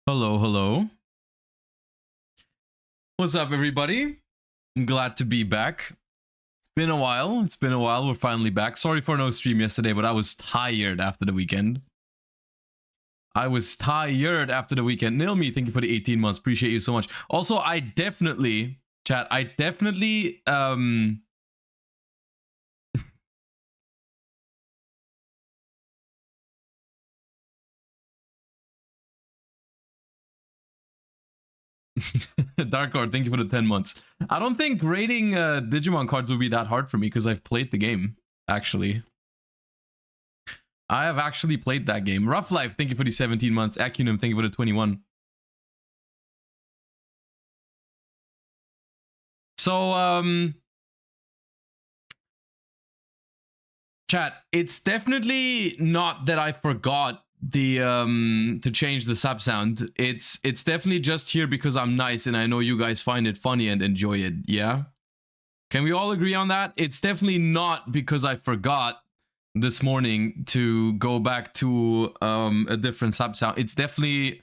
Hello, hello. What's up, everybody? I'm glad to be back. It's been a while. We're finally back. Sorry for no stream yesterday, but I was tired after the weekend. Nilmi, thank you for the 18 months. Appreciate you so much. Also, I definitely Darkard, thank you for the 10 months. I don't think grading Digimon cards would be that hard for me because I've played the game, actually. I have actually played that game. Rough Life, thank you for the 17 months. Acunum, thank you for the 21. So, chat, it's definitely not that I forgot the to change the sub sound. It's definitely just here because I'm nice and I know you guys find it funny and enjoy it. Yeah, can we all agree on that? It's definitely not because I forgot this morning to go back to a different sub sound. It's definitely,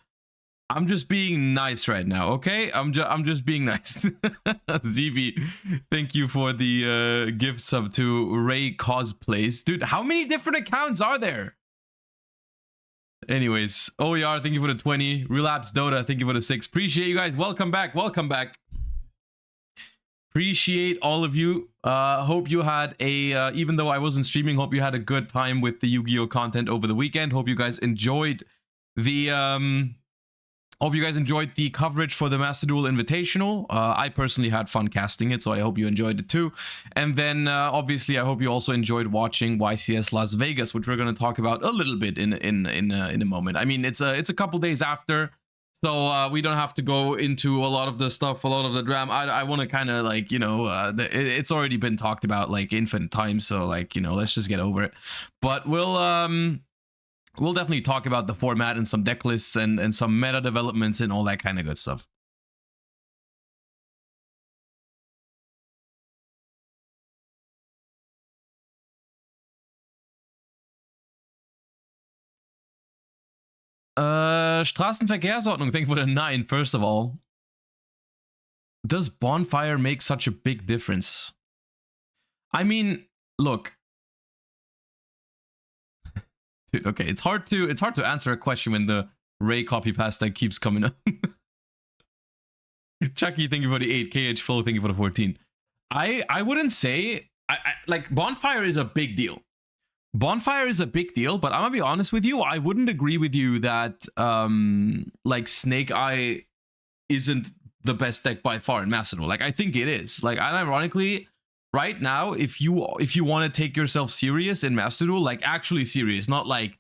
I'm just being nice right now, okay? I'm just being nice. ZB, thank you for the gift sub to Ray Cosplays. Dude, how many different accounts are there? Anyways, OER, thank you for the 20. Relapse Dota, thank you for the 6. Appreciate you guys. Welcome back. Appreciate all of you. Hope you had a, even though I wasn't streaming, hope you had a good time with the Yu-Gi-Oh content over the weekend. Hope you guys enjoyed the, hope you guys enjoyed the coverage for the Master Duel Invitational. I personally had fun casting it, so I hope you enjoyed it too. And then, obviously, I hope you also enjoyed watching YCS Las Vegas, which we're going to talk about a little bit in a moment. I mean, it's a couple days after, so we don't have to go into a lot of the stuff, a lot of the drama. I want to kind of like, you know, it's already been talked about like infinite times, so like, you know, let's just get over it. But we'll definitely talk about the format and some deck lists and some meta developments and all that kind of good stuff. Straßenverkehrsordnung, thank you for the 9, first of all. Does Bonfire make such a big difference? I mean, look. Dude, okay, it's hard to answer a question when the Ray copy paste that keeps coming up. Chucky, thank you for the 8. KH Flow, thank you for the 14. I wouldn't say like Bonfire is a big deal. Bonfire is a big deal, but I'm gonna be honest with you, I wouldn't agree with you that like Snake Eye isn't the best deck by far in Master Duel. Like I think it is. Like unironically, right now, if you want to take yourself serious in Master Duel, like actually serious, not like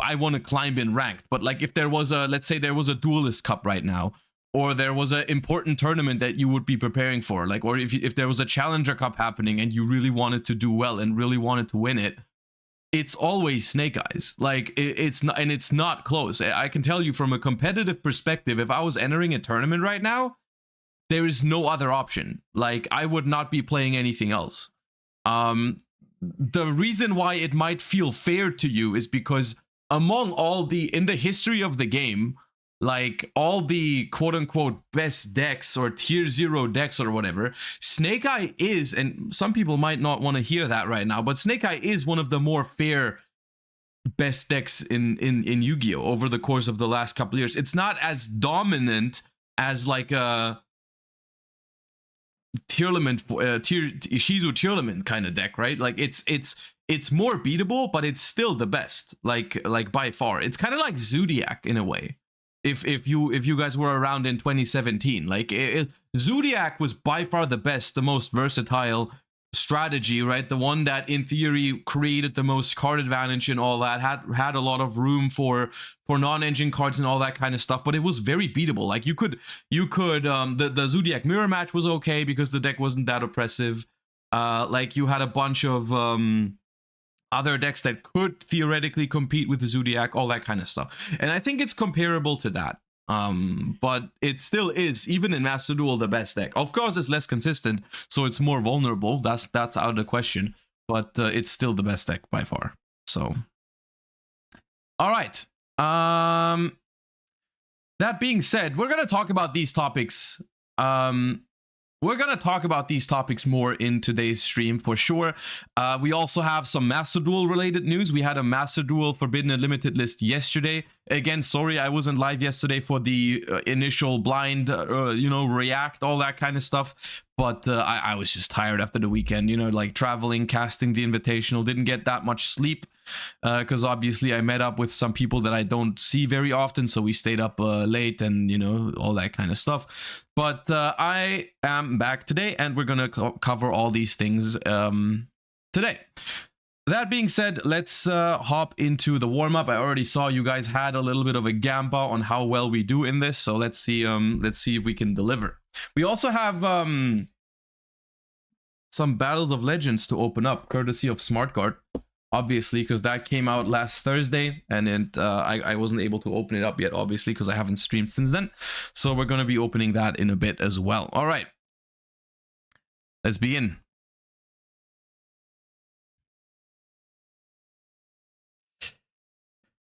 I want to climb in ranked, but like if there was a, let's say there was a Duelist Cup right now, or there was an important tournament that you would be preparing for, like, or if there was a Challenger Cup happening and you really wanted to do well and really wanted to win it, it's always Snake Eyes. Like it's not, and it's not close. I can tell you from a competitive perspective, if I was entering a tournament right now, there is no other option. Like I would not be playing anything else. The reason why it might feel fair to you is because among all the, in the history of the game, like all the quote unquote best decks or tier 0 decks or whatever, Snake Eye is, and some people might not want to hear that right now, but Snake Eye is one of the more fair best decks in Yu-Gi-Oh over the course of the last couple of years. It's not as dominant as like a Tearlament, Ishizu Tearlament kind of deck, right? Like it's more beatable, but it's still the best, like by far. It's kind of like Zodiac in a way. If you guys were around in 2017, like Zodiac was by far the best, the most versatile strategy, right? The one that in theory created the most card advantage and all that, had a lot of room for non-engine cards and all that kind of stuff, but it was very beatable. Like you could the Zodiac mirror match was okay because the deck wasn't that oppressive. Like you had a bunch of other decks that could theoretically compete with the Zodiac, all that kind of stuff. And I think it's comparable to that. But it still is, even in Master Duel, the best deck. Of course, it's less consistent, so it's more vulnerable. That's out of the question. But it's still the best deck by far. So, all right. that being said, we're going to talk about these topics. We're going to talk about these topics more in today's stream for sure. We also have some Master Duel related news. We had a Master Duel Forbidden Unlimited list yesterday. Again, sorry I wasn't live yesterday for the initial blind, react, all that kind of stuff. But I was just tired after the weekend, like traveling, casting the Invitational, didn't get that much sleep. Because obviously I met up with some people that I don't see very often, so we stayed up late and all that kind of stuff. But I am back today, and we're gonna cover all these things today. That being said, let's hop into the warm-up. I already saw you guys had a little bit of a gamba on how well we do in this, so let's see if we can deliver. We also have some Battles of Legends to open up, courtesy of SmartGuard. Obviously, because that came out last Thursday, and I wasn't able to open it up yet, obviously, because I haven't streamed since then. So we're going to be opening that in a bit as well. All right. Let's begin.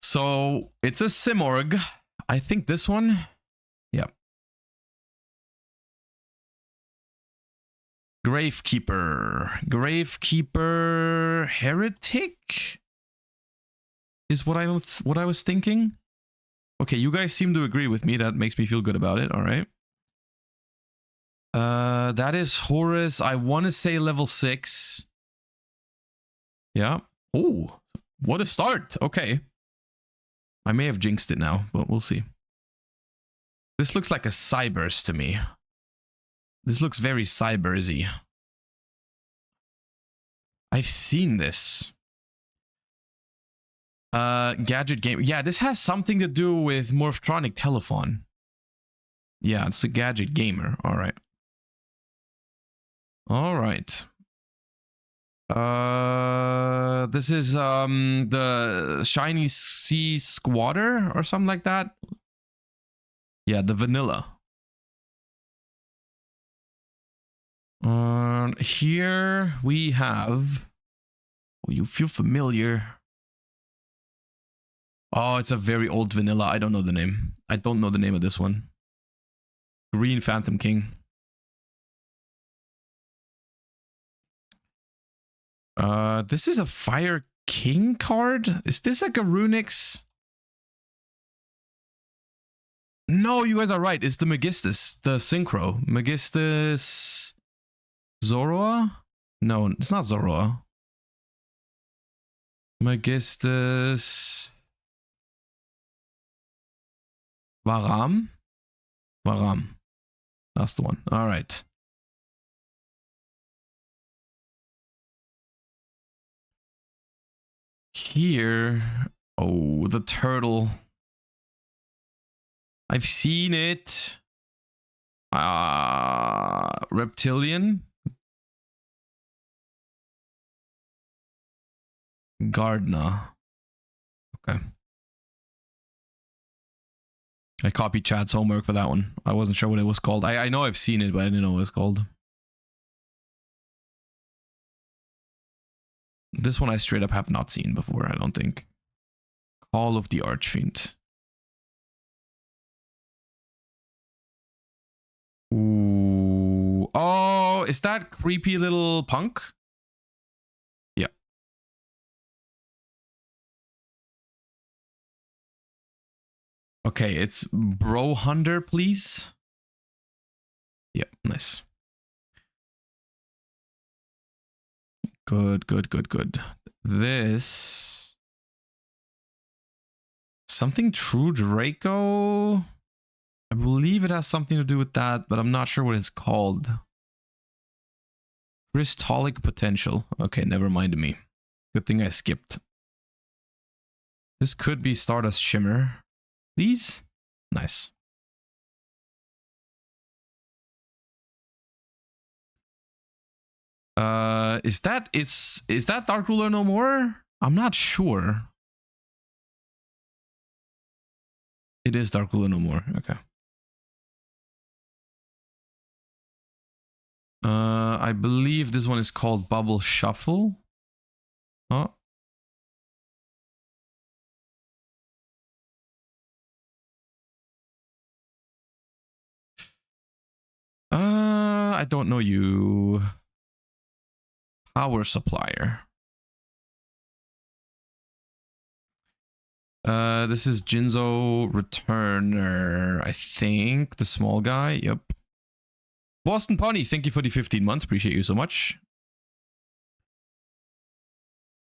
So it's a Simorg. I think this one. Yeah. Gravekeeper Heretic is what I was thinking. Okay, you guys seem to agree with me. That makes me feel good about it. All right. That is Horus. I want to say level 6. Yeah. Oh, what a start. Okay. I may have jinxed it now, but we'll see. This looks like a Cybers to me. This looks very Cybersy. I've seen this. Gadget game. Yeah, this has something to do with Morphtronic Telephone. Yeah, it's a Gadget Gamer. All right. All right. This is the Shiny Sea Squatter or something like that. Yeah, the vanilla. Here we have. Oh, you feel familiar. Oh, it's a very old vanilla. I don't know the name. I don't know the name of this one. Green Phantom King. This is a Fire King card. Is this like a Runix? No, you guys are right. It's the Megistus, the Synchro. Megistus Zoroa? No, it's not Zoroa. Megistus Varam? Varam. That's the one. All right. Here. Oh, the turtle. I've seen it. Reptilian. Gardner. Okay. I copied Chad's homework for that one. I wasn't sure what it was called. I know I've seen it, but I didn't know what it was called. This one I straight up have not seen before, I don't think. Call of the Archfiend. Ooh. Oh, is that creepy little punk? Yeah. Okay, it's Bro Hunter, please. Yeah, nice. Good, good, good, good. This... Something True Draco? I believe it has something to do with that, but I'm not sure what it's called. Crystalic Potential. Okay, never mind me. Good thing I skipped. This could be Stardust Shimmer. These? Nice. Is that Dark Ruler no more? I'm not sure. It is Dark Ruler no more. Okay. I believe this one is called Bubble Shuffle. Oh. I don't know you. Power supplier. This is Jinzo Returner, I think. The small guy. Yep. Boston Pony, thank you for the 15 months. Appreciate you so much.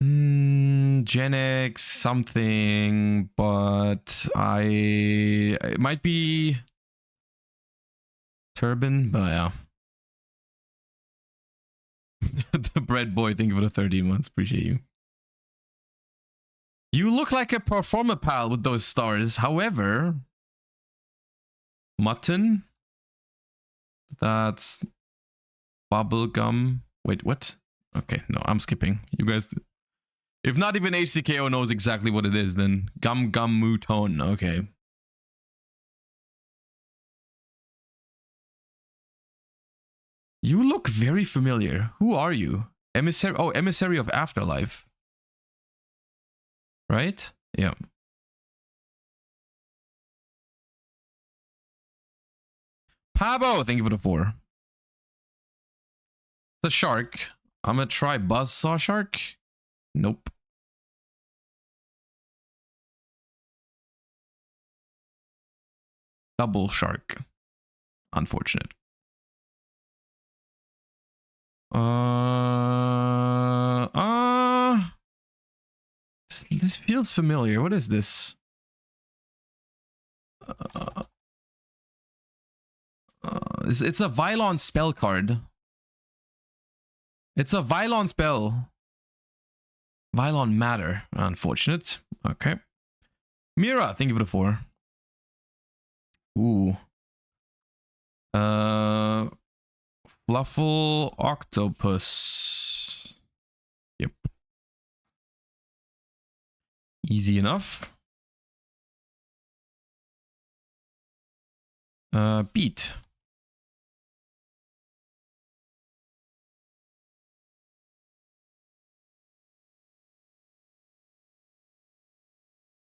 Gen X something, but it might be Turban, but yeah. The bread boy, thank you for the 13 months. Appreciate you. You look like a performer pal with those stars. However, mutton. That's bubblegum. Wait, what? Okay, no, I'm skipping. You guys, if not even HCKO knows exactly what it is, then gum mouton. Okay. You look very familiar. Who are you? Emissary. Oh, Emissary of Afterlife. Right? Yeah. Pabo, thank you for the 4. The shark. I'm gonna try Buzzsaw Shark. Nope. Double shark. Unfortunate. This feels familiar. What is this? It's a Vylon spell card. It's a Vylon spell. Vylon matter. Unfortunate. Okay. Mira, thank you for the 4. Ooh. Fluffle octopus. Yep. Easy enough. Beat.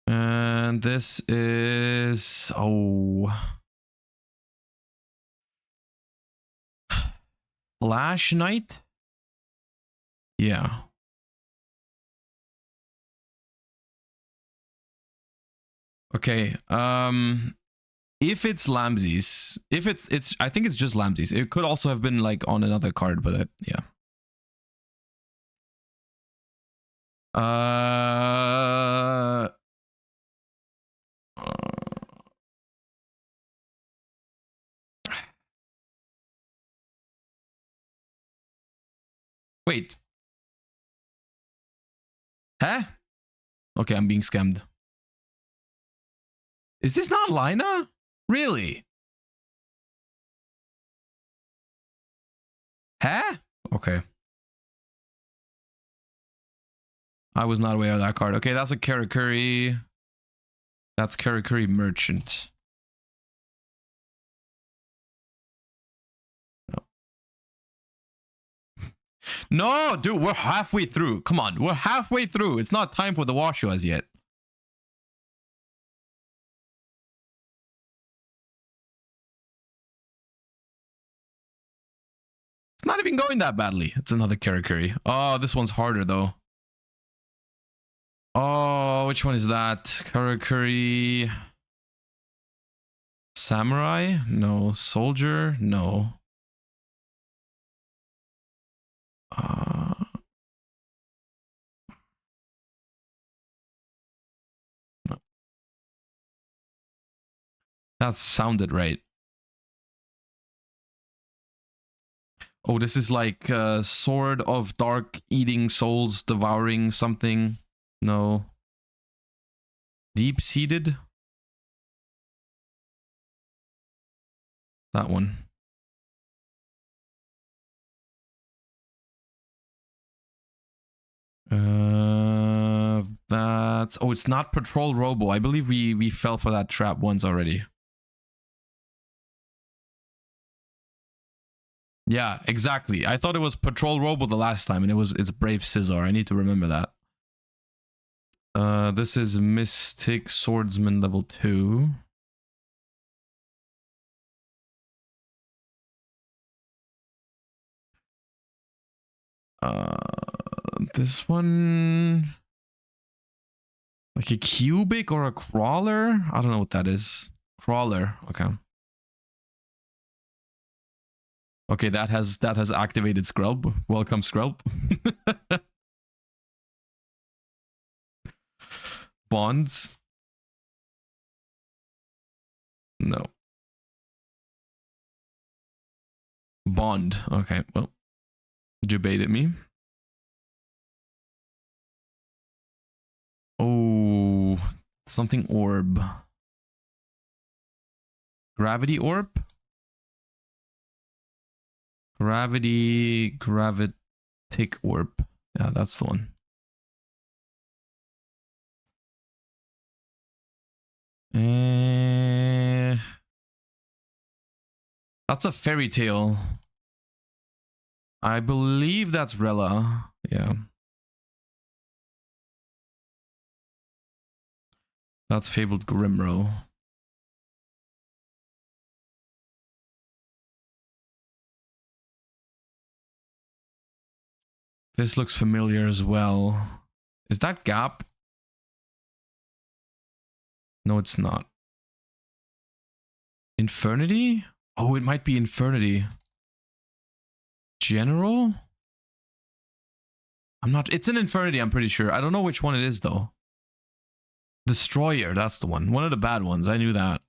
And this is... Oh. Flash Knight? Yeah. Okay. If it's Lamses, if it's I think it's just Lamses. It could also have been like on another card, but yeah. Wait. Huh? Okay, I'm being scammed. Is this not Lina? Really? Huh? Okay. I was not aware of that card. Okay, that's a Karakuri. That's Karakuri Merchant. No, dude, we're halfway through. Come on, we're halfway through. It's not time for the Washu as yet. It's not even going that badly. It's another Karakuri. Oh, this one's harder though. Oh, which one is that? Karakuri... Samurai? No. Soldier? No. No. That sounded right. Oh, this is like Sword of Dark Eating Souls Devouring something. No. Deep-seated? That one. That's... Oh, it's not Patrol Robo. I believe we fell for that trap once already. Yeah, exactly. I thought it was Patrol Robo the last time, and it's Brave Scissor. I need to remember that. This is Mystic Swordsman level 2. This one, like a cubic or a crawler? I don't know what that is. Crawler. Okay. Okay, that has activated Scrub. Welcome, Scrub. Bonds. No. Bond. Okay. Well, debated me. Oh, something orb. Gravity orb? Gravitic orb. Yeah, that's the one. That's a fairy tale. I believe that's Rella. Yeah. That's Fabled Grimro. This looks familiar as well. Is that Gap? No, it's not. Infernity? Oh, it might be Infernity. General? I'm not... It's an Infernity, I'm pretty sure. I don't know which one it is, though. Destroyer, that's the one. One of the bad ones. I knew that.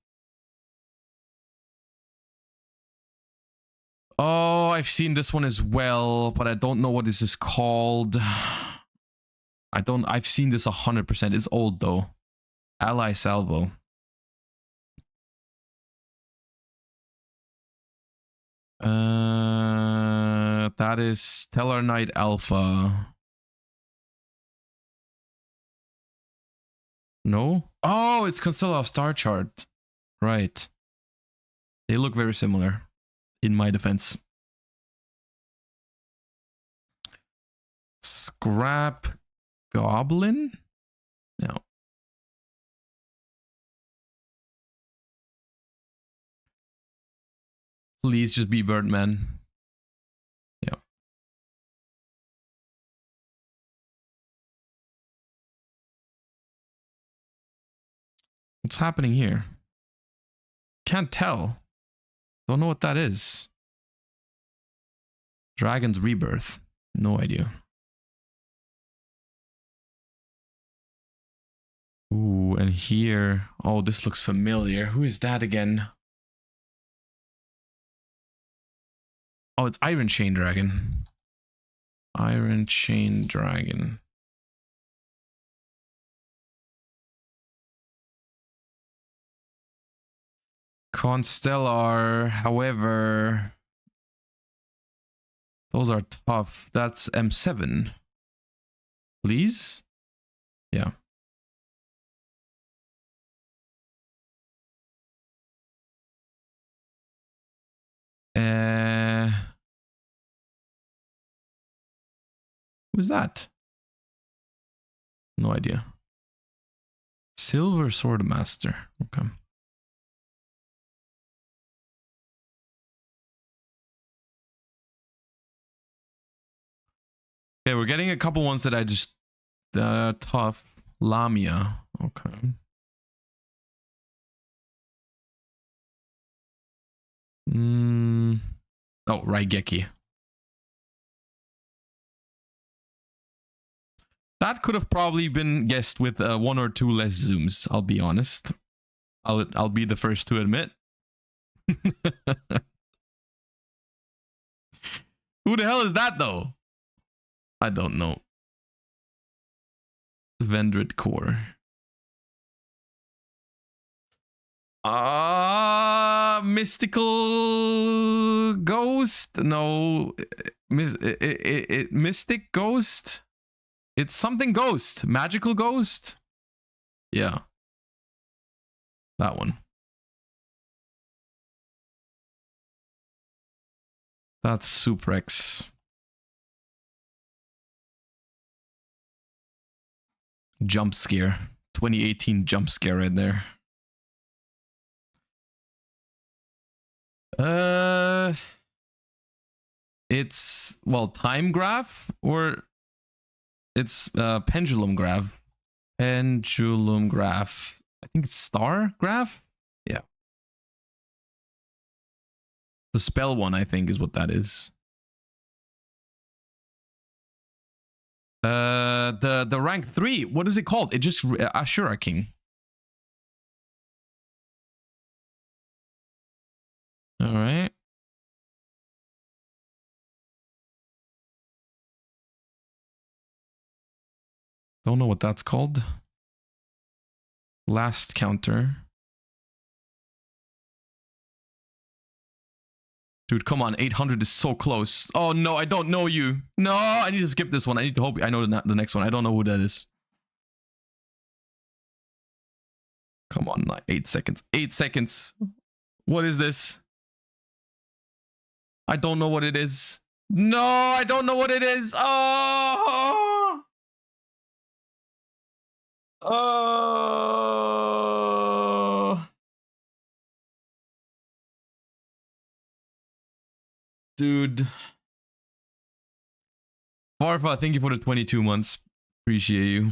Oh, I've seen this one as well, but I don't know what this is called. I've seen this 100%. It's old, though. Ally Salvo. That is Stellar Knight Alpha. No? Oh, it's Constellar of Star Chart. Right. They look very similar, in my defense. Scrap Goblin? No. Please just be Birdman. Yeah. What's happening here? Can't tell. Don't know what that is. Dragon's Rebirth. No idea. Ooh, and here... Oh, this looks familiar. Who is that again? Oh, it's Iron Chain Dragon. Iron Chain Dragon. Constellar, however... Those are tough. That's M7. Please? Yeah. Who's that? No idea. Silver Sword Master. Okay. Okay, we're getting a couple ones that I just... tough. Lamia. Okay. Oh, Raigeki. That could have probably been guessed with one or two less zooms, I'll be honest. I'll be the first to admit. Who the hell is that, though? I don't know. Vendred Core. Mystical Ghost? No. Mystic Ghost? It's something Ghost. Magical Ghost? Yeah. That one. That's Suprex. Jump scare. 2018 jump scare right there. It's, well, Time Graph or It's pendulum graph. Pendulum graph. I think it's star graph. Yeah. The spell one, I think, is what that is. The rank 3. What is it called? It just Ashura King. All right. Don't know what that's called. Last counter. Dude, come on. 800 is so close. Oh, no, I don't know you. No, I need to skip this one. I need to hope I know the next one. I don't know who that is. Come on, 8 seconds. 8 seconds. What is this? I don't know what it is. No, I don't know what it is. Oh. Oh. Dude. Farfa, thank you for the 22 months. Appreciate you.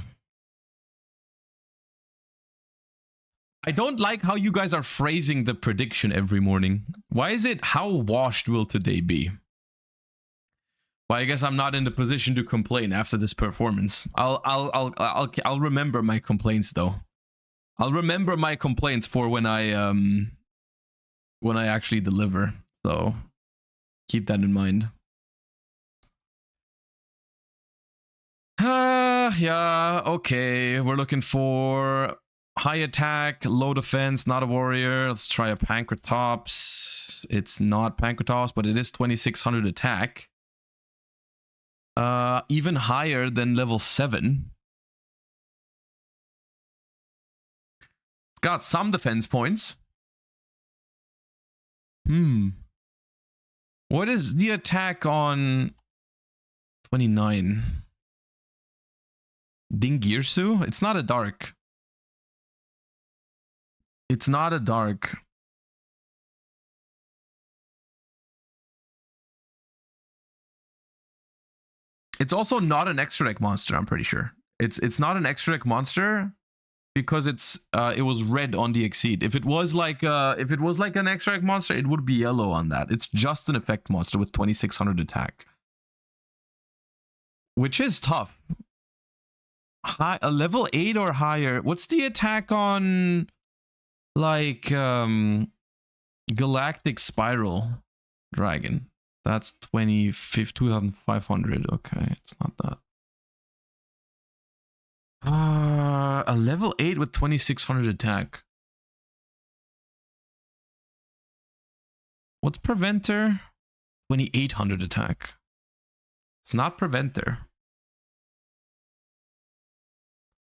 I don't like how you guys are phrasing the prediction every morning. Why is it, how washed will today be? Well, I guess I'm not in the position to complain after this performance. I'll remember my complaints though. I'll remember my complaints for when I actually deliver. So keep that in mind. Yeah, okay. We're looking for high attack, low defense, not a warrior. Let's try a Pancratops. It's not Pancratops, but it is 2600 attack. Even higher than level 7. It's got some defense points. What is the attack on 29? Dingirsu? It's not a dark. It's not a dark. It's also not an extra deck monster, I'm pretty sure. It's not an extra deck monster because it was red on the Exceed. If it was like an extra deck monster, it would be yellow on that. It's just an effect monster with 2600 attack. Which is tough. A level 8 or higher. What's the attack on like Galactic Spiral Dragon? That's 2,500. Okay, it's not that. A level 8 with 2600 attack. What's Preventer? 2800 attack. It's not Preventer.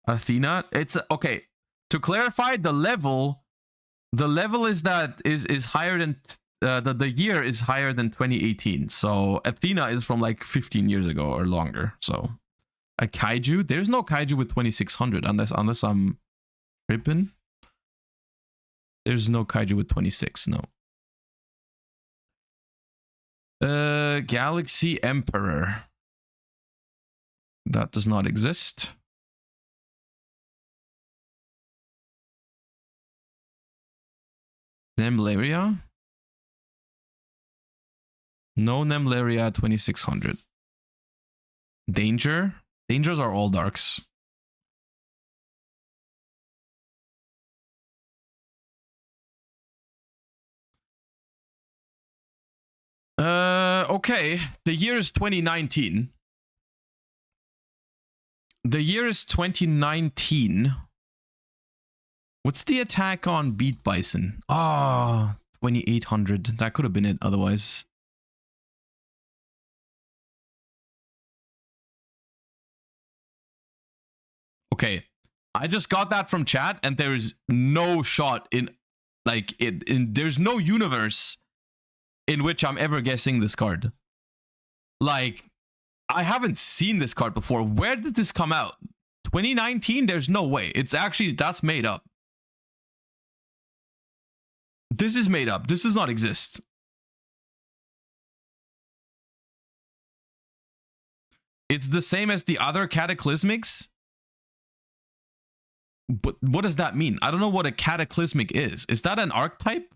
Athena. It's okay. To clarify, the level is that is higher than the year is higher than 2018. So Athena is from like 15 years ago or longer. So a kaiju. There's no kaiju with 2600 unless I'm tripping. There's no kaiju with 26. No. Galaxy Emperor. That does not exist. Nemleria? No Nemleria 2600. Danger? Dangers are all darks. Okay. The year is 2019. The year is 2019. What's the attack on Beat Bison? Ah, 2800. That could have been it otherwise. Okay. I just got that from chat and there is no shot in like there's no universe in which I'm ever guessing this card. Like, I haven't seen this card before. Where did this come out? 2019? There's no way. It's actually, that's made up. This is made up. This does not exist. It's the same as the other cataclysmics. But what does that mean? I don't know what a cataclysmic is. Is that an archetype?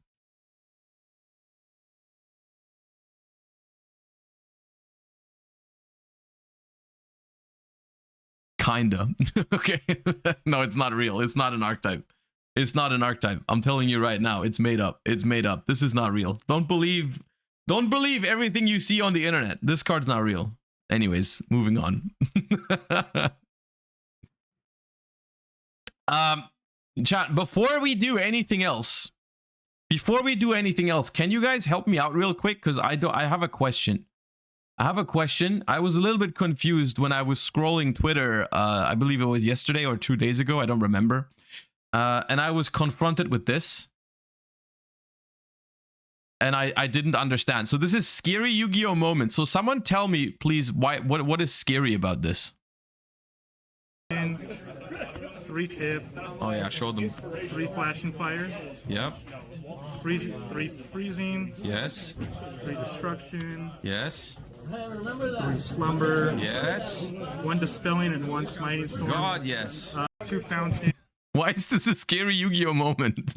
Kinda. Okay. No, it's not real. It's not an archetype. It's not an archetype. I'm telling you right now, it's made up. It's made up. This is not real. Don't believe everything you see on the internet. This card's not real. Anyways, moving on. Chat, before we do anything else, can you guys help me out real quick? Because I have a question. I was a little bit confused when I was scrolling Twitter. I believe it was yesterday or 2 days ago. I don't remember. And I was confronted with this. And I didn't understand. So this is scary Yu-Gi-Oh moment. So someone tell me, please, what is scary about this? 3 tip. Oh yeah, show them. 3 flashing fire. Yep. 3 freezing. Yes. 3 destruction. Yes. 3 slumber. Yes. 1 dispelling and 1 smiting storm. God, yes. 2 fountain. Why is this a scary Yu-Gi-Oh moment?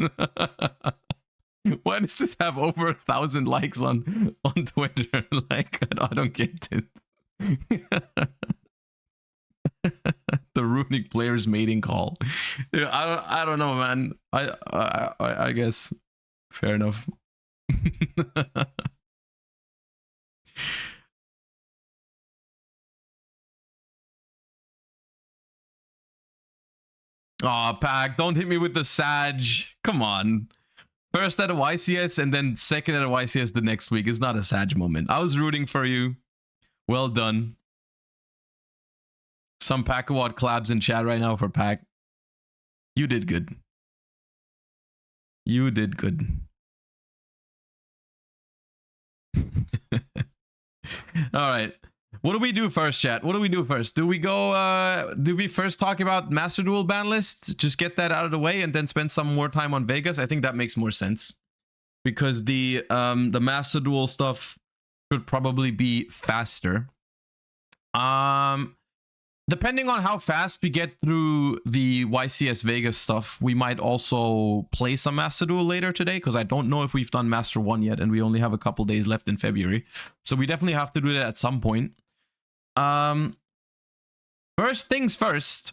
Why does this have over 1,000 likes on Twitter? Like, I don't get it. The runic player's mating call. Yeah, I don't know, man. I guess fair enough. Aw, Pack, don't hit me with the Sag. Come on. First at a YCS and then second at a YCS the next week. It's not a Sag moment. I was rooting for you. Well done. Some Packawad collabs in chat right now for Pack. You did good. You did good. All right. What do we do first, chat? What do we do first? Do we go, do we first talk about Master Duel ban list? Just get that out of the way and then spend some more time on Vegas? I think that makes more sense. Because the Master Duel stuff should probably be faster. Depending on how fast we get through the YCS Vegas stuff, we might also play some Master Duel later today, because I don't know if we've done Master 1 yet, and we only have a couple days left in February. So we definitely have to do that at some point. First things first,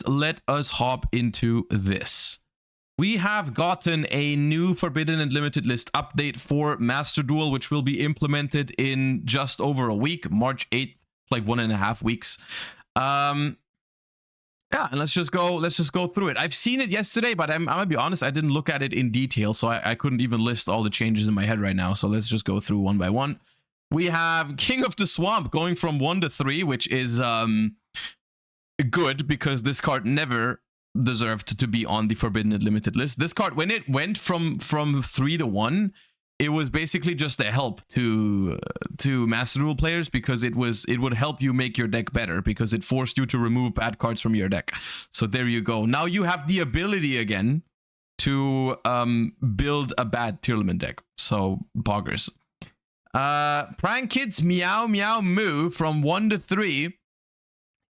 let us hop into this. We have gotten a new Forbidden and Limited List update for Master Duel, which will be implemented in just over a week, March 8th. Like 1.5 weeks. Yeah, and let's just go through it. I've seen it yesterday, but I'm gonna be honest, I didn't look at it in detail, so I couldn't even list all the changes in my head right now. So let's just go through one by one. We have King of the Swamp going from 1 to 3, which is good, because this card never deserved to be on the Forbidden and Limited list. This card, when it went from 3 to 1, it was basically just a help to Master Duel players, because it would help you make your deck better, because it forced you to remove bad cards from your deck. So there you go. Now you have the ability again to build a bad Tearlament deck. So boggers. Prank Kids Meow Meow Moo from 1 to 3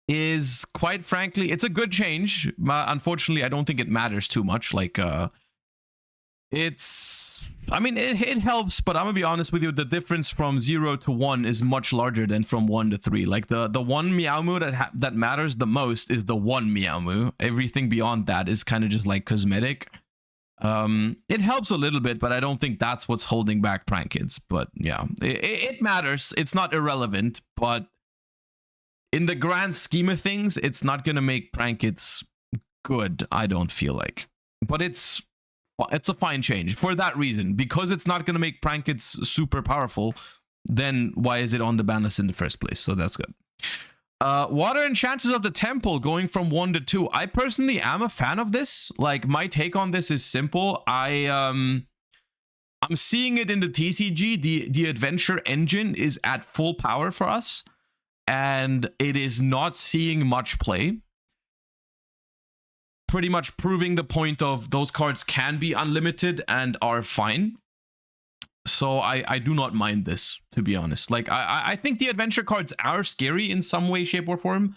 is, quite frankly, it's a good change. Unfortunately, I don't think it matters too much. Like I mean, it helps, but I'm gonna be honest with you, the difference from 0 to 1 is much larger than from 1 to 3. Like the one Meow Moo that matters the most is the one Meow Moo. Everything beyond that is kind of just like cosmetic. It helps a little bit, but I don't think that's what's holding back Prank Kids. But yeah, it matters. It's not irrelevant, but in the grand scheme of things, it's not gonna make Prank Kids good, I don't feel like. But it's a fine change for that reason, because it's not going to make Prank Kids super powerful. Then why is it on the ban list in the first place? So that's good. Water Enchanters of the Temple going from 1 to 2. I personally am a fan of this. Like, my take on this is simple. I'm seeing it in the TCG. The adventure engine is at full power for us, and it is not seeing much play. Pretty much proving the point of those cards can be unlimited and are fine. So I do not mind this, to be honest. Like I think the adventure cards are scary in some way, shape, or form,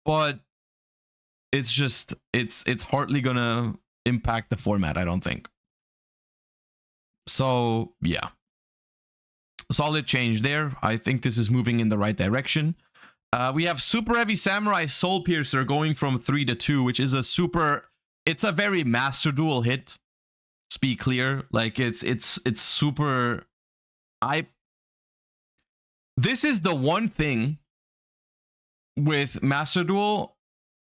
but it's just it's hardly gonna impact the format, I don't think. So yeah, solid change there. I think this is moving in the right direction. We have Super Heavy Samurai Soul Piercer going from 3 to 2, which is a it's a very Master Duel hit. Let's be clear, like it's super. This is the one thing with Master Duel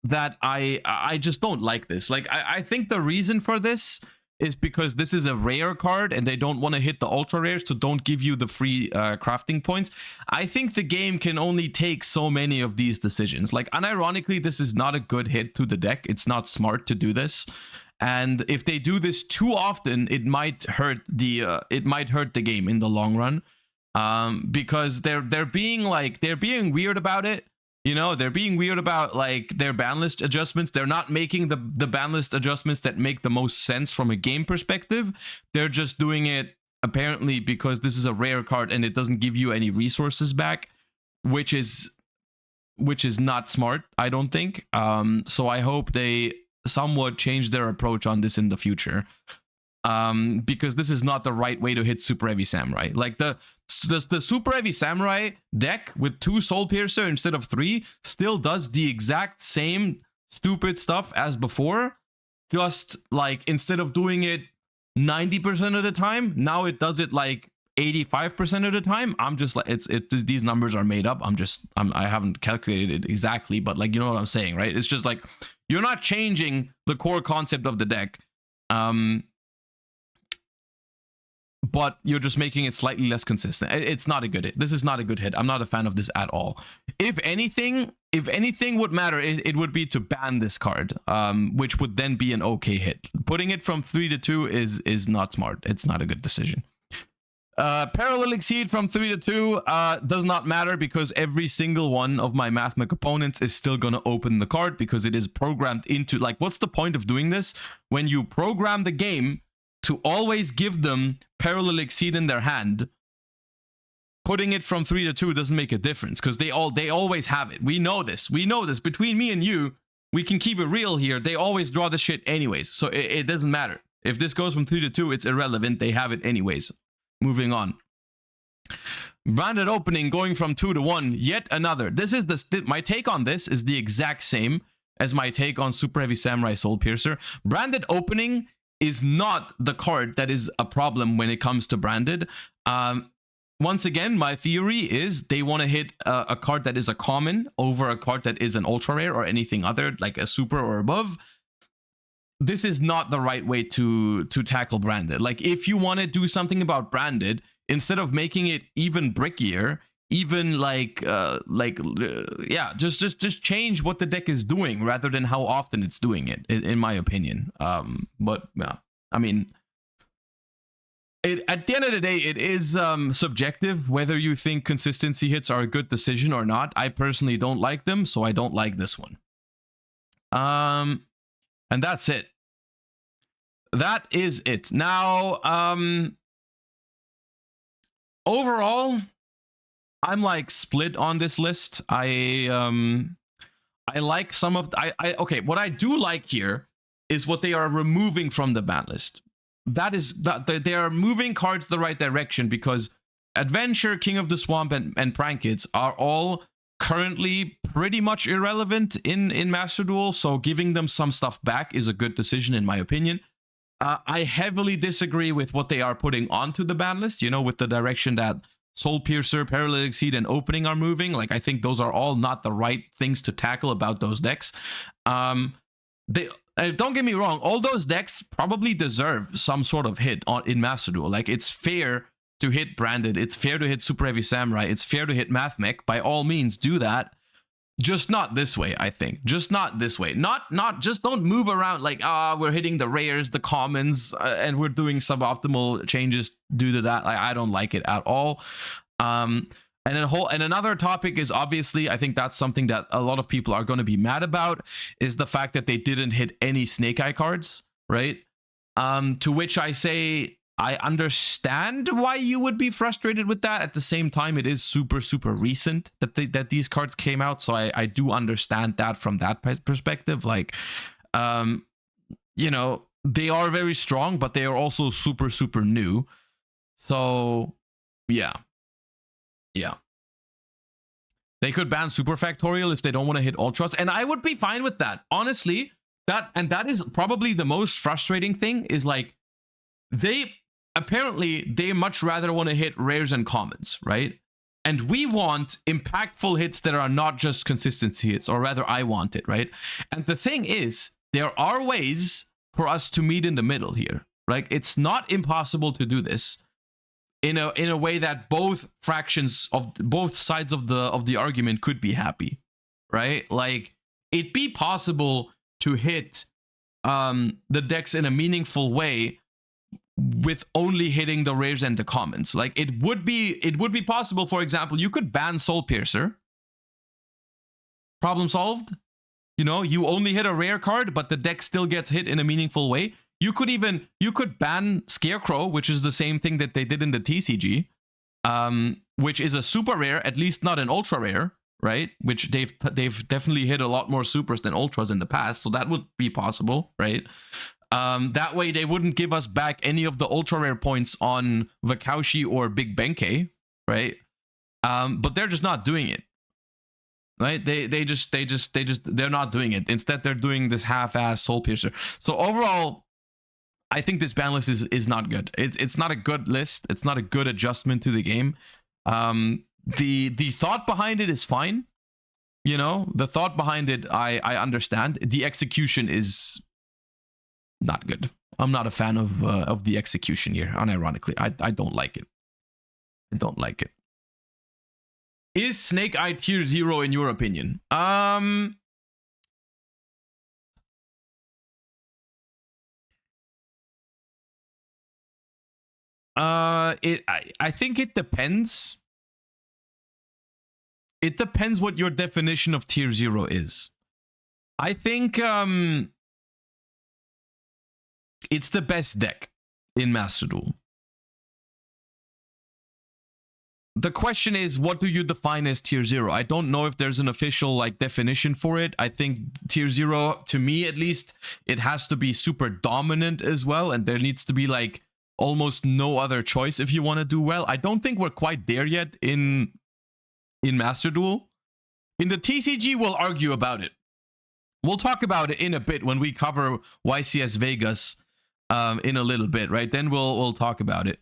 that I just don't like this. Like I think the reason for this is because this is a rare card and they don't want to hit the ultra rares, so don't give you the free crafting points. I think the game can only take so many of these decisions. Like unironically, this is not a good hit to the deck. It's not smart to do this. And if they do this too often, it might hurt the game in the long run, because they're being weird about it. You know, they're being weird about like their banlist adjustments. They're not making the banlist adjustments that make the most sense from a game perspective. They're just doing it apparently because this is a rare card and it doesn't give you any resources back, which is not smart, I don't think. So I hope they somewhat change their approach on this in the future, because this is not the right way to hit Super Heavy Samurai. Like the Super Heavy Samurai deck with 2 Soul Piercer instead of 3 still does the exact same stupid stuff as before, just like instead of doing it 90% of the time, now it does it like 85% of the time. I'm just like, these numbers are made up. I haven't calculated it exactly, but like, you know what I'm saying, right? It's just like, you're not changing the core concept of the deck, but you're just making it slightly less consistent. It's not a good hit. This is not a good hit. I'm not a fan of this at all. If anything would matter, it would be to ban this card, which would then be an okay hit. Putting it from 3 to 2 is not smart. It's not a good decision. Parallel Exceed from 3 to 2 does not matter because every single one of my Mathmech opponents is still gonna open the card because it is programmed into, like, what's the point of doing this when you program the game to always give them Parallel Exceed in their hand? Putting it from 3 to 2 doesn't make a difference because they always have it. We know this between me and you. We can keep it real here. They always draw the shit anyways, so it doesn't matter if this goes from 3 to 2. It's irrelevant. They have it anyways. Moving on. Branded Opening going from 2 to 1. Yet another. This is my take on this is the exact same as my take on Super Heavy Samurai Soul Piercer. Branded Opening is not the card that is a problem when it comes to branded. Once again, my theory is they want to hit a card that is a common over a card that is an ultra rare or anything other, like a super or above. This is not the right way to tackle branded. Like, if you want to do something about branded, instead of making it even brickier, even just change what the deck is doing rather than how often it's doing it, in my opinion. But yeah, I mean, at the end of the day, it is subjective whether you think consistency hits are a good decision or not. I personally don't like them, so I don't like this one. And that's it. That is it. Now, overall, I'm like split on this list. I like some of okay, what I do like here is what they are removing from the ban list. That is that they are moving cards the right direction, because Adventure, King of the Swamp, and Prank Kids are all currently pretty much irrelevant in Master Duel, so giving them some stuff back is a good decision in my opinion. I heavily disagree with what they are putting onto the ban list, you know, with the direction that Soul Piercer, Parallel Exceed, and Opening are moving. Like, I think those are all not the right things to tackle about those decks. Don't get me wrong, all those decks probably deserve some sort of hit in Master Duel. Like, it's fair to hit Branded, it's fair to hit Super Heavy Samurai, it's fair to hit Mathmech. By all means, do that. Just not this way, I think. Just not this way. Just don't move around like, we're hitting the rares, the commons, and we're doing suboptimal changes due to that. Like, I don't like it at all. And another topic is, obviously, I think that's something that a lot of people are going to be mad about, is the fact that they didn't hit any Snake Eye cards, right? To which I say, I understand why you would be frustrated with that. At the same time, it is super, super recent that these cards came out. So I do understand that from that perspective. Like, you know, they are very strong, but they are also super, super new. So, yeah. Yeah. They could ban Super Factorial if they don't want to hit Ultras. And I would be fine with that. Honestly, that is probably the most frustrating thing is like, they much rather want to hit rares and commons, right? And we want impactful hits that are not just consistency hits, or rather I want it, right? And the thing is, there are ways for us to meet in the middle here. Like, it's not impossible to do this in a way that both fractions of both sides of the argument could be happy, right? Like, it'd be possible to hit the decks in a meaningful way with only hitting the rares and the commons. Like, it would be possible. For example, you could ban Soul Piercer. Problem solved. You know, you only hit a rare card, but the deck still gets hit in a meaningful way. You could ban Scarecrow, which is the same thing that they did in the TCG, which is a super rare, at least not an ultra rare, right? Which they've definitely hit a lot more supers than ultras in the past, so that would be possible, right? That way they wouldn't give us back any of the ultra rare points on Vakaushi or Big Benkei, right? But they're just not doing it. Right? They're not doing it. Instead, they're doing this half-ass Soul Piercer. So overall, I think this ban list is not good. It's not a good list. It's not a good adjustment to the game. The thought behind it is fine. You know, the thought behind it, I understand. The execution is not good. I'm not a fan of the execution here. Unironically, I don't like it. I don't like it. Is Snake Eye tier 0 in your opinion? I think it depends. It depends what your definition of tier 0 is. I think it's the best deck in Master Duel. The question is, what do you define as tier 0? I don't know if there's an official like definition for it. I think tier 0, to me at least, it has to be super dominant as well, and there needs to be like almost no other choice if you want to do well. I don't think we're quite there yet in Master Duel. In the TCG, we'll argue about it. We'll talk about it in a bit when we cover YCS Vegas in a little bit, right? Then we'll talk about it.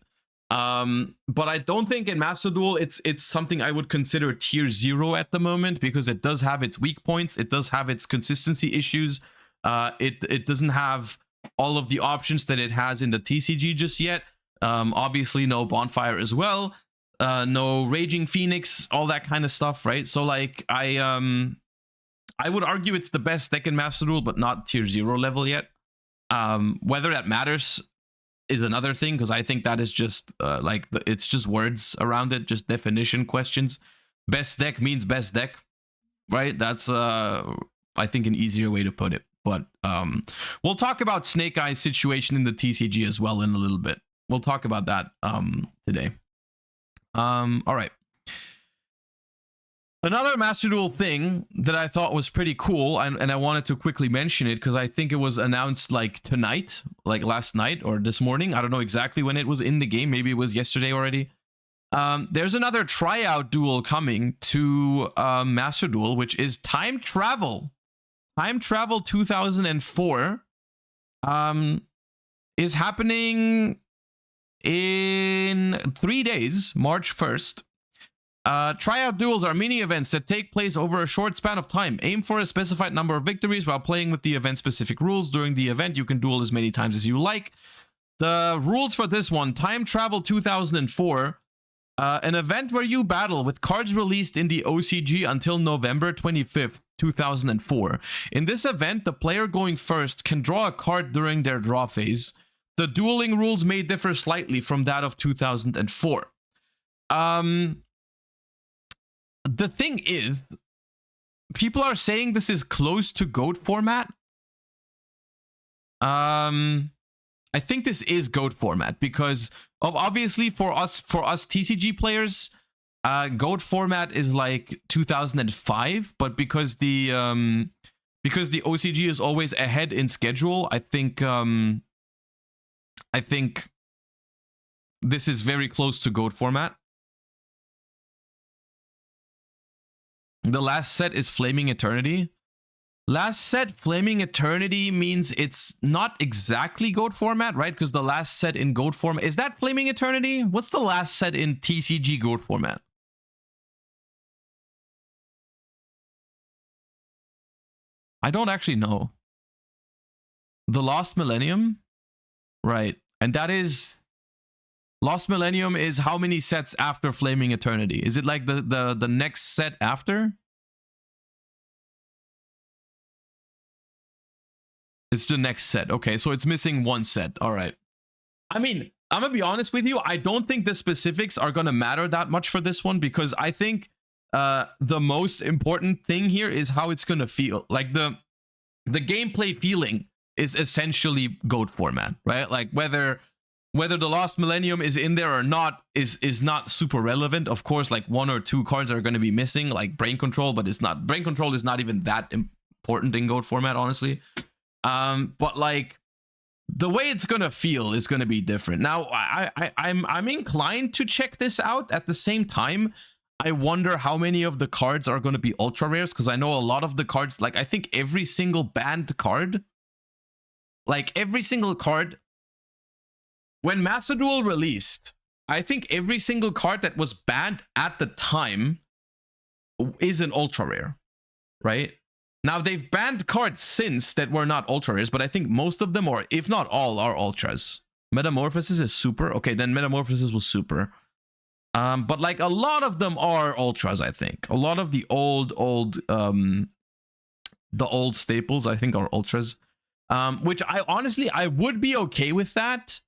But I don't think in Master Duel it's something I would consider tier 0 at the moment, because it does have its weak points. It does have its consistency issues. It doesn't have all of the options that it has in the TCG just yet. Obviously no Bonfire as well. No Raging Phoenix, all that kind of stuff, right? So like I would argue it's the best deck in Master Duel, but not tier 0 level yet. Whether that matters is another thing, because I think that is just it's just words around it, just definition questions. Best deck means best deck, right? That's I think an easier way to put it. But we'll talk about Snake Eye's situation in the TCG as well in a little bit. We'll talk about that today. All right. Another Master Duel thing that I thought was pretty cool, and I wanted to quickly mention it because I think it was announced like tonight, like last night or this morning. I don't know exactly when it was in the game. Maybe it was yesterday already. There's another tryout duel coming to Master Duel, which is Time Travel. Time Travel 2004 is happening in 3 days, March 1st. Tryout duels are mini events that take place over a short span of time. Aim for a specified number of victories while playing with the event-specific rules. During the event, you can duel as many times as you like. The rules for this one: Time Travel 2004, an event where you battle with cards released in the OCG until November 25th, 2004. In this event, the player going first can draw a card during their draw phase. The dueling rules may differ slightly from that of 2004. The thing is, people are saying this is close to GOAT format. I think this is GOAT format because of obviously for us TCG players, GOAT format is like 2005, but because the OCG is always ahead in schedule, I think this is very close to GOAT format. The last set is Flaming Eternity. Last set, Flaming Eternity means it's not exactly GOAT format, right? Because the last set in GOAT format, is that Flaming Eternity? What's the last set in TCG GOAT format? I don't actually know. The Lost Millennium? Right. And that is... Lost Millennium is how many sets after Flaming Eternity? Is it like the next set after? It's the next set. Okay, so it's missing one set. All right. I mean, I'm gonna be honest with you. I don't think the specifics are gonna matter that much for this one because I think the most important thing here is how it's gonna feel. Like the gameplay feeling is essentially GOAT format, right? Like whether the Lost Millennium is in there or not is not super relevant. Of course, like 1 or 2 cards are going to be missing, like Brain Control, but it's not. Brain Control is not even that important in GOAT format, honestly. But like the way it's gonna feel is gonna be different. Now, I'm inclined to check this out. At the same time, I wonder how many of the cards are gonna be ultra rares because I know a lot of the cards. Like I think every single banned card, like every single card. When Master Duel released, I think every single card that was banned at the time is an ultra rare, right? Now they've banned cards since that were not ultra rares, but I think most of them, or if not all, are ultras. Metamorphosis is super. Okay, then Metamorphosis was super. But like a lot of them are ultras, I think. A lot of the old staples, I think, are ultras. Which I would be okay with that.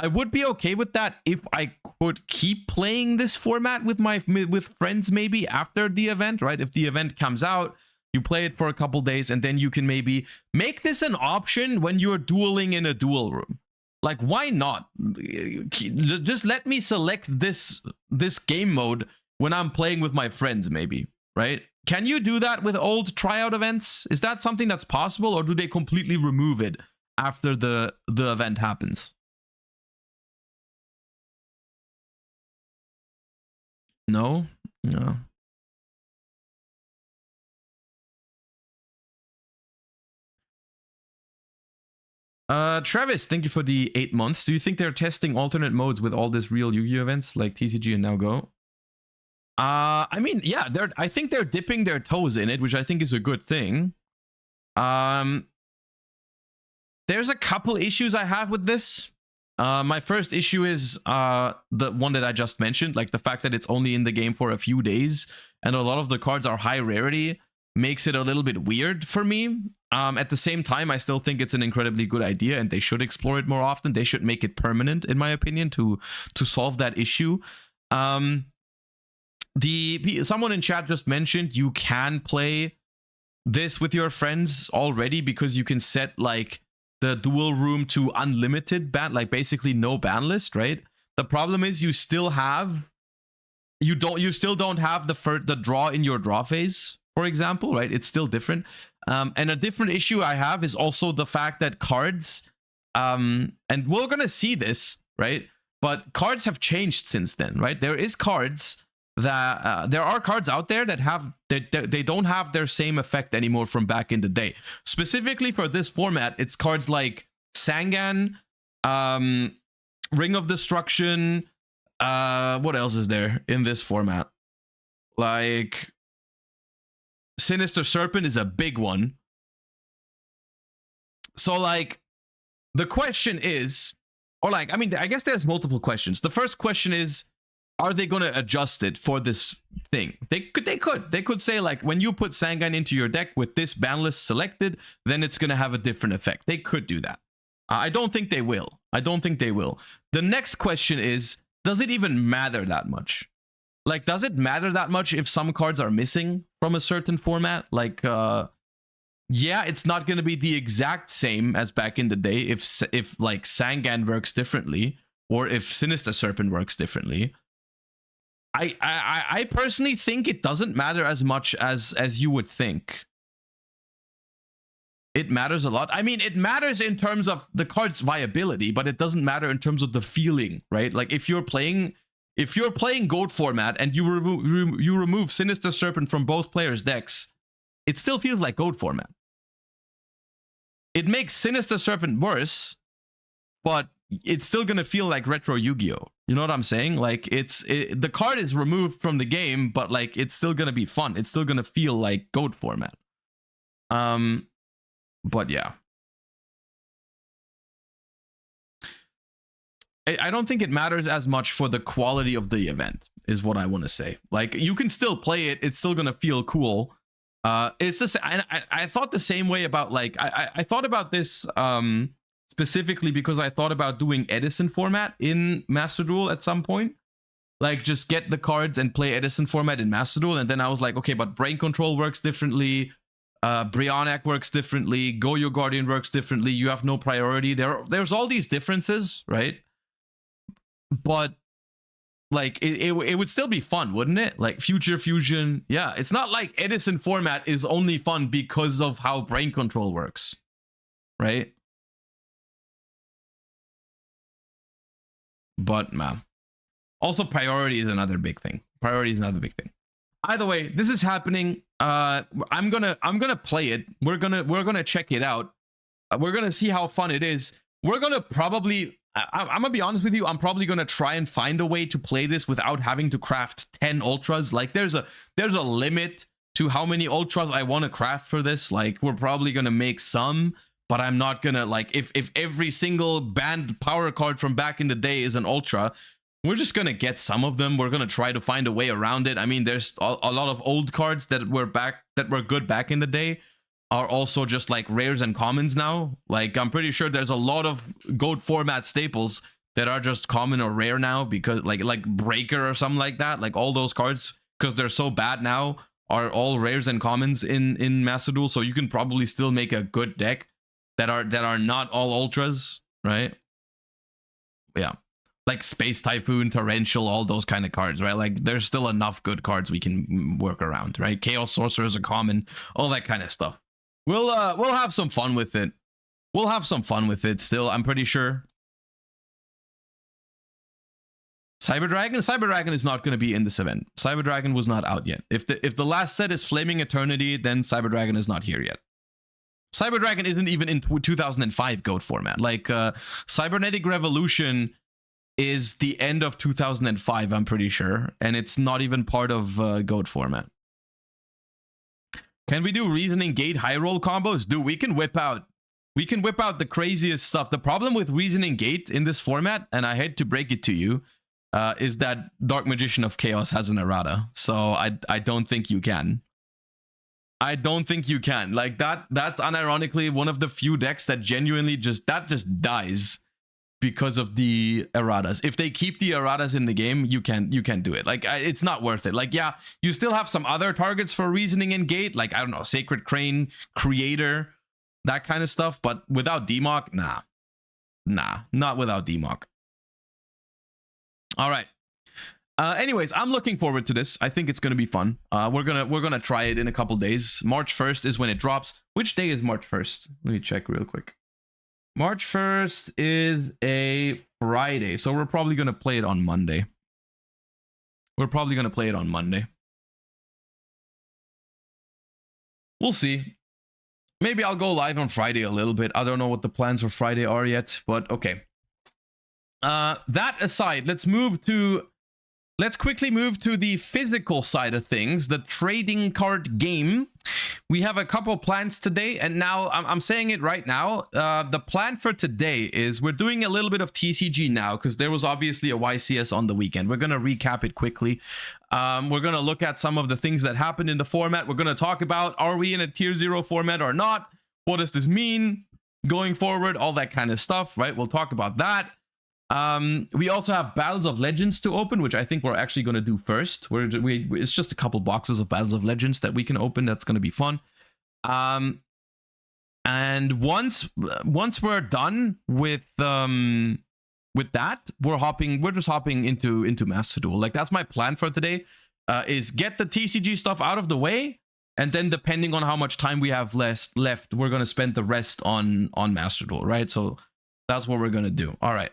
I would be okay with that if I could keep playing this format with friends maybe after the event, right? If the event comes out, you play it for a couple days, and then you can maybe make this an option when you're dueling in a duel room. Like, why not? Just let me select this game mode when I'm playing with my friends, maybe, right? Can you do that with old tryout events? Is that something that's possible, or do they completely remove it after the event happens? No? No. Travis, thank you for the 8 months. Do you think they're testing alternate modes with all this real Yu-Gi-Oh events like TCG and Now Go? I mean, yeah, I think they're dipping their toes in it, which I think is a good thing. There's a couple issues I have with this. My first issue is the one that I just mentioned, like the fact that it's only in the game for a few days and a lot of the cards are high rarity makes it a little bit weird for me. At the same time, I still think it's an incredibly good idea and they should explore it more often. They should make it permanent, in my opinion, to solve that issue. Someone in chat just mentioned you can play this with your friends already because you can set like the duel room to unlimited ban, like basically no ban list, right? The problem is you still don't have the draw in your draw phase, for example, right? It's still different. And a different issue I have is also the fact that cards, and we're gonna see this, right? But cards have changed since then, right? There are cards out there that they don't have their same effect anymore from back in the day. Specifically for this format, it's cards like Sangan, Ring of Destruction. What else is there in this format? Like Sinister Serpent is a big one. So like the question is, or like, I mean, I guess there's multiple questions. The first question is, are they going to adjust it for this thing? They could say like, when you put Sangan into your deck with this ban list selected, then it's going to have a different effect. They could do that. I don't think they will. The next question is, does it even matter that much? Like, does it matter that much if some cards are missing from a certain format? Like, yeah, it's not going to be the exact same as back in the day if like Sangan works differently or if Sinister Serpent works differently. I personally think it doesn't matter as much as you would think. It matters a lot. I mean, it matters in terms of the card's viability, but it doesn't matter in terms of the feeling, right? Like if you're playing GOAT format and you remove Sinister Serpent from both players' decks, it still feels like GOAT format. It makes Sinister Serpent worse, but it's still gonna feel like retro Yu-Gi-Oh. You know what I'm saying? Like the card is removed from the game, but like it's still gonna be fun. It's still gonna feel like GOAT format. But yeah, I don't think it matters as much for the quality of the event, is what I want to say. Like you can still play it; it's still gonna feel cool. It's just I thought the same way about like I thought about this specifically because I thought about doing Edison format in Master Duel at some point. Like just get the cards and play Edison format in Master Duel, and then I was like, okay, but Brain Control works differently. Brionac works differently. Goyo Guardian works differently. You have no priority. There's all these differences, right? But like it would still be fun, wouldn't it? Like Future Fusion, yeah. It's not like Edison format is only fun because of how Brain Control works, right? But man, also priority is another big thing. Priority is another big thing. Either way, this is happening. I'm gonna play it. We're gonna check it out. We're gonna see how fun it is. We're gonna probably. I'm gonna be honest with you. I'm probably gonna try and find a way to play this without having to craft 10 ultras. Like there's a limit to how many ultras I want to craft for this. Like we're probably gonna make some, but I'm not gonna like if every single banned power card from back in the day is an ultra. We're just gonna get some of them. We're gonna try to find a way around it. I mean, there's a lot of old cards that were good back in the day are also just like rares and commons now. Like I'm pretty sure there's a lot of GOAT format staples that are just common or rare now because like Breaker or something like that. Like all those cards, because they're so bad now, are all rares and commons in Master Duel. So you can probably still make a good deck that are not all ultras, right? Yeah. Like Space Typhoon, Torrential, all those kind of cards, right? Like there's still enough good cards we can work around, right? Chaos Sorcerer is a common, all that kind of stuff. We'll have some fun with it. We'll have some fun with it still, I'm pretty sure. Cyber Dragon is not going to be in this event. Cyber Dragon was not out yet. If the last set is Flaming Eternity, then Cyber Dragon is not here yet. Cyber Dragon isn't even in 2005 GOAT format. Like Cybernetic Revolution is the end of 2005, I'm pretty sure, and it's not even part of GOAT format. Can we do Reasoning Gate high roll combos? Dude, we can whip out the craziest stuff. The problem with Reasoning Gate in this format, and I hate to break it to you, is that Dark Magician of Chaos has an errata. So I don't think you can. I don't think you can. Like that's unironically one of the few decks that genuinely just dies because of the erratas. If they keep the erratas in the game, you can do it. Like it's not worth it. Like yeah, you still have some other targets for Reasoning and Gate, like I don't know, Sacred Crane, Creator, that kind of stuff. But without DMOC, nah, not without DMOC. All right. Anyways, I'm looking forward to this. I think it's gonna be fun. We're gonna try it in a couple days. March 1st is when it drops. Which day is March 1st? Let me check real quick. March 1st is a Friday, so we're probably gonna play it on Monday. We'll see. Maybe I'll go live on Friday a little bit. I don't know what the plans for Friday are yet, but okay. That aside, let's quickly move to the physical side of things, the trading card game. We have a couple plans today, and now I'm saying it right now. The plan for today is we're doing a little bit of TCG now because there was obviously a YCS on the weekend. We're going to recap it quickly. We're going to look at some of the things that happened in the format. We're going to talk about, are we in a tier 0 format or not? What does this mean going forward? All that kind of stuff, right? We'll talk about that. We also have Battles of Legends to open, which I think we're actually going to do first. It's just a couple boxes of Battles of Legends that we can open. That's going to be fun. And once we're done with that, we're just hopping into Master Duel. Like, that's my plan for today, is get the TCG stuff out of the way, and then depending on how much time we have left, we're gonna spend the rest on Master Duel, right? So that's what we're gonna do. All right.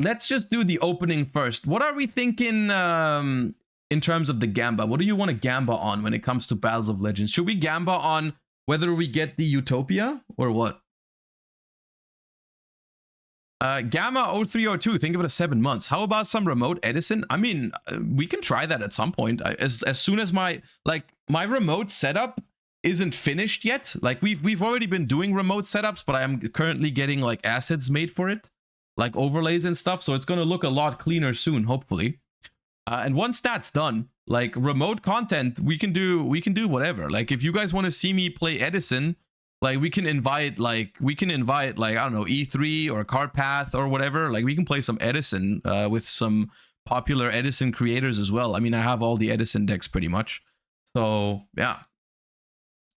Let's just do the opening first. What are we thinking in terms of the Gamba? What do you want to Gamba on when it comes to Battles of Legends? Should we Gamba on whether we get the Utopia or what? Gamma 0302, think of it as 7 months. How about some remote Edison? I mean, we can try that at some point. As soon as my remote setup isn't finished yet. Like, we've already been doing remote setups, but I am currently getting like assets made for it, like overlays and stuff. So it's gonna look a lot cleaner soon, hopefully. And once that's done, like remote content, we can do whatever. Like, if you guys want to see me play Edison, like we can invite like I don't know, E3 or Carpath or whatever. Like, we can play some Edison with some popular Edison creators as well. I mean, I have all the Edison decks pretty much. So yeah,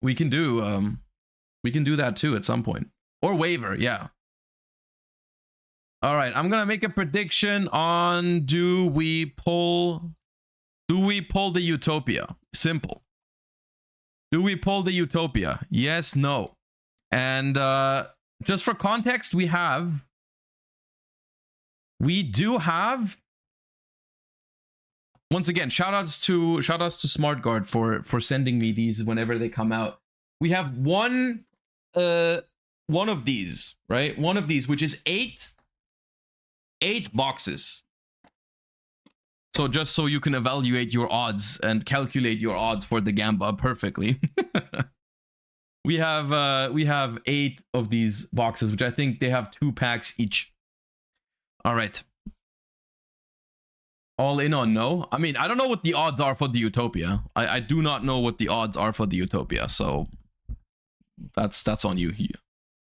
we can do that too at some point. Or waiver, yeah. All right, I'm gonna make a prediction on do we pull the Utopia? Simple. Do we pull the Utopia? Yes, no. And just for context, we do have, once again, shout outs to SmartGuard for sending me these whenever they come out. We have one of these, right? One of these, which is eight boxes. So just so you can evaluate your odds and calculate your odds for the Gamba perfectly. we have 8 of these boxes, which I think they have 2 packs each. All right. All in on no. I mean, I don't know what the odds are for the Utopia. I do not know what the odds are for the Utopia. So that's on you.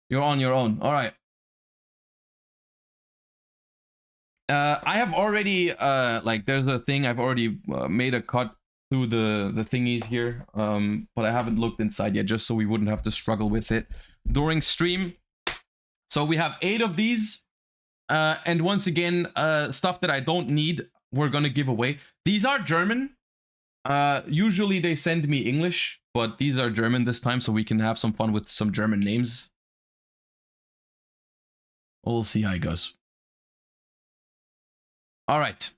You're on your own. All right. I have already like, there's a thing, I've already made a cut through the thingies here, but I haven't looked inside yet, just so we wouldn't have to struggle with it during stream. So we have 8 of these, and once again, stuff that I don't need, we're gonna give away. These are German. Usually they send me English, but these are German this time, so we can have some fun with some German names. We'll see how it goes. All right.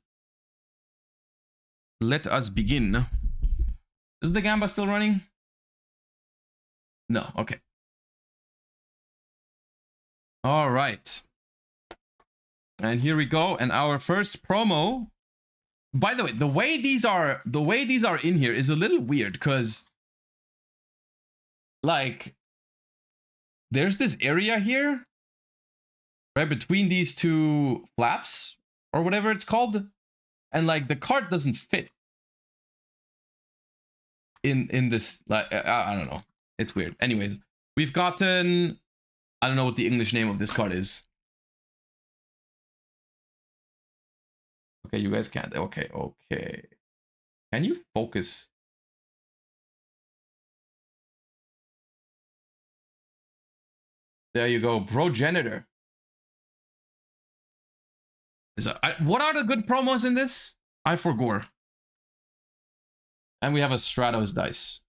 Let us begin. Is the Gamba still running? No, okay. All right. And here we go. And our first promo. By the way, the way these are in here is a little weird, because like there's this area here right between these 2 flaps or whatever it's called, and like the card doesn't fit in this, like I don't know, it's weird. Anyways, we've gotten, I don't know what the English name of this card is. Okay, you guys can't. Okay. Can you focus? There you go, Progenitor. What are the good promos in this? I forgot. And we have a Stratos dice,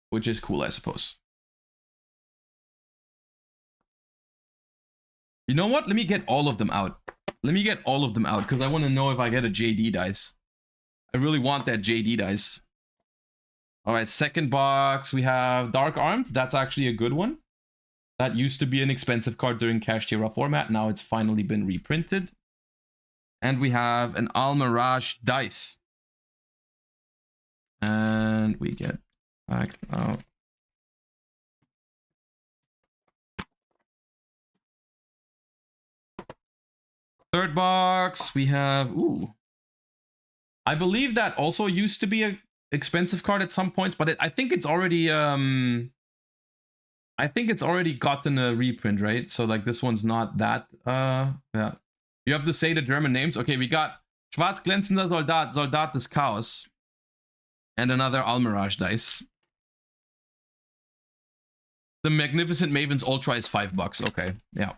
which is cool, I suppose. You know what? Let me get all of them out. Because I want to know if I get a JD dice. I really want that JD dice. All right, second box, we have Dark Armed. That's actually a good one. That used to be an expensive card during Cash Tira format. Now it's finally been reprinted. And we have an Almirage dice. And we get back out. Third box, we have, ooh. I believe that also used to be an expensive card at some points, but I think it's already gotten a reprint, right? So like this one's not that yeah. You have to say the German names. Okay, we got Schwarz glänzender Soldat, Soldat des Chaos, and another Almirage dice. The Magnificent Maven's Ultra is $5. Okay, yeah.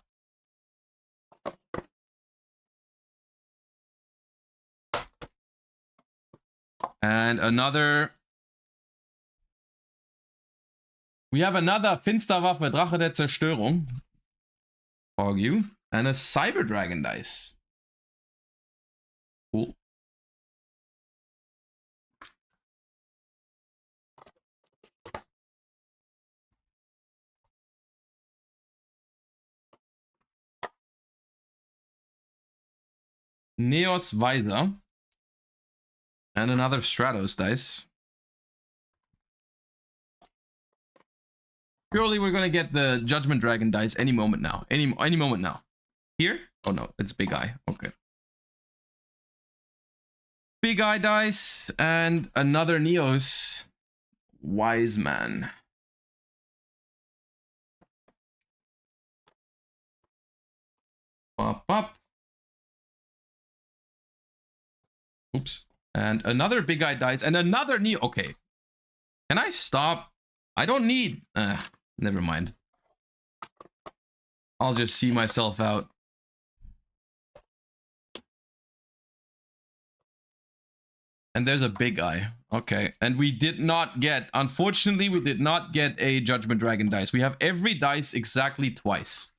And another... We have another Finsterwaffe Drache der Zerstörung. Argue. And a Cyber Dragon dice. Cool. Neos Visor. And another Stratos dice. Surely we're gonna get the Judgment Dragon dice any moment now. Any moment now. Here? Oh no, it's Big Eye. Okay. Big Eye dice and another Neos Wise Man. Pop up. Oops. And another Big Eye dice and another Neo. Okay. Can I stop? I don't need... never mind. I'll just see myself out. And there's a Big Eye. Okay. And we did not get... Unfortunately, we did not get a Judgment Dragon dice. We have every dice exactly twice.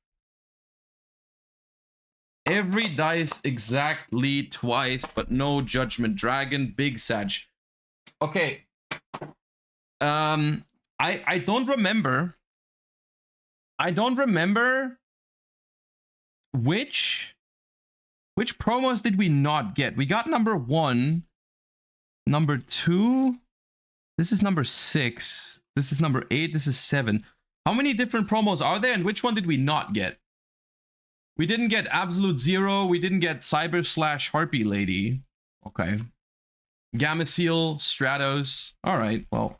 Every dice exactly twice, but no Judgment Dragon. Big Sag. Okay. I don't remember. I don't remember which promos did we not get. We got number 1, number 2. This is number 6. This is number 8. This is 7. How many different promos are there, and which one did we not get? We didn't get Absolute Zero. We didn't get Cyber / Harpy Lady. Okay. Gamma Seal, Stratos. All right, well.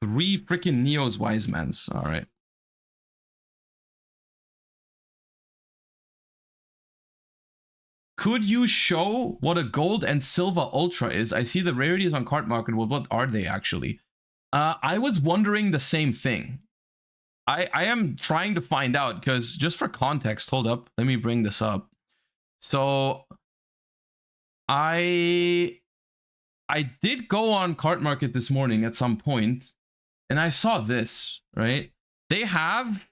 Three freaking Neos Wise Mans. All right. Could you show what a gold and silver ultra is? I see the rarities on Card Market. Well, what are they actually? I was wondering the same thing. I am trying to find out because just for context, hold up. Let me bring this up. So I did go on Card Market this morning at some point. And I saw this, right? They have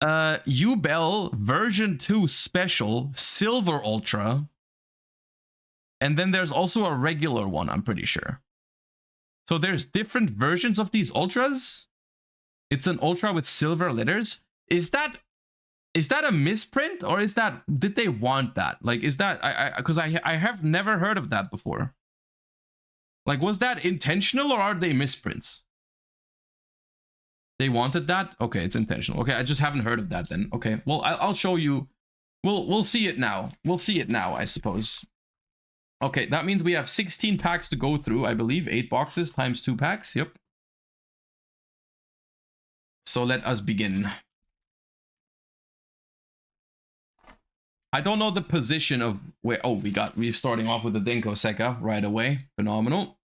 Ubel version 2 special silver ultra. And then there's also a regular one, I'm pretty sure. So there's different versions of these ultras. It's an ultra with silver letters. Is that a misprint, or is that, did they want that? Like, is that, because I have never heard of that before. Like, was that intentional, or are they misprints? They wanted that? Okay, it's intentional. Okay, I just haven't heard of that then. Okay, well, I'll show you. We'll see it now. We'll see it now, I suppose. Okay, that means we have 16 packs to go through, I believe. 8 boxes times 2 packs. Yep. So let us begin. I don't know the position of where... Oh, we're starting off with the Denko Sekka right away. Phenomenal.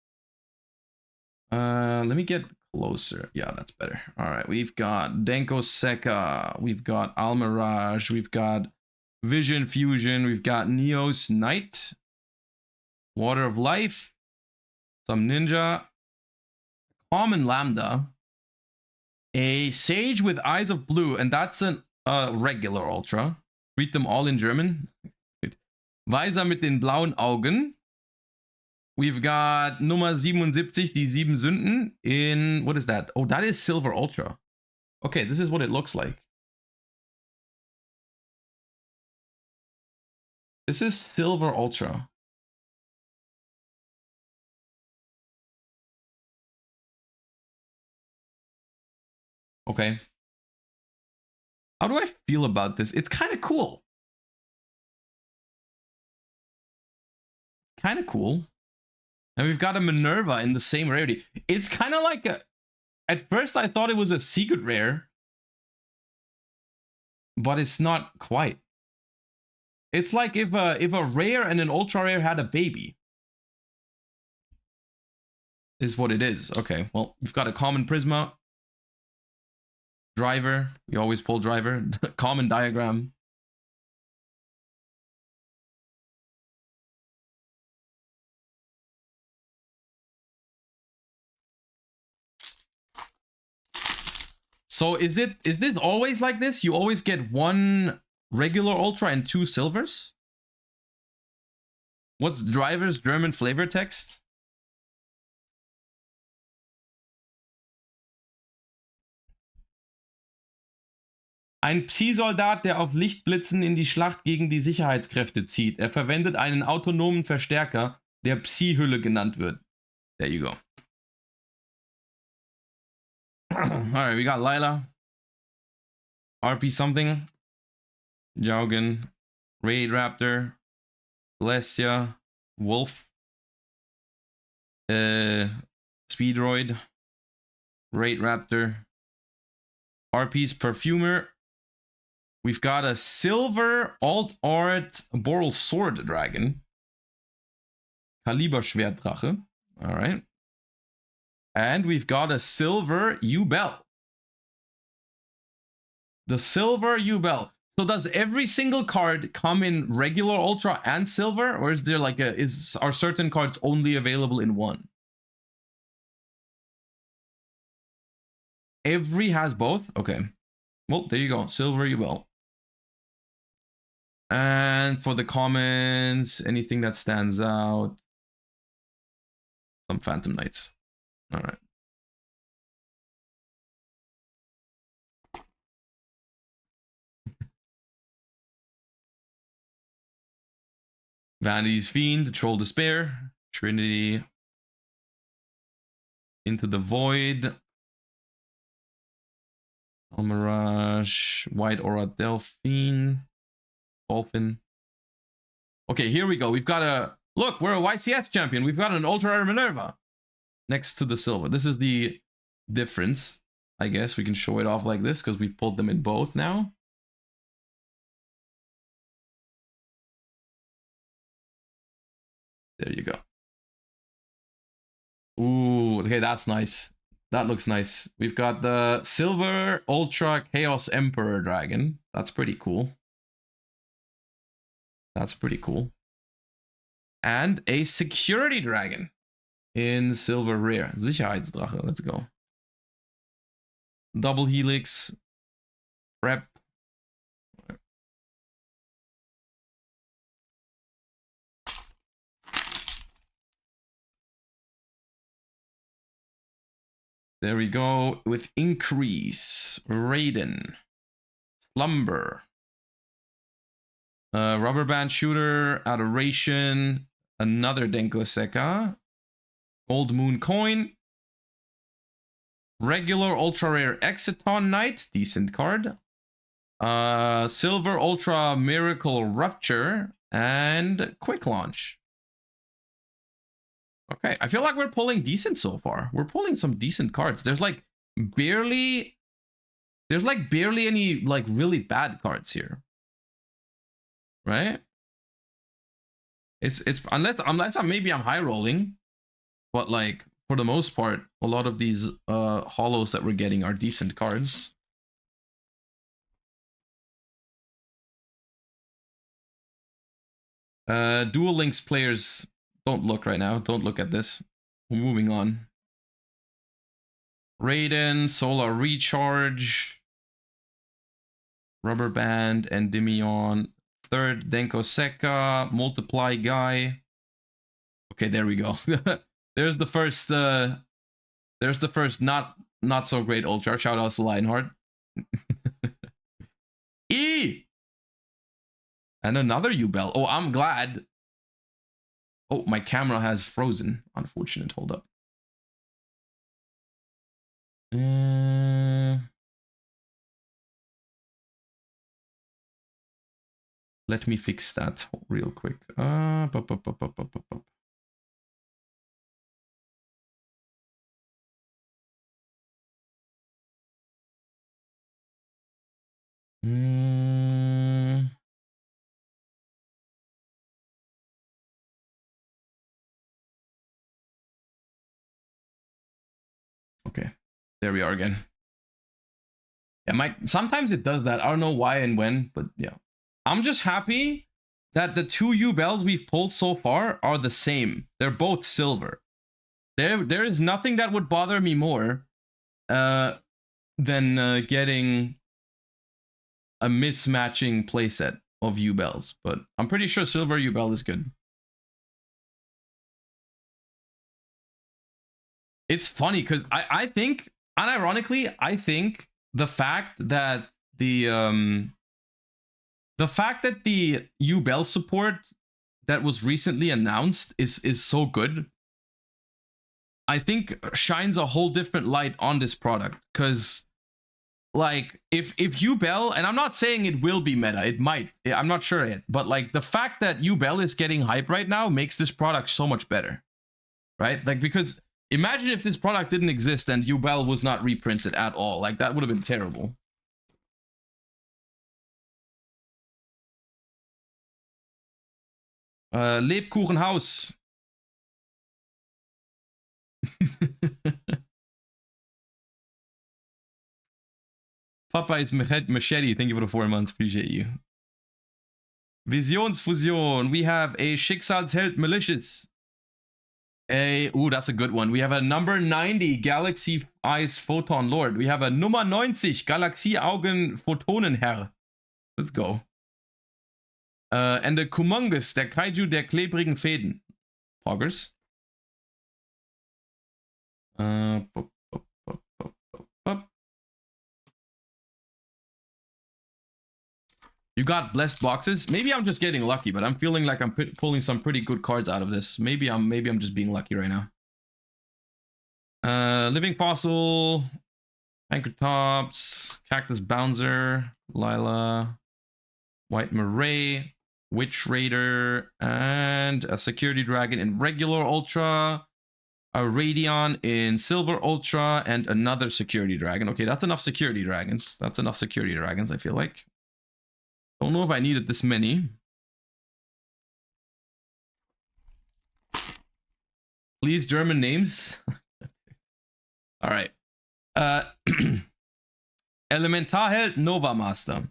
Let me get closer. Yeah, that's better. All right, we've got Denko Sekka. We've got Almirage. We've got Vision Fusion. We've got Neos Knight. Water of Life. Some Ninja. Common Lambda. A Sage with Eyes of Blue. And that's a regular Ultra. Read them all in German. Weiser mit den blauen Augen. We've got Nummer 77, die 7 Sünden in... What is that? Oh, that is Silver Ultra. Okay, this is what it looks like. This is Silver Ultra. Okay. How do I feel about this? It's kind of cool. Kind of cool. And we've got a Minerva in the same rarity. It's kind of like a... At first I thought it was a secret rare. But it's not quite. It's like if a rare and an ultra rare had a baby. is what it is. Okay, well, we've got a common Prisma. Driver. We always pull driver. Common diagram. So is this always like this? You always get one regular ultra and two silvers? What's driver's German flavor text? Ein Psi-Soldat, der auf Lichtblitzen in die Schlacht gegen die Sicherheitskräfte zieht. Er verwendet einen autonomen Verstärker, der Psi-Hülle genannt wird. There you go. Alright, we got Lila. RP something. Jaugen. Raid Raptor. Celestia. Wolf. Speedroid. Raid Raptor. RP's Perfumer. We've got a silver alt art Boral Sword Dragon. Kaliber Schwertdrache. Alright. And we've got a silver U-Bell. The silver U-Bell. So does every single card come in regular ultra and silver? Or is there like are certain cards only available in one? Every has both? Okay. Well, there you go. Silver U-Bell. And for the commons, anything that stands out. Some Phantom Knights. All right. Vanity's Fiend, Troll Despair, Trinity, Into the Void, Almirage, White Aura Delphine, Dolphin. Okay, here we go. We've got a... Look, we're a YCS champion. We've got an Ultra Rare Minerva next to the silver. This is the difference. I guess we can show it off like this because we pulled them in both now. There you go. Ooh, okay, that's nice. That looks nice. We've got the Silver Ultra Chaos Emperor Dragon. That's pretty cool. That's pretty cool. And a Security Dragon in Silver Rare. Sicherheitsdrache, let's go. Double Helix. Prep. There we go with Increase, Raiden, Slumber, Rubber Band Shooter, Adoration, another Denko Sekka, Gold Moon Coin, regular Ultra Rare Exciton Knight, decent card, Silver Ultra Miracle Rupture, and Quick Launch. Okay, I feel like we're pulling decent so far. We're pulling some decent cards. There's like barely any like really bad cards here. Right? It's unless maybe I'm high rolling, but like for the most part, a lot of these holos that we're getting are decent cards. Duel Links players, don't look right now. Don't look at this. We're moving on. Raiden, Solar Recharge, Rubber Band, Endymion, third Denko Sekka, Multiply Guy. Okay, there we go. There's the first not so great ultra. Shout out to Lionheart. E! And another U-Bell. Oh, I'm glad. Oh, my camera has frozen. Unfortunate. Hold up. Let me fix that real quick. Okay. There we are again. Yeah, sometimes it does that. I don't know why and when, but yeah. I'm just happy that the two U-Bells we've pulled so far are the same. They're both silver. There is nothing that would bother me more than getting a mismatching playset of U-Bells. But I'm pretty sure silver U-Bell is good. It's funny because I think, unironically, I think the fact that the U-Bell support that was recently announced is so good, I think shines a whole different light on this product. Because like if U-Bell, and I'm not saying it will be meta, it might, I'm not sure yet, but like the fact that U-Bell is getting hype right now makes this product so much better, right? Like, because imagine if this product didn't exist and U-Bell was not reprinted at all. Like, that would have been terrible. Lebkuchenhaus. Papa is Machete. Thank you for the 4 months. Appreciate you. Visionsfusion. We have a Schicksalsheld Malicious. Ooh, that's a good one. We have a number 90 Galaxy Eyes Photon Lord. We have a Nummer 90 Galaxie Augen Photonenherr. Let's go. And a Kumongus, der Kaiju der klebrigen Fäden. Poggers. You got blessed boxes. Maybe I'm just getting lucky, but I'm feeling like I'm pulling some pretty good cards out of this. Maybe I'm just being lucky right now. Living Fossil, Anchor Tops, Cactus Bouncer, Lila, White Murray, Witch Raider, and a Security Dragon in regular Ultra, a Radion in Silver Ultra, and another Security Dragon. Okay, that's enough Security Dragons. That's enough Security Dragons, I feel like. Don't know if I needed this many. Please, German names. All right. Elementarheld Nova Master.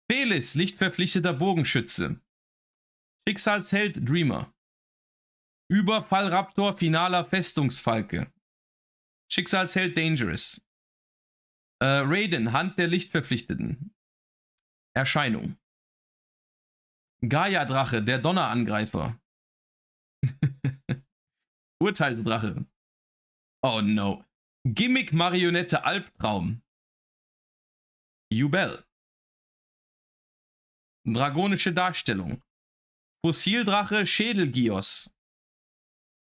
Felis, lichtverpflichteter Bogenschütze. Schicksalsheld Dreamer. Überfallraptor, finaler Festungsfalke. Schicksalsheld Dangerous. Raiden, Hand der Lichtverpflichteten. Erscheinung. Gaia-Drache, der Donnerangreifer. Urteilsdrache. Oh no. Gimmick-Marionette Albtraum. U-Bell. Dragonische Darstellung. Fossildrache Schädelgios.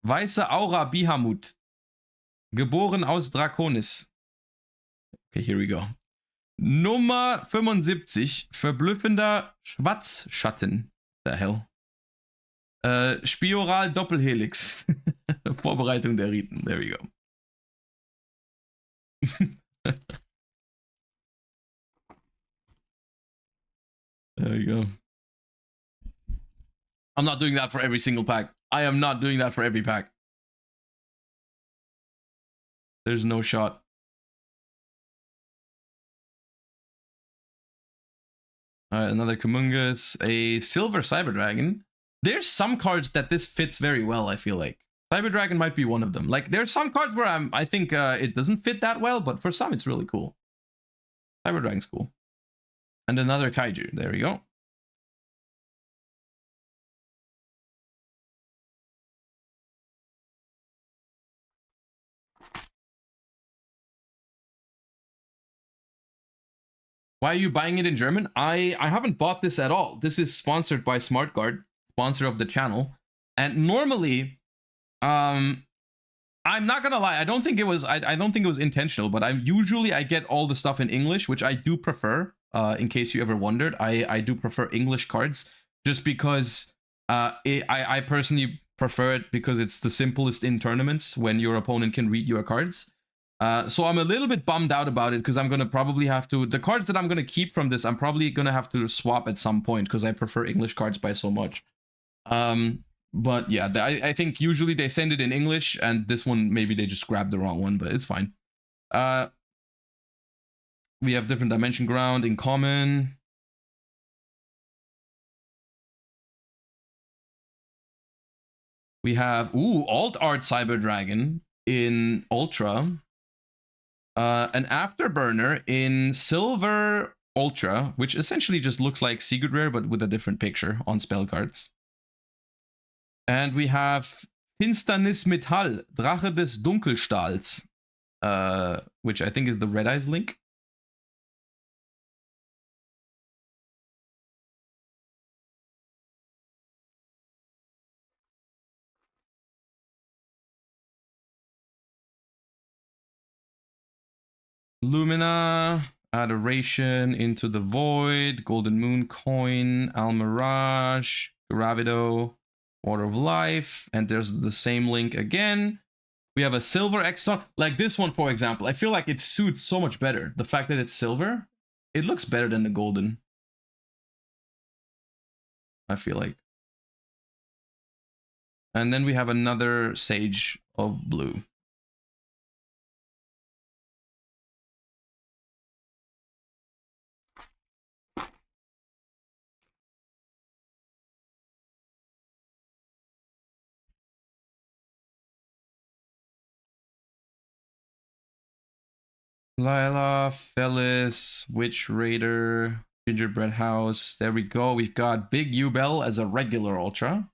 Weiße Aura Bihamut. Geboren aus Draconis. Okay, here we go. Nummer 75. Verblüffender Schwatzschatten. The hell? Spioral Doppelhelix. Vorbereitung der Riten. There we go. There we go. I'm not doing that for every single pack. I am not doing that for every pack. There's no shot. Alright, another Kumungus. A Silver Cyber Dragon. There's some cards that this fits very well, I feel like. Cyber Dragon might be one of them. Like, there's some cards where I think it doesn't fit that well, but for some it's really cool. Cyber Dragon's cool. And another Kaiju. There we go. Why are you buying it in German? I haven't bought this at all. This is sponsored by SmartGuard, sponsor of the channel. And normally, I'm not gonna lie, I don't think it was intentional, but I get all the stuff in English, which I do prefer. In case you ever wondered, I do prefer English cards just because I personally prefer it because it's the simplest in tournaments when your opponent can read your cards. So I'm a little bit bummed out about it because I'm gonna probably have to, the cards that I'm gonna keep from this, I'm probably gonna have to swap at some point because I prefer English cards by so much. But yeah, I think usually they send it in English, and this one maybe they just grabbed the wrong one, but it's fine. We have different dimension ground in common. We have alt art cyber dragon in ultra. An afterburner in silver ultra, which essentially just looks like Secret Rare but with a different picture on spell cards. And we have Finsternis Metall, Drache des Dunkelstahls, which I think is the Red Eyes link. Lumina, Adoration, Into the Void, Golden Moon Coin, Almirage, Gravido, Water of Life, and there's the same link again. We have a silver extra, like this one, for example. I feel like it suits so much better. The fact that it's silver, it looks better than the golden. I feel like. And then we have another Sage of Blue. Lila, Felis, Witch Raider, Gingerbread House. There we go. We've got Big Yubel as a regular Ultra.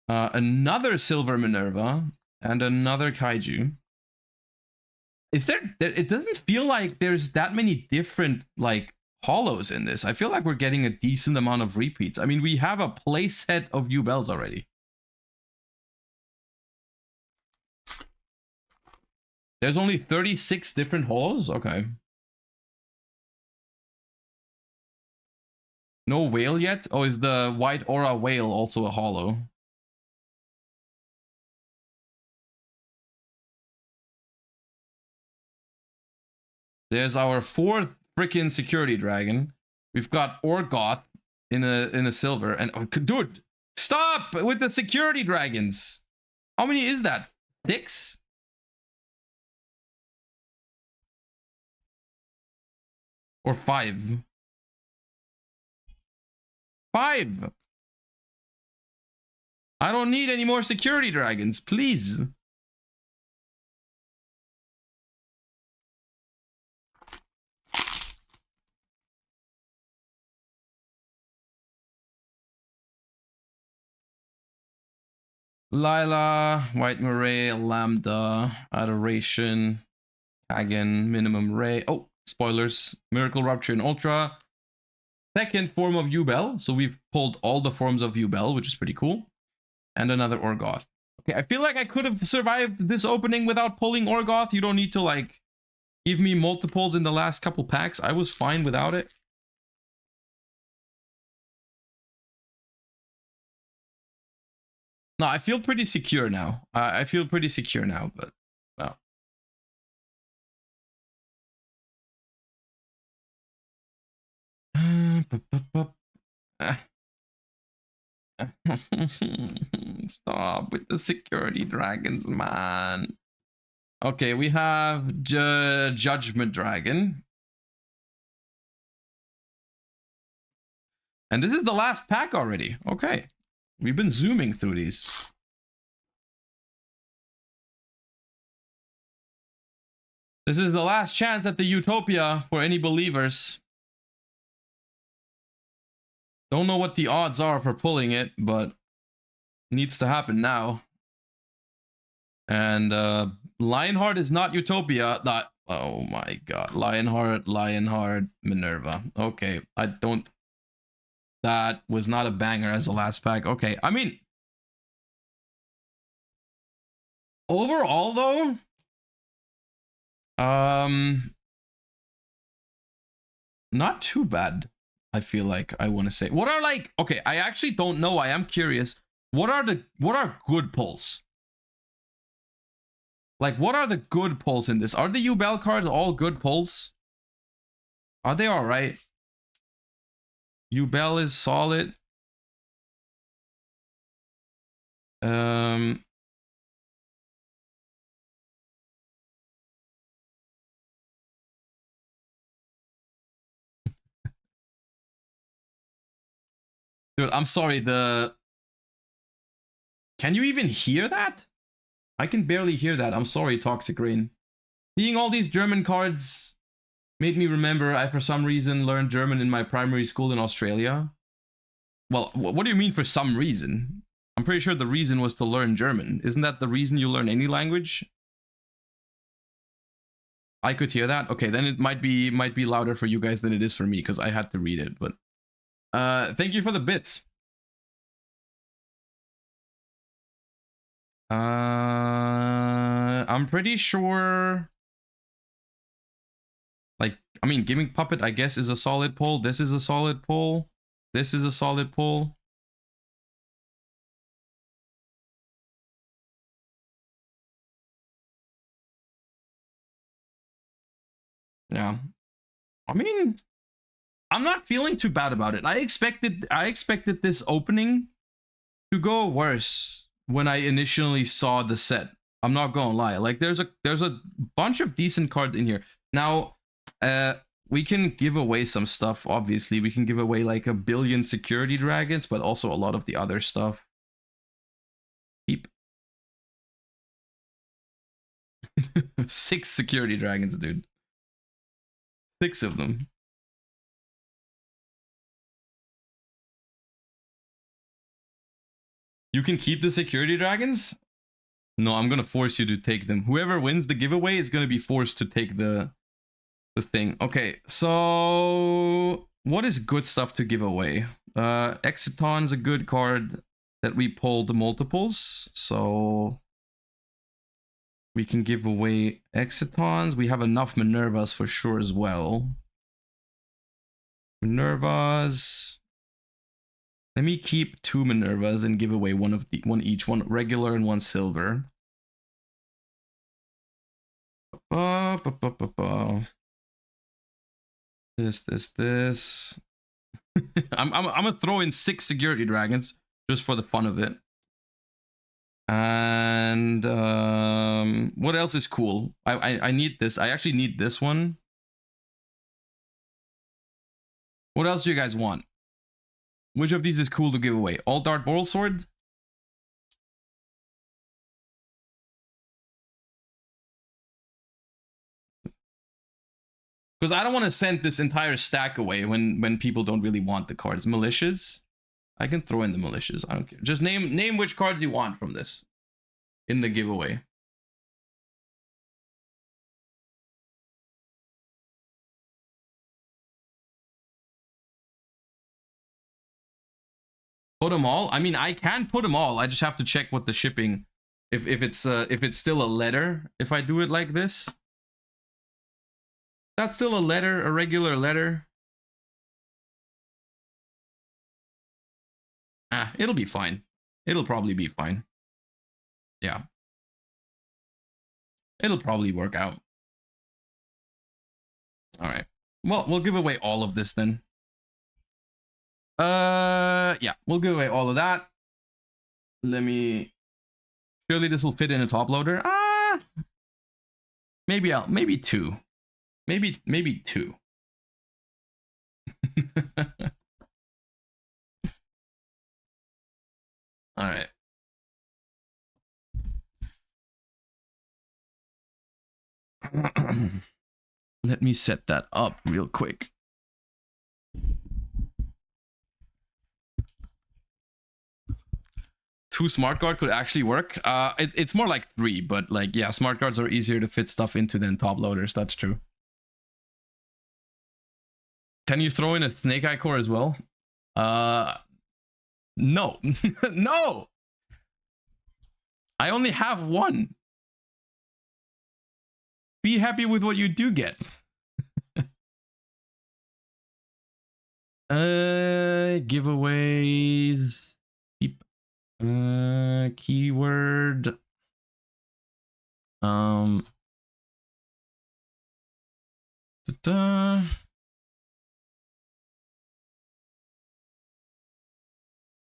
Another Silver Minerva and another Kaiju. Is there? It doesn't feel like there's that many different like hollows in this. I feel like we're getting a decent amount of repeats. I mean, we have a play set of Yubels already. There's only 36 different hollows? Okay. No whale yet? Oh, is the white aura whale also a hollow? There's our fourth freaking security dragon. We've got Orgoth in a silver. And oh, dude, stop with the security dragons. How many is that? 6? Or 5? 5! I don't need any more security dragons, please. Lila, White Murray, Lambda, Adoration, Hagen, Minimum Ray. Oh, spoilers. Miracle Rupture in Ultra. Second form of Yubel. So we've pulled all the forms of Yubel, which is pretty cool. And another Orgoth. Okay, I feel like I could have survived this opening without pulling Orgoth. You don't need to, like, give me multiples in the last couple packs. I was fine without it. No, I feel pretty secure now. I feel pretty secure now, but well. Stop with the security dragons, man. Okay, we have Judgment Dragon. And this is the last pack already. Okay. We've been zooming through these. This is the last chance at the Utopia for any believers. Don't know what the odds are for pulling it, but needs to happen now. And Lionheart is not Utopia. That, oh my god. Lionheart, Minerva. Okay, I don't... That was not a banger as the last pack. Okay, I mean... Overall, though... Not too bad, I feel like. I want to say. What are, like... Okay, I actually don't know. I am curious. What are good pulls? Like, what are the good pulls in this? Are the Yubel cards all good pulls? Are they alright? Yubel is solid. Um, dude, I'm sorry. Can you even hear that? I can barely hear that. I'm sorry, Toxic Rain. Seeing all these German cards made me remember I, for some reason, learned German in my primary school in Australia. Well, what do you mean for some reason? I'm pretty sure the reason was to learn German. Isn't that the reason you learn any language? I could hear that. Okay, then it might be louder for you guys than it is for me because I had to read it. But thank you for the bits. I'm pretty sure. Like, I mean, Gimmick Puppet, I guess, is a solid pull. This is a solid pull. This is a solid pull. Yeah. I mean, I'm not feeling too bad about it. I expected this opening to go worse when I initially saw the set. I'm not gonna lie. Like, there's a bunch of decent cards in here. Now, we can give away some stuff. Obviously, we can give away like 1 billion security dragons, but also a lot of the other stuff. Keep 6 security dragons, dude. 6 of them. You can keep the security dragons? No, I'm gonna force you to take them. Whoever wins the giveaway is gonna be forced to take the thing. Okay, so what is good stuff to give away? Exiton's a good card that we pulled multiples, so we can give away Exitons. We have enough Minervas for sure as well. Minervas. Let me keep 2 Minervas and give away one each, one regular and one silver. This. I'm gonna throw in 6 security dragons just for the fun of it. And what else is cool? I need this. I actually need this one. What else do you guys want? Which of these is cool to give away? All Dart Boral Sword? Because I don't want to send this entire stack away when people don't really want the cards. Militias? I can throw in the militias. I don't care. Just name which cards you want from this in the giveaway. Put them all? I mean, I can put them all. I just have to check what the shipping, if it's still a letter, if I do it like this. That's still a letter, a regular letter. It'll be fine. It'll probably be fine. Yeah. It'll probably work out. All right. Well, we'll give away all of this then. Yeah, we'll give away all of that. Let me. Surely this will fit in a top loader. Maybe 2. Maybe 2. All right. Let me set that up real quick. Two smart guard could actually work. It's more like 3, but like, yeah, smart guards are easier to fit stuff into than top loaders. That's true. Can you throw in a Snake Eye Core as well? No. No! I only have 1. Be happy with what you do get. Giveaways. Keyword.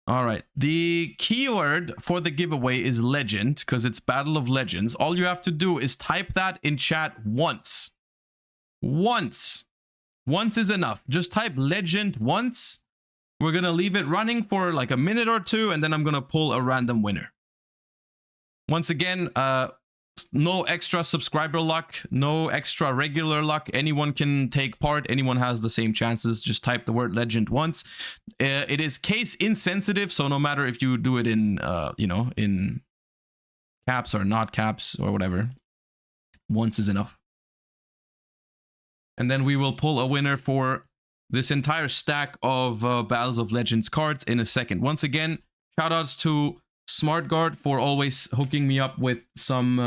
All right. The keyword for the giveaway is legend because it's Battle of Legends. All you have to do is type that in chat once. Once. Once is enough. Just type legend once. We're going to leave it running for like a minute or two, and then I'm going to pull a random winner. Once again, no extra subscriber luck, no extra regular luck. Anyone can take part. Anyone has the same chances. Just type the word legend once. It is case insensitive, so no matter if you do it in, in caps or not caps or whatever, once is enough. And then we will pull a winner for this entire stack of Battles of Legends cards in a second. Once again, shoutouts to SmartGuard for always hooking me up with some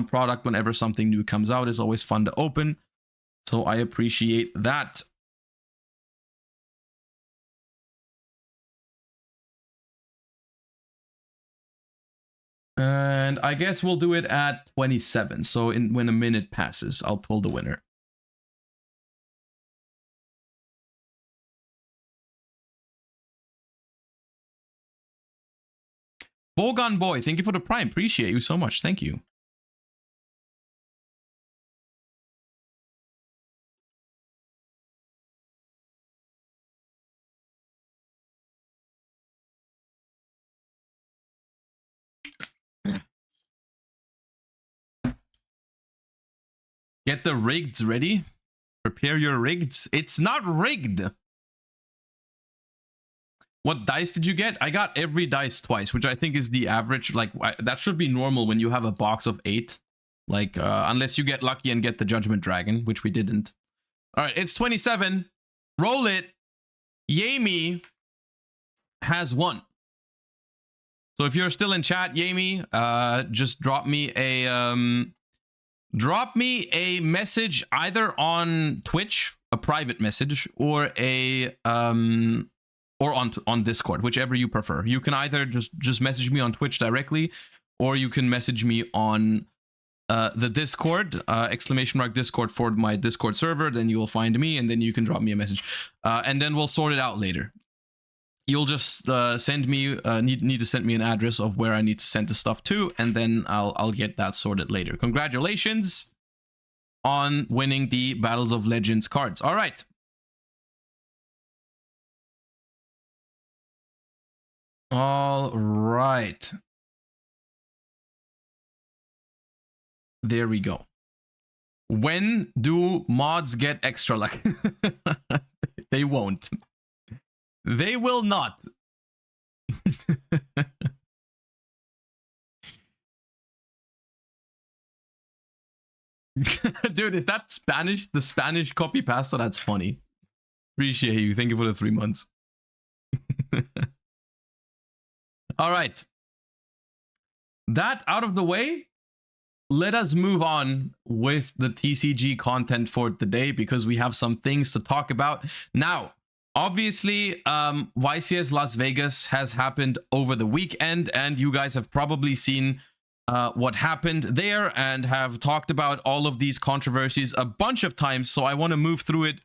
product whenever something new comes out. It's always fun to open, so I appreciate that. And I guess we'll do it at 27. So when a minute passes, I'll pull the winner. Bogan Boy, thank you for the prime. Appreciate you so much. Thank you. Get the riggeds ready. Prepare your riggeds. It's not rigged. What dice did you get? I got every dice twice, which I think is the average. Like, that should be normal when you have a box of 8. Like, unless you get lucky and get the Judgment Dragon, which we didn't. All right, it's 27. Roll it. Yami has won. So if you're still in chat, Yami, just drop me a message either on Twitch, a private message, or a or on Discord, whichever you prefer. You can either just message me on Twitch directly, or you can message me on the Discord, !Discord for my Discord server. Then you will find me, and then you can drop me a message, and then we'll sort it out later. You'll just send me need to send me an address of where I need to send the stuff to, and then I'll get that sorted later. Congratulations on winning the Battles of Legends cards. All right. All right. There we go. When do mods get extra luck? They won't. They will not. Dude, is that Spanish? The Spanish copy pasta? That's funny. Appreciate you. Thank you for the 3 months. All right. That out of the way, let us move on with the TCG content for today, because we have some things to talk about. Now, obviously, YCS Las Vegas has happened over the weekend, and you guys have probably seen what happened there and have talked about all of these controversies a bunch of times. So I want to move through it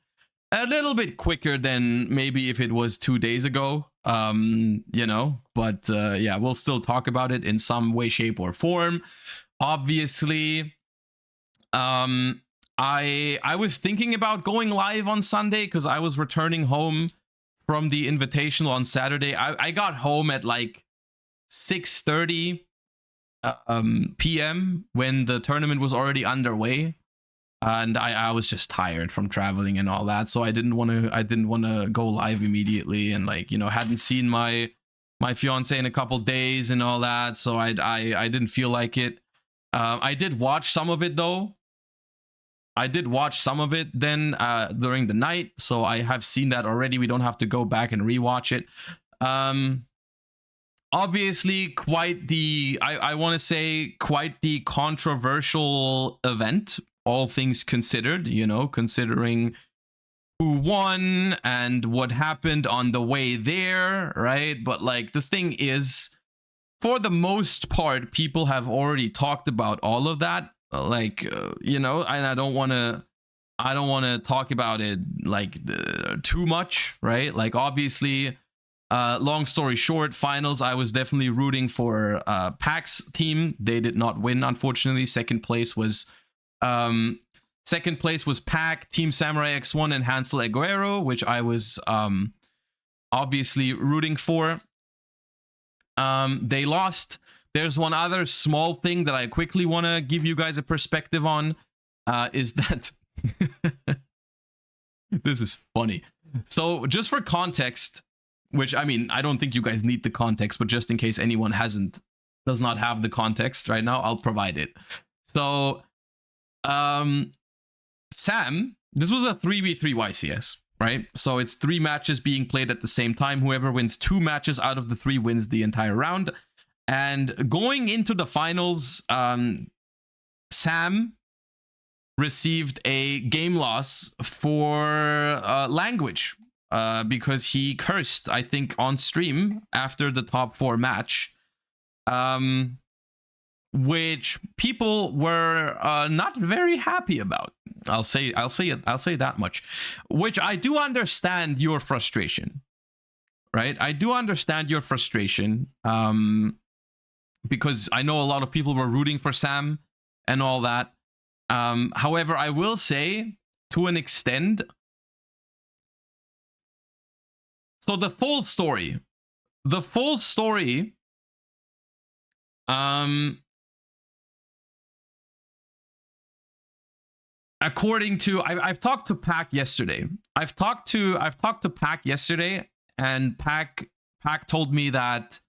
a little bit quicker than maybe if it was 2 days ago, but yeah, we'll still talk about it in some way, shape, or form. Obviously, I was thinking about going live on Sunday because I was returning home from the Invitational on Saturday. I got home at like 6:30 p.m. when the tournament was already underway, and I was just tired from traveling and all that, so I didn't want to go live immediately, and hadn't seen my fiance in a couple days and all that, so I didn't feel like it. I did watch some of it though. I did watch some of it then during the night, so I have seen that already. We don't have to go back and rewatch it. Obviously, quite the I want to say quite the controversial event, all things considered. Considering who won and what happened on the way there, right? But the thing is, for the most part, people have already talked about all of that. And I don't want to talk about it too much, right? Obviously, Long story short, finals, I was definitely rooting for Pac's team. They did not win, unfortunately. Second place was Pac, Team Samurai X1, and Hansel Aguero, which I was obviously rooting for. They lost. There's one other small thing that I quickly want to give you guys a perspective on, is that this is funny. So just for context, which, I mean, I don't think you guys need the context, but just in case anyone does not have the context right now, I'll provide it. So Sam, this was a 3v3 YCS, right? So it's 3 matches being played at the same time. Whoever wins 2 matches out of the 3 wins the entire round. And going into the finals, Sam received a game loss for language, because he cursed, I think, on stream after the top 4 match, which people were not very happy about. I'll say that much. Which I do understand your frustration, right? I do understand your frustration, because I know a lot of people were rooting for Sam and all that. However, I will say, to an extent, so the full story, according to, I've talked to Pac yesterday. I've talked to Pac yesterday, and Pac told me that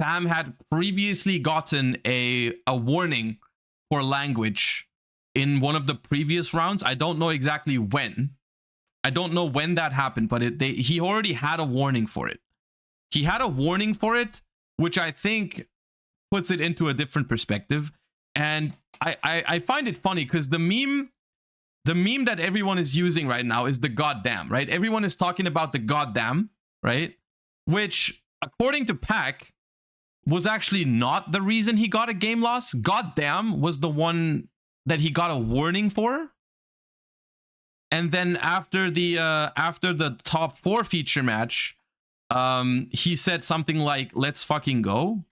Sam had previously gotten a warning for language in one of the previous rounds. I don't know exactly when. I don't know when that happened, but he already had a warning for it. He had a warning for it, which I think puts it into a different perspective. And I find it funny because the meme that everyone is using right now is the goddamn, right? Everyone is talking about the goddamn, right? Which, according to Pac, was actually not the reason he got a game loss. Goddamn was the one that he got a warning for. And then after the top 4 feature match, he said something like, "Let's fucking go,"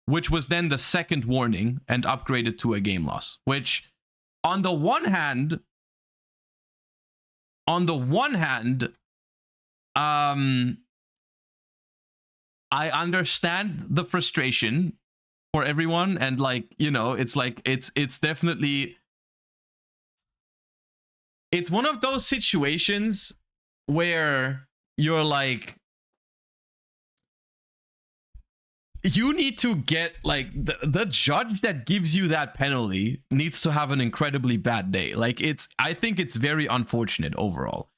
which was then the second warning and upgraded to a game loss. Which, on the one hand, I understand the frustration for everyone, and like, you know, it's like it's definitely, it's one of those situations where you're like, you need to get, like, the judge that gives you that penalty needs to have an incredibly bad day. Like, I think it's very unfortunate overall.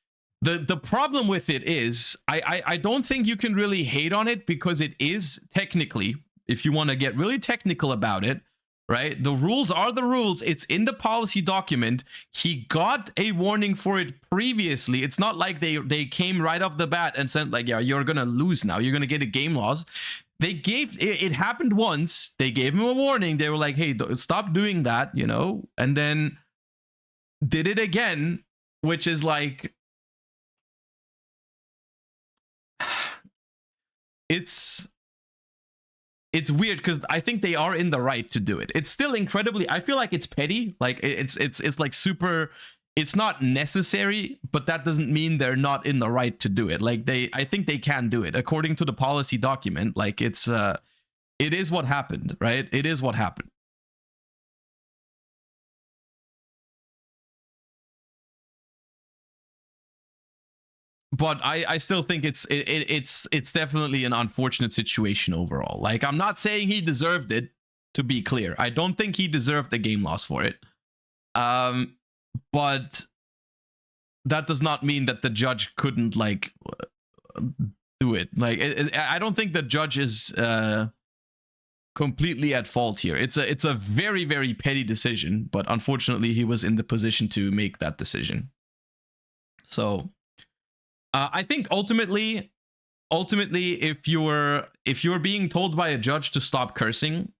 The problem with it is, I don't think you can really hate on it, because it is technically, if you want to get really technical about it, right? The rules are the rules. It's in the policy document. He got a warning for it previously. It's not like they came right off the bat and said, like, yeah, you're gonna lose now. You're gonna get a game loss. They gave it happened once. They gave him a warning. They were like, hey, stop doing that, you know, and then did it again, which is like, it's weird, because I think they are in the right to do it. It's still incredibly, I feel like it's petty. Like, it's like super, it's not necessary, but that doesn't mean they're not in the right to do it. Like, I think they can do it according to the policy document. Like, it is what happened, right? It is what happened. But I still think it's definitely an unfortunate situation overall. Like, I'm not saying he deserved it, to be clear. I don't think he deserved a game loss for it. But that does not mean that the judge couldn't, like, do it. Like, I don't think the judge is completely at fault here. It's a very, very petty decision, but unfortunately he was in the position to make that decision. So I think ultimately, if you're being told by a judge to stop cursing,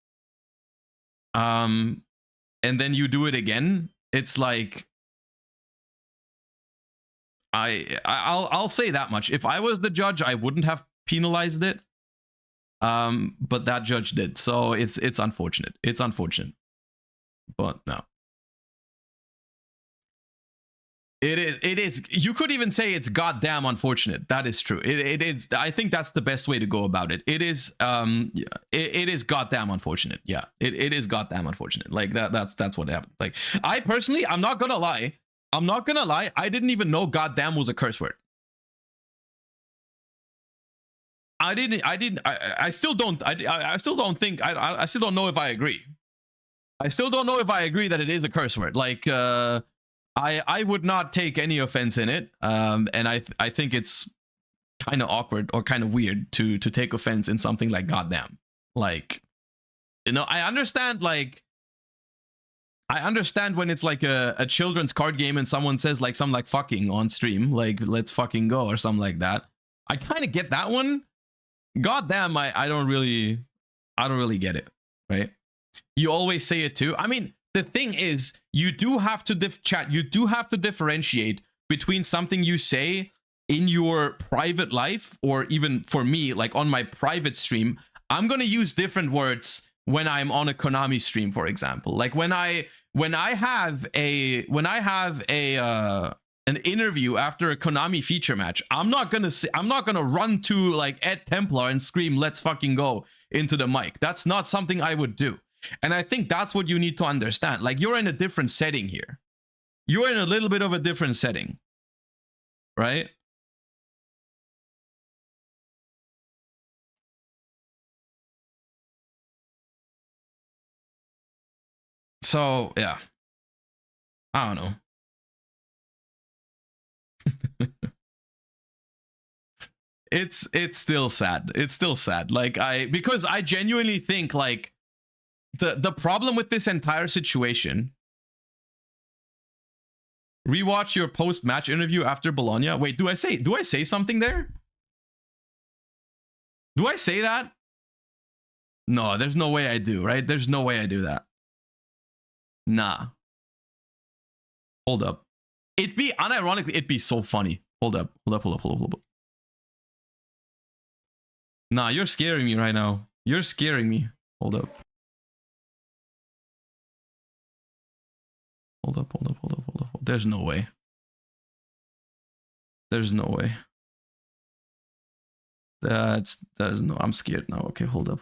and then you do it again, it's like, I'll say that much. If I was the judge, I wouldn't have penalized it. But that judge did. So it's unfortunate. It's unfortunate. But no. It is. You could even say it's goddamn unfortunate. That is true. It is. I think that's the best way to go about it. It is. It is goddamn unfortunate. Yeah. It is goddamn unfortunate. Like that's what happened. Like I personally, I'm not gonna lie. I didn't even know goddamn was a curse word. I still don't. I still don't think. I still don't know if I agree. I still don't know if I agree that it is a curse word. Like. I would not take any offense in it, and I think it's kind of awkward or kind of weird to take offense in something like goddamn. Like, you know, I understand when it's like a children's card game and someone says like something like fucking on stream, like let's fucking go or something like that. I kind of get that one. Goddamn, I don't really get it, right? You always say it too. I mean, the thing is, you do have to differentiate between something you say in your private life, or even for me, like on my private stream, I'm gonna use different words when I'm on a Konami stream, for example. Like when I have an interview after a Konami feature match, I'm not gonna run to like Ed Templar and scream "Let's fucking go" into the mic. That's not something I would do. And I think that's what you need to understand. Like, you're in a different setting here. You're in a little bit of a different setting, right? So, yeah. I don't know. It's still sad. It's still sad. Like, because I genuinely think, like, the problem with this entire situation. Rewatch your post-match interview after Bologna. Wait, do I say something there? Do I say that? No, there's no way I do, right? There's no way I do that. Nah. Hold up. Unironically, it'd be so funny. Hold up. Nah, you're scaring me right now. You're scaring me. Hold up. Hold up. There's no way. There's no way. There's no. I'm scared now. Okay, hold up.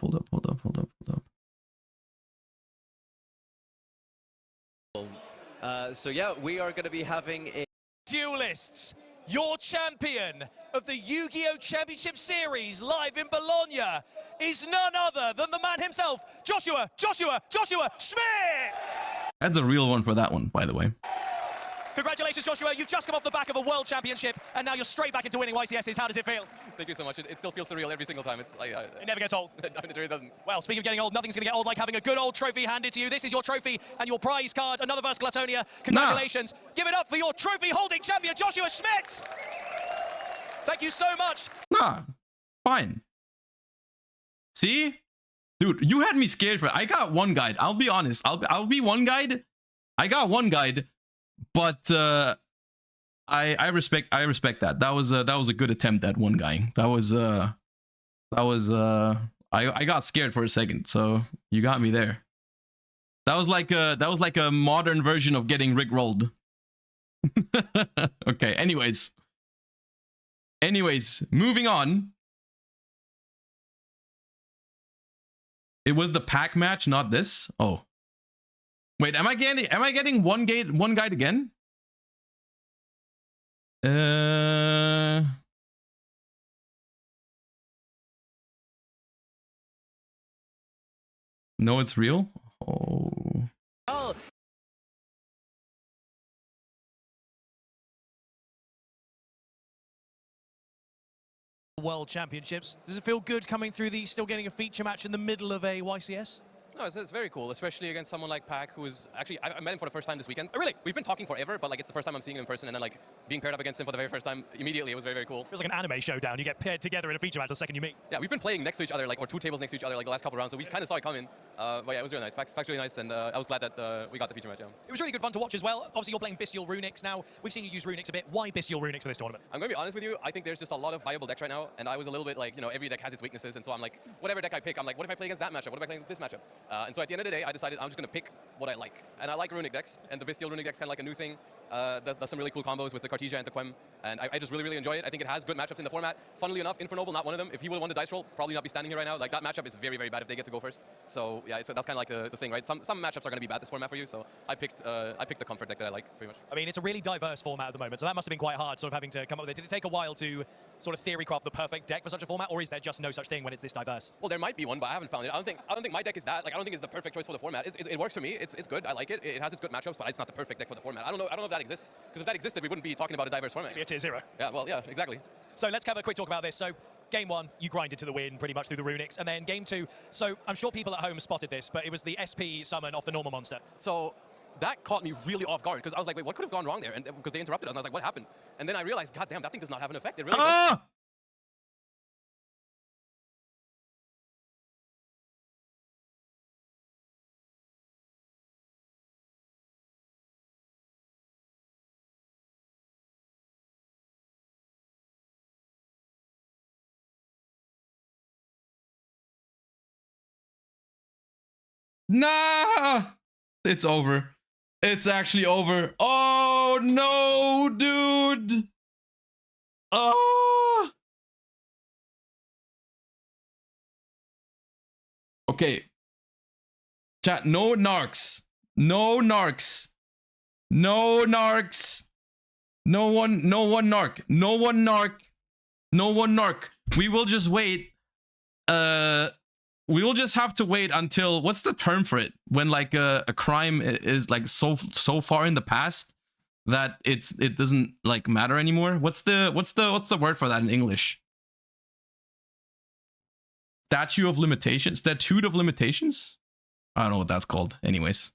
So yeah, we are going to be having a Duelists, your champion of the Yu-Gi-Oh! Championship Series live in Bologna is none other than the man himself, Joshua Schmidt! That's a real one for that one, by the way. Congratulations, Joshua. You've just come off the back of a world championship, and now you're straight back into winning YCSs. How does it feel? Thank you so much. It still feels surreal every single time. It's like It never gets old. it really doesn't. Well, speaking of getting old, nothing's going to get old like having a good old trophy handed to you. This is your trophy and your prize card. Another Versus Glatonia. Congratulations. Nah. Give it up for your trophy-holding champion, Joshua Schmidt. Thank you so much. Nah, fine. See? Dude, you had me scared for it. I got one guide. I'll be honest. I'll be one guide. I got one guide, but I respect that. That was a good attempt at one guy. I got scared for a second, so you got me there. That was like a modern version of getting rickrolled. Okay, anyways, moving on. It was the pack match, not this. Oh. Wait, am I getting one guide again? No, it's real. Oh. World Championships. Does it feel good coming through these, still getting a feature match in the middle of a YCS? No, it's very cool, especially against someone like Pac, who is actually, I met him for the first time this weekend. Really? We've been talking forever, but like it's the first time I'm seeing him in person, and then like being paired up against him for the very first time immediately, it was very, very cool. Feels like an anime showdown. You get paired together in a feature match the second you meet. Yeah, we've been playing next to each other, like, or 2 tables next to each other, like the last couple rounds, so we kind of saw it coming. But yeah, it was really nice. Pac's really nice, and I was glad that we got the feature match. Yeah. It was really good fun to watch as well. Obviously, you're playing Bestial Runics now. We've seen you use Runics a bit. Why Bestial Runics for this tournament? I'm going to be honest with you. I think there's just a lot of viable decks right now, and I was a little bit like, you know, every deck has its weaknesses, and so I'm like, whatever deck I pick, I'm like, what if I play against that matchup? What if I play against this matchup? And so at the end of the day, I decided I'm just going to pick what I like. And I like Runic decks, and the Bestial Runic deck's kind of like a new thing. Does some really cool combos with the Cartesia and the Quem, and I just really, really enjoy it. I think it has good matchups in the format. Funnily enough, Infernoble, not one of them. If he would have won the dice roll, probably not be standing here right now. Like, that matchup is very, very bad if they get to go first. So yeah, that's kind of like the thing, right? Some matchups are going to be bad this format for you, so I picked the comfort deck that I like, pretty much. I mean, it's a really diverse format at the moment, so that must have been quite hard, sort of having to come up with it. Did it take a while to sort of theory craft the perfect deck for such a format, or is there just no such thing when it's this diverse? Well, there might be one, but I haven't found it. I don't think my deck is that. Like, I don't think it's the perfect choice for the format. It works for me. It's good. I like it. It has its good matchups, but it's not the perfect deck for the format. I don't know if that exists, because if that existed, we wouldn't be talking about a diverse format. Maybe a tier 0. Yeah, well, yeah, exactly. So let's have a quick talk about this. So game 1, you grinded to the win pretty much through the Runics, and then game 2, so I'm sure people at home spotted this, but it was the SP summon off the normal monster. So that caught me really off guard, because I was like, wait, what could have gone wrong there? And because they interrupted us, and I was like, what happened? And then I realized, god damn, that thing does not have an effect. It really does. Nah, it's over. It's actually over. Oh no, dude. Oh. Okay. Chat, no narcs. No narcs. No narcs. No one narc. No one narc. No one narc. We will just wait. We will just have to wait until, what's the term for it? When like a crime is like so far in the past that it doesn't like matter anymore. What's the word for that in English? Statute of limitations? Statute of limitations? I don't know what that's called. Anyways.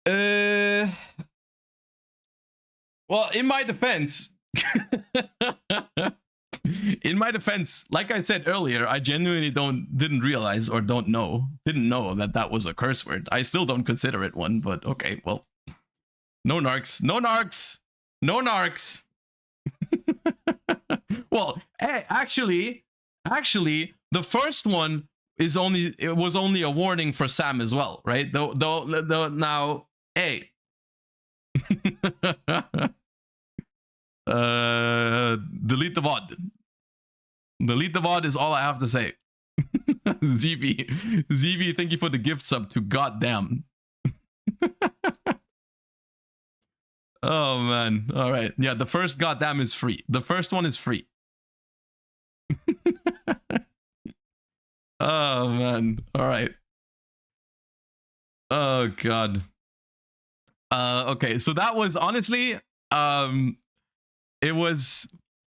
Well, in my defense, like I said earlier, I genuinely didn't realize or didn't know that that was a curse word. I still don't consider it one, but okay, well, no narcs, no narcs, no narcs. Well, hey, actually, the first one was only a warning for Sam as well, right? Though now, hey. Delete the VOD. Delete the VOD is all I have to say. ZB, thank you for the gift sub to goddamn. Oh man. All right. Yeah, the first goddamn is free. The first one is free. Oh man. All right. Oh god. Okay, so that was honestly it was,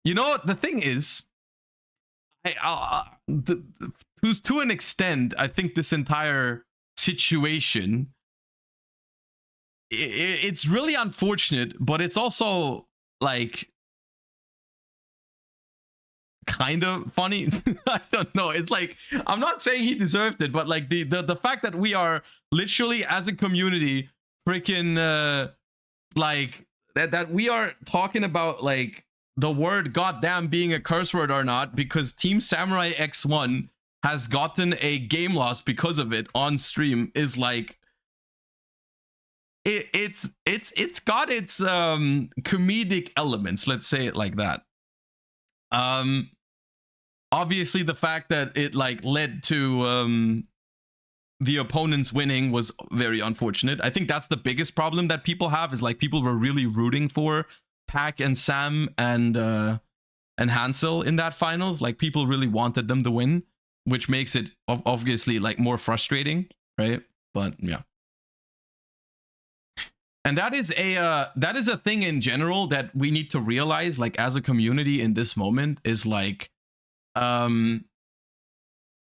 you know, the thing is, to an extent, I think this entire situation, it's really unfortunate, but it's also like kind of funny. I don't know. It's like, I'm not saying he deserved it, but like the fact that we are literally as a community freaking like that we are talking about like the word goddamn being a curse word or not because Team Samurai X1 has gotten a game loss because of it on stream is like it's got its comedic elements, let's say it like that. Obviously the fact that it like led to the opponents winning was very unfortunate. I think that's the biggest problem that people have is like people were really rooting for Pac and Sam and Hansel in that finals. Like people really wanted them to win, which makes it obviously like more frustrating, right? But yeah. And that is a thing in general that we need to realize, like as a community in this moment, is like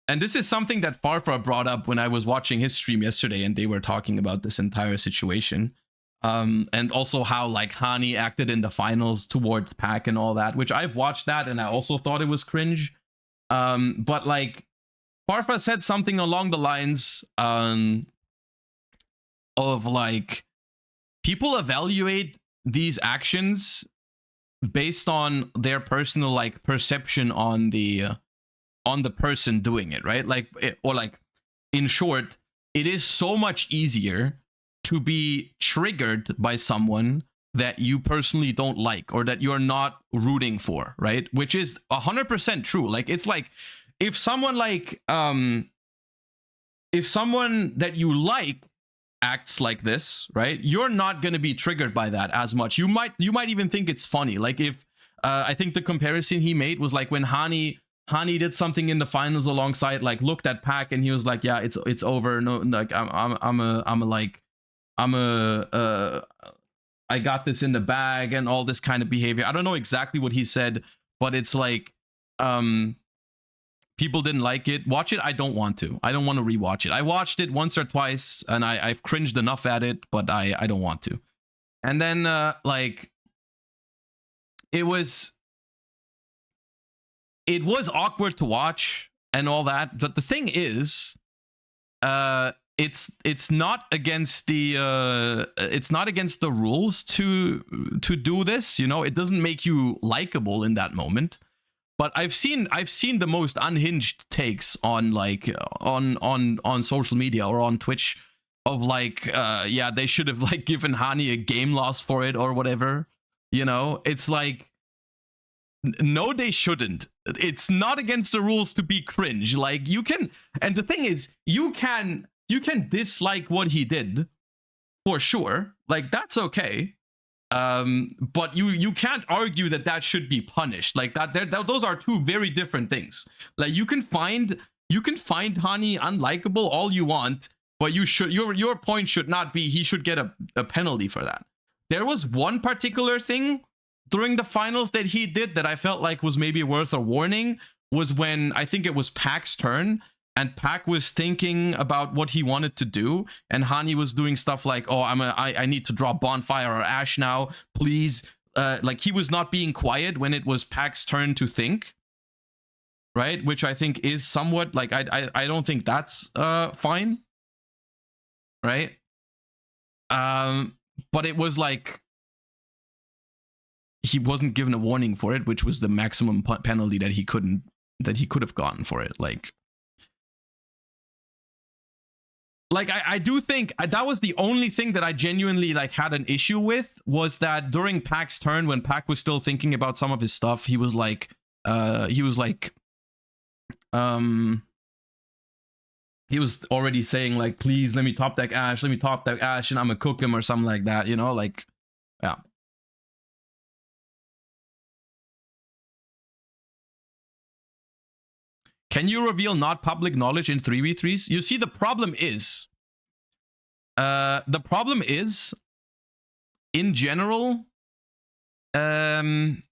and this is something that Farfar brought up when I was watching his stream yesterday, and they were talking about this entire situation. And also how like Hani acted in the finals towards Pac and all that, which I've watched that and I also thought it was cringe. But like Farfar said something along the lines of like people evaluate these actions based on their personal like perception on the person doing it, right? Like or like in short, it is so much easier to be triggered by someone that you personally don't like or that you're not rooting for, right? Which is 100% true. Like it's like if someone like if someone that you like acts like this, right, you're not going to be triggered by that as much. You might even think it's funny. Like if I think the comparison he made was like when Hani did something in the finals alongside, like looked at Pac and he was like, yeah, it's over. No, like I got this in the bag and all this kind of behavior. I don't know exactly what he said, but it's like people didn't like it. Watch it. I don't want to rewatch it. I watched it once or twice and I've cringed enough at it, but I don't want to. And then like it was awkward to watch and all that, but the thing is it's not against the rules to do this, you know. It doesn't make you likable in that moment. But I've seen the most unhinged takes on like on social media or on Twitch of like yeah, they should have like given Hani a game loss for it or whatever, you know. It's like no, they shouldn't. It's not against the rules to be cringe. Like you can, and the thing is, you can dislike what he did for sure, like that's okay, but you can't argue that should be punished like that. Those are two very different things. Like you can find Hani unlikable all you want, but your point should not be he should get a penalty for that. There was one particular thing during the finals that he did that I felt like was maybe worth a warning, was when I think it was Pac's turn and Pac was thinking about what he wanted to do, and Hani was doing stuff like, oh, I need to draw Bonfire or Ash now, please. Like he was not being quiet when it was Pac's turn to think, right? Which I think is somewhat like I don't think that's fine, right? But it was like he wasn't given a warning for it, which was the maximum penalty that he could have gotten for it. Like I do think that was the only thing that I genuinely like had an issue with, was that during Pac's turn, when Pac was still thinking about some of his stuff, he was already saying like, please let me top deck Ash, and I'm gonna cook him or something like that, you know, like, yeah. Can you reveal not public knowledge in 3v3s? You see, the problem is, in general, you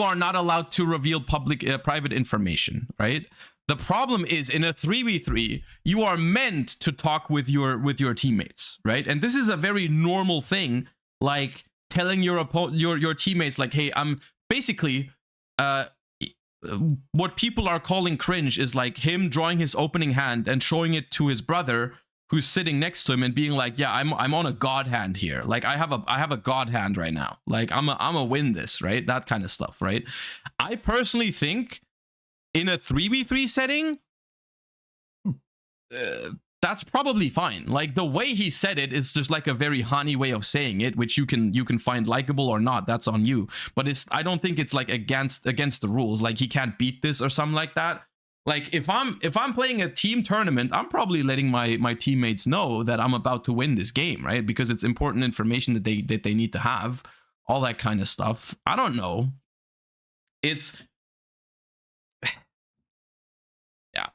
are not allowed to reveal private information, right? The problem is, in a 3v3, you are meant to talk with your teammates, right? And this is a very normal thing, like telling your teammates, like, hey, I'm basically what people are calling cringe is like him drawing his opening hand and showing it to his brother who's sitting next to him and being like, yeah, I'm on a god hand here, like I have a god hand right now, like I'm a win this, right? That kind of stuff, right? I personally think in a 3v3 setting, that's probably fine. Like the way he said it is just like a very Hani way of saying it, which you can find likable or not, that's on you. But I don't think it's like against the rules, like he can't beat this or something like that. Like if I'm playing a team tournament, I'm probably letting my teammates know that I'm about to win this game, right? Because it's important information that they need to have, all that kind of stuff. I don't know. It's yeah.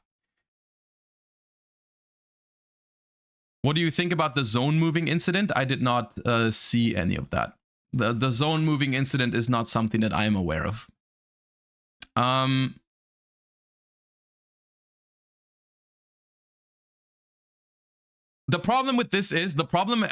What do you think about the zone moving incident? I did not see any of that. The zone moving incident is not something that I am aware of. The problem with this is the problem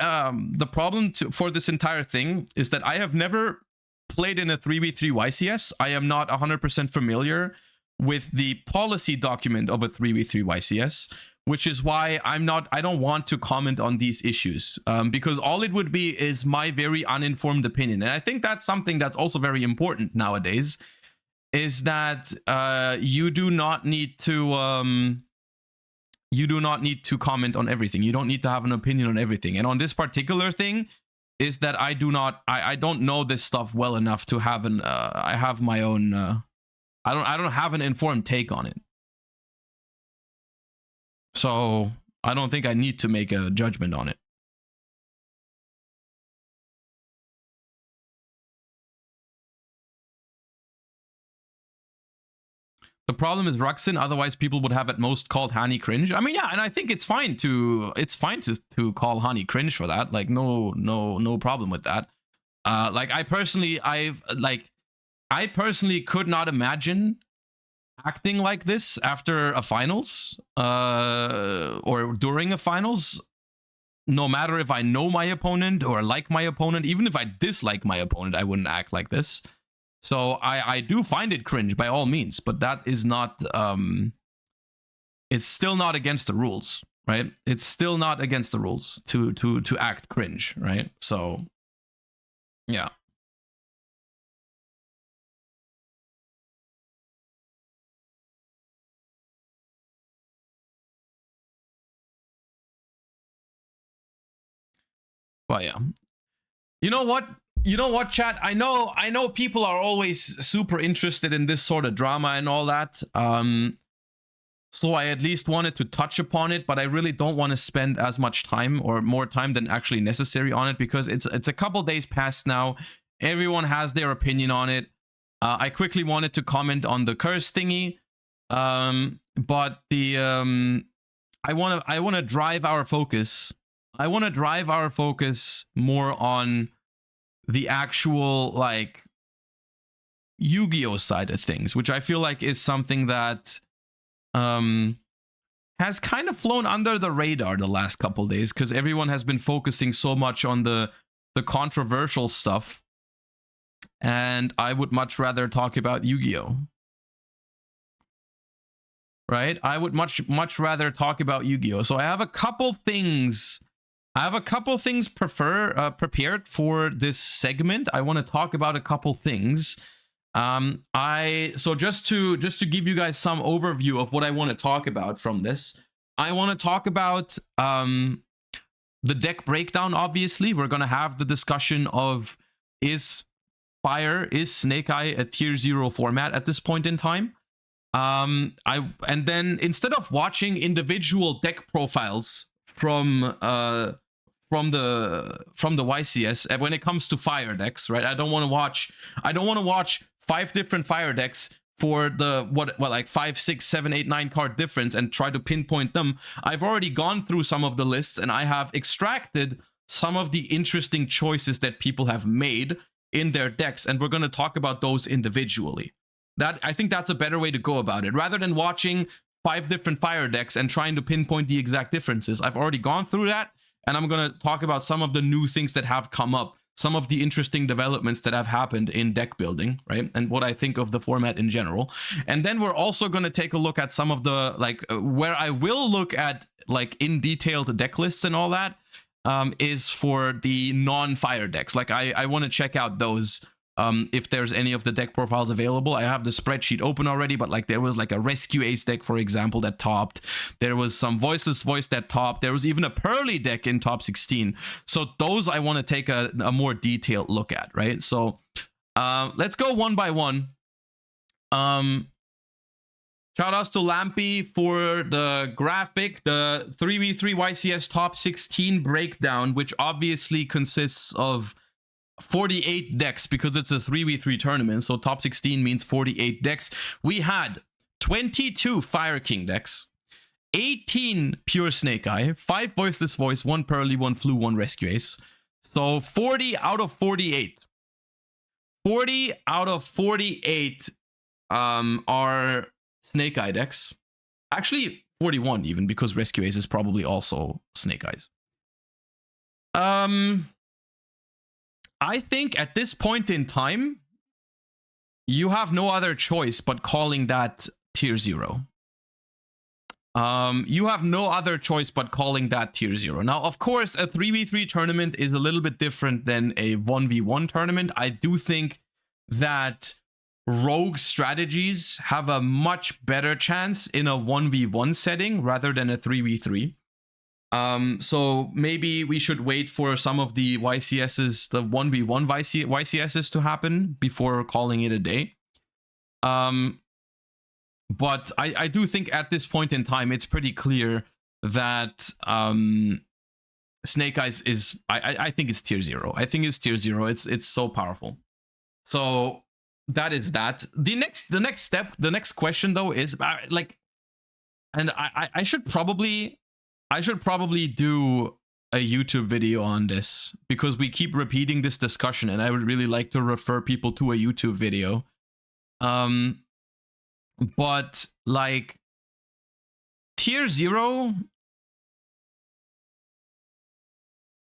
for this entire thing is that I have never played in a 3v3 YCS. I am not 100% familiar with the policy document of a 3v3 YCS, which is why I don't want to comment on these issues, because all it would be is my very uninformed opinion. And I think that's something that's also very important nowadays, is that you do not need to comment on everything. You don't need to have an opinion on everything. And on this particular thing is that I don't know this stuff well enough to have I have my own I don't have an informed take on it. So I don't think I need to make a judgment on it. The problem is Ruxin, otherwise people would have at most called Hani cringe. I mean, yeah, and I think it's fine to call Hani cringe for that. Like, no problem with that. Like I personally could not imagine acting like this after a finals or during a finals, no matter if I know my opponent or like my opponent. Even if I dislike my opponent, I wouldn't act like this. So I do find it cringe by all means, but that is not it's still not against the rules, right? It's still not against the rules to act cringe, right? So yeah. But yeah. You know what? You know what, chat? I know people are always super interested in this sort of drama and all that. So I at least wanted to touch upon it, but I really don't want to spend as much time or more time than actually necessary on it, because it's a couple days past now. Everyone has their opinion on it. I quickly wanted to comment on the curse thingy, but the I want to drive our focus. I want to drive our focus more on the actual, like, Yu-Gi-Oh side of things, which I feel like is something that has kind of flown under the radar the last couple days, because everyone has been focusing so much on the controversial stuff, and I would much rather talk about Yu-Gi-Oh. Right? I would much rather talk about Yu-Gi-Oh. So I have a couple things prepared for this segment. I want to talk about a couple things. So just to give you guys some overview of what I want to talk about from this, I want to talk about the deck breakdown. Obviously, we're gonna have the discussion of is Snake Eye a tier 0 format at this point in time. And then instead of watching individual deck profiles from the YCS when it comes to fire decks, right? I don't want to watch 5 different fire decks for the like 5, 6, 7, 8, 9 card difference and try to pinpoint them. I've already gone through some of the lists and I have extracted some of the interesting choices that people have made in their decks, and we're going to talk about those individually. I think that's a better way to go about it, rather than watching 5 different fire decks and trying to pinpoint the exact differences. I've already gone through that, and I'm going to talk about some of the new things that have come up, some of the interesting developments that have happened in deck building, right? And what I think of the format in general. And then we're also going to take a look at some of the, like, where I will look at, like, in detail the deck lists and all that, is for the non-fire decks. Like, I want to check out those, if there's any of the deck profiles available. I have the spreadsheet open already, but like there was like a Rescue Ace deck, for example, that topped. There was some Voiceless Voice that topped. There was even a Pearly deck in top 16. So those I want to take a more detailed look at, right? So let's go one by one. Shout outs to Lampy for the graphic, the 3v3 YCS top 16 breakdown, which obviously consists of 48 decks because it's a 3v3 tournament. So top 16 means 48 decks. We had 22 Fire King decks, 18 Pure Snake Eye, 5 Voiceless Voice, 1 Pearly, 1 Flu, 1 Rescue Ace. So 40 out of 48. 40 out of 48 are Snake Eye decks. Actually, 41 even, because Rescue Ace is probably also Snake Eyes. I think at this point in time, you have no other choice but calling that tier 0. You have no other choice but calling that tier 0. Now, of course, a 3v3 tournament is a little bit different than a 1v1 tournament. I do think that rogue strategies have a much better chance in a 1v1 setting rather than a 3v3. So maybe we should wait for some of the YCSs, the 1v1 YCSs to happen before calling it a day. But I do think at this point in time, it's pretty clear that Snake Eyes is, I think it's tier 0. I think it's tier 0. It's so powerful. So that is that. The next step, the next question though is like, and I should probably do a YouTube video on this because we keep repeating this discussion and I would really like to refer people to a YouTube video. But like tier 0,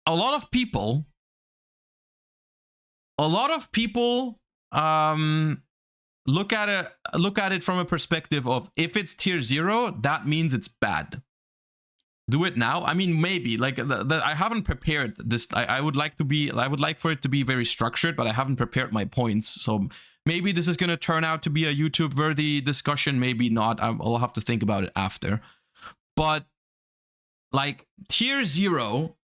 a lot of people look at it from a perspective of, if it's tier 0, that means it's bad. Do it now. I mean, maybe like I haven't prepared this. I would like for it to be very structured, but I haven't prepared my points. So maybe this is going to turn out to be a YouTube worthy discussion. Maybe not. I'll have to think about it after. But like tier 0,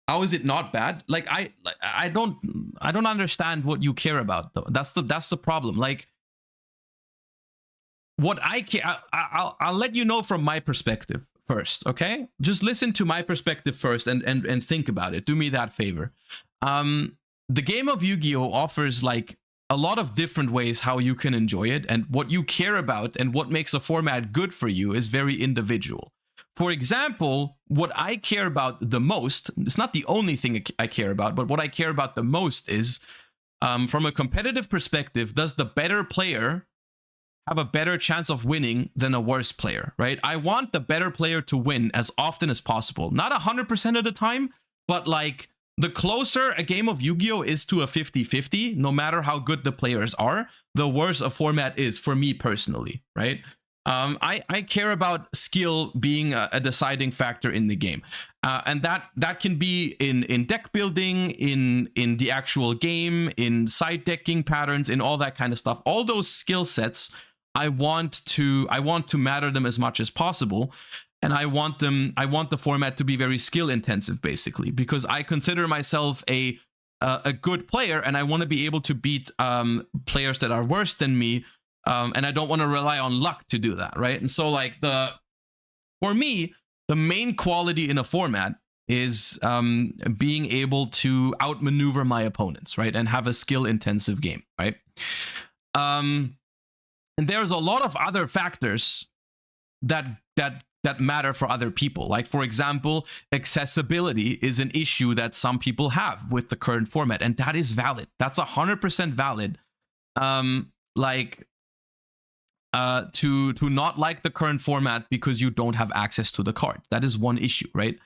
how is it not bad? Like I don't understand what you care about though. That's the problem. Like what I care, I'll let you know from my perspective first, okay? Just listen to my perspective first and think about it. Do me that favor. The game of Yu-Gi-Oh offers like a lot of different ways how you can enjoy it, and what you care about and what makes a format good for you is very individual. For example, what I care about the most, it's not the only thing I care about, but what I care about the most is, from a competitive perspective, does the better player have a better chance of winning than a worse player, right? I want the better player to win as often as possible. Not 100% of the time, but like the closer a game of Yu-Gi-Oh is to a 50-50, no matter how good the players are, the worse a format is for me personally, right? I care about skill being a deciding factor in the game. And that can be in deck building, in the actual game, in side decking patterns, in all that kind of stuff. All those skill sets, I want to matter them as much as possible. And I want the format to be very skill intensive, basically, because I consider myself a good player and I want to be able to beat players that are worse than me. And I don't want to rely on luck to do that, right? And so like for me, the main quality in a format is being able to outmaneuver my opponents, right? And have a skill-intensive game, right? And there's a lot of other factors that matter for other people. Like, for example, accessibility is an issue that some people have with the current format, and that is valid. That's 100% valid. To not like the current format because you don't have access to the card. That is one issue, right?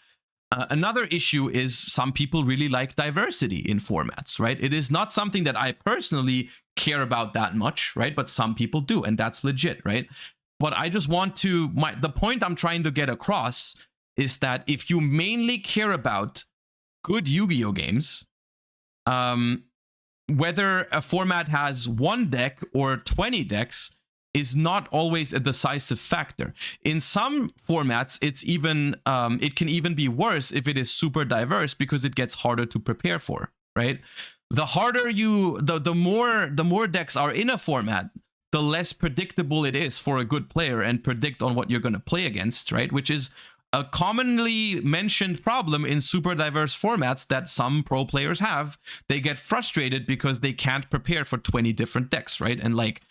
Another issue is some people really like diversity in formats, right? It is not something that I personally care about that much, right? But some people do, and that's legit, right? But I just want to, the point I'm trying to get across is that if you mainly care about good Yu-Gi-Oh games, whether a format has 1 deck or 20 decks is not always a decisive factor. In some formats, it's even it can even be worse if it is super diverse because it gets harder to prepare for, right? The harder the more decks are in a format, the less predictable it is for a good player and predict on what you're going to play against, right? Which is a commonly mentioned problem in super diverse formats that some pro players have. They get frustrated because they can't prepare for 20 different decks, right? And like,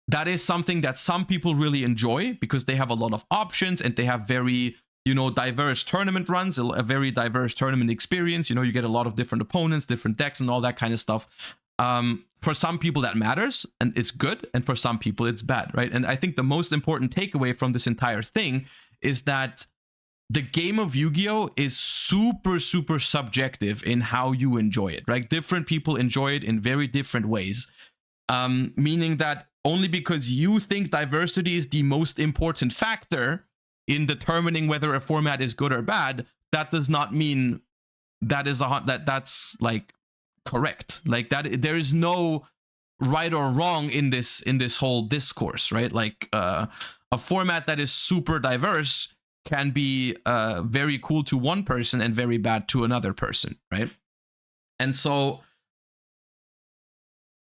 that is something that some people really enjoy because they have a lot of options and they have very, diverse tournament runs, a very diverse tournament experience. You get a lot of different opponents, different decks, and all that kind of stuff. For some people that matters and it's good, and for some people it's bad, right? And I think the most important takeaway from this entire thing is that the game of Yu-Gi-Oh is super, super subjective in how you enjoy it, right? Different people enjoy it in very different ways. Meaning that only because you think diversity is the most important factor in determining whether a format is good or bad, that does not mean that's like correct. Like that, there is no right or wrong in this whole discourse, right? Like a format that is super diverse can be very cool to one person and very bad to another person, right? And so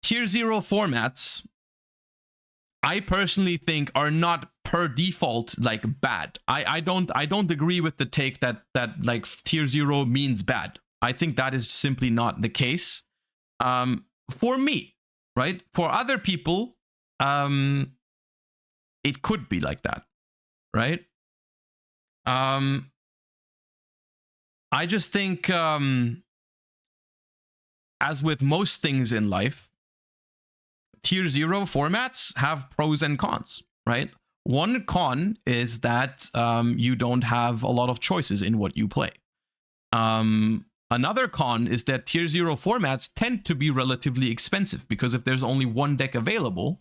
tier 0 formats, I personally think, are not per default like bad. I don't agree with the take that like tier 0 means bad. I think that is simply not the case. For me, right? For other people, it could be like that, right? I just think, as with most things in life, tier 0 formats have pros and cons, right? One con is that you don't have a lot of choices in what you play. Another con is that tier 0 formats tend to be relatively expensive, because if there's only one deck available,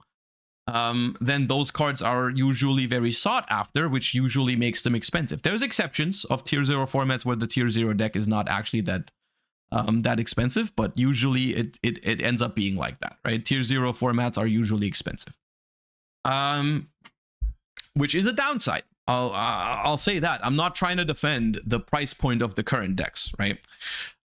then those cards are usually very sought after, which usually makes them expensive. There's exceptions of tier 0 formats where the tier 0 deck is not actually that expensive, but usually it ends up being like that, right? Tier 0 formats are usually expensive, which is a downside. I'll say that. I'm not trying to defend the price point of the current decks, right?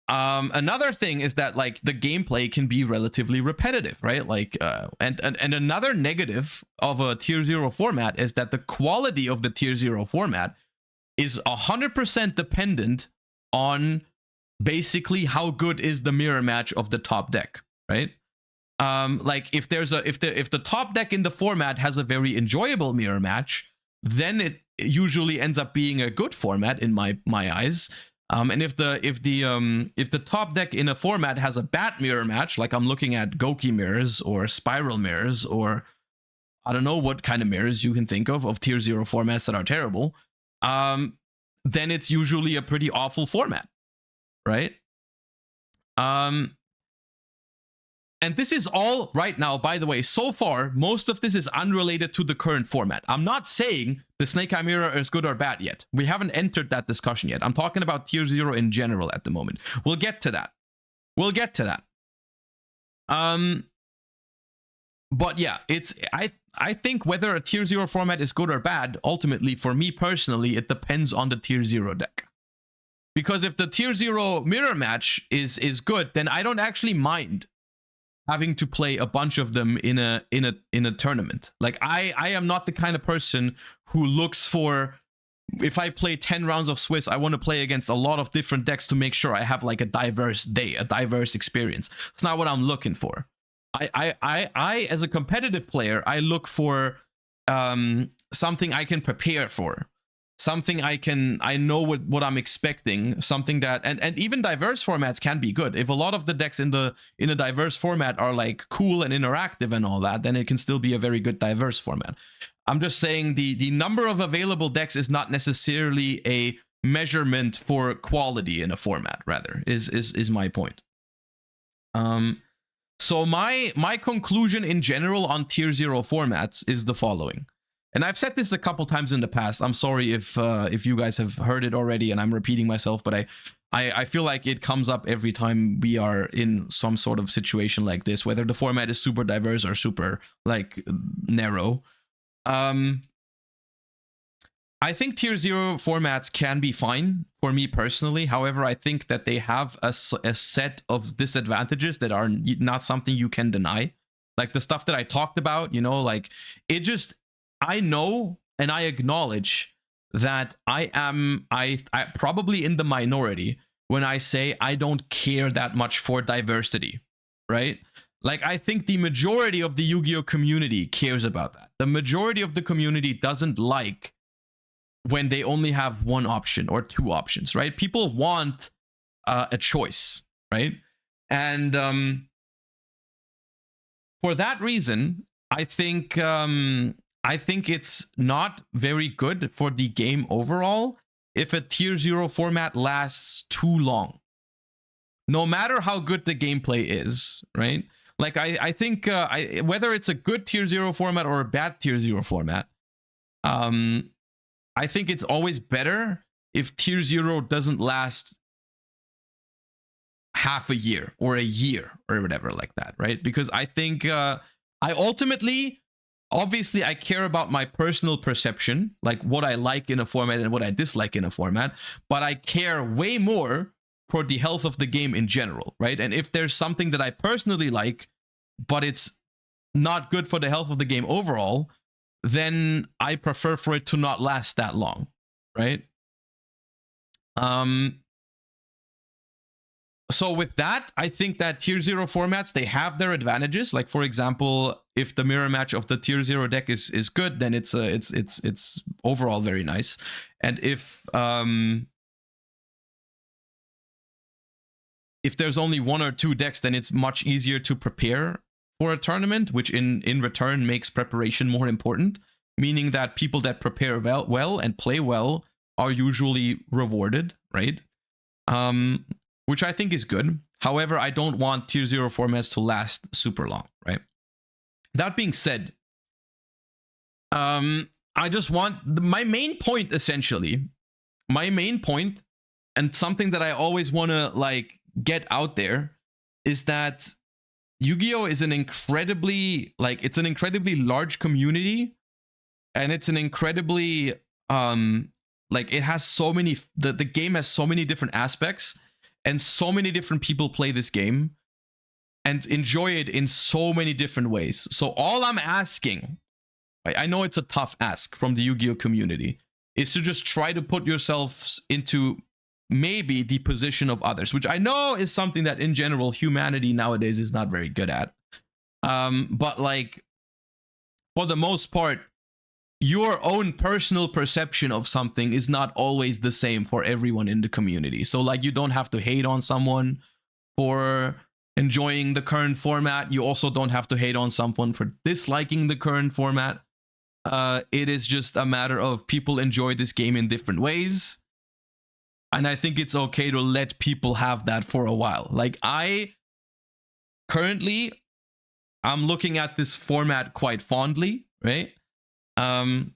Another thing is that like the gameplay can be relatively repetitive, right? Like and another negative of a tier 0 format is that the quality of the tier 0 format is 100% dependent on basically how good is the mirror match of the top deck, right? Like if the top deck in the format has a very enjoyable mirror match, then it usually ends up being a good format in my eyes. And if the top deck in a format has a bad mirror match, like I'm looking at Goki mirrors or spiral mirrors, or I don't know what kind of mirrors you can think of tier 0 formats that are terrible, then it's usually a pretty awful format, right? And this is all right now, by the way, so far, most of this is unrelated to the current format. I'm not saying the Snake Eye Mirror is good or bad yet. We haven't entered that discussion yet. I'm talking about tier 0 in general at the moment. We'll get to that. But yeah, I think whether a tier 0 format is good or bad, ultimately, for me personally, it depends on the tier 0 deck. Because if the tier 0 mirror match is good, then I don't actually mind having to play a bunch of them in a tournament. Like I am not the kind of person who looks for, if I play 10 rounds of Swiss, I want to play against a lot of different decks to make sure I have like a diverse day, a diverse experience. It's not what I'm looking for. I as a competitive player, I look for something I can prepare for. Something I know what I'm expecting, something that, and even diverse formats can be good. If a lot of the decks in a diverse format are like cool and interactive and all that, then it can still be a very good diverse format. I'm just saying the number of available decks is not necessarily a measurement for quality in a format, rather, is my point. So my conclusion in general on tier 0 formats is the following. And I've said this a couple times in the past. I'm sorry if you guys have heard it already and I'm repeating myself, but I feel like it comes up every time we are in some sort of situation like this, whether the format is super diverse or super like narrow. I think tier 0 formats can be fine for me personally. However, I think that they have a set of disadvantages that are not something you can deny. Like the stuff that I talked about, you know, like it just, I know and I acknowledge that I probably in the minority when I say I don't care that much for diversity, right? Like I think the majority of the Yu-Gi-Oh community cares about that. The majority of the community doesn't like when they only have one option or two options, right? People want a choice, right? And for that reason, I think it's not very good for the game overall if a tier 0 format lasts too long. No matter how good the gameplay is, right? Like I think whether it's a good tier 0 format or a bad tier 0 format, I think it's always better if tier 0 doesn't last half a year or a year or whatever like that, right? Because I think I ultimately, obviously, I care about my personal perception, like what I like in a format and what I dislike in a format, but I care way more for the health of the game in general, right? And if there's something that I personally like, but it's not good for the health of the game overall, then I prefer for it to not last that long, right? So with that, I think that tier 0 formats, they have their advantages. Like, for example, if the mirror match of the tier 0 deck is good, then it's overall very nice. And if there's only 1 or 2 decks, then it's much easier to prepare for a tournament, which in return makes preparation more important, meaning that people that prepare well and play well are usually rewarded, right? Which I think is good. However, I don't want tier 0 formats to last super long, right? That being said, I just want my main point, essentially, and something that I always want to like get out there is that Yu-Gi-Oh is an incredibly large community, and it's an incredibly it has so many, the game has so many different aspects, and so many different people play this game and enjoy it in so many different ways. So all I'm asking, I know it's a tough ask from the Yu-Gi-Oh community, is to just try to put yourselves into maybe the position of others, which I know is something that in general humanity nowadays is not very good at. But like, for the most part, your own personal perception of something is not always the same for everyone in the community. So like, you don't have to hate on someone for enjoying the current format. You also don't have to hate on someone for disliking the current format. It is just a matter of people enjoy this game in different ways. And I think it's okay to let people have that for a while. Like, I'm looking at this format quite fondly, right? And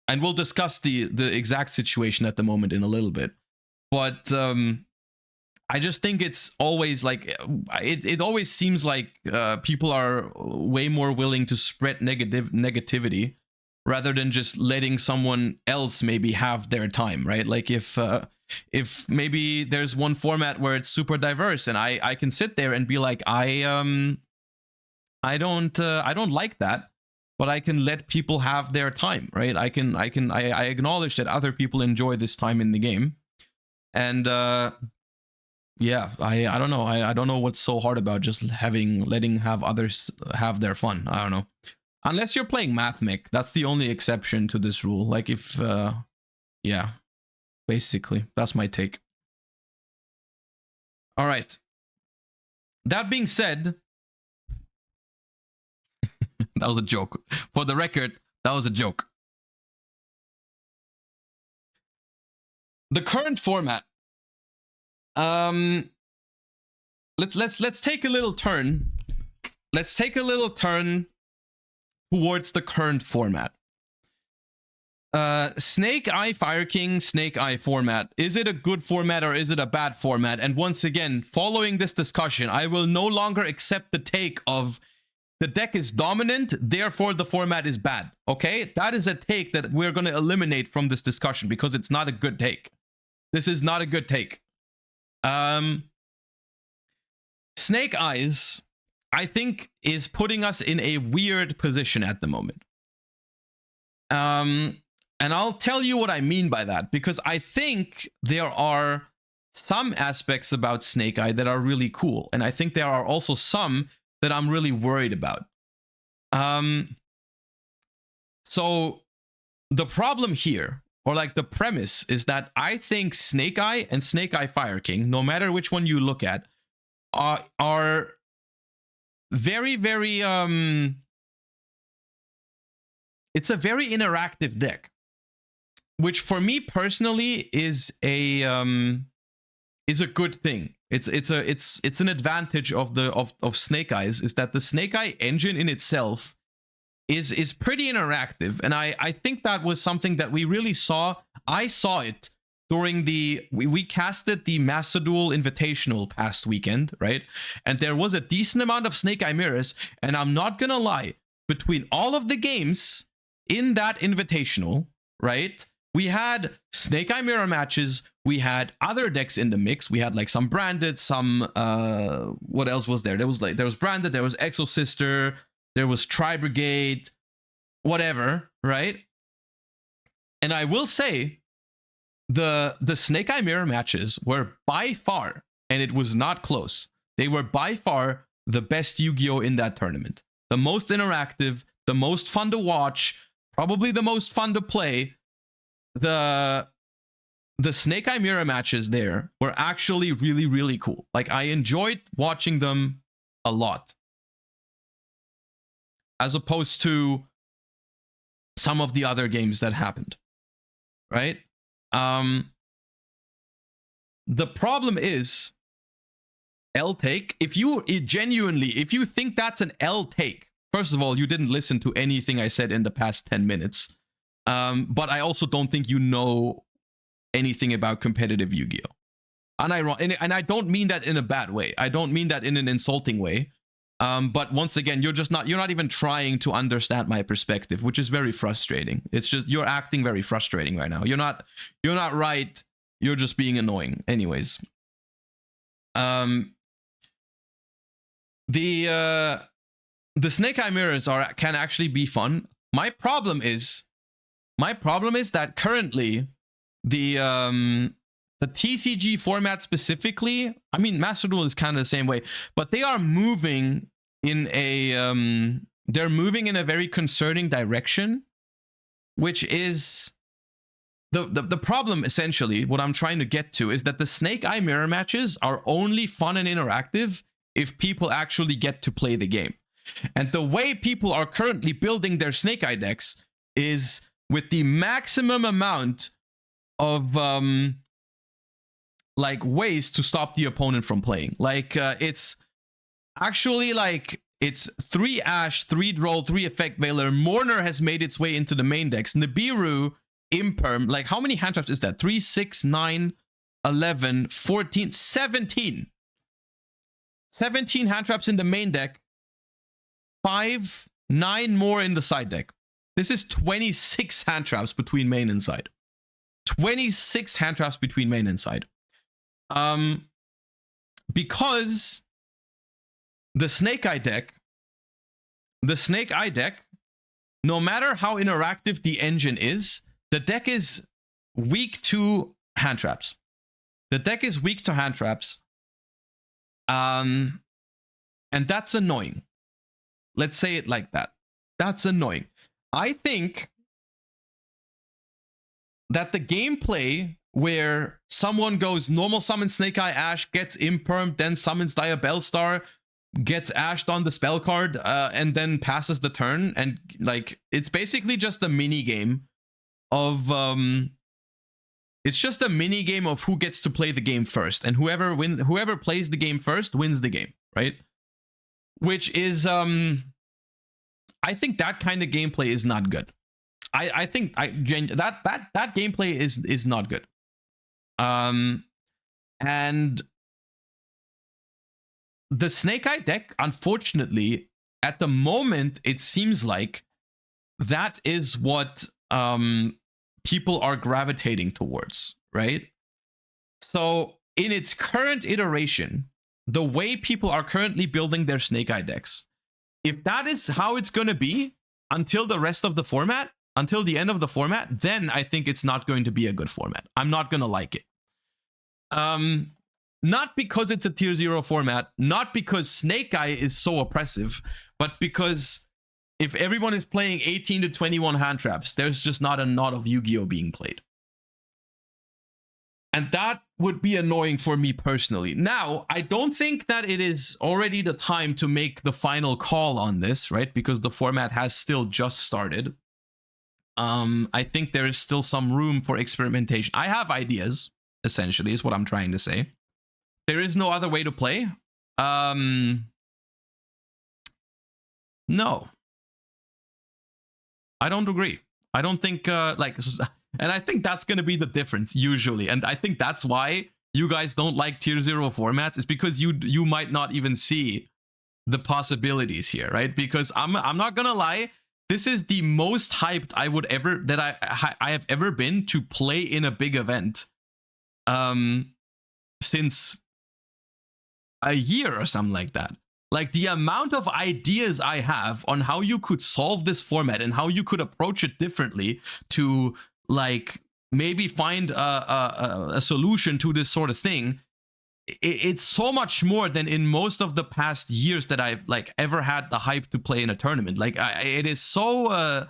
we'll discuss the exact situation at the moment in a little bit, but I just think it's always like it always seems like people are way more willing to spread negativity rather than just letting someone else maybe have their time, right? Like if maybe there's one format where it's super diverse and I can sit there and be like, I don't like that, but I can let people have their time, right? I acknowledge that other people enjoy this time in the game. And yeah, I don't know. I don't know what's so hard about just letting others have their fun. I don't know. Unless you're playing Mathmech, that's the only exception to this rule. Like if yeah, basically, that's my take. All right. That being said, that was a joke. For the record, that was a joke. The current format. Let's take a little turn. Let's take a little turn towards the current format. Snake Eye Fire King, Snake Eye format. Is it a good format or is it a bad format? And once again, following this discussion, I will no longer accept the take of the deck is dominant, therefore the format is bad. Okay? That is a take that we're going to eliminate from this discussion because it's not a good take. This is not a good take. Snake Eyes, I think, is putting us in a weird position at the moment. And I'll tell you what I mean by that, because I think there are some aspects about Snake Eye that are really cool, and I think there are also some that I'm really worried about. So the problem here, or like the premise, is that I think Snake Eye and Snake Eye Fire King, no matter which one you look at, are very, very it's a very interactive deck, which for me personally is a good thing. It's an advantage of Snake Eyes, is that the Snake Eye engine in itself is pretty interactive, and I think that was something that we really saw. I saw it during we casted the Master Duel Invitational past weekend, right? And there was a decent amount of Snake Eye mirrors, and I'm not gonna lie, between all of the games in that Invitational, right? We had Snake Eye mirror matches. We had other decks in the mix. We had like some branded, some what else was there? There was branded, there was Exo Sister, there was Tri Brigade, whatever, right? And I will say the Snake Eye mirror matches were by far, and it was not close, they were by far the best Yu-Gi-Oh in that tournament. The most interactive, the most fun to watch, probably the most fun to play. The Snake Eye mirror matches there were actually really, really cool. Like, I enjoyed watching them a lot, as opposed to some of the other games that happened, right? The problem is L take. If you think that's an L take, first of all, you didn't listen to anything I said in the past 10 minutes. But I also don't think you know anything about competitive Yu-Gi-Oh. And I don't mean that in a bad way. I don't mean that in an insulting way. But once again, you're not even trying to understand my perspective, which is very frustrating. It's just, you're acting very frustrating right now. You're not right. You're just being annoying. Anyways. The Snake Eye mirrors can actually be fun. My problem is that currently the TCG format specifically, I mean, Master Duel is kind of the same way, but they are moving in a very concerning direction, which is the problem. Essentially, what I'm trying to get to is that the Snake Eye mirror matches are only fun and interactive if people actually get to play the game. And the way people are currently building their Snake Eye decks is with the maximum amount of like ways to stop the opponent from playing. Like it's actually like it's 3 Ash, 3 Droll, 3 Effect Veiler. Mourner has made its way into the main decks. Nibiru, Imperm, like how many hand traps is that? 3, 6, 9, 11, 14, 17. 17 hand traps in the main deck. 5, 9 more in the side deck. This is 26 hand traps between main and side. 26 hand traps between main and side. Because the Snake Eye deck, no matter how interactive the engine is, the deck is weak to hand traps. And that's annoying. Let's say it like that. That's annoying. I think that the gameplay where someone goes normal summon Snake Eye Ash, gets Imperm, then summons Diabellstar, gets ashed on the spell card, and then passes the turn, and like it's basically just a mini game of it's just a mini game of who gets to play the game first, and whoever plays the game first wins the game, right? Which is I think that kind of gameplay is not good. I think that gameplay is not good. And the Snake Eye deck, unfortunately, at the moment, it seems like that is what people are gravitating towards, right? So in its current iteration, the way people are currently building their Snake Eye decks, if that is how it's going to be until the rest of the format, until the end of the format, then I think it's not going to be a good format. I'm not going to like it. Not because it's a tier 0 format, not because Snake Eye is so oppressive, but because if everyone is playing 18 to 21 hand traps, there's just not a lot of Yu-Gi-Oh being played. And that would be annoying for me personally. Now, I don't think that it is already the time to make the final call on this, right? Because the format has still just started. I think there is still some room for experimentation. I have ideas, essentially, is what I'm trying to say. There is no other way to play. No. I don't agree. I don't think, and I think that's going to be the difference, usually. And I think that's why you guys don't like tier 0 formats, is because you might not even see the possibilities here, right? Because I'm not going to lie, this is the most hyped I have ever been to play in a big event since a year or something like that. Like, the amount of ideas I have on how you could solve this format and how you could approach it differently to, like, maybe find a solution to this sort of thing, it's so much more than in most of the past years that I've, like, ever had the hype to play in a tournament. Like, it is so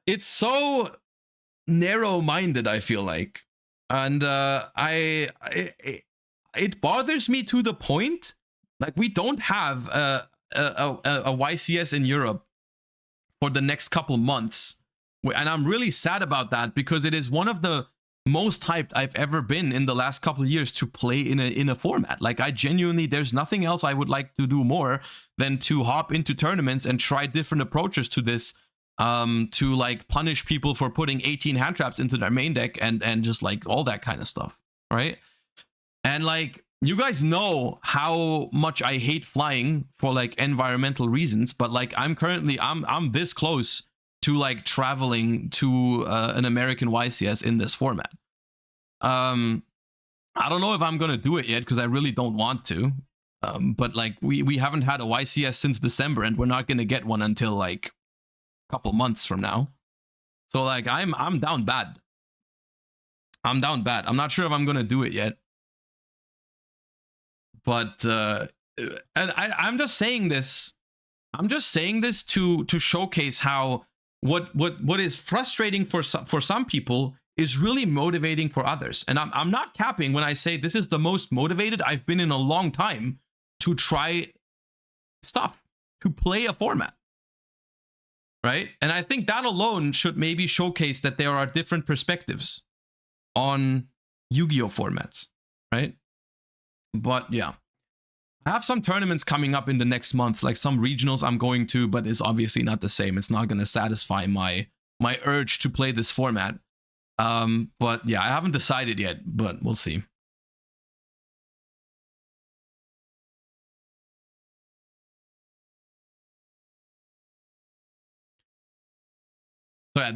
it's so narrow-minded, I feel like. And it bothers me to the point, like, we don't have a YCS in Europe for the next couple months, and I'm really sad about that, because it is one of the most hyped I've ever been in the last couple of years to play in a format. Like, I genuinely, there's nothing else I would like to do more than to hop into tournaments and try different approaches to this, to, like, punish people for putting 18 hand traps into their main deck and just, like, all that kind of stuff, right? And, like, you guys know how much I hate flying for, like, environmental reasons, but, like, I'm this close to, like, traveling to an American YCS in this format. I don't know if I'm gonna do it yet, because I really don't want to. But, like, we haven't had a YCS since December, and we're not gonna get one until, like, a couple months from now. So, like, I'm down bad. I'm down bad. I'm not sure if I'm gonna do it yet. But and I'm just saying this. I'm just saying this to showcase how what is frustrating for some people is really motivating for others. And I'm not capping when I say this is the most motivated I've been in a long time to try stuff, to play a format, right? And I think that alone should maybe showcase that there are different perspectives on Yu-Gi-Oh formats, right? But yeah, I have some tournaments coming up in the next month, like some regionals I'm going to, but it's obviously not the same. It's not going to satisfy my urge to play this format. But yeah, I haven't decided yet, but we'll see. So yeah,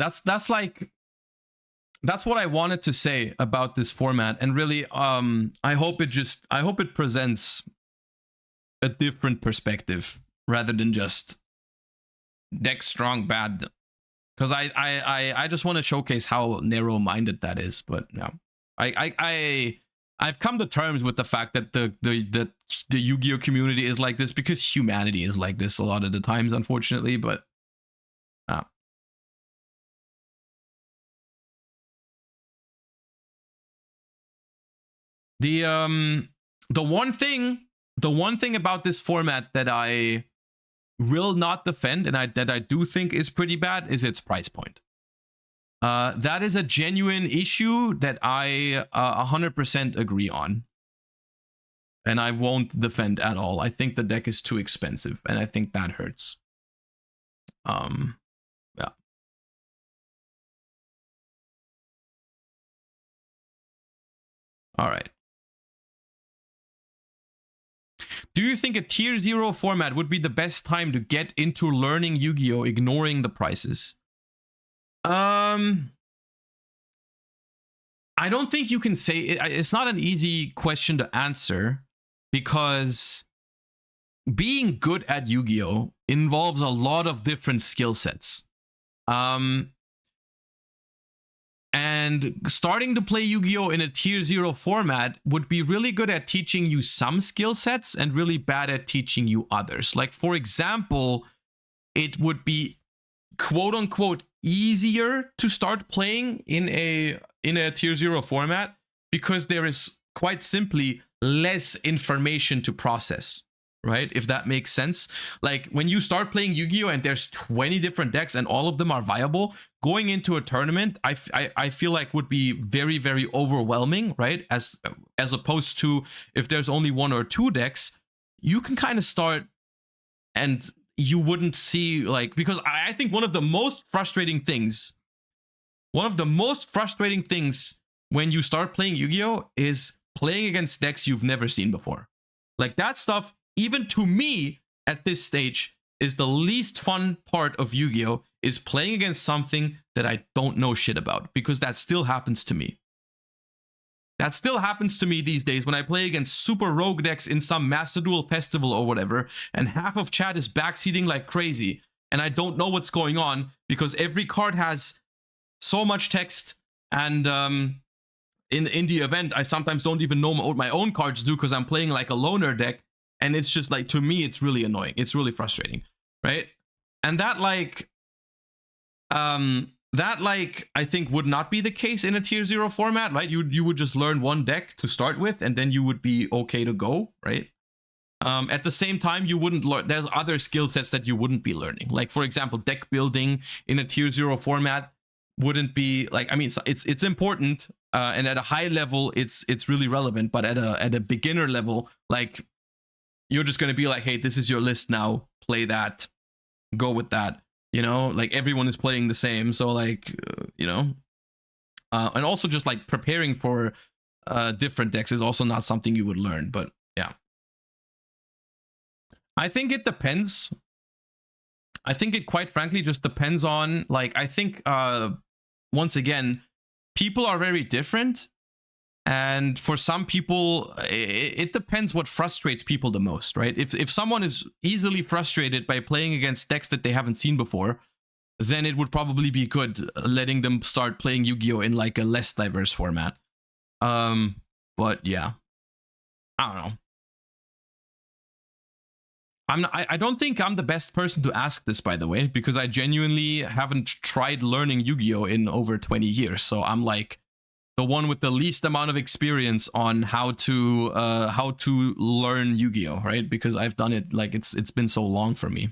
that's what I wanted to say about this format. And really, I hope it presents a different perspective rather than just deck strong bad. Because I just want to showcase how narrow-minded that is. But yeah, I've come to terms with the fact that the Yu-Gi-Oh community is like this because humanity is like this a lot of the times, unfortunately. But the one thing about this format that I will not defend and that I do think is pretty bad is its price point. That is a genuine issue that I 100% agree on. And I won't defend at all. I think the deck is too expensive, and I think that hurts. Yeah. All right. Do you think a tier 0 format would be the best time to get into learning Yu-Gi-Oh, ignoring the prices? I don't think you can say it's not an easy question to answer, because being good at Yu-Gi-Oh involves a lot of different skill sets. And starting to play Yu-Gi-Oh in a tier 0 format would be really good at teaching you some skill sets and really bad at teaching you others. Like, for example, it would be quote unquote easier to start playing in a in a tier 0 format because there is quite simply less information to process, right? If that makes sense. Like when you start playing Yu-Gi-Oh and there's 20 different decks and all of them are viable, going into a tournament, I feel like would be very, very overwhelming, right? As opposed to if there's only 1 or 2 decks, you can kind of start and you wouldn't see like, because I think one of the most frustrating things when you start playing Yu-Gi-Oh is playing against decks you've never seen before. Like that stuff, even to me at this stage, is the least fun part of Yu-Gi-Oh, is playing against something that I don't know shit about, because that still happens to me. That still happens to me these days when I play against super rogue decks in some Master Duel festival or whatever, and half of chat is backseating like crazy, and I don't know what's going on because every card has so much text, and in the event, I sometimes don't even know what my own cards do because I'm playing like a loner deck, and it's just like, to me, it's really annoying. It's really frustrating, right? And that I think would not be the case in a tier 0 format, right? You would just learn one deck to start with, and then you would be okay to go, right? At the same time, you wouldn't learn. There's other skill sets that you wouldn't be learning. Like, for example, deck building in a tier 0 format wouldn't be like, I mean, it's important, and at a high level, it's really relevant. But at a beginner level, like, you're just gonna be like, hey, this is your list now. Play that. Go with that. You know, like everyone is playing the same. So like, you know, and also just like preparing for different decks is also not something you would learn. But yeah, I think it depends. I think it quite frankly just depends on, like, I think once again, people are very different. And for some people, it depends what frustrates people the most, right? If someone is easily frustrated by playing against decks that they haven't seen before, then it would probably be good letting them start playing Yu-Gi-Oh in like a less diverse format. But yeah, I don't know. I don't think I'm the best person to ask this, by the way, because I genuinely haven't tried learning Yu-Gi-Oh in over 20 years. So I'm like the one with the least amount of experience on how to learn Yu-Gi-Oh, right? Because I've done it, like, it's been so long for me.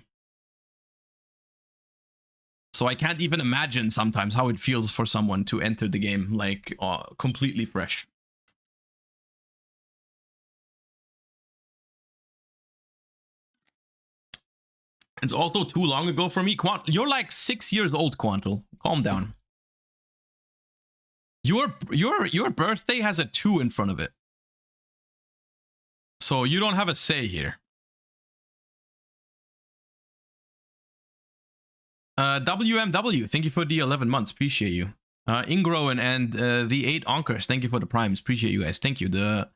So I can't even imagine sometimes how it feels for someone to enter the game like completely fresh. It's also too long ago for me. You're like 6 years old, Quantal. Calm down. Your birthday has a 2 in front of it. So you don't have a say here. WMW, thank you for the 11 months. Appreciate you. Ingroen and the 8 Onkers, thank you for the primes. Appreciate you guys. Thank you. The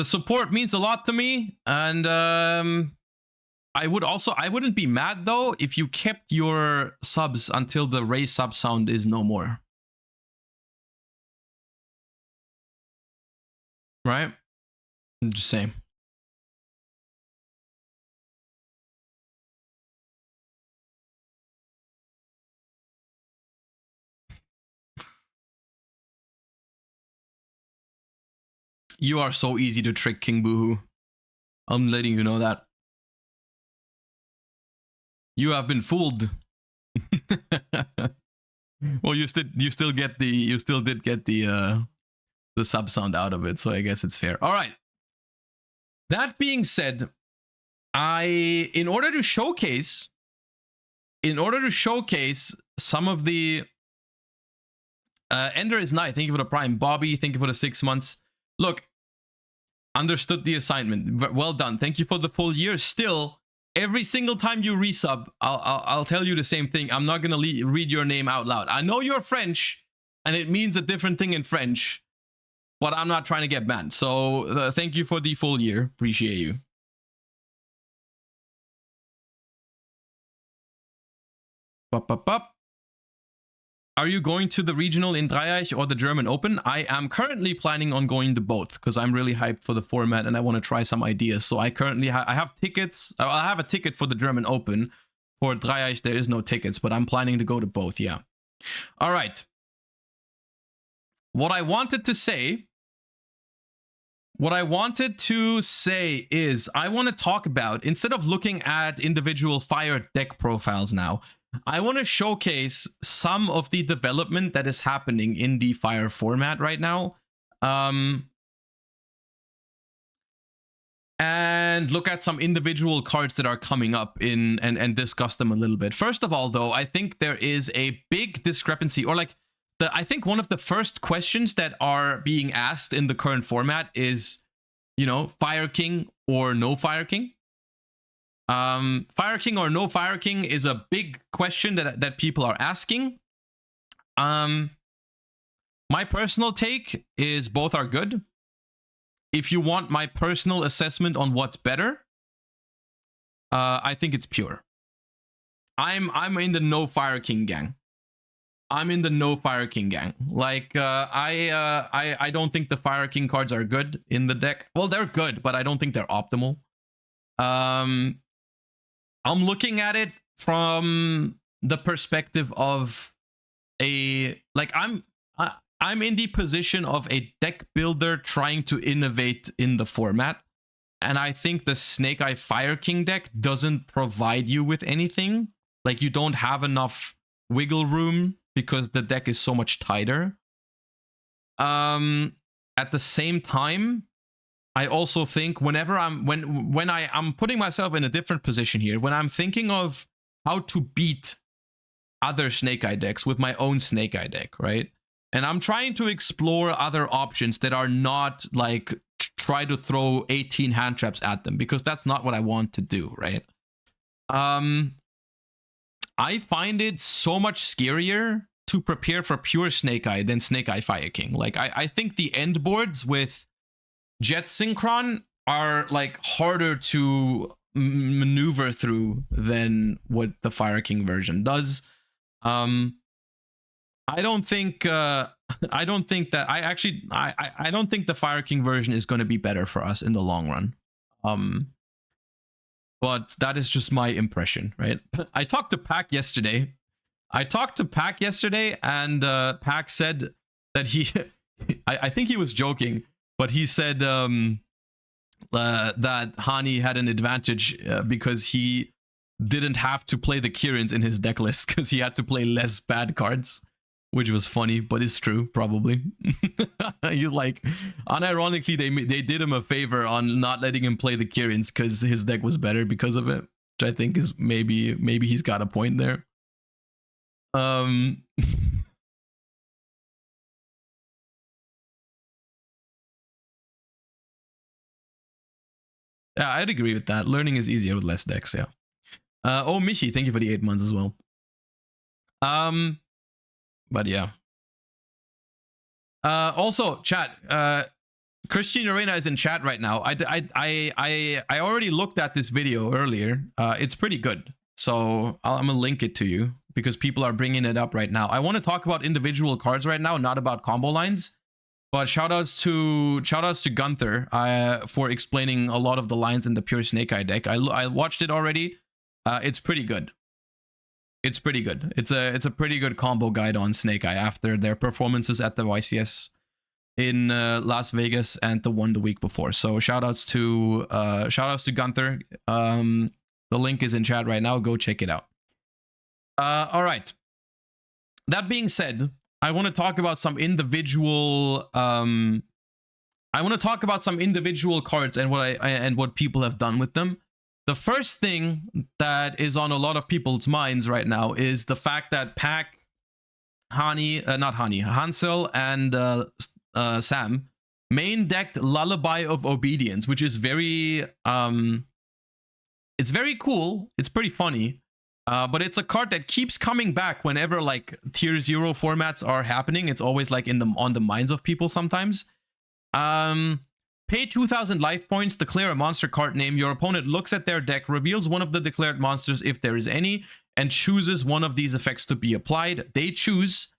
support means a lot to me. And I wouldn't be mad though if you kept your subs until the raise sub sound is no more. Right? I'm just saying. You are so easy to trick, King Boohoo. I'm letting you know that. You have been fooled. Well, you still did get the sub sound out of it, so I guess it's fair. All right. That being said, in order to showcase some of the Ender is nice. Thank you for the prime. Bobby, thank you for the 6 months. Look, understood the assignment. Well done. Thank you for the full year. Still, every single time you resub, I'll tell you the same thing. I'm not gonna read your name out loud. I know you're French, and it means a different thing in French, but I'm not trying to get banned. So thank you for the full year. Appreciate you. Are you going to the regional in Dreieich or the German Open? I am currently planning on going to both because I'm really hyped for the format and I want to try some ideas. So I currently I have tickets. I have a ticket for the German Open. For Dreieich, there is no tickets, but I'm planning to go to both. Yeah. All right. what I wanted to say is I want to talk about, instead of looking at individual Fire deck profiles now, I want to showcase some of the development that is happening in the Fire format right now. And look at some individual cards that are coming up in and discuss them a little bit. First of all, though, I think there is a big discrepancy, or like I think one of the first questions that are being asked in the current format is, you know, Fire King or no Fire King. Fire King or no Fire King is a big question that people are asking. My personal take is both are good. If you want my personal assessment on what's better, I think it's pure. I'm in the no Fire King gang. I'm in the no Fire King gang. Like I don't think the Fire King cards are good in the deck. Well, they're good, but I don't think they're optimal. I'm looking at it from the perspective of a, like, I'm in the position of a deck builder trying to innovate in the format. And I think the Snake Eye Fire King deck doesn't provide you with anything. Like, you don't have enough wiggle room because the deck is so much tighter. At the same time, I also think whenever I'm putting myself in a different position here, when I'm thinking of how to beat other Snake Eye decks with my own Snake Eye deck, right? And I'm trying to explore other options that are not like try to throw 18 hand traps at them, because that's not what I want to do, right? I find it so much scarier to prepare for pure Snake Eye than Snake Eye Fire King. Like, I think the end boards with Jet Synchron are like harder to maneuver through than what the Fire King version does. I don't think the Fire King version is going to be better for us in the long run. But that is just my impression, right? I talked to Pac yesterday. And Pac said that he I think he was joking, but he said that Hani had an advantage because he didn't have to play the Kirins in his deck list because he had to play less bad cards. Which was funny, but it's true, probably. You like, unironically, they did him a favor on not letting him play the Kirins because his deck was better because of it. Which I think is maybe he's got a point there. Yeah, I'd agree with that. Learning is easier with less decks, yeah. Oh, Michi, thank you for the 8 months as well. But yeah. Also, chat. Christian Arena is in chat right now. I already looked at this video earlier. It's pretty good. So I'm gonna link it to you because people are bringing it up right now. I want to talk about individual cards right now, not about combo lines. But shoutouts to Gunther for explaining a lot of the lines in the pure Snake Eye deck. I watched it already. It's pretty good. It's pretty good. It's a pretty good combo guide on Snake Eye after their performances at the YCS in Las Vegas and the one the week before. So shoutouts to Gunther. The link is in chat right now. Go check it out. All right. That being said, I want to talk about some individual. I want to talk about some individual cards and what people have done with them. The first thing that is on a lot of people's minds right now is the fact that Pac, Hansel, and Sam main decked Lullaby of Obedience, which is very, it's very cool. It's pretty funny, but it's a card that keeps coming back whenever like tier 0 formats are happening. It's always like on the minds of people sometimes. Pay 2,000 life points, declare a monster card name. Your opponent looks at their deck, reveals one of the declared monsters if there is any, and chooses one of these effects to be applied. They choose.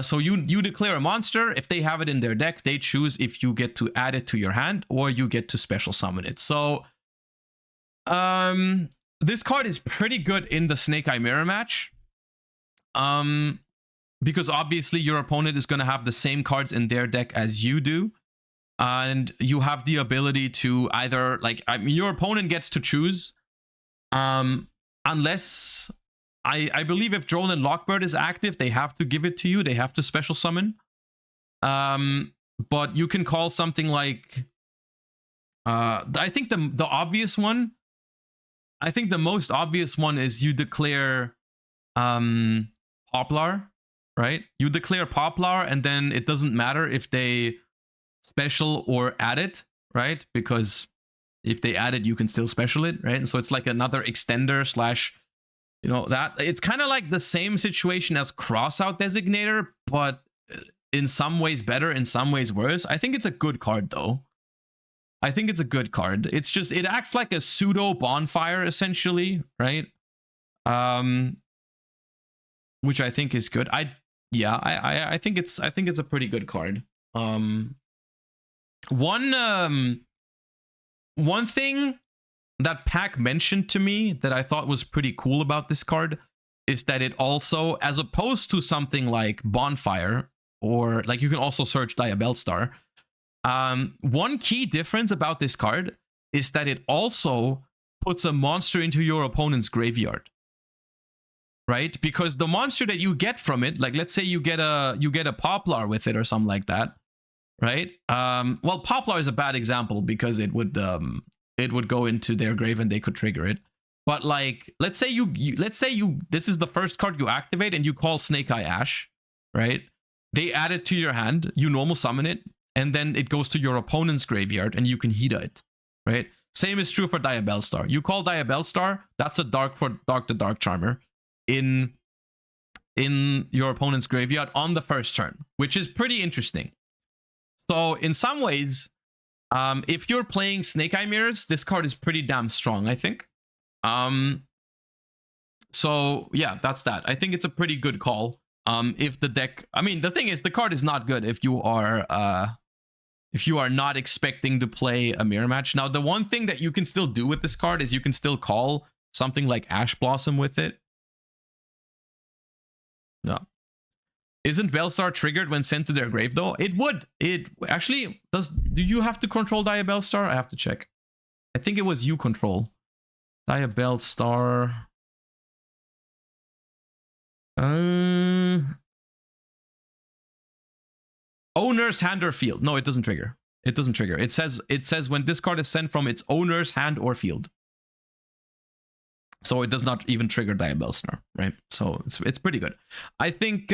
So you declare a monster. If they have it in their deck, they choose if you get to add it to your hand or you get to special summon it. So this card is pretty good in the Snake Eye mirror match. because obviously your opponent is going to have the same cards in their deck as you do. And you have the ability to either, like, I mean, your opponent gets to choose. Unless, I believe if Droll and Lockbird is active, they have to give it to you. They have to special summon. But you can call something like, I think the obvious one, I think the most obvious one is you declare Poplar, right? You declare Poplar, and then it doesn't matter if they special or add it, right? Because if they add it, you can still special it, right? And so it's like another extender slash, you know, that it's kind of like the same situation as Crossout Designator, but in some ways better, in some ways worse. I think it's a good card though. I think it's a good card. It's just, it acts like a pseudo bonfire essentially, right? Which I think is good. I think it's a pretty good card. One thing that Pack mentioned to me that I thought was pretty cool about this card is that it also, as opposed to something like Bonfire, or like you can also search Diabellstar, one key difference about this card is that it also puts a monster into your opponent's graveyard. Right? Because the monster that you get from it, like let's say you get a Poplar with it or something like that, right? Well, Poplar is a bad example because it would go into their grave and they could trigger it. But like, let's say this is the first card you activate and you call Snake Eye Ash, right? They add it to your hand, you normal summon it, and then it goes to your opponent's graveyard and you can Hida it, right? Same is true for Diabellstar. You call Diabellstar, that's a Dark to Dark Charmer in your opponent's graveyard on the first turn, which is pretty interesting. So in some ways, if you're playing Snake Eye Mirrors, this card is pretty damn strong, I think. So yeah, that's that. I think it's a pretty good call. If the deck, I mean, the thing is, the card is not good if you are not expecting to play a mirror match. Now, the one thing that you can still do with this card is you can still call something like Ash Blossom with it. No. Isn't Bellstar triggered when sent to their grave though? It would. It actually does. Do you have to control Diabellstar? I have to check. I think it was you control Diabellstar. Owner's hand or field. No, it doesn't trigger. It doesn't trigger. It says when this card is sent from its owner's hand or field. So it does not even trigger Diabellstar, right? So it's pretty good. I think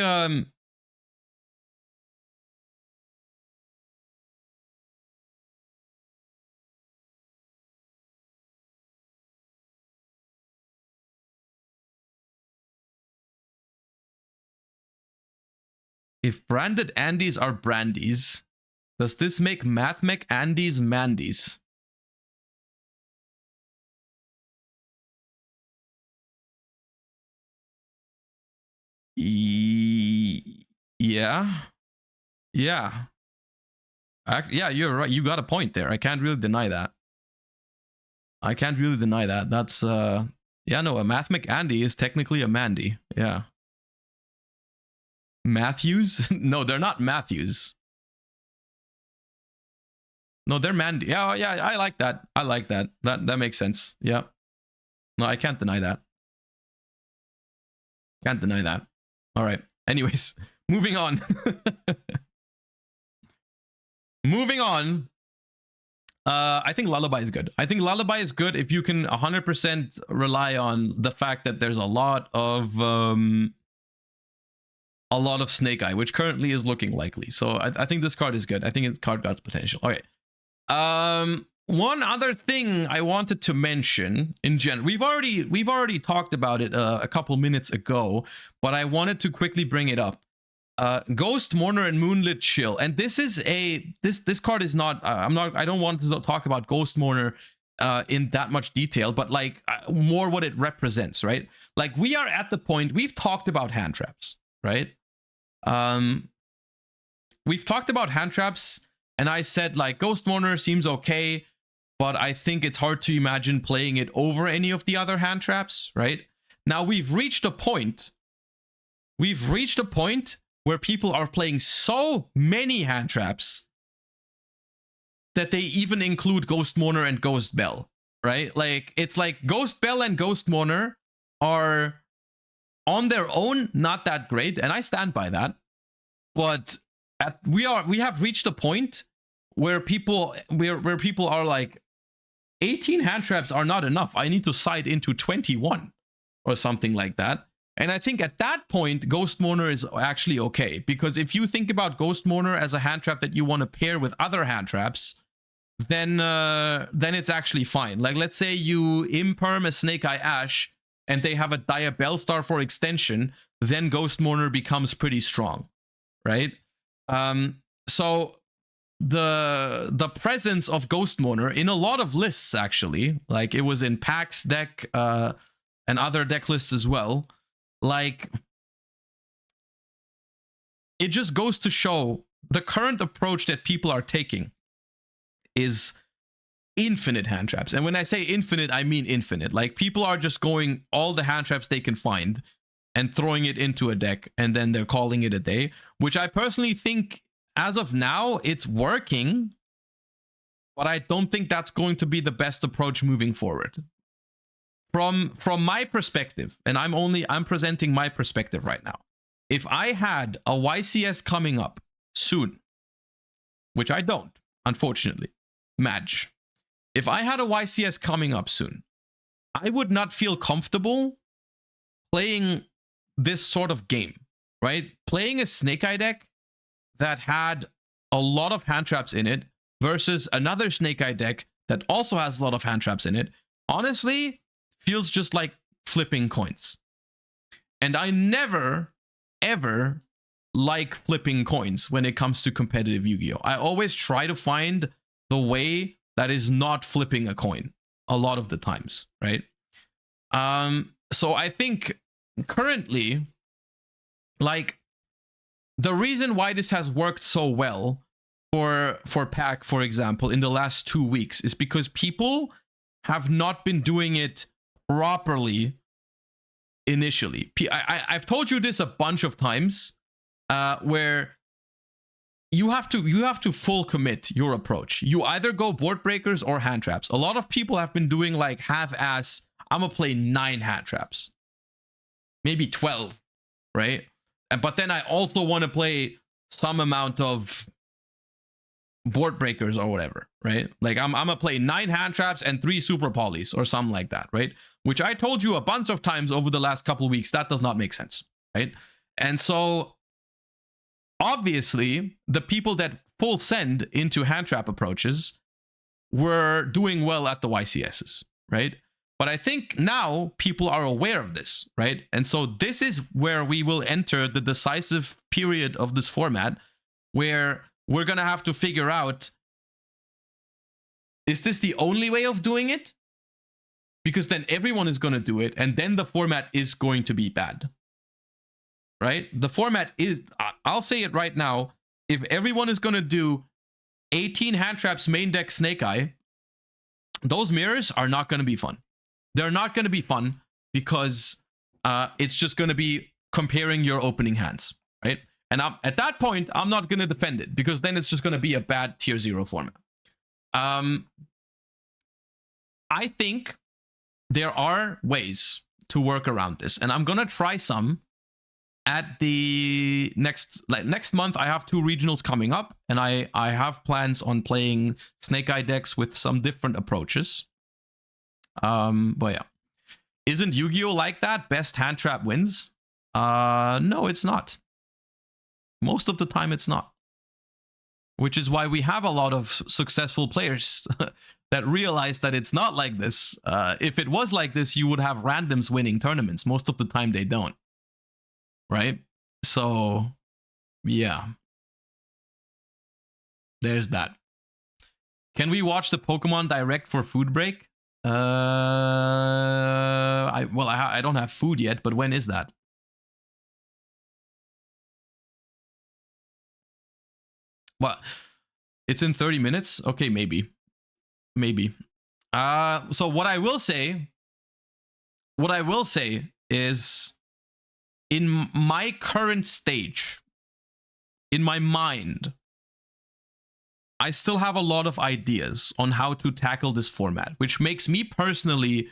if branded Andes are brandies, does this make Mathmech Andes Mandies? Yeah. Yeah. Yeah, you're right. You got a point there. I can't really deny that. That's yeah, no, a Mathmech Andy is technically a Mandy. Yeah. Matthews? No, they're not Matthews. No, they're Mandy. Yeah, I like that. That makes sense. Yeah. No, I can't deny that. Can't deny that. All right. Anyways, moving on. Moving on. I think Lullaby is good. I think Lullaby is good if you can 100% rely on the fact that there's a lot of Snake Eye, which currently is looking likely. So I think this card is good. I think it's card got potential. All right. One other thing I wanted to mention in general, we've already talked about it a couple minutes ago, but I wanted to quickly bring it up. Ghost Mourner and Moonlit Chill, and this is this card is not. I don't want to talk about Ghost Mourner in that much detail, but like more what it represents, right? Like we are at the point we've talked about hand traps, right? We've talked about hand traps, and I said like Ghost Mourner seems okay, but I think it's hard to imagine playing it over any of the other hand traps, right? Now we've reached a point we've reached a point where people are playing so many hand traps that they even include Ghost Mourner and Ghost Bell, right? Like, it's like Ghost Bell and Ghost Mourner are on their own not that great, and I stand by that. But we have reached a point where people are like, 18 hand traps are not enough. I need to side into 21 or something like that. And I think at that point, Ghost Mourner is actually okay, because if you think about Ghost Mourner as a hand trap that you want to pair with other hand traps, then it's actually fine. Like, let's say you imperm a Snake Eye Ash and they have a Dia Bellstar for extension, then Ghost Mourner becomes pretty strong, right? So the presence of Ghost Mourner in a lot of lists, actually, like it was in Pax deck and other deck lists as well, like, it just goes to show the current approach that people are taking is infinite hand traps. And when I say infinite, I mean infinite. Like, people are just going all the hand traps they can find and throwing it into a deck, and then they're calling it a day, which I personally think, as of now, it's working, but I don't think that's going to be the best approach moving forward. From my perspective, and I'm presenting my perspective right now. If I had a YCS coming up soon, which I don't, unfortunately, Madge. If I had a YCS coming up soon, I would not feel comfortable playing this sort of game, right? Playing a Snake Eye deck that had a lot of hand traps in it versus another Snake Eye deck that also has a lot of hand traps in it, honestly, feels just like flipping coins. And I never, ever like flipping coins when it comes to competitive Yu-Gi-Oh! I always try to find the way that is not flipping a coin a lot of the times, right? So I think currently, like, the reason why this has worked so well for Pack, for example, in the last 2 weeks is because people have not been doing it properly initially. I've told you this a bunch of times, where you have to full commit your approach. You either go board breakers or hand traps. A lot of people have been doing like half-ass, I'm gonna play 9 hand traps, maybe 12, right? But then I also want to play some amount of board breakers or whatever, right? Like, I'm gonna play 9 hand traps and 3 super polys or something like that, right? Which I told you a bunch of times over the last couple of weeks, that does not make sense, right? And so obviously the people that full send into hand trap approaches were doing well at the YCSs, right? But I think now people are aware of this, right? And so this is where we will enter the decisive period of this format, where we're going to have to figure out, is this the only way of doing it? Because then everyone is going to do it, and then the format is going to be bad, right? The format is, I'll say it right now, if everyone is going to do 18 hand traps main deck Snake Eye, those mirrors are not going to be fun. They're not going to be fun because it's just going to be comparing your opening hands, right? And at that point, I'm not going to defend it, because then it's just going to be a bad tier 0 format. I think there are ways to work around this, and I'm going to try some at the next month. I have 2 regionals coming up, and I have plans on playing Snake Eye decks with some different approaches. But yeah, isn't Yu-Gi-Oh like that? Best hand trap wins? No, it's not. Most of the time it's not, which is why we have a lot of successful players that realize that it's not like this. If it was like this, you would have randoms winning tournaments. Most of the time they don't, right? So yeah, there's that. Can we watch the Pokemon Direct for food break? I don't have food yet, but when is that? What? It's in 30 minutes? Okay, maybe. So what I will say is in my current stage, in my mind, I still have a lot of ideas on how to tackle this format, which makes me personally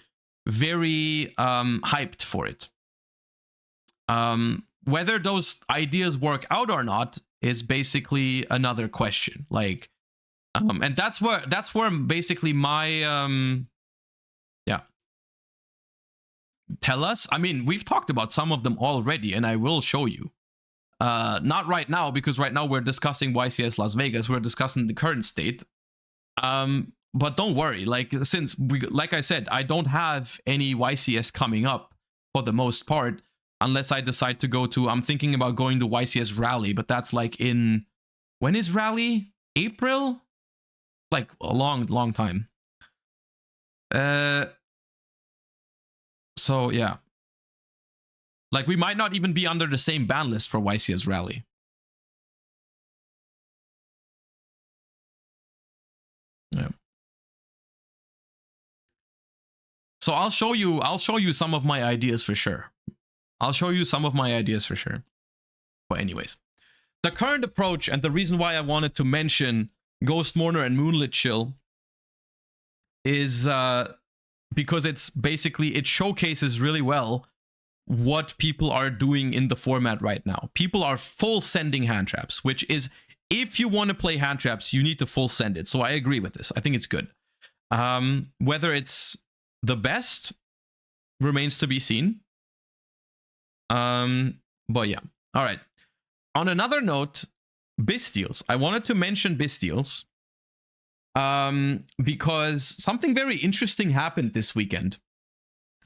very hyped for it. Whether those ideas work out or not is basically another question. Like, and that's where basically my tell us. I mean, we've talked about some of them already, and I will show you. Not right now, because right now we're discussing YCS Las Vegas. We're discussing the current state. But don't worry, like, since like I said, I don't have any YCS coming up for the most part, unless I decide to go to, I'm thinking about going to YCS Rally, but that's like in, when is Rally? April? Like a long time. So yeah. Like, we might not even be under the same ban list for YCS Rally. Yeah. So I'll show you some of my ideas for sure. I'll show you some of my ideas for sure. But anyways, the current approach, and the reason why I wanted to mention Ghost Mourner and Moonlit Chill is because it's basically, it showcases really well what people are doing in the format right now. People are full sending hand traps, which is, if you want to play hand traps, you need to full send it. So I agree with this. I think it's good. Whether it's the best remains to be seen. But yeah. All right. On another note, Bistials. I wanted to mention Bistials because something very interesting happened this weekend.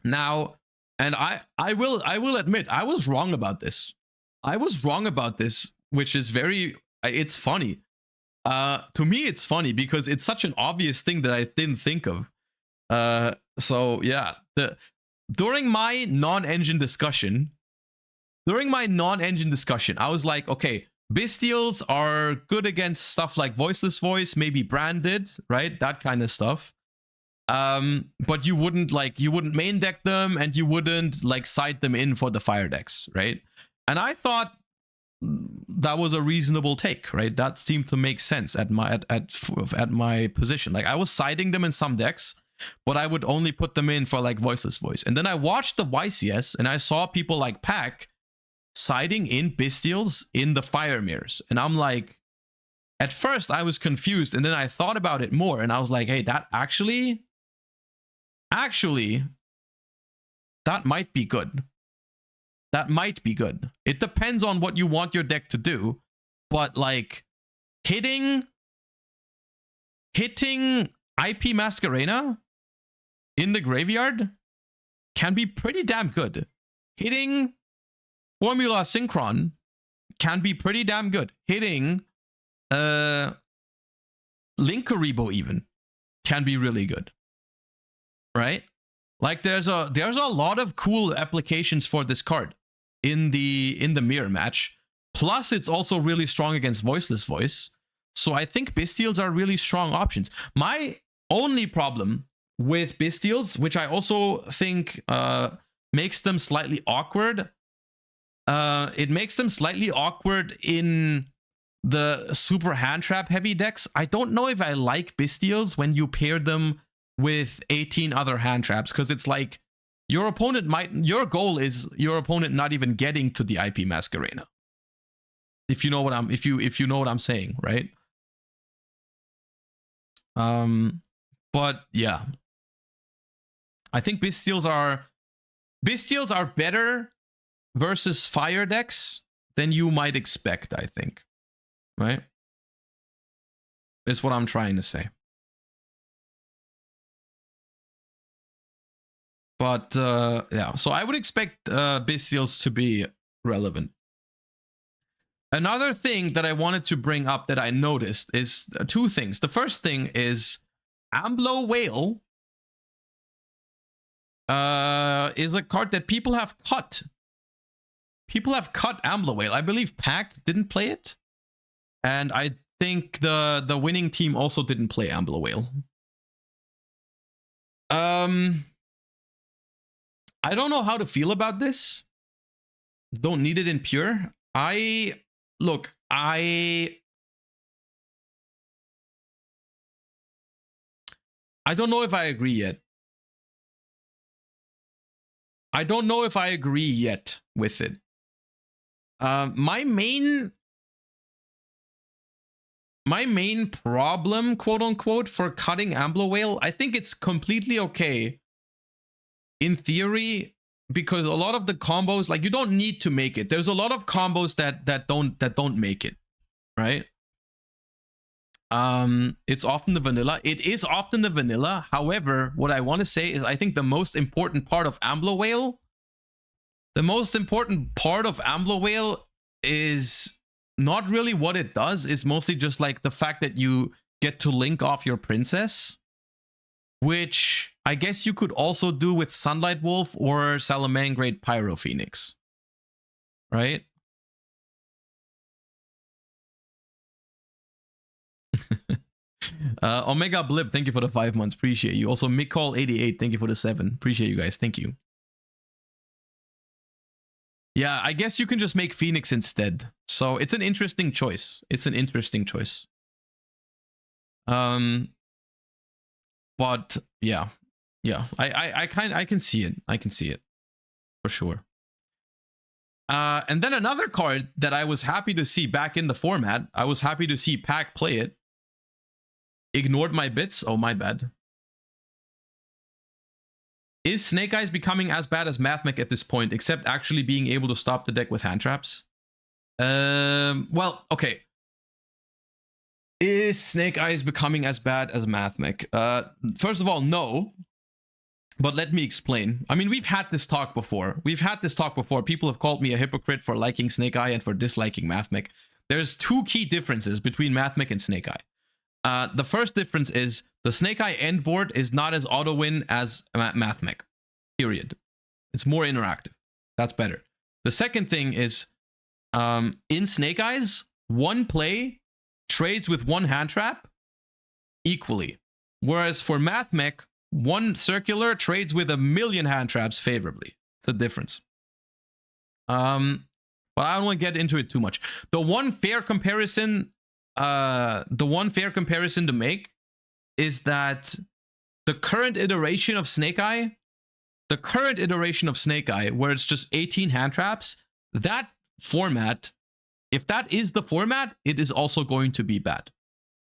Now, and I will admit, I was wrong about this. I was wrong about this, which is very, it's funny. To me, it's funny because it's such an obvious thing that I didn't think of. So yeah, during my non-engine discussion, I was like, okay, Bistials are good against stuff like Voiceless Voice, maybe Branded, right? That kind of stuff. But you wouldn't main deck them, and you wouldn't like side them in for the fire decks, right? And I thought that was a reasonable take, right? That seemed to make sense at my position. Like, I was siding them in some decks, but I would only put them in for like Voiceless Voice. And then I watched the YCS and I saw people like Pack siding in Bistials in the Fire Mirrors. And I'm like, at first I was confused, and then I thought about it more, and I was like, hey, that actually, that might be good. That might be good. It depends on what you want your deck to do, but like hitting IP Masquerena in the graveyard can be pretty damn good. Hitting Formula Synchron can be pretty damn good. Hitting Linkaribo even can be really good, right? Like, there's a lot of cool applications for this card in the mirror match. Plus, it's also really strong against Voiceless Voice. So I think Bistials are really strong options. My only problem with Bistials, which I also think makes them slightly awkward, it makes them slightly awkward in the super hand trap heavy decks. I don't know if I like Bistials when you pair them with 18 other hand traps, because it's like your goal is your opponent not even getting to the IP Masquerena. If you know what I'm saying, right? But yeah, I think Bistials are better versus fire decks than you might expect, I think. Right? Is what I'm trying to say. But yeah, so I would expect Bistials to be relevant. Another thing that I wanted to bring up that I noticed is two things. The first thing is Amblo Whale is a card that people have cut. People have cut Amblo Whale. I believe Pack didn't play it. And I think the winning team also didn't play Amblo Whale. I don't know how to feel about this. Don't need it in pure. I don't know if I agree yet. I don't know if I agree yet with it. My main problem, quote unquote, for cutting Ambler Whale, I think it's completely okay in theory, because a lot of the combos, like, you don't need to make it. There's a lot of combos that don't make it, right? It's often the vanilla. It is often the vanilla. However, what I want to say is I think the most important part of Ambler Whale, is not really what it does. It's mostly just like the fact that you get to link off your princess, which I guess you could also do with Sunlight Wolf or Salamangrate Pyro Phoenix, right? Omega Blip, thank you for the 5 months. Appreciate you. Also, Mickall88, thank you for the 7. Appreciate you guys. Thank you. Yeah, I guess you can just make Phoenix instead. So it's an interesting choice. But yeah, I can see it. I can see it for sure. And then another card that I was happy to see back in the format. I was happy to see Pack play it. Ignored my bits. Oh, my bad. Is Snake Eyes becoming as bad as Mathmech at this point, except actually being able to stop the deck with hand traps? Well, okay. Is Snake Eyes becoming as bad as Mathmech? First of all, no. But let me explain. I mean, we've had this talk before. People have called me a hypocrite for liking Snake Eye and for disliking Mathmech. There's two key differences between Mathmech and Snake Eye. The first difference is the Snake Eye end board is not as auto-win as Mathmech. Period. It's more interactive. That's better. The second thing is, in Snake Eyes, one play trades with one hand trap equally. Whereas for Mathmech, one circular trades with 1,000,000 hand traps favorably. It's a difference. But I don't want to get into it too much. The one fair comparison to make is that the current iteration of Snake Eye, where it's just 18 hand traps, that format, if that is the format, it is also going to be bad.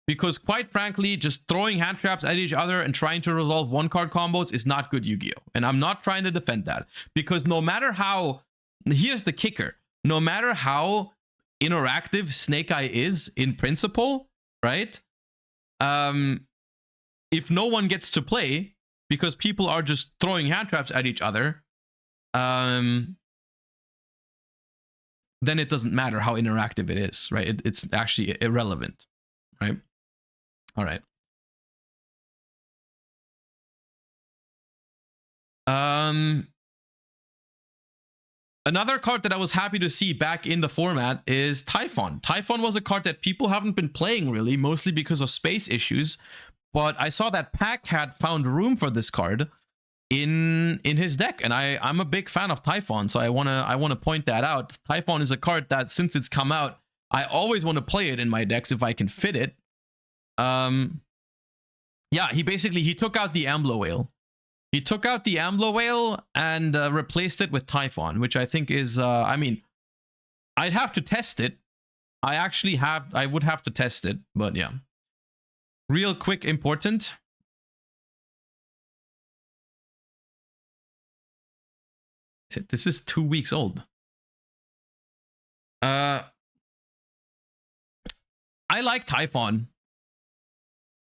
Because quite frankly, just throwing hand traps at each other and trying to resolve one card combos is not good Yu-Gi-Oh! And I'm not trying to defend that. Because no matter how, here's the kicker, no matter how interactive Snake Eye is in principle, right? If no one gets to play because people are just throwing hand traps at each other, then it doesn't matter how interactive it is, right? It's actually irrelevant, right? All right. Another card that I was happy to see back in the format is Typhon. Typhon was a card that people haven't been playing really, mostly because of space issues. But I saw that Pack had found room for this card in his deck, and I'm a big fan of Typhon, so I wanna point that out. Typhon is a card that since it's come out, I always want to play it in my decks if I can fit it. Yeah, he took out the Ambler Whale. He took out the Ambler Whale and replaced it with Typhon, which I think is, I mean, I'd have to test it. I would have to test it, but yeah. Real quick, important. This is 2 weeks old. I like Typhon.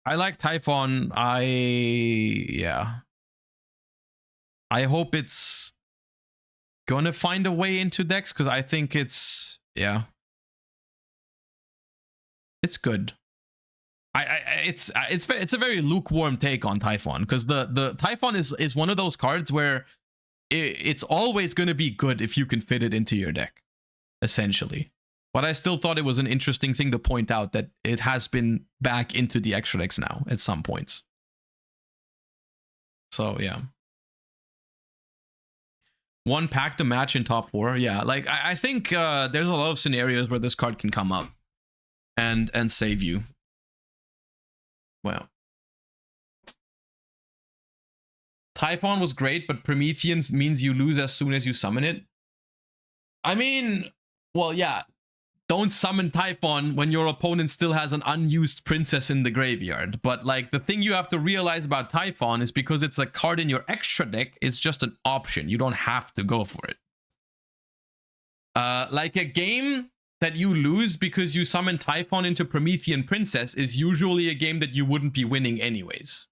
Yeah. I hope it's gonna find a way into decks, because I think it's, yeah, it's good. It's a very lukewarm take on Typhon, because the Typhon is one of those cards where it's always gonna be good if you can fit it into your deck, essentially. But I still thought it was an interesting thing to point out that it has been back into the extra decks now at some points. So yeah. One pack to match in top 4. Yeah, like I think there's a lot of scenarios where this card can come up and save you. Wow. Typhon was great, but Prometheans means you lose as soon as you summon it. I mean, well, yeah. Don't summon Typhon when your opponent still has an unused princess in the graveyard. But like the thing you have to realize about Typhon is because it's a card in your extra deck, it's just an option. You don't have to go for it. Like a game that you lose because you summon Typhon into Promethean Princess is usually a game that you wouldn't be winning anyways.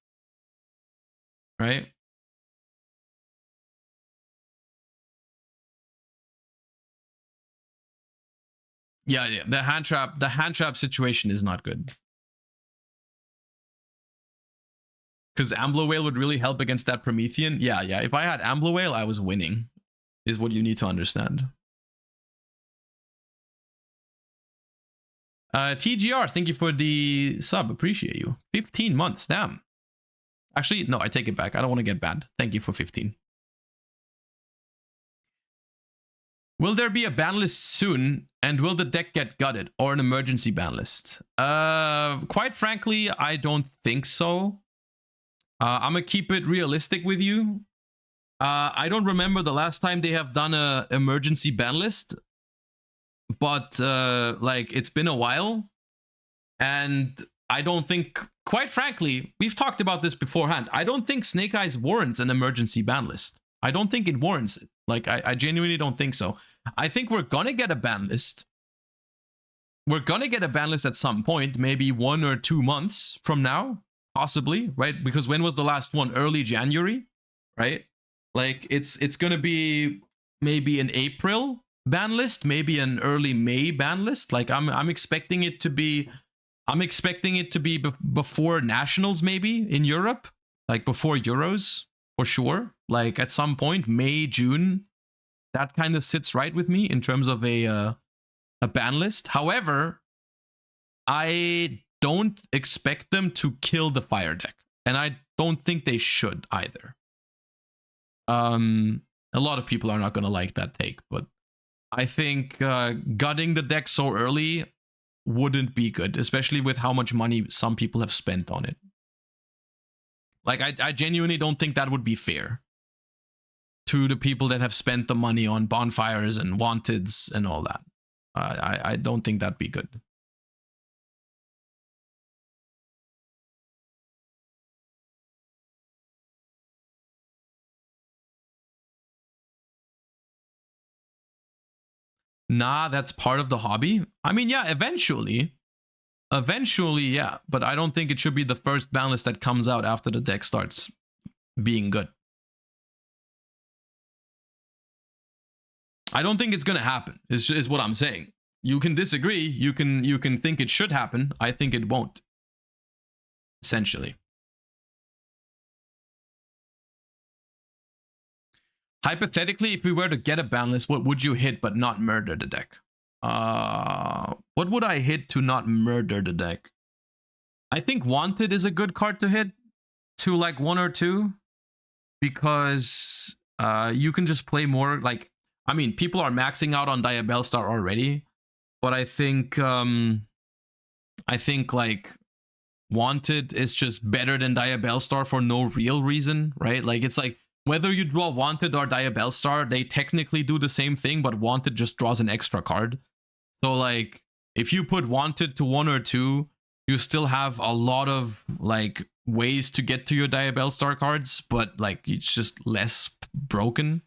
Right? Yeah, the hand trap situation is not good. Because Ambler Whale would really help against that Promethean. Yeah. If I had Ambler Whale, I was winning, is what you need to understand. TGR, thank you for the sub. Appreciate you. 15 months, damn. Actually, no, I take it back. I don't want to get banned. Thank you for 15. Will there be a ban list soon? And will the deck get gutted or an emergency ban list? Quite frankly, I don't think so. I'm gonna keep it realistic with you. I don't remember the last time they have done a emergency ban list, but like it's been a while, and I don't think, quite frankly, we've talked about this beforehand. I don't think Snake Eyes warrants an emergency ban list. I don't think it warrants it. Like, I genuinely don't think so. I think we're gonna get a ban list. We're gonna get a ban list at some point, maybe 1 or 2 months from now, possibly, right? Because when was the last one? Early January, right? Like, it's gonna be maybe an April ban list, maybe an early May ban list. Like, I'm expecting it to be, before nationals, maybe in Europe, like before Euros. For sure, like at some point, May, June, that kind of sits right with me in terms of a ban list. However, I don't expect them to kill the fire deck, and I don't think they should either. A lot of people are not going to like that take, but I think gutting the deck so early wouldn't be good, especially with how much money some people have spent on it. Like, I genuinely don't think that would be fair to the people that have spent the money on bonfires and wanteds and all that. I don't think that'd be good. Nah, that's part of the hobby. I mean, yeah, eventually, yeah, but I don't think it should be the first ban list that comes out after the deck starts being good. I don't think it's gonna happen, is what I'm saying. You can disagree, you can think it should happen. I think it won't, essentially. Hypothetically, if we were to get a ban list, what would you hit but not murder the deck? What would I hit to not murder the deck? I think Wanted is a good card to hit to like 1 or 2, because you can just play more. Like, I mean, people are maxing out on Diabellstar already, but I think like Wanted is just better than Diabellstar for no real reason, right? Like, it's like whether you draw Wanted or Diabellstar, they technically do the same thing, but Wanted just draws an extra card. So like, if you put Wanted to 1 or 2, you still have a lot of like ways to get to your Diabellstar cards, but like it's just less broken.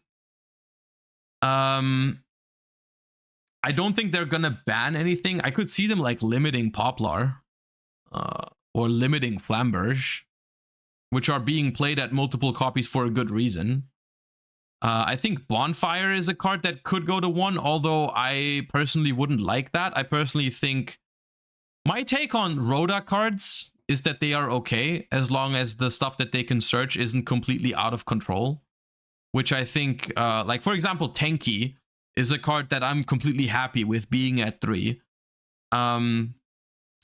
I don't think they're gonna ban anything. I could see them like limiting Poplar or limiting Flamberge, which are being played at multiple copies for a good reason. I think Bonfire is a card that could go to 1, although I personally wouldn't like that. I personally think my take on Rhoda cards is that they are okay as long as the stuff that they can search isn't completely out of control, which I think, like, for example, Tenki is a card that I'm completely happy with being at 3. And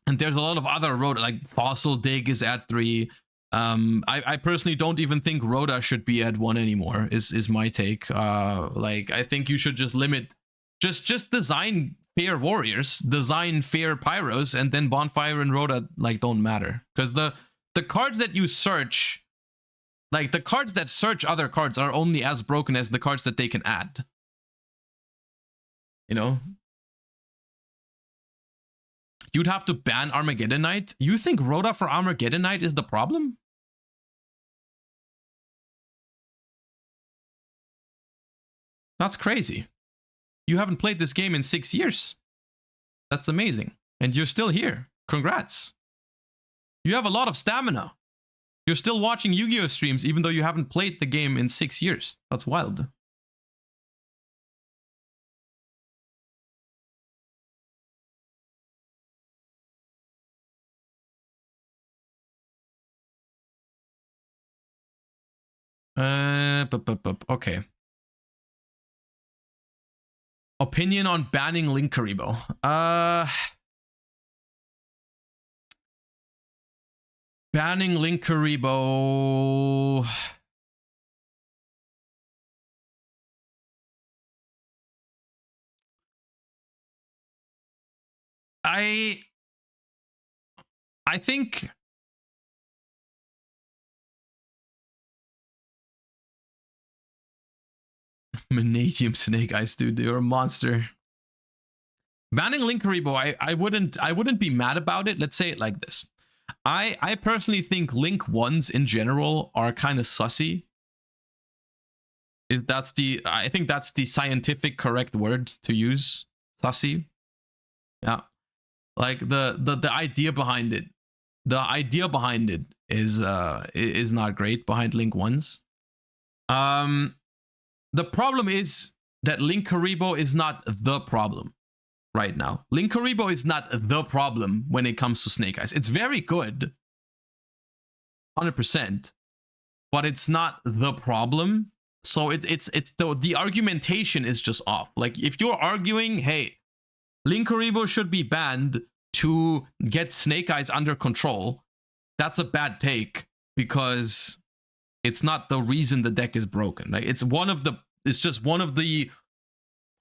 there's a lot of other Rhoda, like Fossil Dig is at 3. I personally don't even think Rhoda should be at 1 anymore, is my take. Like, I think you should just limit, just design fair warriors, design fair pyros, and then Bonfire and Rhoda, like, don't matter. Because the cards that you search, like, the cards that search other cards are only as broken as the cards that they can add. You know? You'd have to ban Armageddon Knight? You think Rhoda for Armageddon Knight is the problem? That's crazy. You haven't played this game in 6 years. That's amazing. And you're still here. Congrats. You have a lot of stamina. You're still watching Yu-Gi-Oh streams even though you haven't played the game in 6 years. That's wild. Okay. Opinion on banning Link Karibo. Banning Link Karibo. I think Manatium Snake Eyes, dude, you're a monster. Banning Link Karibo, I wouldn't be mad about it. Let's say it like this. I personally think Link 1s in general are kind of sussy. I think that's the scientific correct word to use. Sussy. Yeah. Like the idea behind it. The idea behind it is not great behind Link 1s. The problem is that Link Karibo is not the problem right now. Link Karibo is not the problem when it comes to Snake Eyes. It's very good. 100%. But it's not the problem. So it's the argumentation is just off. Like, if you're arguing, hey, Link Karibo should be banned to get Snake Eyes under control, that's a bad take, because it's not the reason the deck is broken. Like, it's just one of the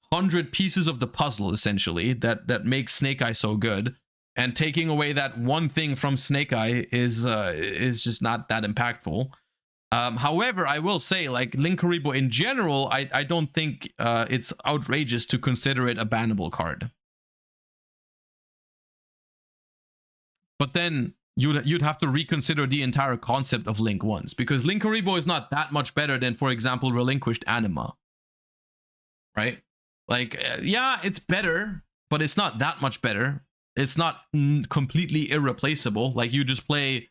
100 pieces of the puzzle, essentially, that makes Snake Eye so good. And taking away that one thing from Snake Eye is just not that impactful. However, I will say, like, Link Karibo in general, I don't think it's outrageous to consider it a bannable card. But then you'd have to reconsider the entire concept of Link 1s, because Link Karibo is not that much better than, for example, Relinquished Anima. Right? Like, yeah, it's better, but it's not that much better. It's not completely irreplaceable. Like, you just play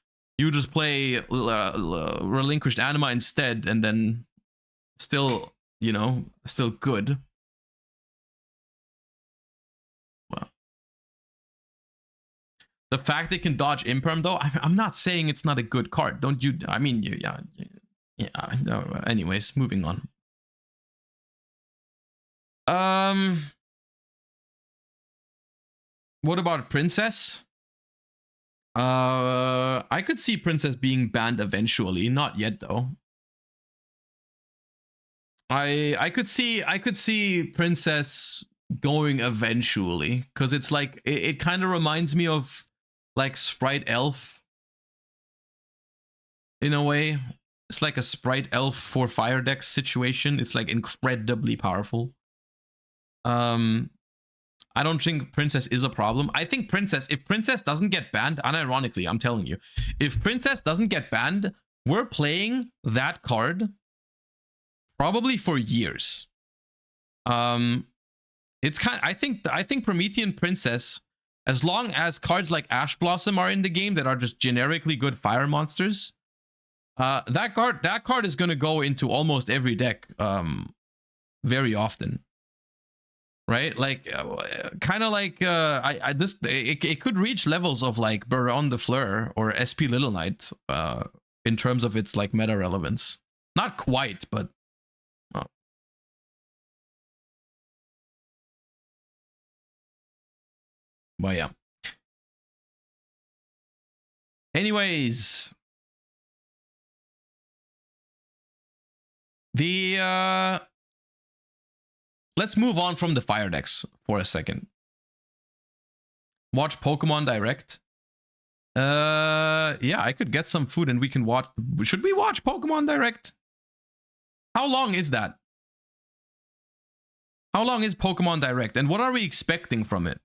Relinquished Anima instead, and then still, you know, still good. Well, the fact it can dodge Imperm, though, I'm not saying it's not a good card. Don't you? I mean, yeah. No, anyways, moving on. What about Princess? I could see Princess being banned eventually. Not yet, though. I could see Princess going eventually, because it's like it kind of reminds me of like Sprite Elf in a way. It's like a Sprite Elf for fire deck situation. It's like incredibly powerful. I don't think Princess is a problem. I think if Princess doesn't get banned, unironically, I'm telling you, if Princess doesn't get banned, we're playing that card probably for years. It's kind of, I think Promethean Princess, as long as cards like Ash Blossom are in the game that are just generically good fire monsters, that card is going to go into almost every deck very often. Right? Like, kind of like, it could reach levels of like Baron the Fleur or SP Little Knight in terms of its like meta relevance. Not quite, but yeah. Anyways, The let's move on from the fire decks for a second. Watch Pokemon Direct. Yeah, I could get some food and we can watch. Should we watch Pokemon Direct? How long is that? How long is Pokemon Direct and what are we expecting from it?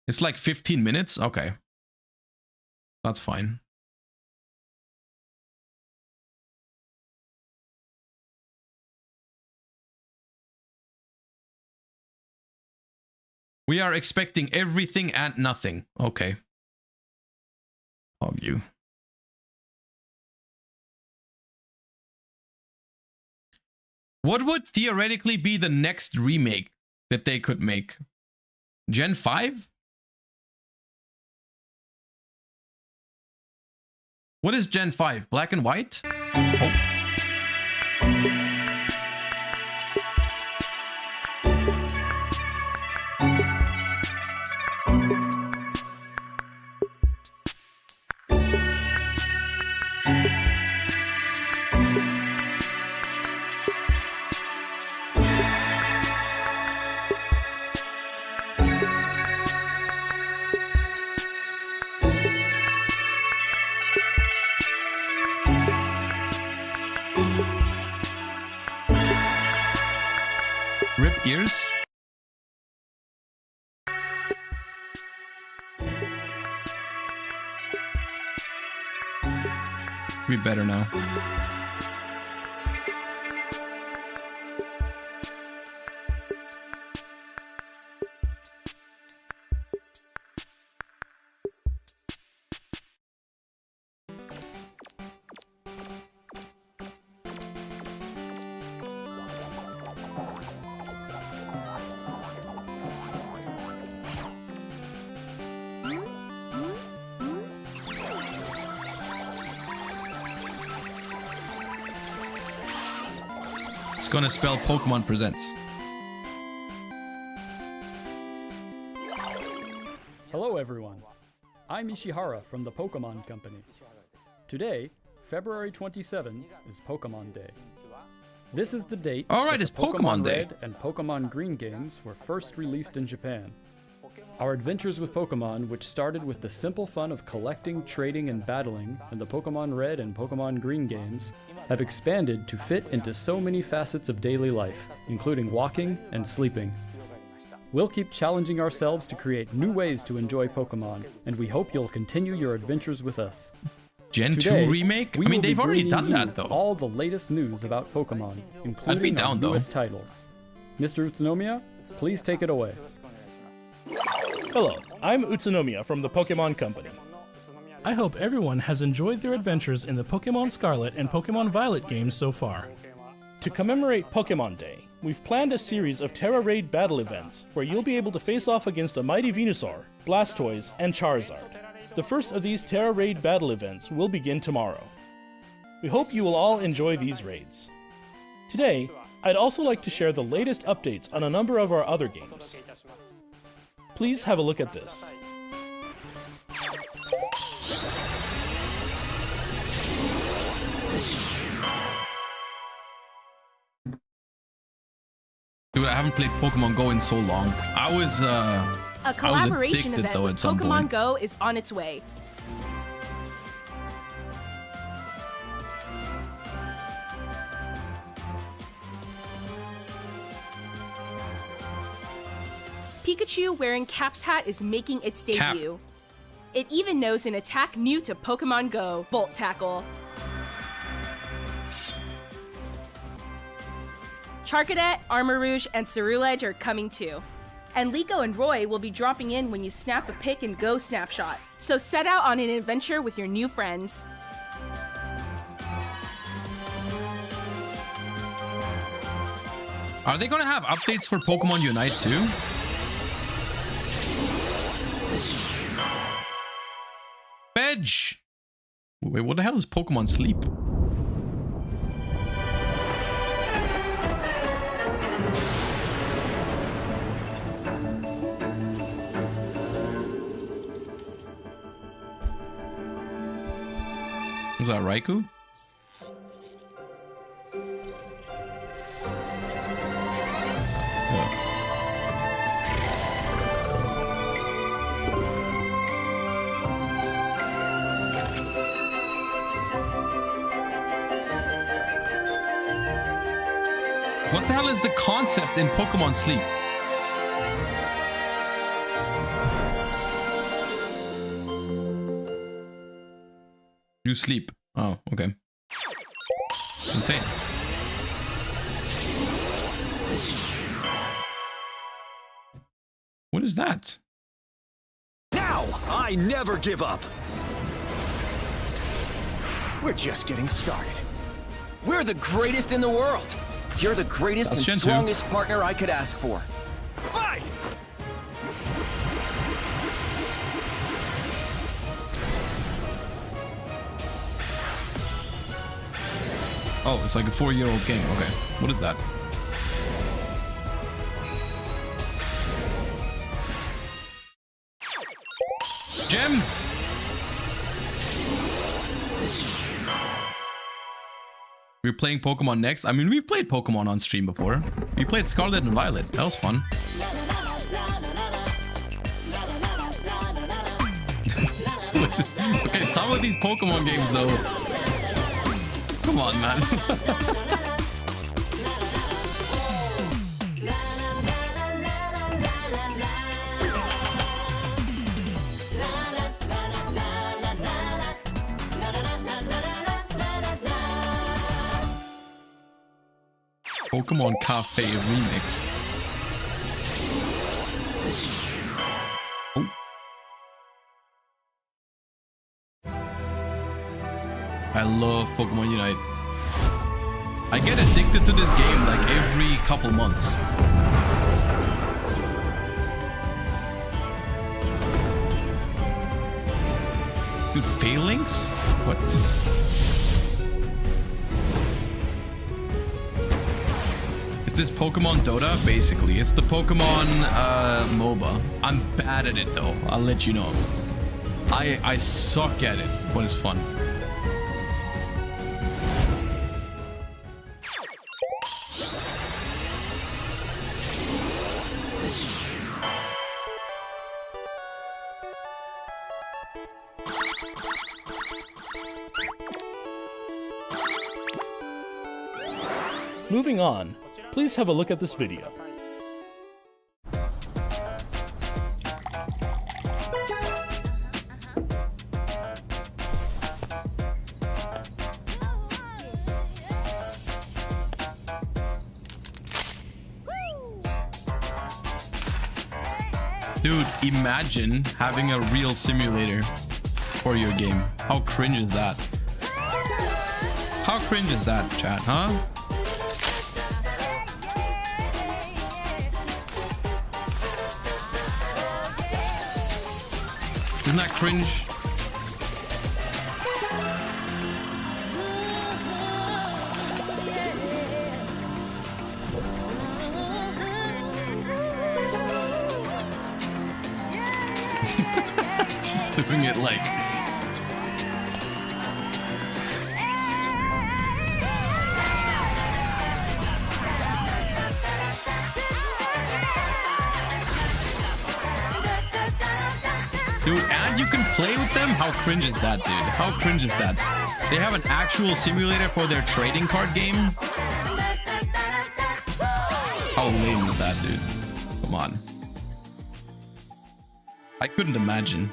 It's like 15 minutes? Okay. That's fine. We are expecting everything and nothing. Okay. Hog you. What would theoretically be the next remake that they could make? Gen 5? What is Gen 5? Black and white? Oh. Rip ears. Be better now. It's gonna spell Pokemon Presents. Hello everyone, I'm Ishihara from the Pokemon Company. Today, February 27, is Pokemon Day. This is the date Alright, that it's the Pokemon Day. Red and Pokemon Green games were first released in Japan. Our adventures with Pokemon, which started with the simple fun of collecting, trading, and battling in the Pokemon Red and Pokemon Green games, have expanded to fit into so many facets of daily life, including walking and sleeping. We'll keep challenging ourselves to create new ways to enjoy Pokemon, and we hope you'll continue your adventures with us. Gen Today, 2 remake? we I mean, will be they've already bringing done you that though. all the latest news about Pokemon, including our down, though. newest titles. Mr. Utsunomiya, please take it away. Hello, I'm Utsunomiya from the Pokemon Company. I hope everyone has enjoyed their adventures in the Pokemon Scarlet and Pokemon Violet games so far. To commemorate Pokemon Day, we've planned a series of Terra Raid battle events where you'll be able to face off against a mighty Venusaur, Blastoise, and Charizard. The first of these Terra Raid battle events will begin tomorrow. We hope you will all enjoy these raids. Today, I'd also like to share the latest updates on a number of our other games. Please have a look at this. Dude, I haven't played Pokemon Go in so long. I was A collaboration addicted, event though, with at some Pokemon point. Go is on its way. Pikachu wearing Cap's hat is making its Cap. debut. It even knows an attack new to Pokemon Go, Volt Tackle. Charcadet, Armarouge, and Ceruledge are coming too. And Liko and Roy will be dropping in when you snap a pic and go snapshot. So set out on an adventure with your new friends. Are they gonna have updates for Pokemon Unite too? Bedge! Wait, what the hell is Pokemon Sleep? Was that Raikou? Oh. What the hell is the concept in Pokemon Sleep? You sleep. Oh, okay. Insane. What is that? Now, I never give up. We're just getting started. We're the greatest in the world. You're the greatest That's and Gen 2. strongest partner I could ask for. Fight! Oh, it's like a 4-year-old game. Okay. What is that? Gems! We're playing Pokemon next. I mean, we've played Pokemon on stream before. We played Scarlet and Violet. That was fun. Okay, some of these Pokemon games, though. Come on, man. Pokemon Cafe Remix. Oh. I love Pokemon Unite. I get addicted to this game like every couple months. Dude, Phalanx? What? Is this Pokemon Dota? Basically, it's the Pokemon MOBA. I'm bad at it though. I'll let you know. I suck at it, but it's fun. Moving on, please have a look at this video. Dude, imagine having a real simulator for your game. How cringe is that? How cringe is that, chat, huh? Isn't that cringe? She's doing it like... Dude, and you can play with them? How cringe is that, dude? How cringe is that? They have an actual simulator for their trading card game? How lame is that, dude? Come on. I couldn't imagine.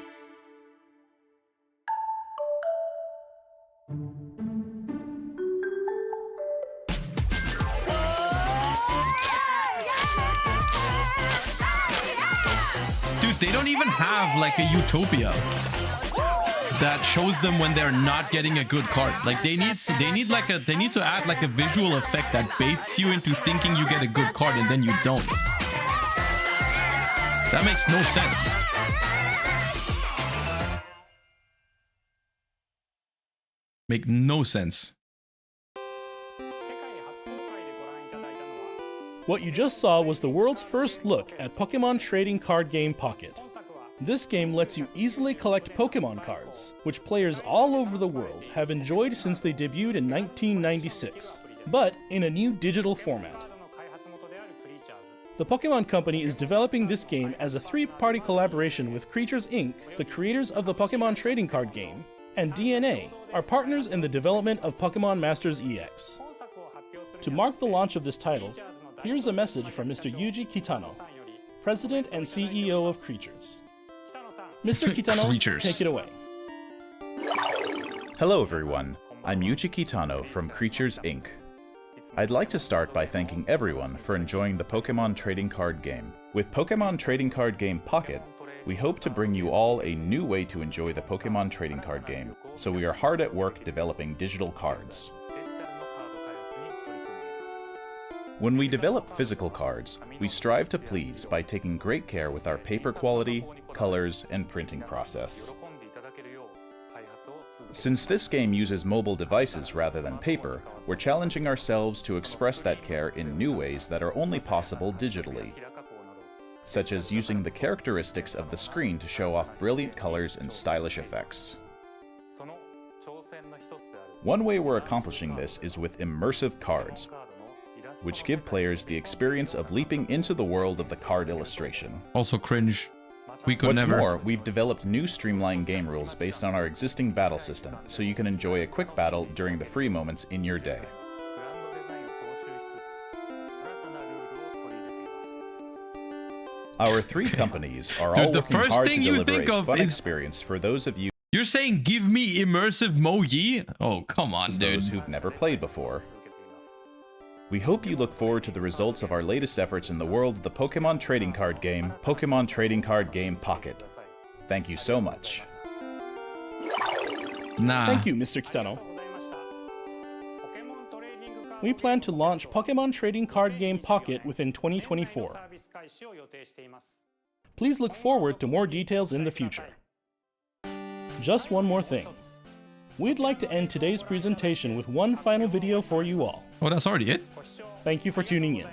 Dude, they don't even have like a utopia that shows them when they're not getting a good card. Like they need to add like a visual effect that baits you into thinking you get a good card and then you don't. That makes no sense. Make no sense. What you just saw was the world's first look at Pokemon Trading Card Game Pocket. This game lets you easily collect Pokemon cards, which players all over the world have enjoyed since they debuted in 1996, but in a new digital format. The Pokemon Company is developing this game as a three-party collaboration with Creatures Inc., the creators of the Pokemon trading card game, and DNA, our partners in the development of Pokemon Masters EX. To mark the launch of this title, here's a message from Mr. Yuji Kitano, President and CEO of Creatures. Mr. Kitano, Creatures. take it away. Hello everyone, I'm Yuji Kitano from Creatures Inc. I'd like to start by thanking everyone for enjoying the Pokemon trading card game. With Pokemon Trading Card Game Pocket, we hope to bring you all a new way to enjoy the Pokemon trading card game, so we are hard at work developing digital cards. When we develop physical cards, we strive to please by taking great care with our paper quality, colors, and printing process. Since this game uses mobile devices rather than paper, we're challenging ourselves to express that care in new ways that are only possible digitally, such as using the characteristics of the screen to show off brilliant colors and stylish effects. One way we're accomplishing this is with immersive cards, which give players the experience of leaping into the world of the card illustration. Also cringe. We could What's never. more, we've developed new streamlined game rules based on our existing battle system, so you can enjoy a quick battle during the free moments in your day. Our three companies are all the working first hard to thing you deliver think a of fun is- experience for those of you You're saying give me immersive Mogi? Oh, come on, dude. those who've never played before. We hope you look forward to the results of our latest efforts in the world of the Pokemon trading card game, Pokemon Trading Card Game Pocket. Thank you so much. Nah. Thank you, Mr. Kitano. We plan to launch Pokemon Trading Card Game Pocket within 2024. Please look forward to more details in the future. Just one more thing. We'd like to end today's presentation with one final video for you all. Oh, that's already it? Thank you for tuning in.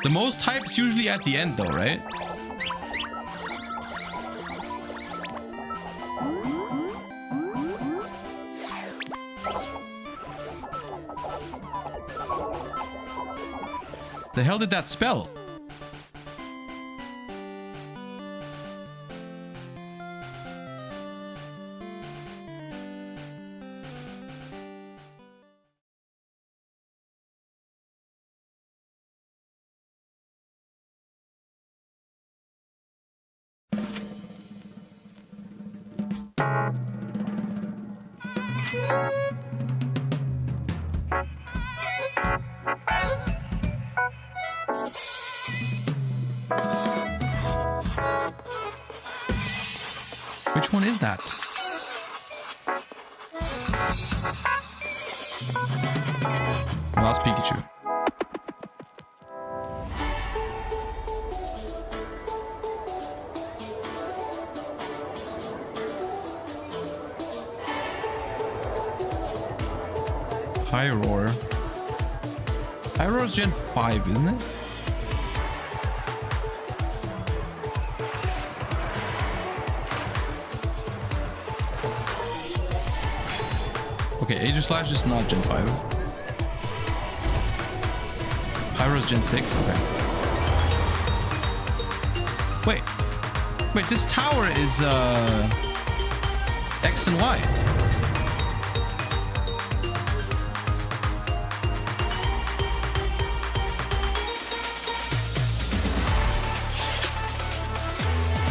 The most hype's usually at the end though, right? The hell did that spell? Which one is that? Last Pikachu. High Roar. High Roar's Gen 5, isn't it? Okay, Aegislash is not Gen 5. Pyro's Gen 6? Okay. Wait, this tower is X and Y.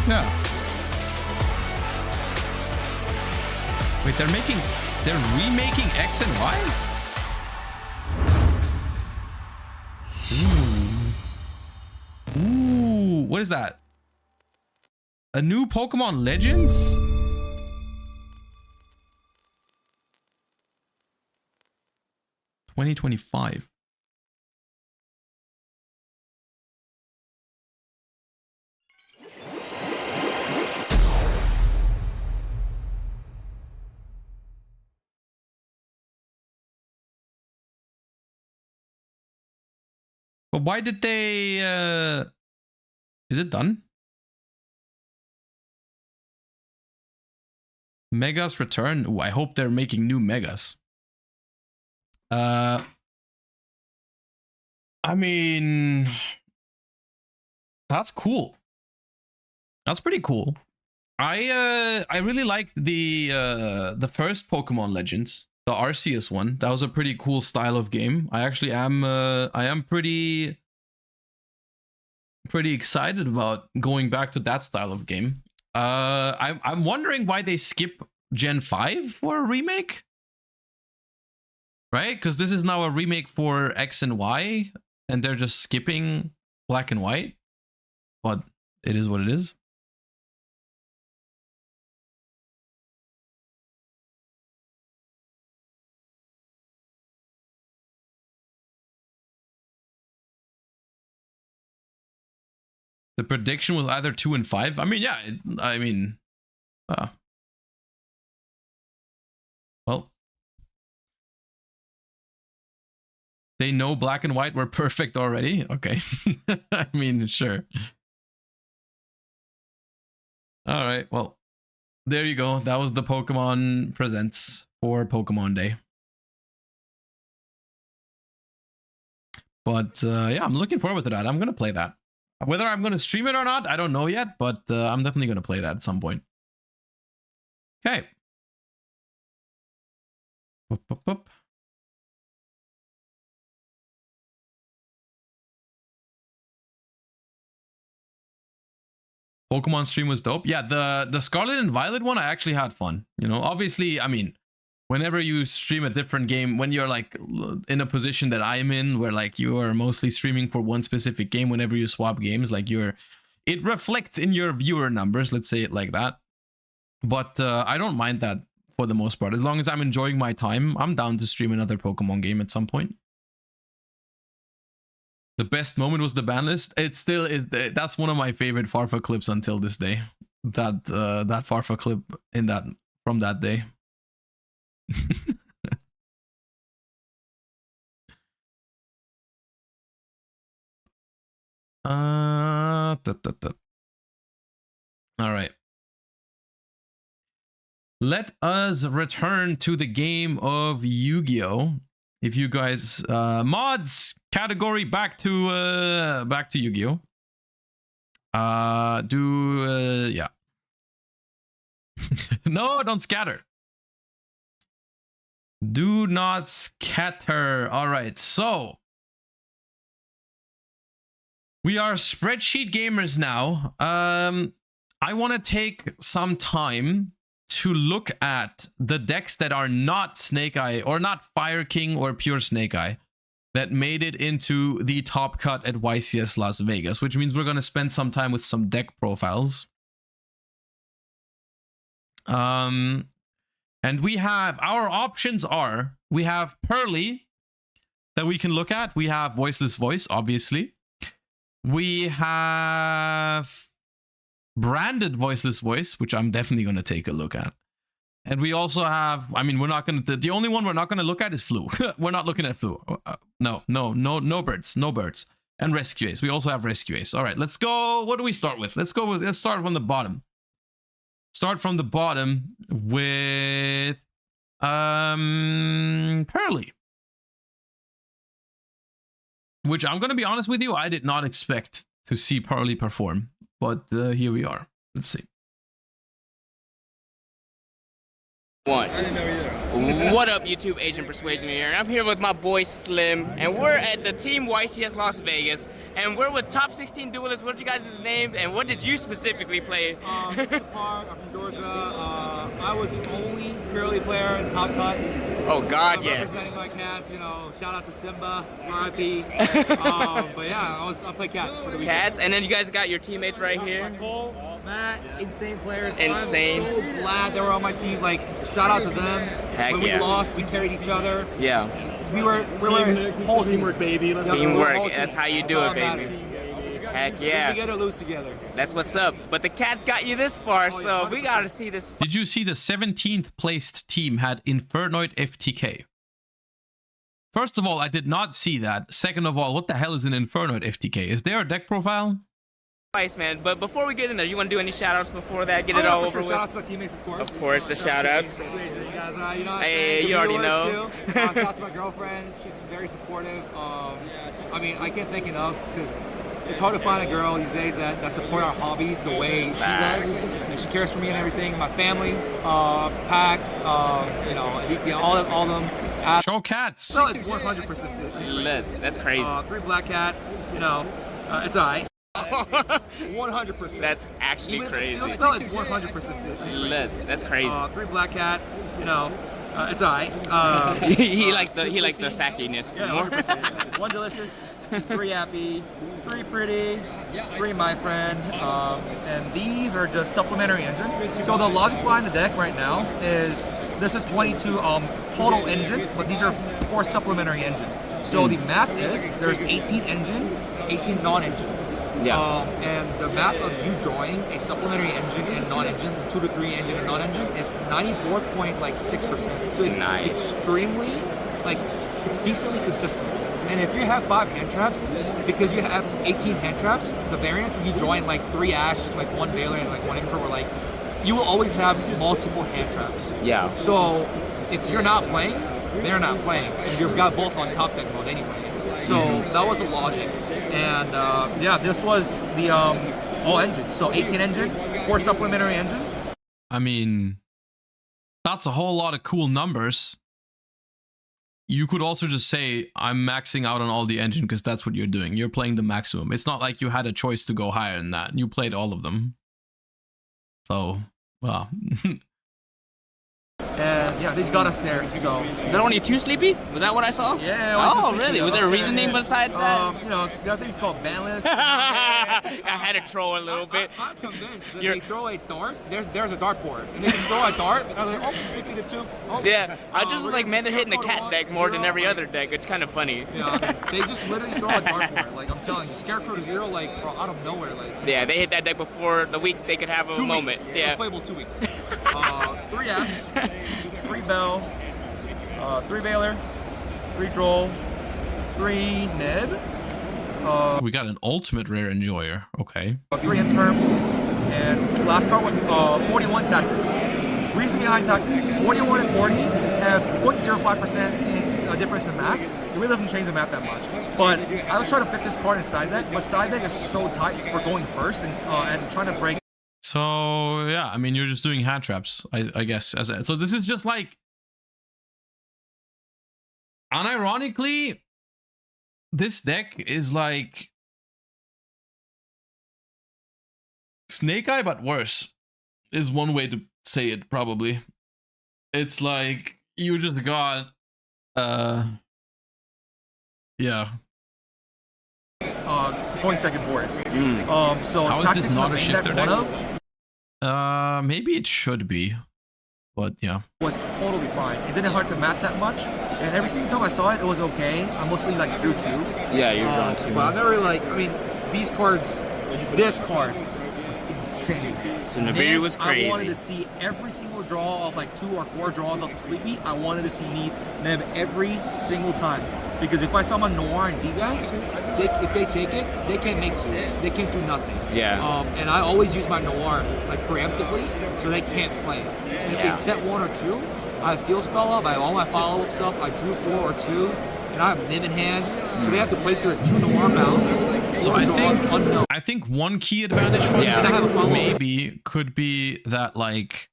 Yeah. Wait, they're remaking X and Y? Ooh, what is that? A new Pokemon Legends? $2025. But why did they Is it done? Megas return. Ooh, I hope they're making new Megas. I mean, that's cool. That's pretty cool. I really liked the first Pokemon Legends, the Arceus one. That was a pretty cool style of game. I actually am pretty excited about going back to that style of game. I'm wondering why they skip Gen 5 for a remake. Right? Because this is now a remake for X and Y, and they're just skipping Black and White. But it is what it is. The prediction was either 2 and 5. I mean, yeah. Well, they know Black and White were perfect already. Okay. I mean, sure. All right. Well, there you go. That was the Pokemon Presents for Pokemon Day. But yeah, I'm looking forward to that. I'm going to play that. Whether I'm going to stream it or not, I don't know yet, but I'm definitely going to play that at some point. Okay. Up. Pokemon stream was dope. Yeah, the Scarlet and Violet one, I actually had fun. You know, obviously, I mean, whenever you stream a different game, when you're like in a position that I'm in, where like you are mostly streaming for one specific game, whenever you swap games, like it reflects in your viewer numbers, let's say it like that. But I don't mind that for the most part. As long as I'm enjoying my time, I'm down to stream another Pokemon game at some point. The best moment was the Banlist. It still is. That's one of my favorite Farfa clips until this day. That Farfa clip from that day. All right. Let us return to the game of Yu-Gi-Oh! If you guys mods category back to Yu-Gi-Oh! Yeah. No, don't scatter. Do not scatter. All right, so we are spreadsheet gamers now. I want to take some time to look at the decks that are not Snake Eye or not Fire King or pure Snake Eye that made it into the top cut at YCS Las Vegas, which means we're going to spend some time with some deck profiles. And we have, our options are, we have Pearly that we can look at. We have Voiceless Voice, obviously. We have branded Voiceless Voice, which I'm definitely going to take a look at. And we also have, I mean, we're not going to, the only one we're not going to look at is Flu. We're not looking at Flu. No birds. And Rescue Ace. We also have Rescue Ace. All right, let's go. What do we start with? Let's start from the bottom. Start from the bottom with Pearly. Which I'm going to be honest with you, I did not expect to see Pearly perform. But here we are. Let's see. What up, YouTube? Asian Persuasion here. I'm here with my boy Slim, and we're at the Team YCS Las Vegas, and we're with top 16 duelists. What's you guys' names, and what did you specifically play? I'm from Georgia. I was the only purely player in top cut. Oh God, yes. Representing my cats, you know. Shout out to Simba, RIP. But yeah, I play cats for the weekend. Cats, and then you guys got your teammates right here. Cole, Matt, insane players. Insane. I'm so glad they were on my team. Like, shout out to them. Heck when yeah. we lost, we carried each other. Yeah. We were whole teamwork, baby. Let's teamwork. That's how you do it, baby. Heck yeah. We together, lose together. That's what's up. But the cats got you this far, so we gotta see this. Did you see the 17th placed team had Infernoid FTK? First of all, I did not see that. Second of all, what the hell is an Infernoid FTK? Is there a deck profile? Twice, man. But before we get in there, you want to do any shout-outs before that? Get it all over with? Shout-outs to my teammates, of course. Of course, the shout-outs. You guys, you know what Hey, you already know. Shout out to my girlfriend. She's very supportive. I mean, I can't thank enough because it's hard to find a girl these days that support our hobbies the way she does. And she cares for me and everything. My family, Pac, you know, ETL, all of them. Show cats. No, it's 100%. That's crazy. 3 black cat, you know, it's alright. 100%. That's actually even crazy. Even if spell, it's 100%. That's crazy. 3 black cat, you know, it's alright. he likes the sackiness. Yeah, more. 100%. 1 delicious, 3 happy, 3 pretty, 3 my friend, and these are just supplementary engine. So the logic behind the deck right now is this is 22 total engine, but these are 4 supplementary engine. So the math is there's 18 engine, 18 non-engine. Yeah. And the math of you drawing a supplementary engine and non-engine, 2 to 3 engine and non-engine, is 94.6%. So it's extremely, like, it's decently consistent. And if you have 5 hand traps, because you have 18 hand traps, the variance of you drawing like 3 Ash, like 1 Baylor, and like 1 Imper, like, you will always have multiple hand traps. Yeah. So if you're not playing, they're not playing. And you've got both on top deck mode anyway. So that was the logic. And yeah, this was the all engine. So 18 engine, 4 supplementary engine. I mean, that's a whole lot of cool numbers. You could also just say, I'm maxing out on all the engine because that's what you're doing. You're playing the maximum. It's not like you had a choice to go higher than that. You played all of them. So, well. And yeah, these got us there. So is that only 2 sleepy? Was that what I saw? Yeah. Oh, really? Was there a reasoning beside that? You know, there are things called Banlist. I had to troll a little bit. I'm convinced that they throw a dart. There's a dartboard, and they just throw a dart. And I was like, oh, sleepy to 2. Oh. Yeah, I just like man hitting the cat deck more than every other deck. It's kind of funny. Yeah, they just literally throw a dartboard. Like I'm telling you, Scarecrow to 0, like out of nowhere. Like yeah, they hit that deck before the week they could have a 2 moment. Weeks. Yeah, it was playable 2 weeks. 3 Ash. 3 Bell, 3 Baylor, 3 Droll, 3 Ned. We got an ultimate rare enjoyer. Okay. 3 Imperm, and last card was 41 Tactics. Reason behind Tactics: 41 and 40 have 0.05% in difference in math. It really doesn't change the math that much. But I was trying to fit this card in side deck, but side deck is so tight for going first and trying to break. So yeah, I mean, you're just doing hand traps, I guess. So this is just like, unironically, this deck is like Snake Eye, but worse, is one way to say it, probably. It's like you just got yeah. 0.2 boards. So how is this not a shifter deck? Maybe it should be, but yeah. Was totally fine. It didn't hurt the math that much, and every single time I saw it, it was okay. I mostly like drew 2. Yeah, you're drawing 2. But I never like. I mean, these cards. This card was insane. So Nibiru was crazy. I wanted to see every single draw of like 2 or 4 draws off of Sleepy. I wanted to see Neb every single time. Because if I saw my Noir and D-Guys, if they take it, they can't make suits. They can't do nothing. Yeah. And I always use my Noir like preemptively, so they can't play it. And if they set 1 or 2, I have Field Spell up, I have all my follow-ups up, I drew 4 or 2, and I have Nim in hand, so they have to play through 2 Noir bounds. So I think one key advantage for this deck maybe could be that like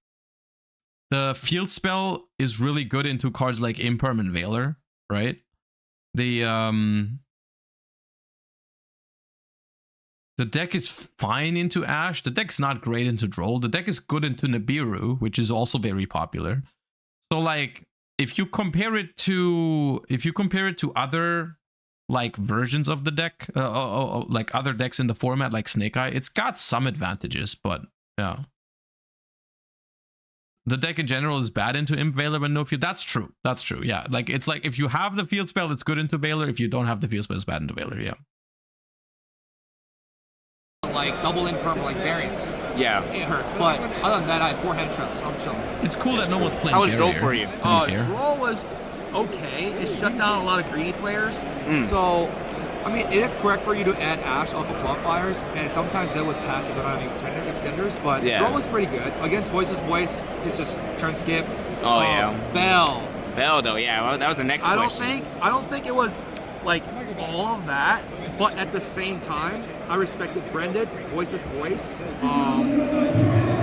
the Field Spell is really good into cards like Imperm and Veiler, right? The deck is fine into Ash. The deck's not great into Droll. The deck is good into Nibiru, which is also very popular. So like if you compare it to other like versions of the deck, like other decks in the format like Snake Eye, it's got some advantages, but yeah. The deck in general is bad into Imp Veiler but no field. That's true. That's true. Yeah. Like it's like if you have the field spell, it's good into Veiler. If you don't have the field spell, it's bad into Veiler. Yeah. Like double Imperm, like variants. Yeah. It hurt. But other than that, I have 4 hand traps. I'm chilling. It's cool that no one's playing. How was Droll for you? Droll was okay. It shut down a lot of greedy players. So I mean, it is correct for you to add Ash off of bonfires, and sometimes they would pass if they're not having extenders, but Duel was pretty good. Against Voice's Voice, it's just turn skip. Oh, yeah. Bell. Bell, though, yeah, well, that was the next question. I don't think it was, like, all of that, but at the same time, I respected Brendan, Voice's Voice,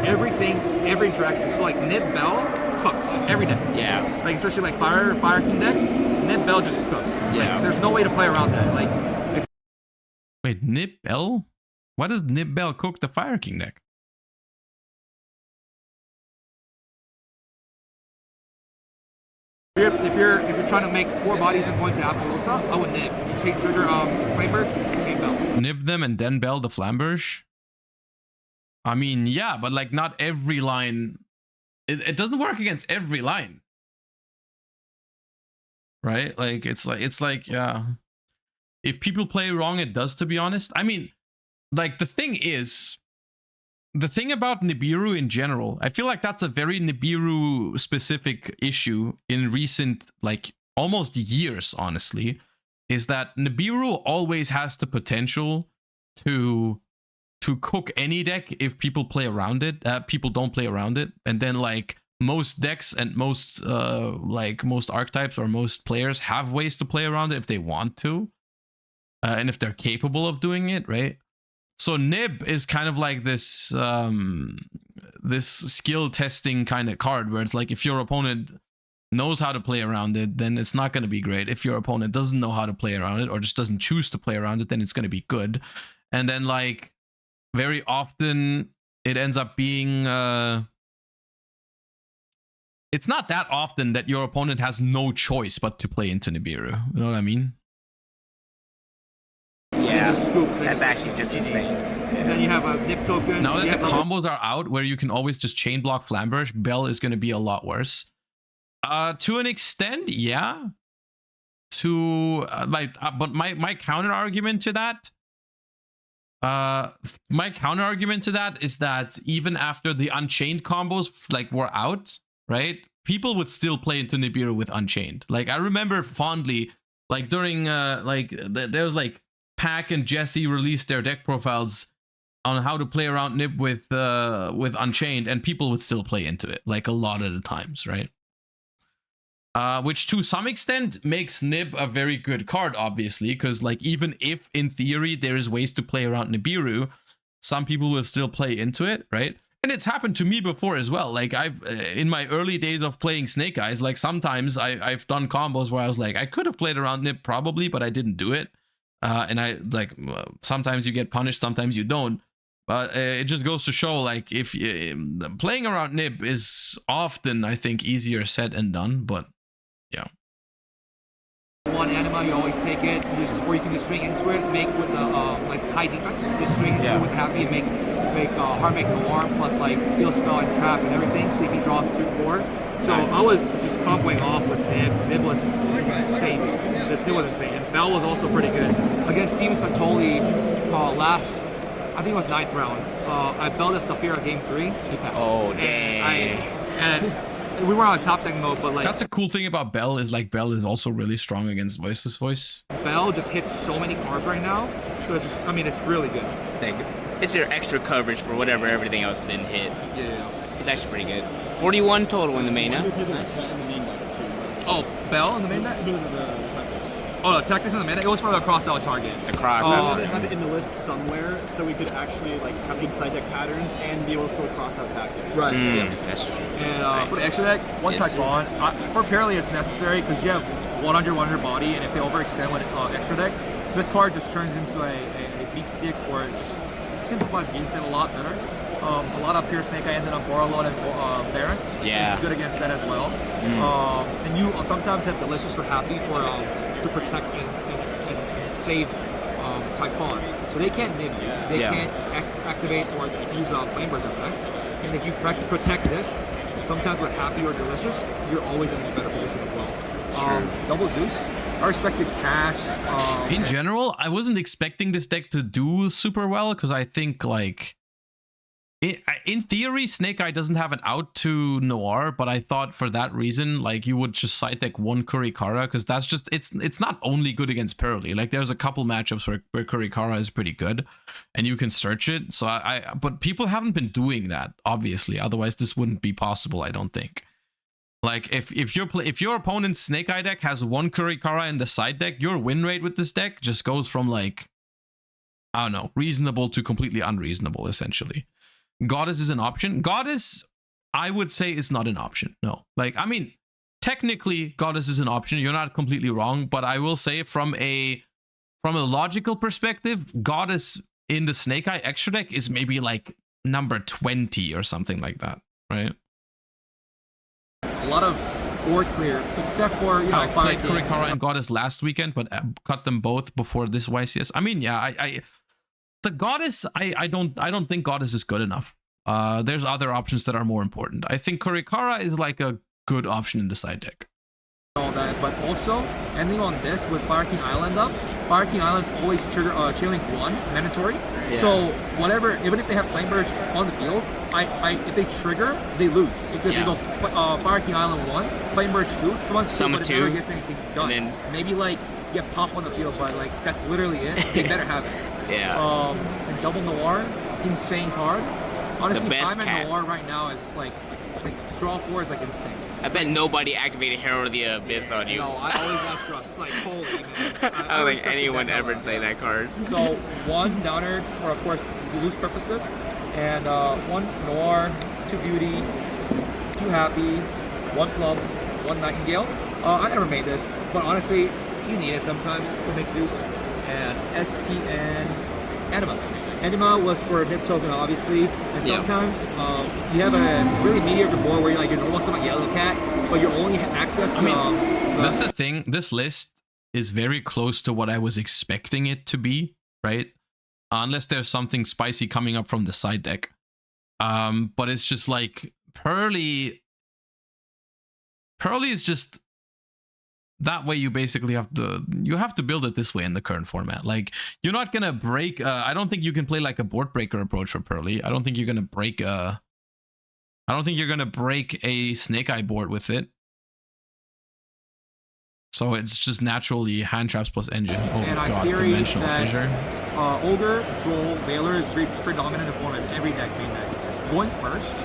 everything, every interaction. So, like, Nib Bell cooks every day. Yeah. Like, especially, like, Fire King deck, Nib Bell just cooks. Yeah. Like, there's no way to play around that. Like, Wait, Nib Bell? Why does Nib Bell cook the Fire King deck? If you're trying to make 4 bodies and go into Appaloosa, I would nib. You chain trigger Flamebird, chain Bell. Nib them and then Bell the Flamberge? I mean, yeah, but like not every line. It doesn't work against every line. Right? Like it's like yeah. If people play wrong, it does, to be honest. I mean, like the thing about Nibiru in general, I feel like that's a very Nibiru specific issue in recent, like almost years, honestly, is that Nibiru always has the potential to cook any deck if people play around it, people don't play around it. And then like most decks and most archetypes or most players have ways to play around it if they want to. And if they're capable of doing it, right? So Nib is kind of like this this skill testing kind of card where it's like if your opponent knows how to play around it, then it's not going to be great. If your opponent doesn't know how to play around it or just doesn't choose to play around it, then it's going to be good. And then like very often it ends up being it's not that often that your opponent has no choice but to play into Nibiru. You know what I mean? Yeah, that's actually just insane. And then you have a Nib token. Now that the combos are out where you can always just chain block Flamberge, Bell is going to be a lot worse. To an extent, yeah. But my counter argument to that, is that even after the Unchained combos like were out, right? People would still play into Nibiru with Unchained. Like I remember fondly, like during there was like Pack and Jesse released their deck profiles on how to play around Nib with Unchained, and people would still play into it like a lot of the times, right? Which to some extent makes Nib a very good card, obviously, because like even if in theory there is ways to play around Nibiru, some people will still play into it, right? And it's happened to me before as well. Like I've in my early days of playing Snake Eyes, like sometimes I've done combos where I was like, I could have played around Nib probably, but I didn't do it. And I like sometimes you get punished, sometimes you don't. But it just goes to show, like, if playing around Nib is often, I think, easier said than done. But yeah. One anima, you always take it, or you can just swing into it, make with the like high defense. Just swing into it with happy and make hard make Noir plus like feel spell and trap and everything. Sleepy draw to 2/4. So I was just comboing off with Nib. Nib was insane. This Nib was insane. And Bell was also pretty good. Against Steven Santoli last, I think it was 9th round. I Belled a Saphira game 3. He passed. Oh, dang. And we were on top deck mode, but like... That's a cool thing about Bell is like Bell is also really strong against Voiceless Voice. Bell just hits so many cards right now. So it's just, I mean, it's really good. It's your extra coverage for whatever everything else didn't hit. Yeah. It's actually pretty good. 41 total in the main, huh? Nice. Oh, Bell in the main deck? Oh, the tactics in the main deck? It was for the cross-out target. The cross-out. We have it in the list somewhere, so we could actually like have good side deck patterns and be able to still cross-out tactics. Right. That's true. And for the extra deck, one Typhon. For Parallel, it's necessary because you have 100 body, and if they overextend with extra deck, this card just turns into a beat stick, or it just simplifies game set a lot better. A lot of Pure Snake Eye ended up Borrelot and Baron. Yeah. It's good against that as well. And you sometimes have Delicious or Happy for to protect and save Typhon. So they can't nib you. They can't activate or use a Flamebird effect. And if you protect this, sometimes with Happy or Delicious, you're always in a better position as well. Double Zeus. I respected Cash. In general, I wasn't expecting this deck to do super well because I think like in theory, Snake Eye doesn't have an out to Noir, but I thought for that reason, like, you would just side deck one Kurikara, because that's just, it's not only good against Pearly. Like, there's a couple matchups where Kurikara is pretty good, and you can search it. So but people haven't been doing that, obviously. Otherwise, this wouldn't be possible, I don't think. Like, if your opponent's Snake Eye deck has one Kurikara in the side deck, your win rate with this deck just goes from, like, I don't know, reasonable to completely unreasonable, essentially. Goddess is an option. Goddess, I would say, is not an option. No. Like, I mean, technically, Goddess is an option. You're not completely wrong, but I will say from a logical perspective, Goddess in the Snake Eye extra deck is maybe like number 20 or something like that, right? A lot of board clear, except for, you know, I played Kurikara and Goddess last weekend, but cut them both before this YCS. I mean, yeah, the Goddess, I don't think Goddess is good enough. There's other options that are more important. I think Kurikara is like a good option in the side deck. All that, but also ending on this with Fire King Island up. Fire King Island's always trigger Chainlink 1 mandatory. Yeah. So whatever, even if they have Flame Burst on the field, if they trigger, they lose because they go Fire King Island 1, Flame Burst 2, someone 2, never gets anything done. Maybe like get pop on the field, but like that's literally it. They better have it. Yeah. And Double Noir, insane card. Honestly, the best 5 and Noir right now is like draw 4 is like insane. I bet nobody activated Herald of the Abyss on you. No, I always watch Rust. Like, holy man. I don't think anyone ever played that card. So 1 downer for, of course, Zeus purposes, and 1 Noir, 2 Beauty, 2 Happy, 1 Plum, 1 Nightingale. I never made this, but honestly, you need it sometimes to make Zeus. And SPN Anima. Anima was for a Nip token, obviously, and sometimes you have a really mediocre board where you're like, you're almost like Yellow Cat, but you only have access to... that's the thing. This list is very close to what I was expecting it to be, right? Unless there's something spicy coming up from the side deck. But it's just like, Pearly is just... That way you basically have to build it this way in the current format. Like, you're not gonna break I don't think you can play like a board breaker approach for Pearly. I don't think you're gonna break a Snake Eye board with it. So it's just naturally hand traps plus engine. Oh and god, dimensional fissure. Ogre, Droll, Veiler is predominant in the format in every deck, main deck. Going first,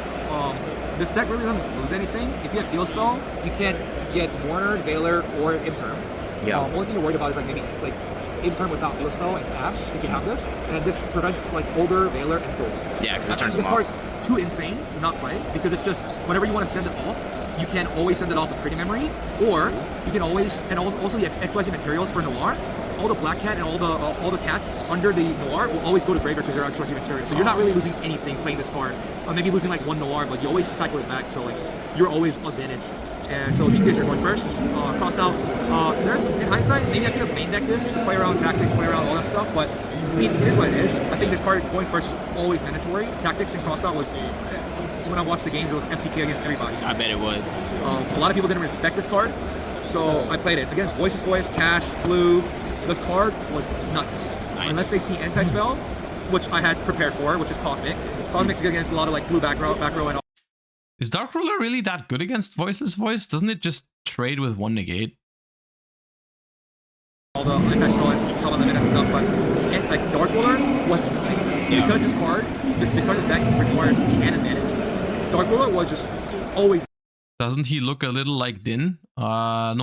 this deck really doesn't lose anything. If you have Field Spell, you can't get Warner, Veiler, or Imperm. Yeah. Only thing you're worried about is like maybe like Imperm without Field Spell and Ash, if you have this. And this prevents like Ogre, Veiler, and Droll. Yeah, because it turns this them off. card's too insane to not play, because it's just, whenever you want to send it off, you can always send it off with Pretty Memory, or you can always, and also the XYZ materials for Noir, all the Black Cat and all the cats under the Noir will always go to graveyard because they're XYZ materials. So you're not really losing anything playing this card. Maybe losing like 1 Noir, but you always cycle it back, so like you're always advantaged. And so DPS are going first. Cross out. There's, in hindsight, maybe I could have main decked this to play around tactics, play around all that stuff, but I mean, it is what it is. I think this card going first is always mandatory. Tactics and cross out was, when I watched the games, it was FTK against everybody. I bet it was. A lot of people didn't respect this card, so I played it against Voices Voice, Cash, Flu. This card was nuts. Nice. Unless they see anti-spell, which I had prepared for, which is Cosmic. Cosmic's good against a lot of like Flu back row and all. Is Dark Ruler really that good against Voiceless Voice? Doesn't it just trade with 1 negate? All the anti-spell and summon limit and stuff, but like Dark Ruler was insane. Yeah. Because this deck requires hand advantage. Dark Ruler was just always... Doesn't he look a little like Din? No,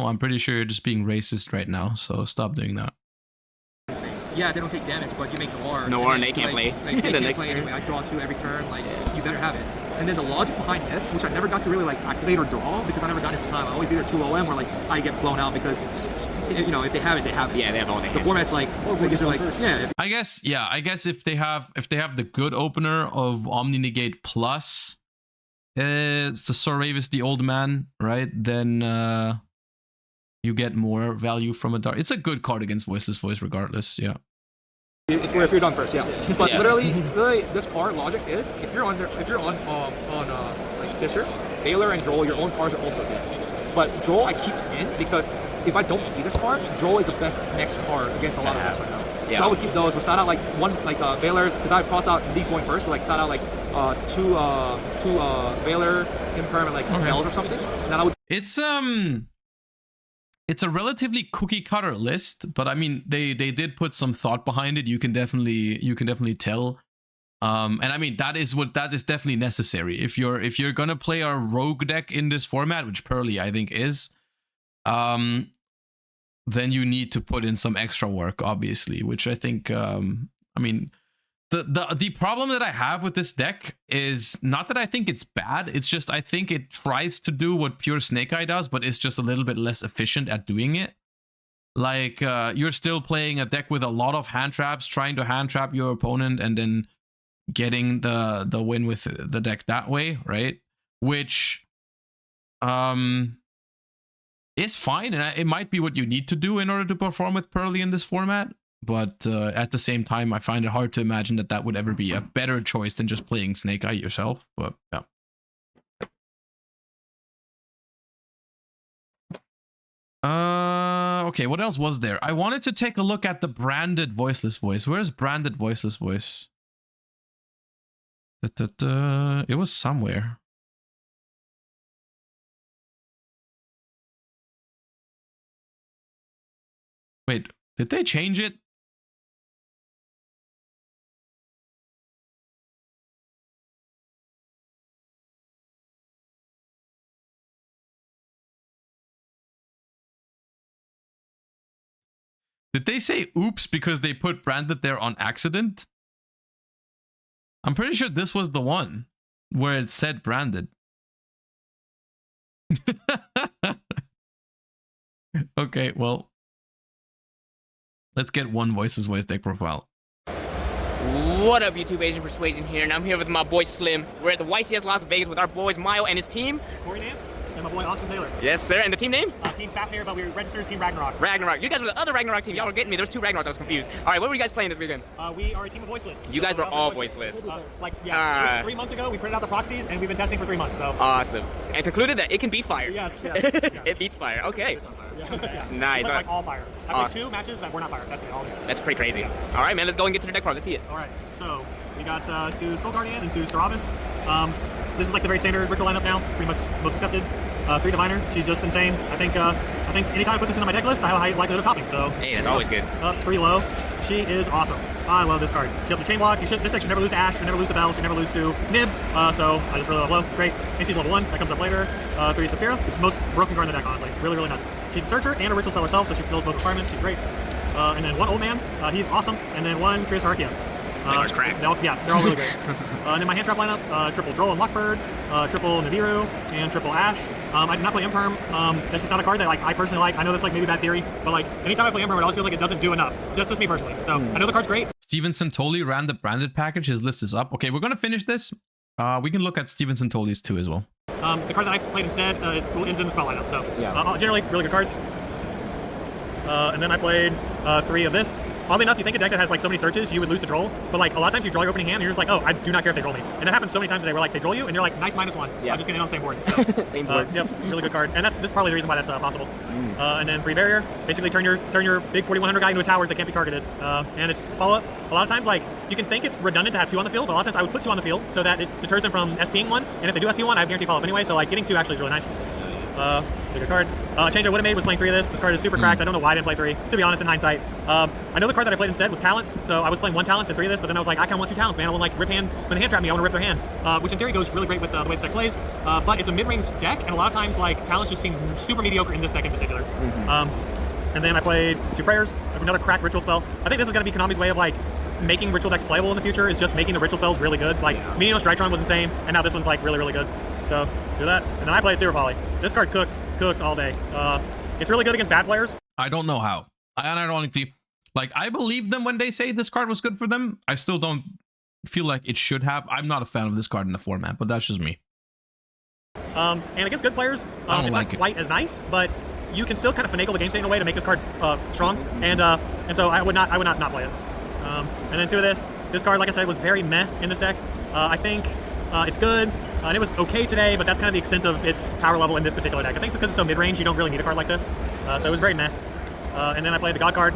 I'm pretty sure you're just being racist right now, so stop doing that. Yeah, they don't take damage, but you make Noir. Noir and they can't play. They can't play anyway. I draw 2 every turn, like, you better have it. And then the logic behind this, which I never got to really like activate or draw because I never got into time. I always either 2 OM or like I get blown out because, you know, if they have it, they have it. Yeah, they have all the The format's like, yeah. I guess if they have the good opener of Omni Negate plus it's the Soravis the Old Man, right? Then you get more value from a dark. It's a good card against Voiceless Voice regardless, yeah. If you're done first, yeah. But literally, this card logic is if you're on like Fisher, Veiler, and Droll, your own cards are also good. But Droll, I keep in because if I don't see this card, Droll is the best next card against a lot of decks right now. Yeah. So I would keep those. But side out like Veilers, because I would cross out these going first. So like side out like two Valor Impermanent like bells or something. And then I would. It's a relatively cookie cutter list, but I mean they did put some thought behind it. You can definitely tell. And I mean that is definitely necessary if you're gonna play a rogue deck in this format, which Pearly I think is. Then you need to put in some extra work, obviously, which I think I mean the problem that I have with this deck is not that I think it's bad, it's just I think it tries to do what pure Snake Eye does, but it's just a little bit less efficient at doing it. Like you're still playing a deck with a lot of hand traps, trying to hand trap your opponent and then getting the win with the deck that way, right? Which is fine, and it might be what you need to do in order to perform with Pearly in this format. But at the same time, I find it hard to imagine that would ever be a better choice than just playing Snake Eye yourself. But yeah. Okay, what else was there? I wanted to take a look at the branded voiceless voice. Where's branded voiceless voice? It was somewhere. Wait, did they change it? Did they say oops because they put branded there on accident? I'm pretty sure this was the one where it said branded. Okay, well, let's get one voiceless voice deck profile. What up, YouTube? Asian Persuasion here, and I'm here with my boy Slim. We're at the YCS Las Vegas with our boys Mayo and his team. Corey Nance and my boy Austin Taylor. Yes, sir. And the team name? Team Fafnir, but we registered as Team Ragnarok. Ragnarok. You guys were the other Ragnarok team. Y'all were getting me. There's two Ragnarok's. I was confused. All right, what were you guys playing this weekend? We are a team of voiceless. You guys were all voiceless. Three months ago, we printed out the proxies, and we've been testing for 3 months. So awesome. And concluded that it can beat fire. Yes. It beats fire. Okay. Nice. But like all fire. I played 2 matches that were not fire. That's it. All good. That's pretty crazy. All right, man. Let's go and get to the deck part. Let's see it. All right. So we got 2 Skull Guardian and 2 Saravis. This is like the very standard ritual lineup now. Pretty much most accepted. 3 Diviner. She's just insane. I think anytime I put this into my deck list, I have a high likelihood of topping. So hey, that's always good. 3 low. She is awesome. I love this card. She helps you chain block. This deck should never lose to Ash. Should never lose to Bell. Should never lose to Nib. So I just really love low. Great. And she's level 1. That comes up later. 3 Saphira. Most broken card in the deck, honestly. Really, really nuts. She's a searcher and a ritual spell herself, so she fulfills both requirements. She's great. And then 1 Old Man. He's awesome. And then 1 Triss Archaea. Crack. They're all really great. And then my hand trap lineup, triple Droll and Lockbird, triple Nibiru, and triple Ash. I do not play Imperm. That's just not a card that like I personally like. I know that's like maybe bad theory, but like anytime I play Imperm, it always feels like it doesn't do enough. That's just me personally. So I know the card's great. Steven Santoli ran the branded package. His list is up. Okay, we're gonna finish this. We can look at Steven Santoli's too as well. The card that I played instead ends in the spell lineup. So generally really good cards. And then I played 3 of this. Oddly enough, you think a deck that has like so many searches, you would lose the Droll, but like a lot of times you draw your opening hand and you're just like, oh, I do not care if they draw me. And that happens so many times today where like they draw you and you're like, nice -1. Yeah. I'm just gonna end on the same board. So, same board. Yep, really good card. And this is probably the reason why that's possible. And then 3 Barrier, basically turn your big 4100 guy into a towers that can't be targeted. And it's follow-up. A lot of times like you can think it's redundant to have 2 on the field, but a lot of times I would put 2 on the field so that it deters them from SPing 1. And if they do SP 1, I have guarantee follow-up anyway. So like getting 2 actually is really nice. Bigger card. Change I would have made was playing 3 of this. This card is super cracked. I don't know why I didn't play 3, to be honest, in hindsight. I know the card that I played instead was Talents, so I was playing 1 Talents and 3 of this, but then I was like, I kind of want 2 Talents, man. I want like rip hand. When they hand trap me, I want to rip their hand. Which in theory goes really great with the way this deck plays, but it's a mid-range deck, and a lot of times like Talents just seem super mediocre in this deck in particular. And then I played 2 Prayers, another cracked ritual spell. I think this is going to be Konami's way of like making ritual decks playable in the future, is just making the ritual spells really good. Like Mininos Drytron was insane, and now this one's like really, really good. So do that. And then I played Super Poly. This card cooked all day. It's really good against bad players. I don't know how. Ironically, like I believe them when they say this card was good for them. I still don't feel like it should have. I'm not a fan of this card in the format, but that's just me. And against good players, it's not quite as nice, but you can still kind of finagle the game state in a way to make this card strong. And so I would not play it. And then 2 of this. This card, like I said, was very meh in this deck. I think it's good, and it was okay today, but that's kind of the extent of its power level in this particular deck. I think it's because it's so mid-range, you don't really need a card like this. So it was very meh. and then I play the God card.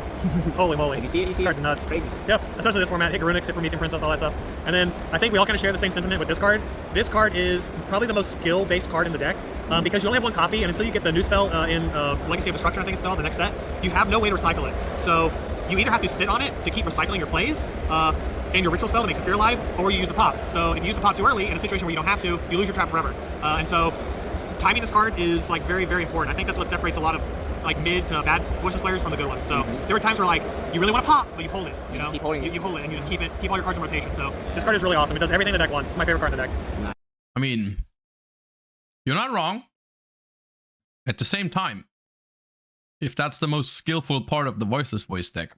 Holy moly. You see it? You see Card's it? nuts. It's crazy. Yep, essentially this format, hit Runic, hit Promethean Princess, all that stuff. And then I think we all kind of share the same sentiment with this card. This card is probably the most skill-based card in the deck, because you only have one copy, and until you get the new spell in Legacy of Destruction, I think it's called, the next set, you have no way to recycle it. So you either have to sit on it to keep recycling your plays, and your ritual spell that makes it fear alive, or you use the pop. So if you use the pop too early in a situation where you don't have to, you lose your trap forever. And so timing this card is like very, very important. I think that's what separates a lot of like mid to bad voiceless players from the good ones. So there were times where like you really want to pop, but you hold it. You know, keep holding it. You hold it, and you just keep all your cards in rotation. So this card is really awesome. It does everything the deck wants. It's my favorite card in the deck. I mean, you're not wrong. At the same time, if that's the most skillful part of the voiceless voice deck,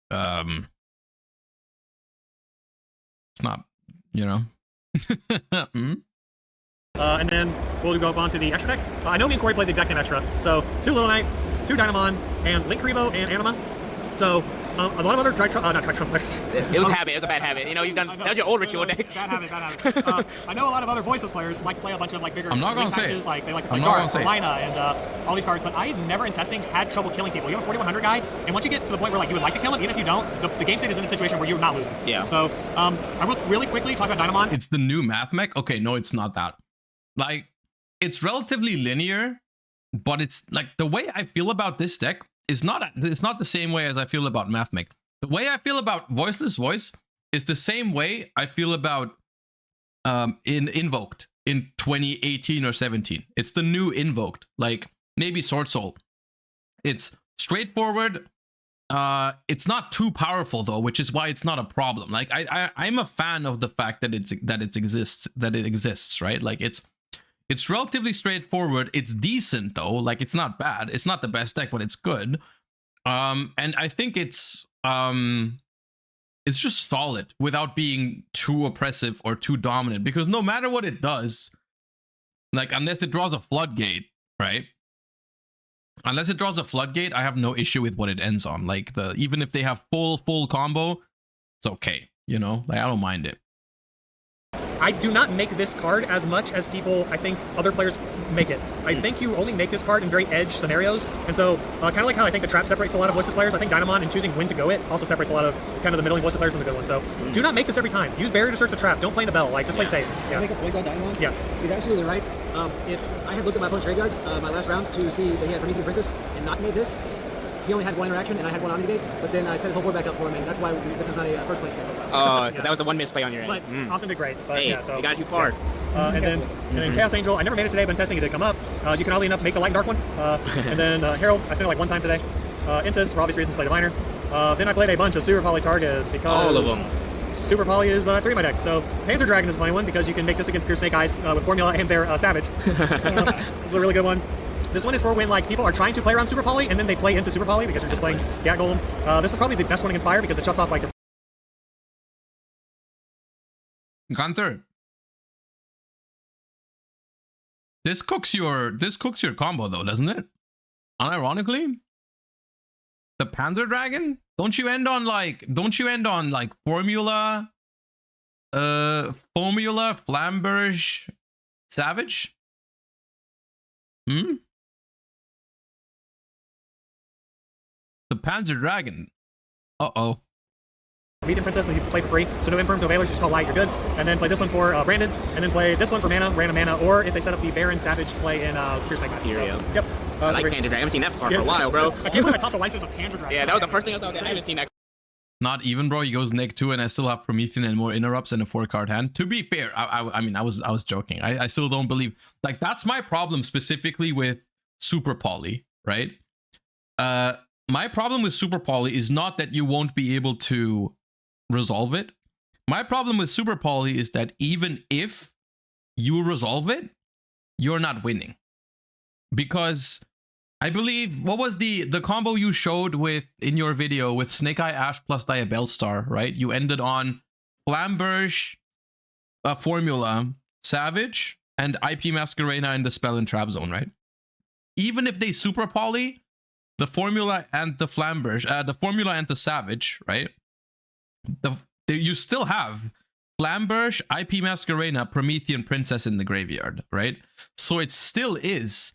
it's not, you know. And then we'll go on to the extra deck. I know me and Corey played the exact same extra. So 2 Little Knight, 2 Dynamon, and Link Karibo and Anima. So a lot of other not Dry Trump players. It was a habit. It was a bad habit. You know, that was your old ritual deck. Bad habit. I know a lot of other voiceless players like to play a bunch of like bigger. I'm not gonna say packages, like they like to play I'm not Dark, gonna say Lina, and all these cards. But I never in testing had trouble killing people. You have a 4100 guy, and once you get to the point where like you would like to kill him, even if you don't, the game state is in a situation where you're not losing. Yeah. So I will really quickly talk about Dynamon. It's the new math mech. Okay, no, it's not that. Like, it's relatively linear, but it's like the way I feel about this deck is it's not the same way as I feel about math mech. The way I feel about voiceless voice is the same way I feel about in Invoked in 2018 or 17. It's the new Invoked, like maybe Sword Soul. It's straightforward. It's not too powerful though, which is why it's not a problem. Like I'm a fan of the fact that it exists, right? Like it's relatively straightforward. It's decent though. Like it's not bad. It's not the best deck, but it's good. And I think it's just solid without being too oppressive or too dominant, because no matter what it does, like unless it draws a floodgate, right? Unless it draws a floodgate, I have no issue with what it ends on. Like even if they have full combo, it's okay. You know, like I don't mind it. I do not make this card as much as people, I think, other players make it. I think you only make this card in very edge scenarios, and so kind of like how I think the trap separates a lot of voiceless players, I think Dynamon and choosing when to go it also separates a lot of kind of the middling voiceless players from the good ones. So do not make this every time. Use barrier to search the trap. Don't play in the bell. Like just play safe. Can I make a point on Dynamon? Yeah. He's absolutely right. If I had looked at my opponent's graveyard my last round to see that he had Promethean Princess and not made this, he only had one interaction and I had one Omnigate, but then I set his whole board back up for him, and that's why this is not a first place step. Oh, because that was the one misplay on your end. But Austin did great. But, hey, yeah, so, you got too far. And then Chaos Angel, I never made it today, but in testing it did come up. You can oddly enough make the light and dark one. And then Herald, I sent it like one time today. Intis, for obvious reasons, played Diviner. Then I played a bunch of Super Poly targets because all of them. Super Poly is 3 in my deck. So Panzer Dragon is a funny one because you can make this against Pure Snake Eyes with Formula and their Savage. This is a really good one. This one is for when like people are trying to play around Super Poly and then they play into Super Poly because they're just playing Gat Golem. This is probably the best one against Fire because it shuts off like Gunther, this cooks your combo though, doesn't it? Unironically, the Panzer Dragon. Don't you end on like Formula, Flamberge, Savage? The Panzer Dragon. Uh-oh. Promethean Princess, and you play for free. So no imperms, no veilers, just call light, you're good. And then play this one for Brandon, and then play this one for mana, random mana, or if they set up the Baron Savage play in Pure Snake Eyes. So, yep. I like Panzer Dragon. I haven't seen that card for a while, bro. I can't believe I topped the YCS with Panzer Dragon. Yeah, that was the first thing I saw. I haven't seen that. Not even, bro. He goes -2, and I still have Promethean and more interrupts and a 4-card hand. To be fair, I mean, I was joking. I still don't believe, like, that's my problem specifically with Super Poly, right? My problem with Super Poly is not that you won't be able to resolve it. My problem with Super Poly is that even if you resolve it, you're not winning. Because I believe, what was the combo you showed with in your video with Snake Eye Ash plus Diabellstar, right? You ended on Flamberge, Formula, Savage, and IP Masquerena in the Spell and Trap Zone, right? Even if they Super Poly, the Formula and the Flamberge, the Formula and the Savage, right? You still have Flamberge, IP Masquerena, Promethean Princess in the graveyard, right? So it still is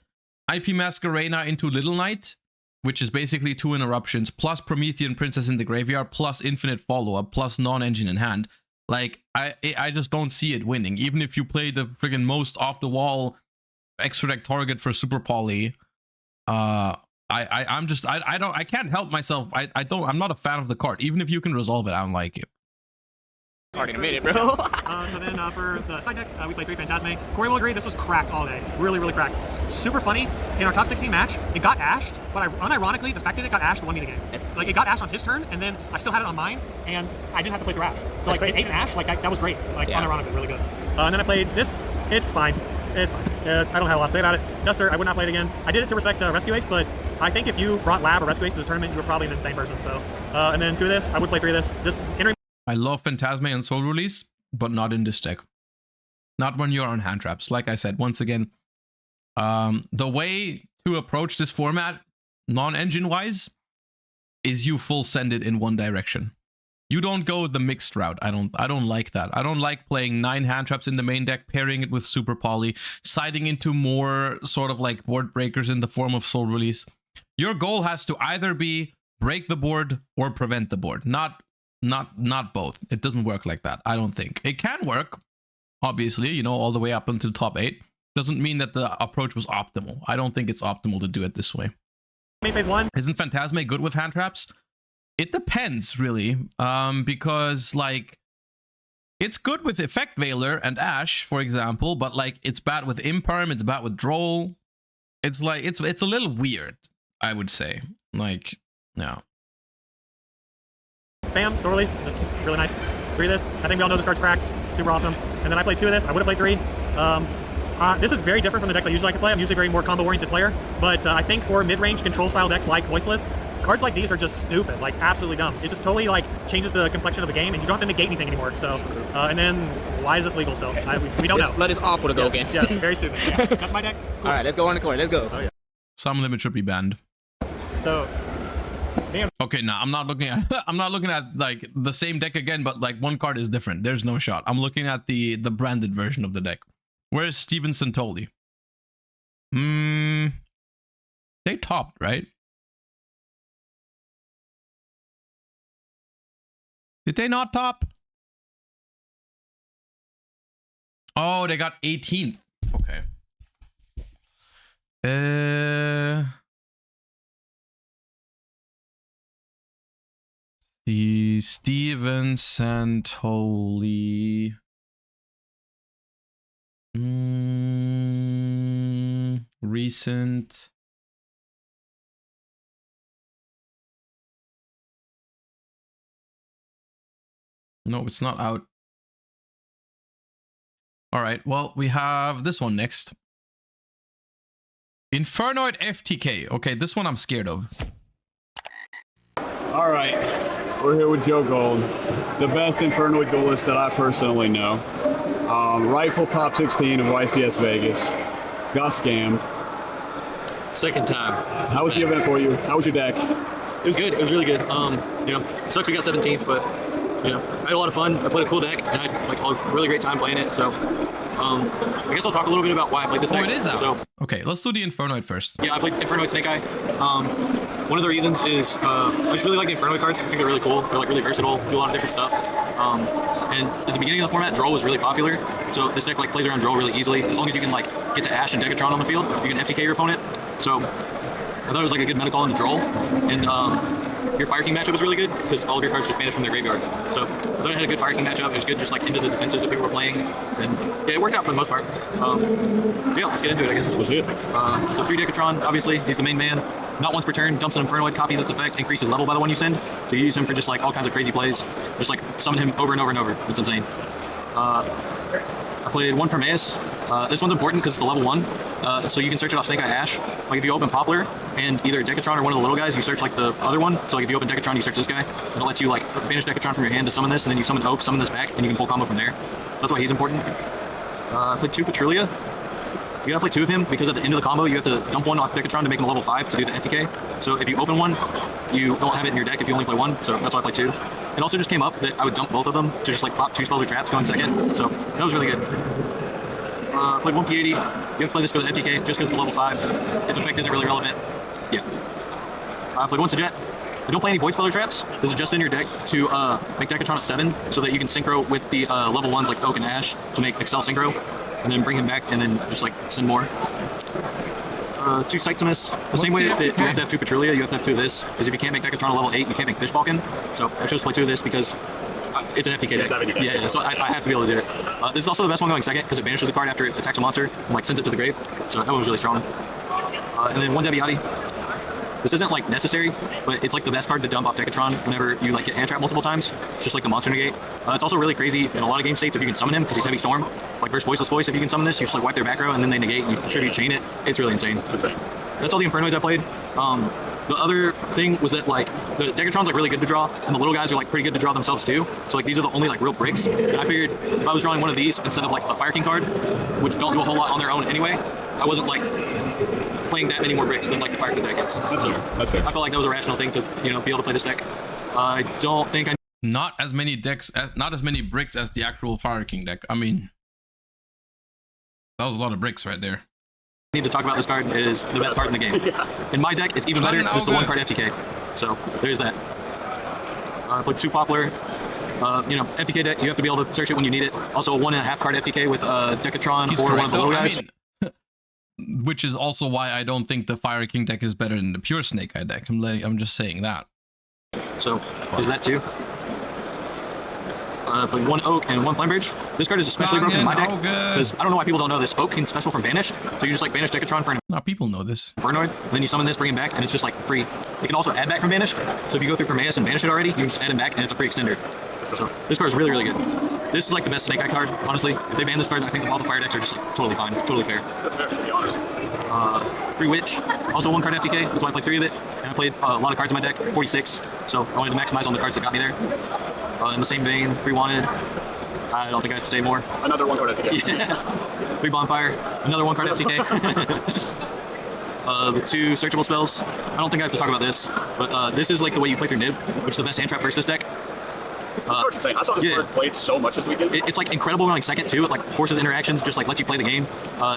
IP Masquerena into Little Knight, which is basically 2 interruptions, plus Promethean Princess in the graveyard, plus infinite follow-up, plus non-engine in hand. Like, I just don't see it winning. Even if you play the friggin' most off-the-wall extra deck target for Super Poly, I can't help myself. I'm not a fan of the card. Even if you can resolve it, I don't like it. Already made it, bro. So then for the side deck, we played 3 Phantasme. Corey will agree, this was cracked all day. Really, really cracked. Super funny, in our top 16 match, it got ashed, but unironically, the fact that it got ashed won me the game. Like, it got ashed on his turn, and then I still had it on mine, and I didn't have to play through ash. So, like, it ate an ash, like, that was great. Like, unironically, really good. And then I played this. It's fine. It's fine. I don't have a lot to say about it. Duster, I would not play it again. I did it to respect Rescue Ace, but I think if you brought Lab or Rescue Ace to this tournament, you were probably an insane person. So, and then 2 of this, I would play 3 of this. Just entering. I love Phantasme and Soul Release, but not in this deck. Not when you're on hand traps. Like I said, once again, the way to approach this format, non-engine wise, is you full send it in one direction. You don't go the mixed route. I don't like that. I don't like playing 9 hand traps in the main deck, pairing it with Super Poly, siding into more sort of like board breakers in the form of Soul Release. Your goal has to either be break the board or prevent the board. Not both. It doesn't work like that, I don't think. It can work, obviously, you know, all the way up until top 8. Doesn't mean that the approach was optimal. I don't think it's optimal to do it this way. Phase 1. Isn't Phantasme good with hand traps? It depends, really, because, like, it's good with Effect Veiler and Ash, for example, but, like, it's bad with Imperm, it's bad with Droll. It's, like, it's a little weird, I would say. Like, yeah. Bam, Soul Release, just really nice. 3 of this. I think we all know this card's cracked. Super awesome. And then I played 2 of this. I would have played 3. This is very different from the decks I usually like to play. I'm usually a very more combo-oriented player. But I think for mid-range control-style decks like Voiceless, cards like these are just stupid, like absolutely dumb. It just totally like changes the complexion of the game, and you don't have to negate anything anymore. So, and then why is this legal still? We don't know. This blood is awful to go against. Yes, very stupid. Yeah, that's my deck. Cool. All right, let's go on the corner. Let's go. Oh, yeah. Some limit should be banned. So, damn. Okay, now I'm not looking at like the same deck again, but like one card is different. There's no shot. I'm looking at the branded version of the deck. Where's Steven Santoli? They topped, right? Did they not top? Oh, they got 18th. Okay. The Steven Santoli. Recent. No, it's not out. All right, well, we have this one next. Infernoid FTK. Okay, this one I'm scared of. All right, we're here with Joe Gold, the best Infernoid duelist that I personally know. Rightful top 16 of YCS Vegas. Got scammed. Second time. How was the event for you? How was your deck? It was good. It was really good. You know, sucks we got 17th, but you know, I had a lot of fun. I played a cool deck, and I had like a really great time playing it. So, I guess I'll talk a little bit about why I played this deck. Oh, it is out. So, okay, let's do the Infernoid first. Yeah, I played Infernoid Snake Eye. One of the reasons is I just really like the Infernoid cards. I think they're really cool. They're like really versatile, do a lot of different stuff. And at the beginning of the format, Droll was really popular. So this deck like plays around Droll really easily. As long as you can like get to Ash and Degatron on the field, you can FTK your opponent. So I thought it was like a good meta call into Droll. And your Fire King matchup was really good because all of your cards just banished from their graveyard. So I thought it had a good Fire King matchup. It was good just like into the defenses that people were playing. And yeah, it worked out for the most part. So yeah, let's get into it, I guess. Let's see it. So 3 Degatron, obviously, he's the main man. Not once per turn, dumps an Infernoid, copies its effect, increases level by the one you send. So you use him for just like all kinds of crazy plays. Just like summon him over and over and over. It's insane. I played 1 Prometheus. This one's important because it's the level 1. So you can search it off Snake Eye Ash. Like if you open Poplar and either Degatron or one of the little guys, you search like the other one. So like if you open Degatron, you search this guy. And it lets you like banish Degatron from your hand to summon this, and then you summon Oak, summon this back, and you can full combo from there. So that's why he's important. I played 2 Petrulia. You gotta play 2 of him because at the end of the combo you have to dump 1 off Degatron to make him a level 5 to do the FTK. So if you open 1, you don't have it in your deck if you only play 1. So that's why I played 2. It also just came up that I would dump both of them to just like pop 2 spells or traps going second. So that was really good. Played 1 P80. You have to play this for the FTK just because it's level 5. Its effect isn't really relevant. Yeah. I played 1 Sajet. I don't play any Void Speller traps. This is just in your deck to make Decatron a 7 so that you can synchro with the level 1s like Oak and Ash to make Excel synchro, and then bring him back and then just like send more. 2 Cyctimus. The same way that you have to have 2 Petrulia, you have to have 2 of this, because if you can't make Decatron a level 8, you can't make Bishbalkin. So I chose to play 2 of this because it's an FTK deck. Yeah, so I have to be able to do it. This is also the best one going second because it banishes a card after it attacks a monster and like sends it to the grave. So that one was really strong. And then 1 Debiati. This isn't like necessary, but it's like the best card to dump off Decatron whenever you like get hand trapped multiple times. It's just like the monster negate. It's also really crazy in a lot of game states if you can summon him because he's heavy storm. Like versus Voiceless Voice, if you can summon this, you just like wipe their back row and then they negate and you tribute chain it. It's really insane. That's all the Infernoids I played. The other thing was that like the Decatron's like really good to draw, and the little guys are like pretty good to draw themselves too. So like these are the only like real bricks. And I figured if I was drawing one of these instead of like a Fire King card, which don't do a whole lot on their own anyway, I wasn't like playing that many more bricks than like the Fire King deck is. That's fair. I felt like that was a rational thing to be able to play this deck. I don't think I not as many bricks as the actual Fire King deck. I mean, that was a lot of bricks right there. Need to talk about this card. It is the best card in the game. In my deck, it's even better because it's the 1 card FTK. So there's that. I played 2 Poplar. FTK deck, you have to be able to search it when you need it. Also a 1.5 card FTK with Decatron or one of the little guys. Which is also why I don't think the Fire King deck is better than the pure Snake Eye deck. I'm just saying that. So there's that too. Played 1 Oak and 1 Flamebridge. This card is especially broken in my deck because I don't know why people don't know this. Oak can special from Banished, so you just like banish Decatron for an people know this. Infernoid, and then you summon this, bring him back, and it's just like free. You can also add back from Banished, so if you go through Permaeus and banish it already, you can just add him back, and it's a free extender. So this card is really, really good. This is like the best Snake Eye card, honestly. If they ban this card, I think all the fire decks are just like totally fine, totally fair. That's fair, to be honest. 3 Witch, also 1 card FTK, that's why I played 3 of it, and I played a lot of cards in my deck, 46, so I wanted to maximize on the cards that got me there. In the same vein, 3 Wanted. I don't think I have to say more. Another 1 card FTK. Yeah. 3 Bonfire, another 1 card FTK. The 2 searchable spells. I don't think I have to talk about this, but this is like the way you play through Nib, which is the best hand trap versus this deck. This card's insane. I saw this card played so much this weekend. It's like incredible going second too. It like forces interactions, just like lets you play the game.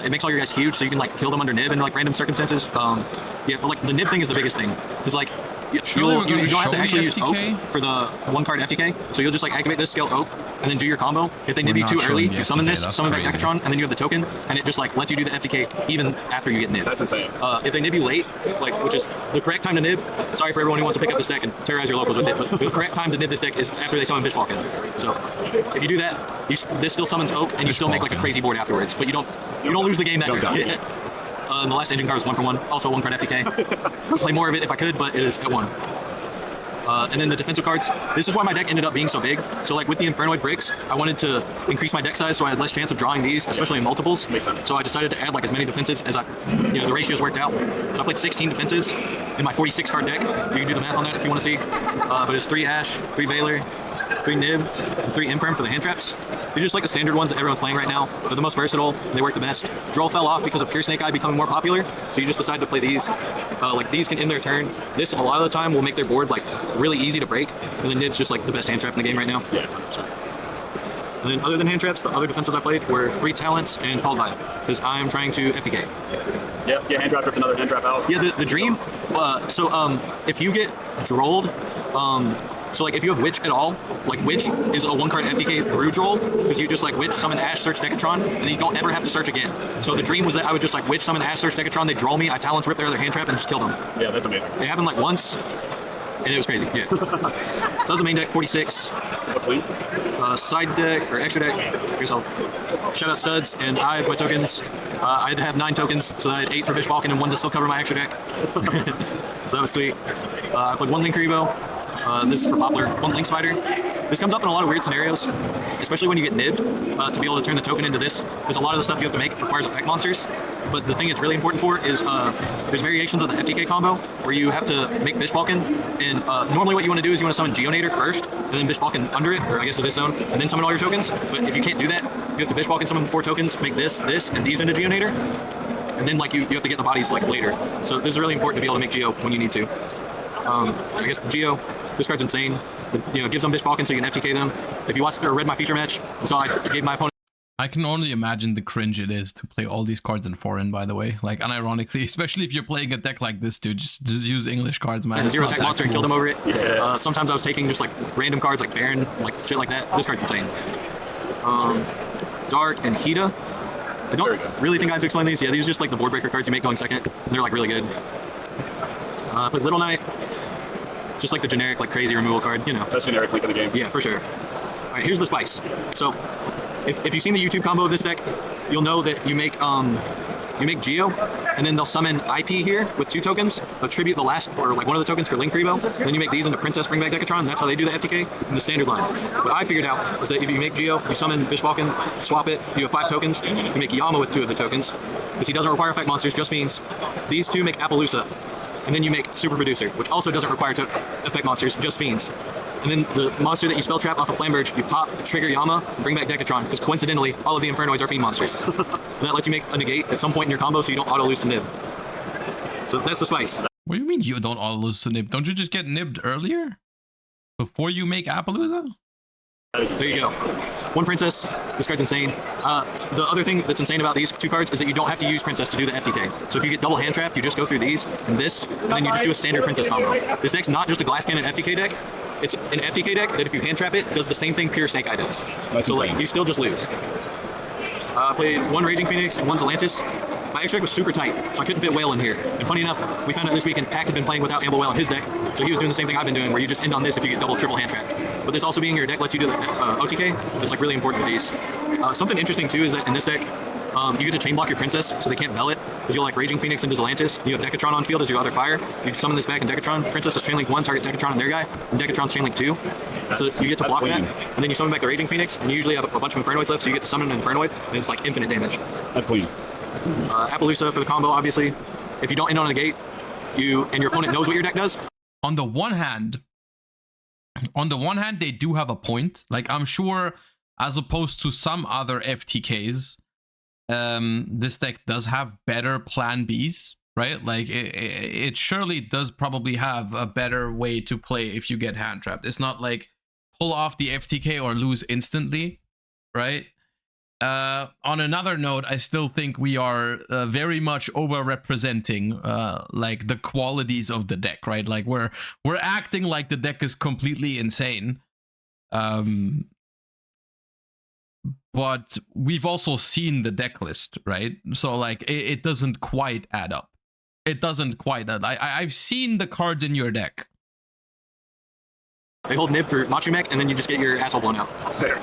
It makes all your guys huge, so you can like kill them under Nib in like random circumstances. Yeah, but like the Nib thing is the biggest thing, because like you don't have to actually use Oak for the 1 card FTK, so you'll just like activate this, scale Oak, and then do your combo. If they nib you too early, you summon this, summon back Decatron, and then you have the token, and it just like lets you do the FTK even after you get nibbed. That's insane. If they nib you late, like which is the correct time to nib, sorry for everyone who wants to pick up this deck and terrorize your locals with it, but the correct time to nib this deck is after they summon Bishbalkin. So if you do that, this still summons Oak, and you still make like a crazy board afterwards, but you don't lose the game that turn. And the last engine card is 1 for 1, also 1 card FTK. Play more of it if I could, but it is at 1. And then the defensive cards, this is why my deck ended up being so big. So like with the Infernoid bricks, I wanted to increase my deck size so I had less chance of drawing these, especially in multiples. Makes sense. So I decided to add like as many defensives as the ratios worked out. So I played 16 defensives in my 46 card deck. You can do the math on that if you want to see. But it's 3 Ash, 3 Valor, 3 Nib, and 3 Imperm for the hand traps. These are just like the standard ones that everyone's playing right now. They're the most versatile, they work the best. Droll fell off because of Pure Snake Eye becoming more popular, so you just decided to play these. Like these can end their turn. This a lot of the time will make their board like really easy to break, and then Nib's just like the best hand trap in the game right now. Yeah, 100%. And then other than hand traps, the other defenses I played were 3 Talents and Called Vibe, because I'm trying to FTK. Yep, hand trap, rip another hand trap out. Yeah, the dream, if you get drolled, so like if you have Witch at all, like Witch is a 1 card FTK through Droll, because you just like Witch, summon Ash, search Decatron, and then you don't ever have to search again. So the dream was that I would just like Witch, summon Ash, search Decatron, they droll me, I Talents, rip their other hand trap, and just kill them. Yeah, that's amazing. It happened like once, and it was crazy, yeah. So that was the main deck, 46. Side deck, or extra deck, I guess I'll shout out Studs, and I have my tokens. I had to have 9 tokens, so I had 8 for Bishbalkin and 1 to still cover my extra deck. So that was sweet. I played 1 Link Revo. This is for Poplar, 1 Link Spider. This comes up in a lot of weird scenarios, especially when you get nibbed, to be able to turn the token into this, because a lot of the stuff you have to make requires effect monsters. But the thing it's really important for is there's variations of the FTK combo where you have to make Bishbalkin, and normally what you want to do is you want to summon Geonator first, and then Bishbalkin under it, or I guess to this zone, and then summon all your tokens. But if you can't do that, you have to Bishbalkin summon 4 tokens, make this, and these into Geonator, and then like you have to get the bodies like later. So this is really important to be able to make Geo when you need to. I guess Geo, this card's insane. It, gives them Bishbalkin so you can FTK them. If you watched or read my feature match, so I gave my opponent I can only imagine the cringe it is to play all these cards in foreign, by the way. Like, unironically, especially if you're playing a deck like this, dude, just use English cards, man. And zero attack monster and killed him over it. Yeah. Sometimes I was taking just like random cards like Baron, like shit like that. This card's insane. Dark and Hida. I don't really think I have to explain these. Yeah, these are just like the board breaker cards you make going second. They're like really good. I played Little Knight. Just like the generic, like crazy removal card, you know. Best generic link of the game. Yeah, for sure. All right, here's the spice. So, if you've seen the YouTube combo of this deck, you'll know that you make Geo, and then they'll summon IP here with 2 tokens, attribute the last, or like one of the tokens for Link Rebo, then you make these into Princess Bring Back Decatron. That's how they do the FTK in the standard line. What I figured out is that if you make Geo, you summon Bishbalkin, swap it, you have 5 tokens, you make Yama with 2 of the tokens, because he doesn't require effect monsters, just fiends. These 2 make Appaloosa, and then you make Super Producer, which also doesn't require effect monsters, just fiends. And then the monster that you spell trap off of Flamberge, you pop, trigger Yama, bring back Decatron, because coincidentally, all of the Infernoids are fiend monsters. And that lets you make a negate at some point in your combo so you don't auto-lose to Nib. So that's the spice. What do you mean you don't auto-lose to Nib? Don't you just get nibbed earlier? Before you make Appaloosa? There you go. 1 Princess. This card's insane. The other thing that's insane about these 2 cards is that you don't have to use Princess to do the FTK. So if you get double hand trapped, you just go through these and this, and then you just do a standard Princess combo. This deck's not just a glass cannon FTK deck. It's an FTK deck that if you hand trap it, does the same thing pure Snake Eye does. So like, you still just lose. Played 1 Raging Phoenix and 1 Zelantis. My extra deck was super tight, so I couldn't fit Whale in here. And funny enough, we found out this weekend Pack had been playing without Amble Whale in his deck, so he was doing the same thing I've been doing, where you just end on this if you get double, triple hand trapped. But this also being in your deck lets you do the OTK. That's like really important with these. Something interesting too is that in this deck, you get to chain block your Princess, so they can't bell it, because you'll like Raging Phoenix into Zelantis. You have Decatron on field as your other fire. You summon this back in Decatron. Princess is chain link 1, target Decatron and their guy, and Decatron's chain link 2. So you get to block that, and then you summon back the Raging Phoenix, and you usually have a bunch of Infernoids left, so you get to summon an Infernoid, and it's like infinite damage. That's clean. Appaloosa for the combo, obviously. If you don't end on a gate, and your opponent knows what your deck does. On the one hand, they do have a point. Like, I'm sure, as opposed to some other FTKs, this deck does have better plan Bs, right? Like, it surely does probably have a better way to play if you get hand trapped. It's not like pull off the FTK or lose instantly, right? On another note, I still think we are very much over-representing like the qualities of the deck, right? Like, we're acting like the deck is completely insane. But we've also seen the deck list, right? So like it doesn't quite add up. It doesn't quite add. I've seen the cards in your deck. They hold Nib for Machu Mech, and then you just get your asshole blown out.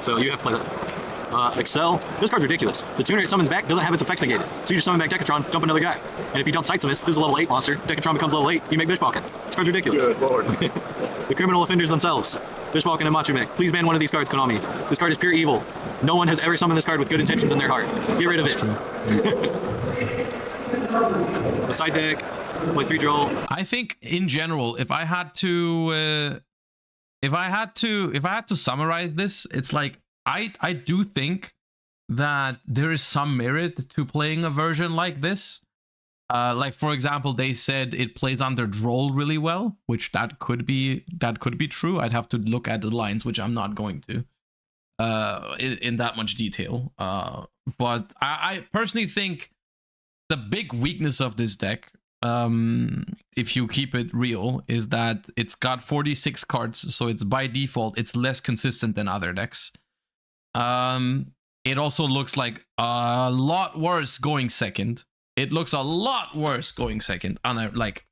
So you have to play that. Excel. This card's ridiculous. The tuner it summons back doesn't have its effects negated. So you just summon back Decatron, dump another guy. And if you dump Sightsamus, this is a level 8 monster. Decatron becomes level 8, you make Bishbalkin. This card's ridiculous. Good lord. The criminal offenders themselves. Bishbalkin and Machu Mech. Please ban one of these cards, Konami. This card is pure evil. No one has ever summoned this card with good intentions in their heart. Get rid of it. The side deck, play 3 Duel. I think in general, if I had to summarize this, it's like I do think that there is some merit to playing a version like this. Like, for example, they said it plays under Droll really well, which that could be true. I'd have to look at the lines, which I'm not going to in that much detail. But I personally think the big weakness of this deck, if you keep it real, is that it's got 46 cards, so it's by default it's less consistent than other decks. It also looks like a lot worse going second. It looks a lot worse going second. And like,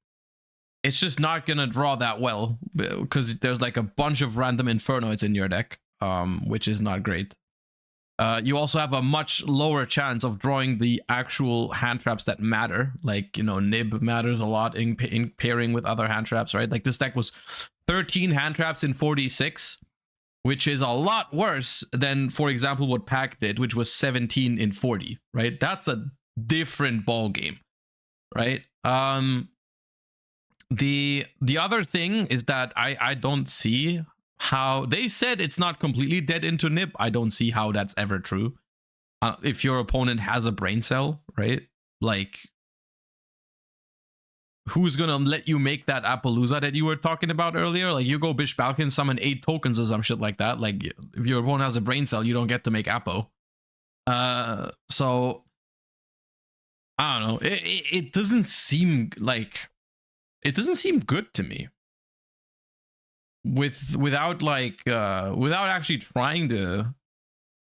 it's just not gonna draw that well because there's like a bunch of random Infernoids in your deck, which is not great. You also have a much lower chance of drawing the actual hand traps that matter. Like, you know, Nib matters a lot in pairing with other hand traps, right? Like, this deck was 13 hand traps in 46, which is a lot worse than, for example, what Pack did, which was 17 in 40, right? That's a different ball game, right? The other thing is that I don't see how they said it's not completely dead into Nib. I don't see how that's ever true. If your opponent has a brain cell, right? Like, who's gonna let you make that Appaloosa that you were talking about earlier? Like, you go Bishbalkin, summon 8 tokens or some shit like that. Like, if your opponent has a brain cell, you don't get to make Appo. So I don't know. It doesn't seem like it doesn't seem good to me. Without actually trying to.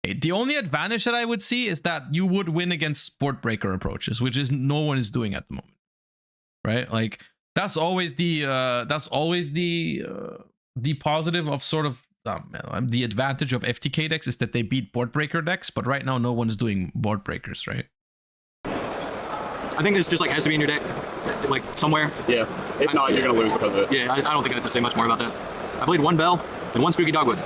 The only advantage that I would see is that you would win against sport breaker approaches, which is no one is doing at the moment, right? Like that's always the positive of sort of the advantage of FTK decks is that they beat board breaker decks, but right now no one's doing board breakers, right? I think this just like has to be in your deck, like somewhere. Yeah. If not, you're gonna lose because of it. Yeah, I don't think I have to say much more about that. I played one Bell and one Spooky Dogwood.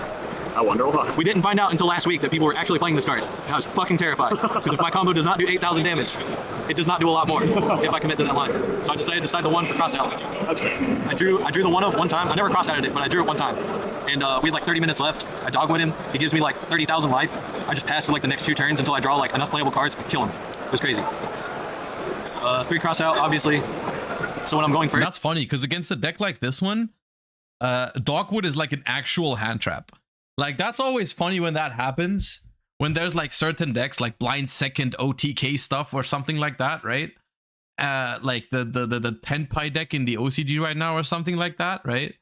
I wonder why. We didn't find out until last week that people were actually playing this card. And I was fucking terrified. Because if my combo does not do 8,000 damage, it does not do a lot more if I commit to that line. So I decided to side the one for cross out. That's fair. I drew the one of one time. I never cross outed it, but I drew it one time. And we had like 30 minutes left. I dogwood him. He gives me like 30,000 life. I just pass for like the next 2 turns until I draw like enough playable cards and kill him. It was crazy. 3 cross out, obviously. So when I'm going first. That's funny because against a deck like this one, dogwood is like an actual hand trap. Like that's always funny when that happens, when there's like certain decks like blind second OTK stuff or something like that, right? Like the 10 pie deck in the OCG right now or something like that, right?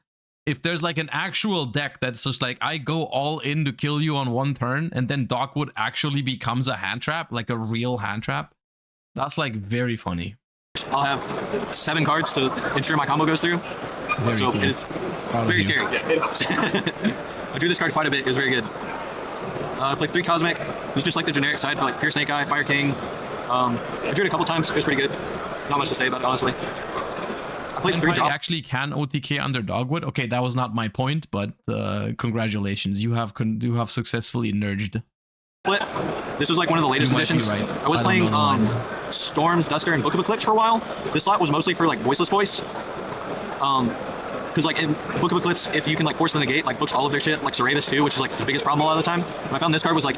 If there's like an actual deck that's just like I go all in to kill you on 1 turn and then dogwood actually becomes a hand trap, like a real hand trap, that's like very funny. I'll have 7 cards to ensure my combo goes through. Very so cool. It's very scary. Yeah, it helps. I drew this card quite a bit. It was very good. I played 3 Cosmic. It was just like the generic side for like Pure Snake Eye, Fire King. I drew it a couple times. It was pretty good. Not much to say about it, honestly. I played 3 drop. Actually can OTK under dogwood. Okay, that was not my point, but congratulations. You have successfully nerged. This was like one of the latest additions. Right. I was playing Storms, Duster, and Book of Eclipse for a while. This slot was mostly for like voiceless voice. Because like in Book of Eclipse, if you can like force the negate, like books all of their shit, like Cerebus too, which is like the biggest problem a lot of the time. And I found this card was like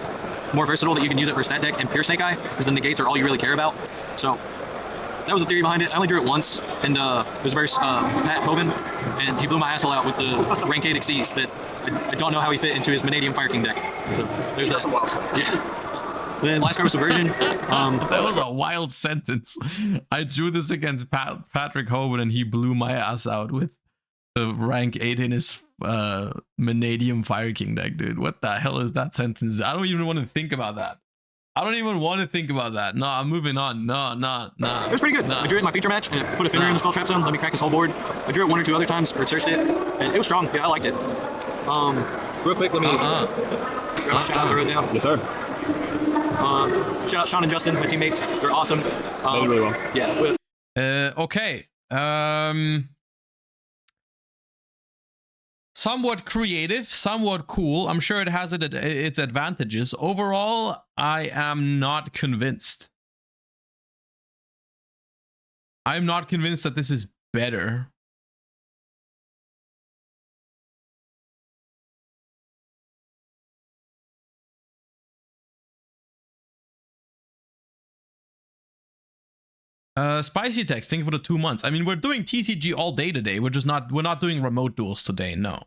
more versatile, that you can use it for stat deck and Pure Snake Eye, because the negates are all you really care about. So that was the theory behind it. I only drew it once, and it was very Pat Hoban, and he blew my asshole out with the rank 8 Xyz that I don't know how he fit into his Vanadium Fire King deck. So there's that. Yeah. Then last card was Subversion. That was a wild sentence. I drew this against Patrick Hoban, and he blew my ass out with the rank 8 in his Vanadium Fire King deck, dude. What the hell is that sentence? I don't even want to think about that. No, I'm moving on. No. It was pretty good. I drew it in my feature match, and it put a finger in the spell trap zone, let me crack his whole board. I drew it 1 or 2 other times, researched it, and it was strong. Yeah, I liked it. Real quick, let me shout outs I wrote down. Yes, sir. Shout out Sean and Justin, my teammates. They're awesome. They did really well. Yeah. Okay. Somewhat creative, somewhat cool. I'm sure it has its advantages. Overall, I am not convinced. I'm not convinced that this is better. Spicy text, thank you for the 2 months. I mean, we're doing TCG all day today. We're not doing remote duels today, no.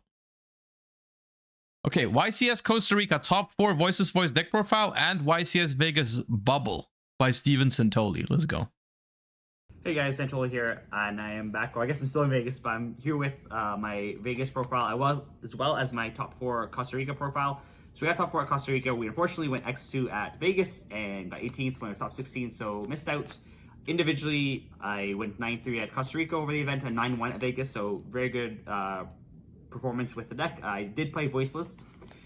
Okay, YCS Costa Rica top 4 voices voice deck profile and YCS Vegas Bubble by Steven Santoli. Let's go. Hey guys, Santoli here, and I am back. Well, I guess I'm still in Vegas, but I'm here with my Vegas profile, as well as my top 4 Costa Rica profile. So we got top 4 at Costa Rica. We unfortunately went X2 at Vegas and got 18th when I was top 16, so missed out. Individually, I went 9-3 at Costa Rica over the event and 9-1 at Vegas, so very good performance with the deck. I did play Voiceless,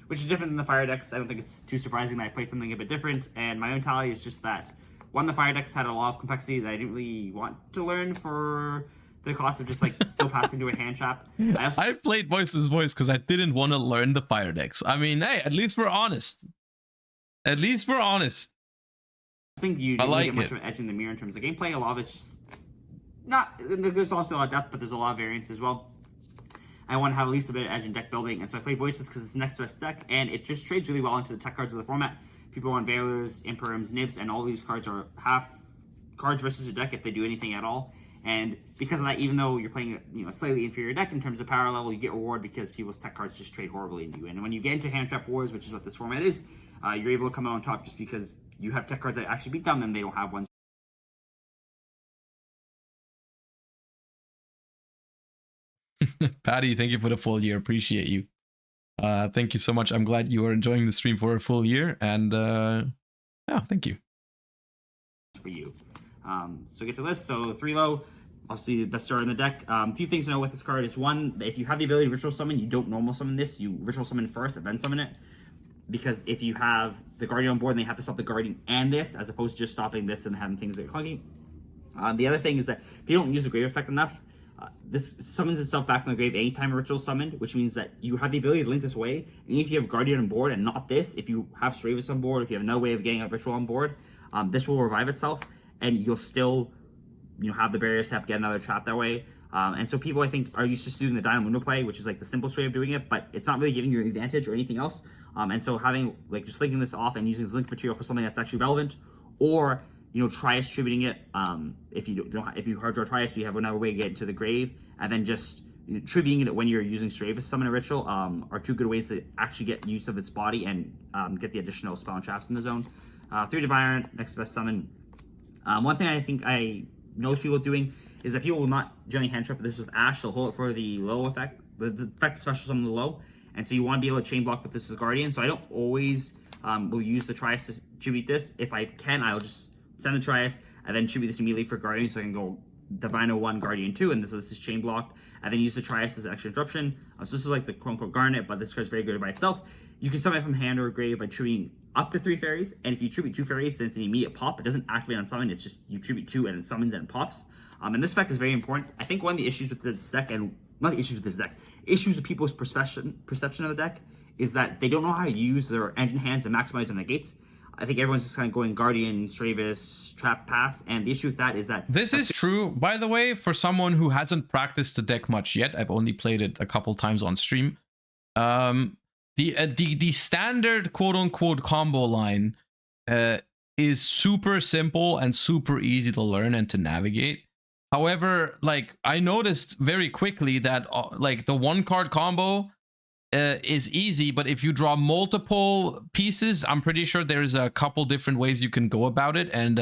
which is different than the Fire decks. I don't think it's too surprising that I play something a bit different, and my own tally is just that, one, the Fire decks had a lot of complexity that I didn't really want to learn for the cost of just like still passing to a hand trap. I played Voiceless Voice because I didn't want to learn the Fire decks. I mean, hey, at least we're honest. At least we're honest. I think you didn't get much of an edge in the mirror in terms of gameplay. A lot of it's just not. There's also a lot of depth, but there's a lot of variance as well. I want to have at least a bit of edge in deck building, and so I play Voices because it's the next best deck, and it just trades really well into the tech cards of the format. People want Veilers, Imperiums, Nibs, and all these cards are half cards versus your deck if they do anything at all. And because of that, even though you're playing a slightly inferior deck in terms of power level, you get reward because people's tech cards just trade horribly into you. And when you get into hand trap wars, which is what this format is, you're able to come out on top just because you have tech cards that actually beat them, and they don't have ones. Patty, thank you for the full year. Appreciate you. Thank you so much. I'm glad you are enjoying the stream for a full year. And yeah, thank you. For you. So get to this. So 3 low, obviously the best starter in the deck. A few things to know with this card is one, if you have the ability to ritual summon, you don't normal summon this. You ritual summon first and then summon it. Because if you have the Guardian on board, then you have to stop the Guardian and this, as opposed to just stopping this and having things that are clunky. The other thing is that if you don't use the grave effect enough, this summons itself back from the grave anytime a ritual is summoned, which means that you have the ability to link this away. And if you have Guardian on board and not this, if you have Stravis on board, if you have no way of getting a ritual on board, this will revive itself, and you'll still, have the barrier step, get another trap that way. And so people, I think, are used to just doing the Dynamundo play, which is like the simplest way of doing it, but it's not really giving you an advantage or anything else. And so having, just linking this off and using this link material for something that's actually relevant, or, Trias distributing it, if you hard draw Trias, you have another way to get into the grave, and then just tributing it when you're using Stravis summon a ritual, are two good ways to actually get use of its body and get the additional spell and traps in the zone. 3 Divine, next best summon. One thing I think I notice people doing is that people will not generally hand trap this with Ash. They'll hold it for the low effect, the effect special summon the low, and so you want to be able to chain block with this as Guardian. So I don't always will use the Trias to tribute this. If I can, I'll just send the Trias and then tribute this immediately for Guardian, so I can go Divino 1, Guardian 2, and this is chain blocked, and then use the Trias as an extra interruption. So this is like the quote-unquote Garnet, but this card's very good by itself. You can summon it from hand or grave by tributing up to 3 fairies, and if you tribute 2 fairies, then it's an immediate pop. It doesn't activate on summon, it's just you tribute 2 and it summons and it pops. And this effect is very important. I think one of the issues with this deck, and not the issues with this deck, issues with people's perception of the deck, is that they don't know how to use their engine hands to maximize the negates. I think everyone's just kind of going Guardian, Stravis, Trap, Pass, and the issue with that is that... This is true, by the way, for someone who hasn't practiced the deck much yet. I've only played it a couple times on stream. The standard quote-unquote combo line is super simple and super easy to learn and to navigate. However, I noticed very quickly that the 1-card combo is easy, but if you draw multiple pieces, I'm pretty sure there's a couple different ways you can go about it, and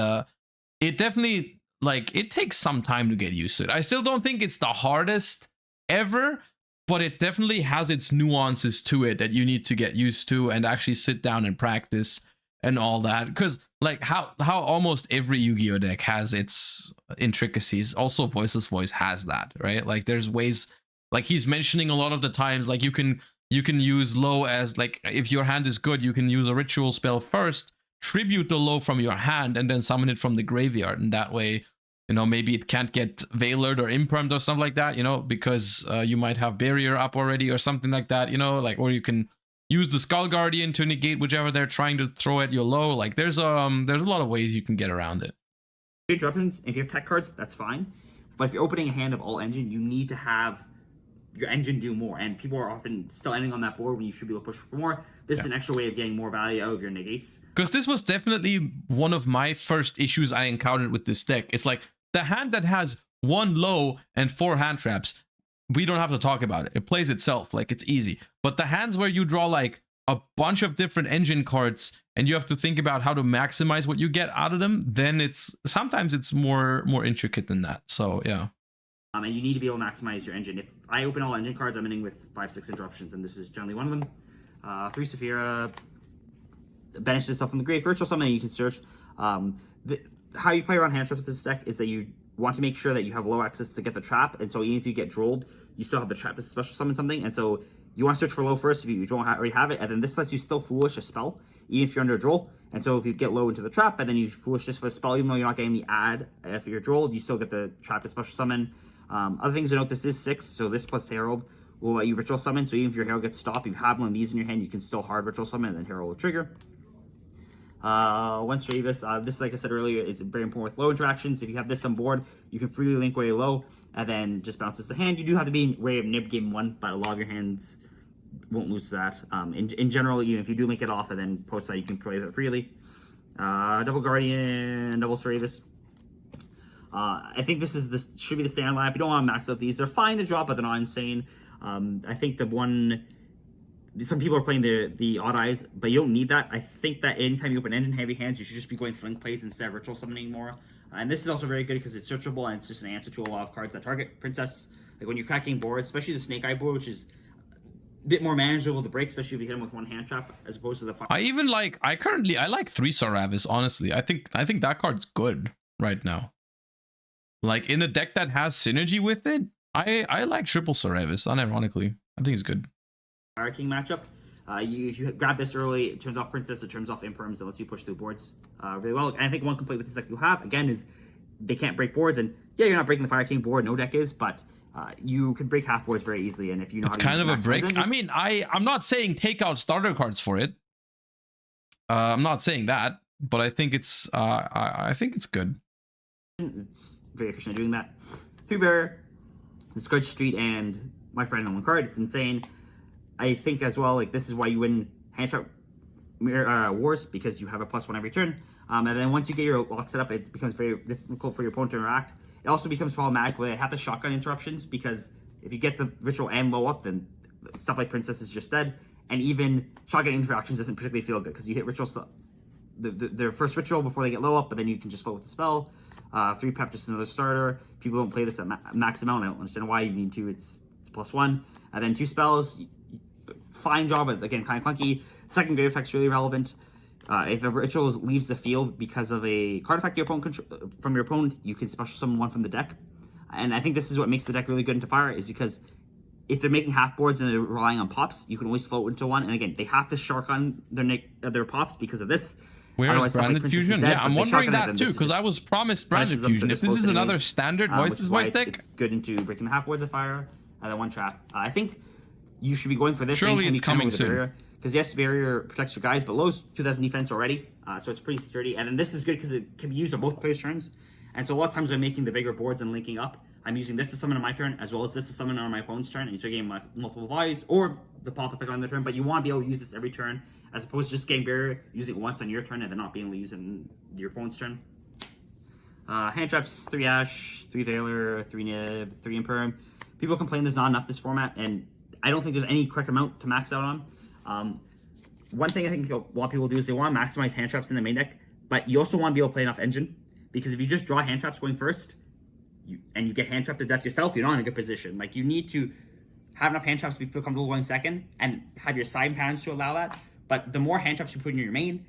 it definitely it takes some time to get used to it. I still don't think it's the hardest ever, but it definitely has its nuances to it that you need to get used to and actually sit down and practice and all that, because how almost every Yu-Gi-Oh deck has its intricacies. Also Voiceless Voice has that, right? There's ways, he's mentioning a lot of the times, you can use low as, if your hand is good, you can use a ritual spell first, tribute the low from your hand, and then summon it from the graveyard. And that way, maybe it can't get Veilered or Impermed or stuff like that, because you might have Barrier up already or something like that, or you can use the Skull Guardian to negate whichever they're trying to throw at your low. There's a lot of ways you can get around it. Interruptions, if you have tech cards, that's fine. But if you're opening a hand of all engine, you need to have your engine do more, and people are often still ending on that board when you should be able to push for more. This is an extra way of getting more value out of your negates. Because this was definitely one of my first issues I encountered with this deck. It's the hand that has 1 low and 4 hand traps, we don't have to talk about it. It plays itself, it's easy. But the hands where you draw a bunch of different engine cards and you have to think about how to maximize what you get out of them, then sometimes it's more intricate than that. So yeah. And you need to be able to maximize your engine. If I open all engine cards, I'm ending with 5-6 interruptions, and this is generally one of them. 3 Saphira, banish this stuff from the grave. Virtual summon, you can search. How you play around hand traps with this deck is that you want to make sure that you have low access to get the trap, and so even if you get drolled, you still have the trap to special summon something, and so you want to search for low first if you don't already have it, and then this lets you still foolish a spell, even if you're under a droll. And so if you get low into the trap, and then you foolish this for a spell, even though you're not getting the add, if you're drolled, you still get the trap to special summon. Other things to note, this is 6, so this plus Herald will let you ritual summon, so even if your Herald gets stopped, you have one of these in your hand, you can still hard ritual summon, and then Herald will trigger. Once Stravis, this, like I said earlier, is very important with low interactions. If you have this on board, you can freely link way low, and then just bounces the hand. You do have to be wary of nib game 1, but a lot of your hands won't lose to that. In general, even if you do link it off and then post that, you can play it freely. Double Guardian, double Stravis. I think this should be the standard lineup. You don't want to max out these. They're fine to drop, but they're not insane. I think the one some people are playing the odd eyes, but you don't need that. I think that anytime you open engine heavy hands, you should just be going fling plays instead of ritual summoning more. And this is also very good because it's searchable and it's just an answer to a lot of cards that target princess. Like when you're cracking boards, especially the Snake Eye board, which is a bit more manageable to break, especially if you hit them with one hand trap as opposed to the. I like 3-star Ravis. Honestly, I think that card's good right now. Like in a deck that has synergy with it, I like triple Star Ravis. Unironically, I think it's good. Fire King matchup. If you grab this early, it turns off Princess, it turns off Imperms, it lets you push through boards really well. And I think one complaint with this deck you have, again, is they can't break boards. And yeah, you're not breaking the Fire King board, no deck is, but you can break half boards very easily. And if you know it's kind of a break. I mean, I'm not saying take out starter cards for it. I'm not saying that, but I think it's I think it's good. It's very efficient at doing that. 3-barrier, the Scourge Street, and my friend on one card. It's insane. I think as well, like this is why you win hand trap wars, because you have a +1 every turn. And then once you get your lock set up, it becomes very difficult for your opponent to interact. It also becomes problematic where they have the shotgun interruptions, because if you get the ritual and low up, then stuff like Princess is just dead. And even shotgun interactions doesn't particularly feel good because you hit ritual their first ritual before they get low up, but then you can just float with the spell. 3-pep, just another starter. People don't play this at max amount. I don't understand why you need to. It's +1. And then 2 spells. Fine job, but again, kind of clunky. Second great effect's really relevant. If a ritual leaves the field because of a card effect from your opponent, you can special summon one from the deck. And I think this is what makes the deck really good into Fire, is because if they're making half boards and they're relying on pops, you can always float into one. And again, they have to shark on their pops because of this. Where's Branded Fusion? Yeah, I'm wondering that too, because I was promised Branded Fusion. If this is another standard Voices Voice deck, it's good into breaking the half boards of Fire, and then one trap. I think you should be going for this. Surely it's coming soon. Because yes, barrier protects your guys, but low's 2000 defense already, so it's pretty sturdy. And then this is good because it can be used on both players' turns. And so a lot of times when I'm making the bigger boards and linking up, I'm using this to summon on my turn, as well as this to summon on my opponent's turn. And so you're getting multiple bodies, or the pop effect on their turn, but you want to be able to use this every turn, as opposed to just getting barrier, using it once on your turn, and then not being able to use it on your opponent's turn. Hand traps, 3 Ash, 3 Veiler, 3 Nib, 3 Imperm. People complain there's not enough this format, and I don't think there's any correct amount to max out on. One thing I think a lot of people do is they want to maximize hand traps in the main deck, but you also want to be able to play enough engine, because if you just draw hand traps going first, and you get hand trapped to death yourself, you're not in a good position. Like, you need to have enough hand traps to feel comfortable going second, and have your side hands to allow that. But the more hand traps you put in your main,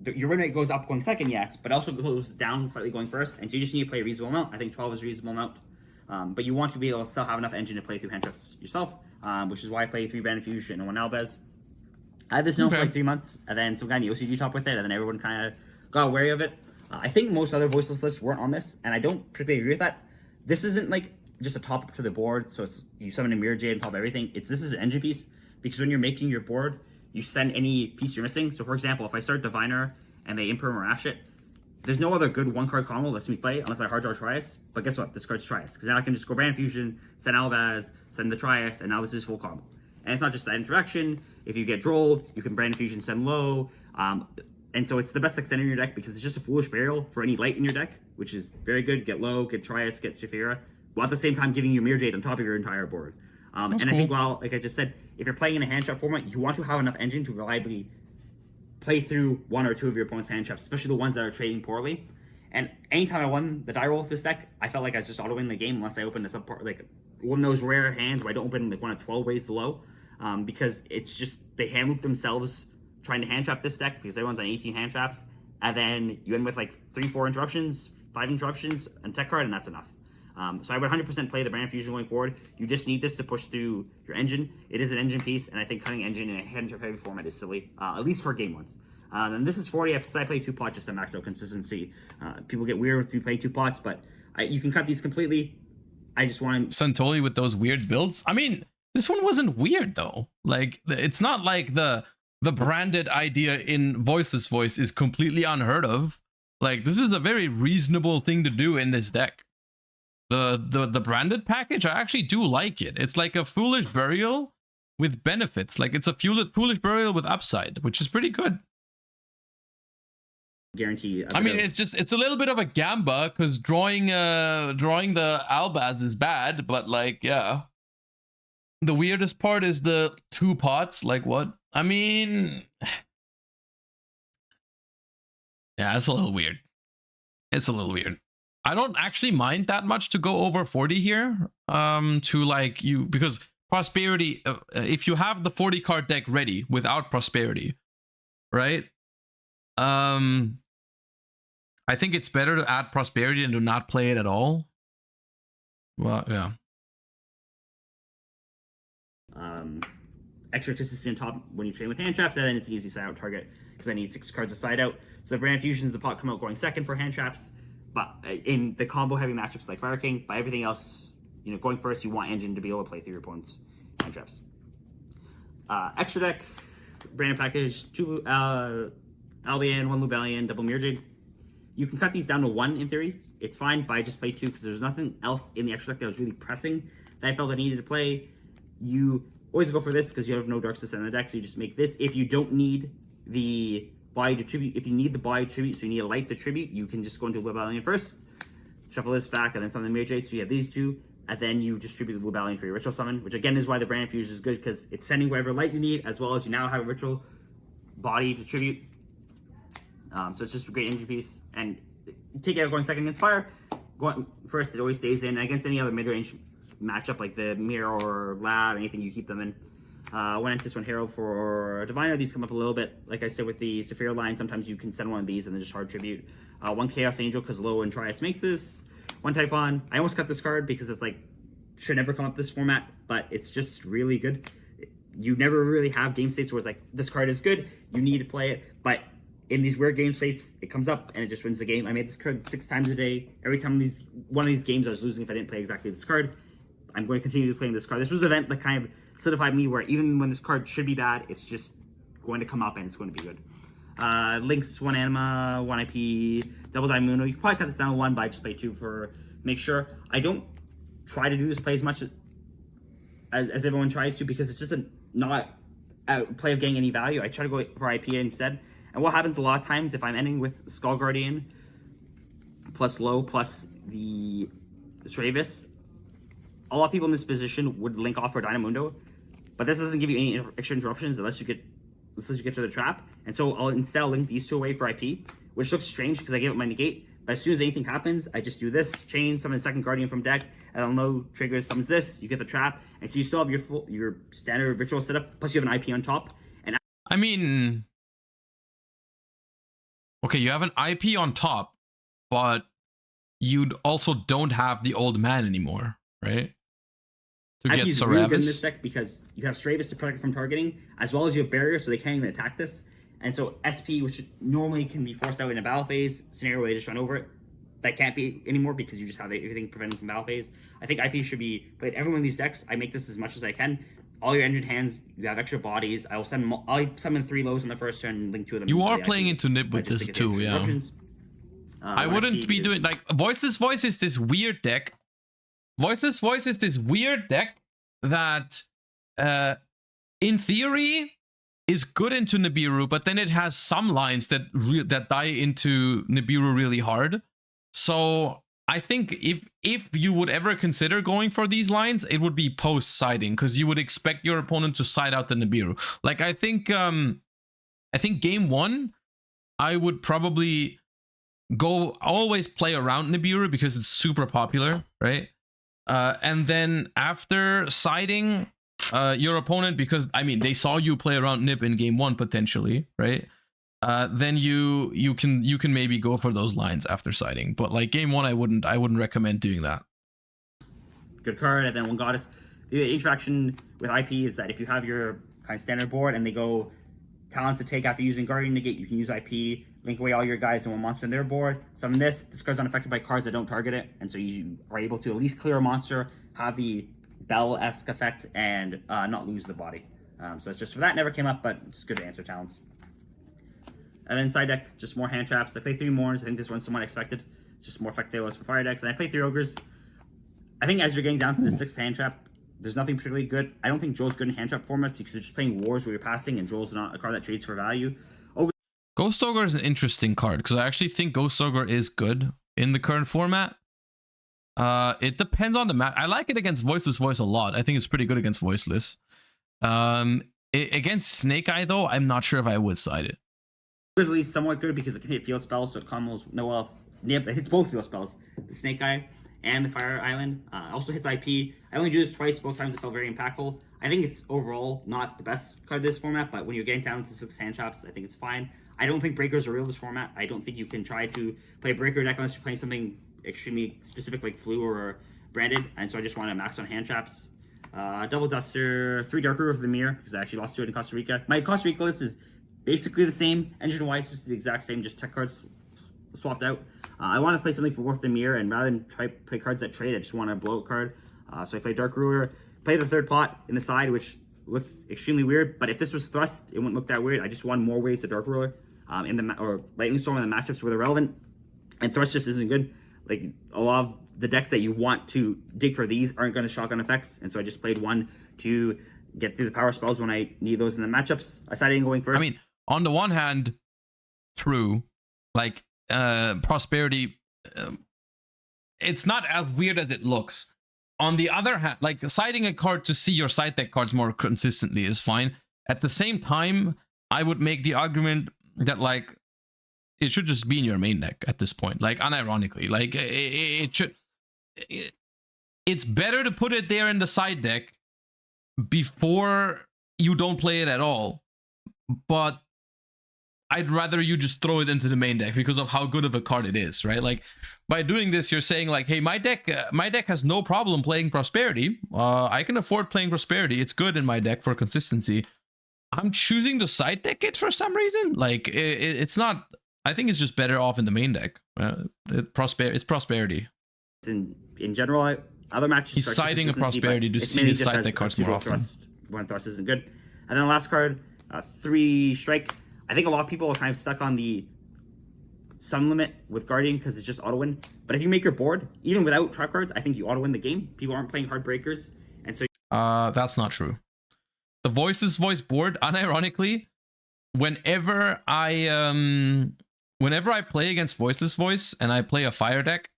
your win rate goes up going second, yes, but also goes down slightly going first, and so you just need to play a reasonable amount. I think 12 is a reasonable amount. But you want to be able to still have enough engine to play through hand traps yourself, which is why I play 3 Branded Fusion and 1 Albez. I had this known for like 3 months, and then some kind of OCG top with it, and then everyone kind of got wary of it. I think most other voiceless lists weren't on this, and I don't particularly agree with that. This isn't like just a top up to the board, so it's you summon a Mirror Jade on top of everything. This is an engine piece, because when you're making your board, you send any piece you're missing. So for example, if I start Diviner and they Imperm or Ash it, there's no other good 1-card combo that lets me play unless I hard draw Trias. But guess what? This card's Trias, because now I can just go Brand Fusion, send Albaz, send the Trias, and now this is full combo. And it's not just that interaction. If you get Drolled, you can Brand Fusion, send low. And so it's the best extender in your deck, because it's just a foolish burial for any light in your deck, which is very good. Get low, get Trias, get Saphira, while at the same time giving you Mirror Jade on top of your entire board. And cool. I think, while, like I just said, if you're playing in a hand trap format, you want to have enough engine to reliably play through 1 or 2 of your opponent's hand traps, especially the ones that are trading poorly. And anytime I won the die roll with this deck, I felt like I was just auto-winning the game unless I opened a subpart, like one of those rare hands where I don't open like one of 12 ways to low, because it's just they hand loop themselves trying to hand trap this deck, because everyone's on 18 hand traps, and then you end with like 3-4 interruptions, 5 interruptions, and tech card, and that's enough. So I would 100% play the Brand Fusion going forward. You just need this to push through your engine. It is an engine piece, and I think cutting engine in a hand trap heavy format is silly, at least for game ones. And this is 40, because I play 2 pots just to max out consistency. People get weird with me playing 2 pots, but you can cut these completely. I just want Santoli with those weird builds. I mean, this one wasn't weird though. Like, it's not like the branded idea in Voiceless Voice is completely unheard of. Like, this is a very reasonable thing to do in this deck. The branded package, I actually do like it. It's like a Foolish Burial with benefits. Like, it's a Foolish Burial with upside, which is pretty good. Guarantee. I mean, it's a little bit of a gamba, because drawing the Albaz is bad, but like, yeah. the weirdest part is the 2 pots. Like what? I mean, yeah, it's a little weird. It's a little weird. I don't actually mind that much to go over 40 here. To like you, because prosperity, if you have the 40 card deck ready without prosperity, right? I think it's better to add prosperity than to not play it at all. Well, yeah. Extra consistency on top when you train with hand traps, and then it's an easy side out target because I need 6 cards to side out. So the brand fusions, the pot come out going second for hand traps, but in the combo heavy matchups like Fire King, by everything else, you know, going first, you want engine to be able to play through your opponent's hand traps. Extra deck, brand package, 2 Albion, 1 Lubellion, double Mirror Jade. You can cut these down to 1 in theory. It's fine, but I just play 2 because there's nothing else in the extra deck that was really pressing that I felt I needed to play. You always go for this because you have no Dark System in the deck, so you just make this. If you don't need the body to tribute, if you need the body to tribute, so you need to light the tribute, you can just go into Lubellion first, shuffle this back, and then summon the Mirror Jade. So you have these 2, and then you distribute the Lubellion for your ritual summon, which again is why the brand fusion is good because it's sending whatever light you need, as well as you now have a ritual body to tribute. So it's just a great engine piece. And take it out going second against Fire. Going first, it always stays in. Against any other mid-range matchup like the Mirror or Lab, anything, you keep them in. 1 Entis, 1 Herald for Diviner. These come up a little bit. Like I said with the Saphir line, sometimes you can send one of these and then just hard tribute. 1 Chaos Angel because Low and Trias makes this. 1 Typhon. I almost cut this card because it's like, should never come up this format, but it's just really good. You never really have game states where it's like, this card is good, you need to play it, but in these weird game states, it comes up and it just wins the game. I made this card 6 times a day. Every time one of these games I was losing if I didn't play exactly this card. I'm going to continue playing this card. This was an event that kind of solidified me where even when this card should be bad, it's just going to come up and it's going to be good. Lynx, 1 Anima, 1 IP, Double Diamuno. You can probably cut this down to 1, but I just play 2 for make sure. I don't try to do this play as much as everyone tries to because it's just not a play of getting any value. I try to go for IP instead. And what happens a lot of times if I'm ending with Skull Guardian plus Low plus the Stravis, a lot of people in this position would link off for Dynamundo, but this doesn't give you any extra interruptions unless you get to the trap. And so I'll instead link these 2 away for IP, which looks strange because I gave up my negate. But as soon as anything happens, I just do this, chain, summon the second Guardian from deck, and I'll know triggers summons this, you get the trap, and so you still have your standard ritual setup, plus you have an IP on top. And I mean, okay, you have an IP on top, but you also don't have the old man anymore, right? To I get think he's really good in this deck because you have Stravis to protect from targeting, as well as you have Barrier, so they can't even attack this. And so SP, which normally can be forced out in a battle phase scenario where they just run over it, that can't be anymore because you just have everything prevented from battle phase. I think IP should be played every one of these decks. I make this as much as I can. All your engine hands, you have extra bodies. I'll summon 3 lows on the first turn and link 2 of them. You are playing into Nib with this too, yeah. I wouldn't be doing like Voiceless Voice is this weird deck. Voiceless Voice is this weird deck that in theory is good into Nibiru, but then it has some lines that die into Nibiru really hard. So I think if you would ever consider going for these lines, it would be post siding because you would expect your opponent to side out the Nibiru. Like I think game 1, I would probably always play around Nibiru because it's super popular, right? And then after siding your opponent, because I mean they saw you play around Nib in game 1 potentially, right? Then you can maybe go for those lines after siding. But like game 1, I wouldn't recommend doing that. Good card, and then 1 Goddess. The interaction with IP is that if you have your kind of standard board and they go talents to take after using Guardian Negate, you can use IP, link away all your guys and 1 monster on their board. Summon this card's unaffected by cards that don't target it, and so you are able to at least clear a monster, have the Bell-esque effect, and not lose the body. So it's just for that, never came up, but it's good to answer talents. And then side deck, just more hand traps. I play 3 Mourns. I think this one's somewhat expected. Just more effective was for fire decks. And I play 3 Ogres. I think as you're getting down to the 6th hand trap, there's nothing particularly good. I don't think Duel's good in hand trap format because you're just playing wars where you're passing, and Duel's not a card that trades for value. Ghost Ogre is an interesting card because I actually think Ghost Ogre is good in the current format. It depends on the match. I like it against Voiceless Voice a lot. I think it's pretty good against Voiceless. Against Snake Eye, though, I'm not sure if I would side it. It's at least somewhat good because it can hit field spells, so it combos it hits both field spells, the Snake Eye and the Fire Island. Also hits IP. I only do this twice, both times it felt very impactful. I think it's overall not the best card this format, but when you're getting down to 6 hand traps, I think it's fine. I don't think breakers are real this format. I don't think you can try to play a breaker deck unless you're playing something extremely specific like Flu or Branded, and so I just want to max on hand traps. Double Duster, 3 Dark Ruler for the Mirror, because I actually lost to it in Costa Rica. My Costa Rica list is basically the same. Engine-wise, just the exact same, just tech cards swapped out. I want to play something for Worth the Mirror, and rather than try play cards that trade, I just want to blow a card. So I play Dark Ruler, play the 3rd pot in the side, which looks extremely weird, but if this was Thrust, it wouldn't look that weird. I just want more ways to Dark Ruler or Lightning Storm in the matchups where they're relevant, and Thrust just isn't good. Like, a lot of the decks that you want to dig for these aren't going to shotgun effects, and so I just played one to get through the power spells when I need those in the matchups. I decided on going first. I mean, on the one hand, true, like, Prosperity, it's not as weird as it looks. On the other hand, like, siding a card to see your side deck cards more consistently is fine. At the same time, I would make the argument that, like, it should just be in your main deck at this point. Like, unironically, like, it should... It's better to put it there in the side deck before you don't play it at all. But I'd rather you just throw it into the main deck because of how good of a card it is, right? Like, by doing this, you're saying, like, hey, my deck has no problem playing Prosperity. I can afford playing Prosperity. It's good in my deck for consistency. I'm choosing to side deck it for some reason. Like, it's not... I think it's just better off in the main deck. It's Prosperity. In general, other matches... He's siding a Prosperity to see his side deck cards more often. When Thrust isn't good. And then the last card, 3 Strike. I think a lot of people are kind of stuck on the Sun Limit with Guardian because it's just auto-win. But if you make your board, even without trap cards, I think you auto-win the game. People aren't playing hard breakers. And so... That's not true. The Voiceless Voice board, unironically, whenever I play against Voiceless Voice and I play a fire deck,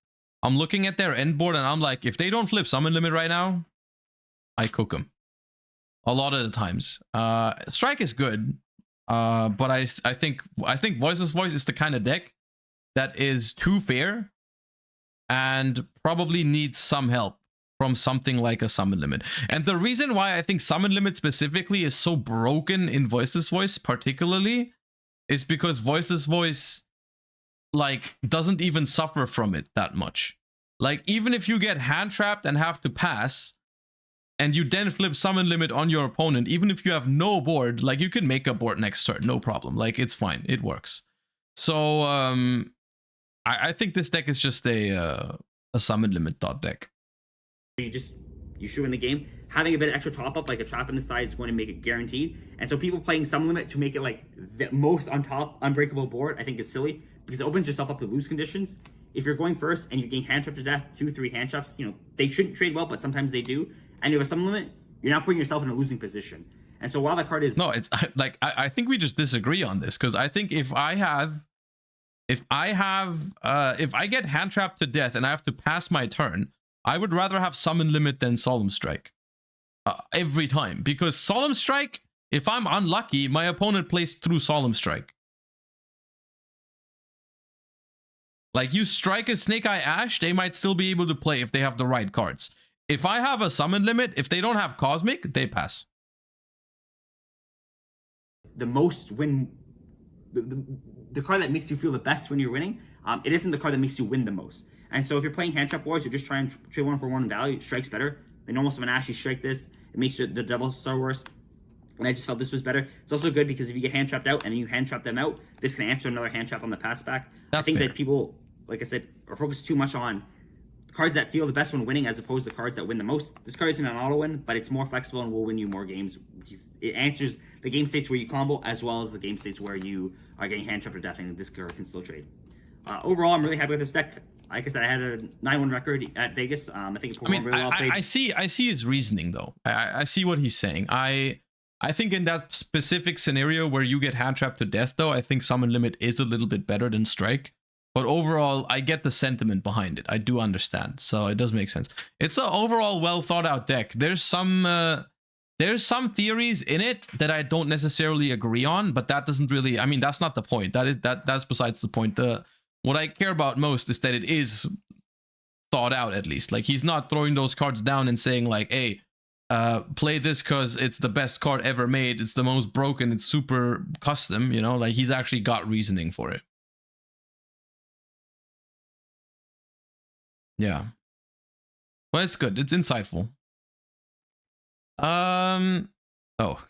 I'm looking at their end board and I'm like, if they don't flip Summon Limit right now, I cook them. A lot of the times. Strike is good, but I think Voiceless Voice is the kind of deck that is too fair and probably needs some help from something like a Summon Limit. And the reason why I think Summon Limit specifically is so broken in Voiceless Voice particularly is because Voiceless Voice, like, doesn't even suffer from it that much. Like, even if you get hand trapped and have to pass, and you then flip Summon Limit on your opponent, even if you have no board, like, you can make a board next turn, no problem. Like, it's fine, it works. So, I think this deck is just a Summon Limit dot deck. You shoot in the game. Having a bit of extra top up, like a trap in the side, is going to make it guaranteed. And so people playing Summon Limit to make it like the most on top unbreakable board, I think is silly because it opens yourself up to lose conditions. If you're going first and you're getting hand trapped to death, 2-3 hand traps, you know, they shouldn't trade well, but sometimes they do. And you have a Summon Limit, you're not putting yourself in a losing position. And so while that card is... No, it's like, I think we just disagree on this because I think if I get hand trapped to death and I have to pass my turn, I would rather have Summon Limit than Solemn Strike. Every time. Because Solemn Strike, if I'm unlucky, my opponent plays through Solemn Strike. Like, you strike a Snake Eye Ash, they might still be able to play if they have the right cards. If I have a Summon Limit, if they don't have Cosmic, they pass. The most win... The card that makes you feel the best when you're winning, it isn't the card that makes you win the most. And so if you're playing hand trap wars, you're just trying to trade 1-for-1 value, Strike's better. The normal summon Ash, you strike this, it makes the double Star Wars. And I just felt this was better. It's also good because if you get hand trapped out and you hand trap them out, this can answer another hand trap on the pass back. I think that people, like I said, are focused too much on cards that feel the best when winning as opposed to cards that win the most. This card isn't an auto win, but it's more flexible and will win you more games. It answers the game states where you combo as well as the game states where you are getting hand trapped or death, and this card can still trade. Overall, I'm really happy with this deck. Like I said, I had a 9-1 record at Vegas. I think it performed really well. I see his reasoning though. I see what he's saying. I think in that specific scenario where you get hand trapped to death though, I think Summon Limit is a little bit better than Strike. But overall, I get the sentiment behind it. I do understand. So it does make sense. It's an overall well thought out deck. There's some theories in it that I don't necessarily agree on, but that doesn't really, I mean, that's not the point. That's besides the point. What I care about most is that it is thought out, at least. Like, he's not throwing those cards down and saying like, hey, play this because it's the best card ever made. It's the most broken. It's super custom, you know, like he's actually got reasoning for it. Yeah. Well, it's good. It's insightful. Oh.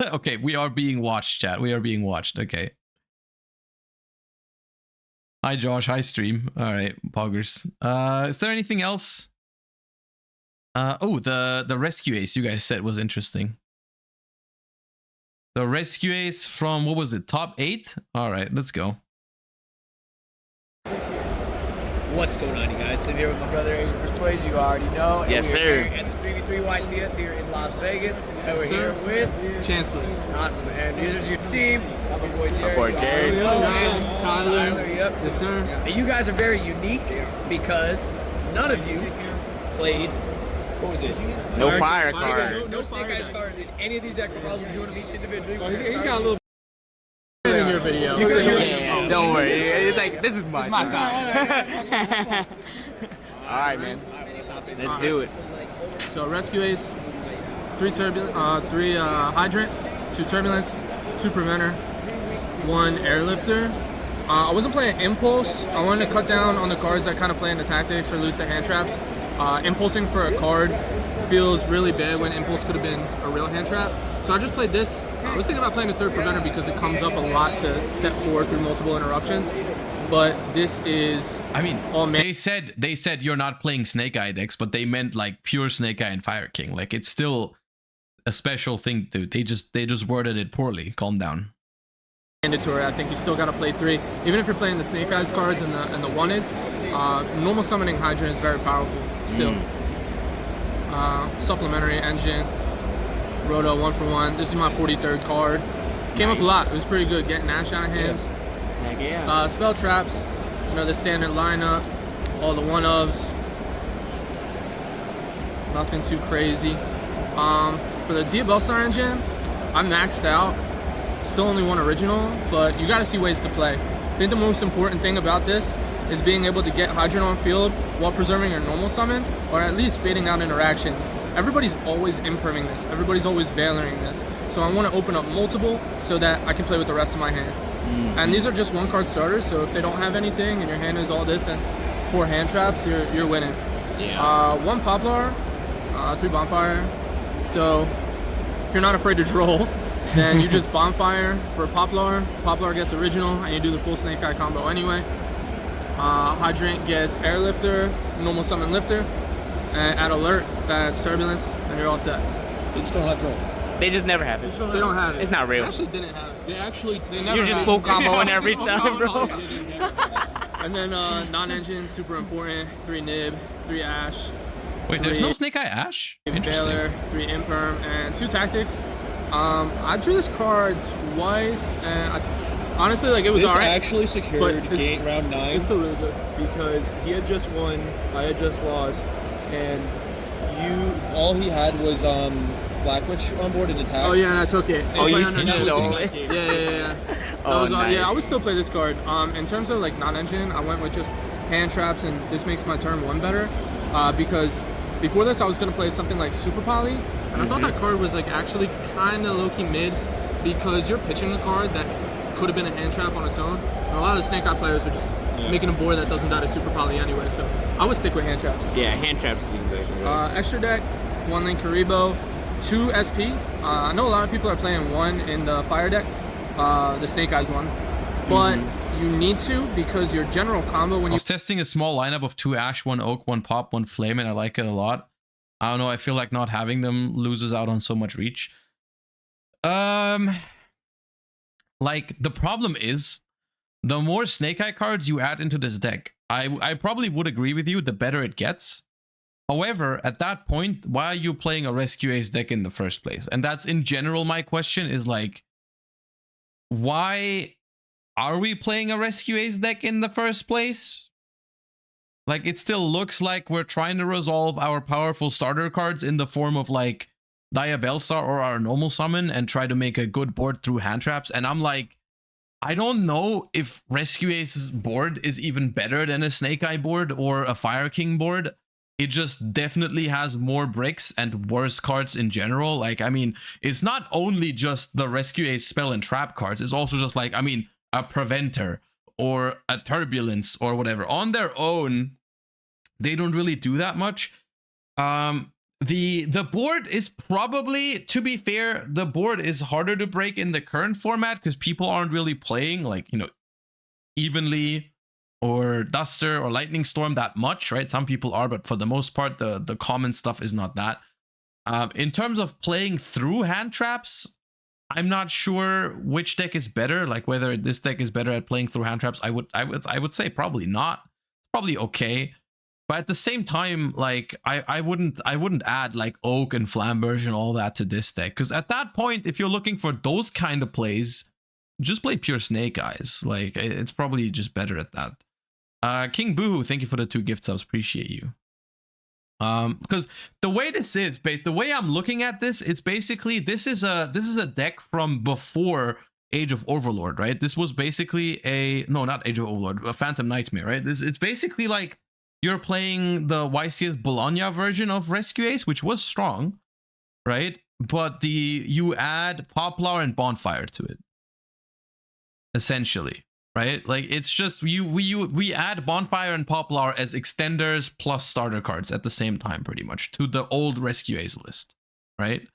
Okay, we are being watched, chat. We are being watched. Okay. Hi, Josh. Hi, stream. All right, poggers. Is there anything else? Oh, the rescue ace you guys said was interesting. The rescue ace from, what was it, top 8? All right, let's go. What's going on, you guys? I'm here with my brother Asian Persuasion, you already know. And Yes, we are sir. here at the 3v3 YCS here in Las Vegas. And we're here with Chancellor. Awesome. And here's your team. My boy Jared. My boy Jared. You already know, and Tyler. Yep. Yes, sir. And you guys are very unique because none of you played, what was it? No fire cards. No Snake Eyes cards in any of these deck profiles. We're doing them each individually. He got a little in your video. Yeah, don't worry. It's like, this is my time. All right, man. Let's do it. So rescue ace, 3 turbulent, 3 hydrant, 2 turbulence, 2 preventer, 1 airlifter. I wasn't playing impulse. I wanted to cut down on the cards that kind of play into tactics or lose to hand traps. Impulsing for a card feels really bad when impulse could have been a real hand trap. So I just played this. I was thinking about playing a 3rd preventer because it comes up a lot to set forward through multiple interruptions. But this is, I mean, they said you're not playing Snake Eye decks, but they meant like pure Snake Eye and Fire King. Like, it's still a special thing, dude. They just worded it poorly. Calm down. Mandatory. I think you still got to play 3, even if you're playing the Snake Eyes cards and the one-its. Normal summoning Hydrant is very powerful still. Supplementary engine, Roto 1-for-1. This is my 43rd card. Came up a lot. It was pretty good getting Ash out of hands. Heck yeah. Spell traps, you know, the standard lineup, all the 1-ofs. Nothing too crazy. For the Diabellstar engine, I'm maxed out. Still only 1 original, but you got to see ways to play. I think the most important thing about this is being able to get Hydrant on field while preserving your normal summon, or at least baiting out interactions. Everybody's always impriming this. Everybody's always valoring this. So I want to open up multiple so that I can play with the rest of my hand. And these are just 1-card starters, so if they don't have anything and your hand is all this and 4 hand traps, you're winning. Yeah. 1 Poplar, 3 Bonfire. So if you're not afraid to droll, then you just Bonfire for Poplar. Poplar gets original, and you do the full Snake Eye combo anyway. Hydrant gets Airlifter, normal summon Lifter, and at Alert, that's Turbulence, and you're all set. They just don't have droll. They just never have it. They don't have it. It's not real. They actually didn't have it. They never You're just had full it. comboing every time, bro. And then non-engine, super important. 3 Nib, 3 Ash. Wait, there's no Snake Eye Ash? Interesting. Baylor, 3 Imperm, and 2 Tactics. I drew this card twice, and honestly, like, it was alright. This actually secured gate round 9. It's still really good. Because he had just won, I had just lost, and all he had was Black Witch on board and attack. Oh yeah, and I took it. Oh, you stole it? Yeah. Oh, nice. Yeah, I would still play this card. In terms of like non-engine, I went with just hand traps, and this makes my turn 1 better. Because before this, I was gonna play something like Super Poly, and I thought that card was like actually kind of low-key mid, because you're pitching a card that could have been a hand trap on its own. And a lot of the Snake Eye players are just making a board that doesn't die to Super Poly anyway, so I would stick with hand traps. Yeah, hand traps seems actually right. Extra deck, 1 Link Karibo, 2 SP. I know a lot of people are playing 1 in the Fire deck, the Snake Eyes one, but you need to, because your general combo when I was testing a small lineup of 2 Ash, 1 Oak, 1 Pop, 1 Flame, and I like it a lot. I don't know, I feel like not having them loses out on so much reach. Like, the problem is, the more Snake Eye cards you add into this deck, I probably would agree with you, the better it gets. However, at that point, why are you playing a Rescue Ace deck in the first place? And that's in general my question is like, why are we playing a Rescue Ace deck in the first place? Like, it still looks like we're trying to resolve our powerful starter cards in the form of like Diabellstar or our normal summon and try to make a good board through hand traps. And I'm like, I don't know if Rescue Ace's board is even better than a Snake Eye board or a Fire King board. It just definitely has more bricks and worse cards in general. Like, I mean, it's not only just the Rescue Ace spell and trap cards. It's also just like, I mean, a Preventer or a Turbulence or whatever. On their own, they don't really do that much. The board is probably, to be fair, the board is harder to break in the current format because people aren't really playing, like, you know, Evenly or Duster or Lightning Storm that much, right? Some people are, but for the most part, the common stuff is not that. In terms of playing through hand traps, I'm not sure which deck is better. Like, whether this deck is better at playing through hand traps, I would say probably not. Probably okay. But at the same time, like, I wouldn't add like Oak and Flamberge and all that to this deck, because at that point, if you're looking for those kind of plays, just play pure Snake Eyes. Like, it's probably just better at that. King Boohoo, thank you for the 2 gift subs. Appreciate you. Because the way this is, the way I'm looking at this, it's basically this is a deck from before Age of Overlord, right? This was basically not Age of Overlord, a Phantom Nightmare, right? It's basically like you're playing the YCS Bologna version of Rescue Ace, which was strong, right? But you add Poplar and Bonfire to it, essentially, right? Like, it's just we add Bonfire and Poplar as extenders plus starter cards at the same time, pretty much, to the old Rescue Ace list, right?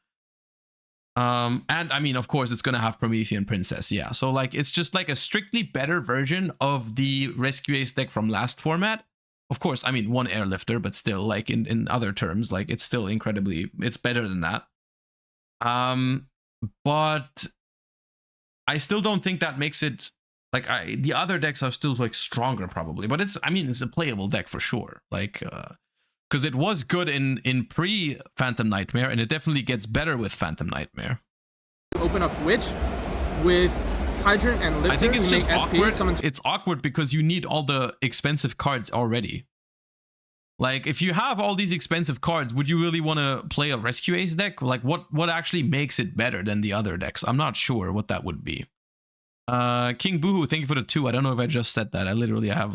And I mean, of course, it's gonna have Promethean Princess, yeah. So like, it's just like a strictly better version of the Rescue Ace deck from last format. Of course, I mean, 1 airlifter, but still, like, in other terms, like, it's still it's better than that. But I still don't think that makes it, like, the other decks are still like stronger probably, but it's a playable deck for sure. Like, because it was good in pre Phantom Nightmare, and it definitely gets better with Phantom Nightmare. Open up Witch with Hydrant and Lifter. I think it's just awkward. SP, it's awkward because you need all the expensive cards already. Like, if you have all these expensive cards, would you really want to play a Rescue Ace deck? Like, what actually makes it better than the other decks? I'm not sure what that would be. King Boohoo, thank you for the 2. I don't know if I just said that. I literally have,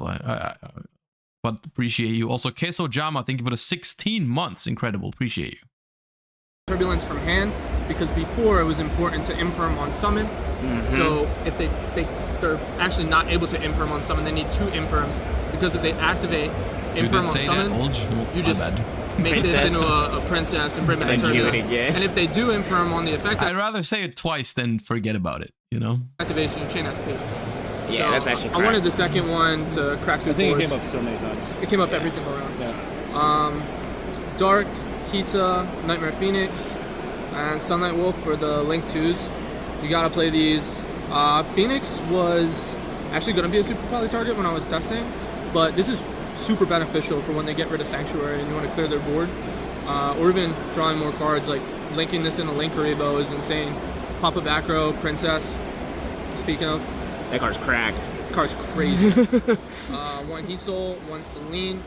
but appreciate you. Also, Queso Jama, thank you for the 16 months. Incredible. Appreciate you. Turbulence from hand, because before it was important to imperm on summon. So if they're actually not able to imperm on summon, they need 2 imperms, because if they activate imperm on summon, you just make this into a princess and bring back Turbulence. And if they do imperm on the effect, I'd rather say it twice than forget about it, you know? Activation, you chain SP. Yeah, so that's actually I wanted the second one to crack through boards. I think it came up so many times. It came up every single round. Yeah. Dark, Hita, Nightmare Phoenix, and Sunlight Wolf for the Link 2s. You gotta play these. Phoenix was actually gonna be a super poly target when I was testing, but this is super beneficial for when they get rid of Sanctuary and you want to clear their board. Or even drawing more cards, like linking this into Link Karibo is insane. Pop a back row, Princess, speaking of. That card's cracked. Card's crazy. 1 Heat Soul, 1 Celine.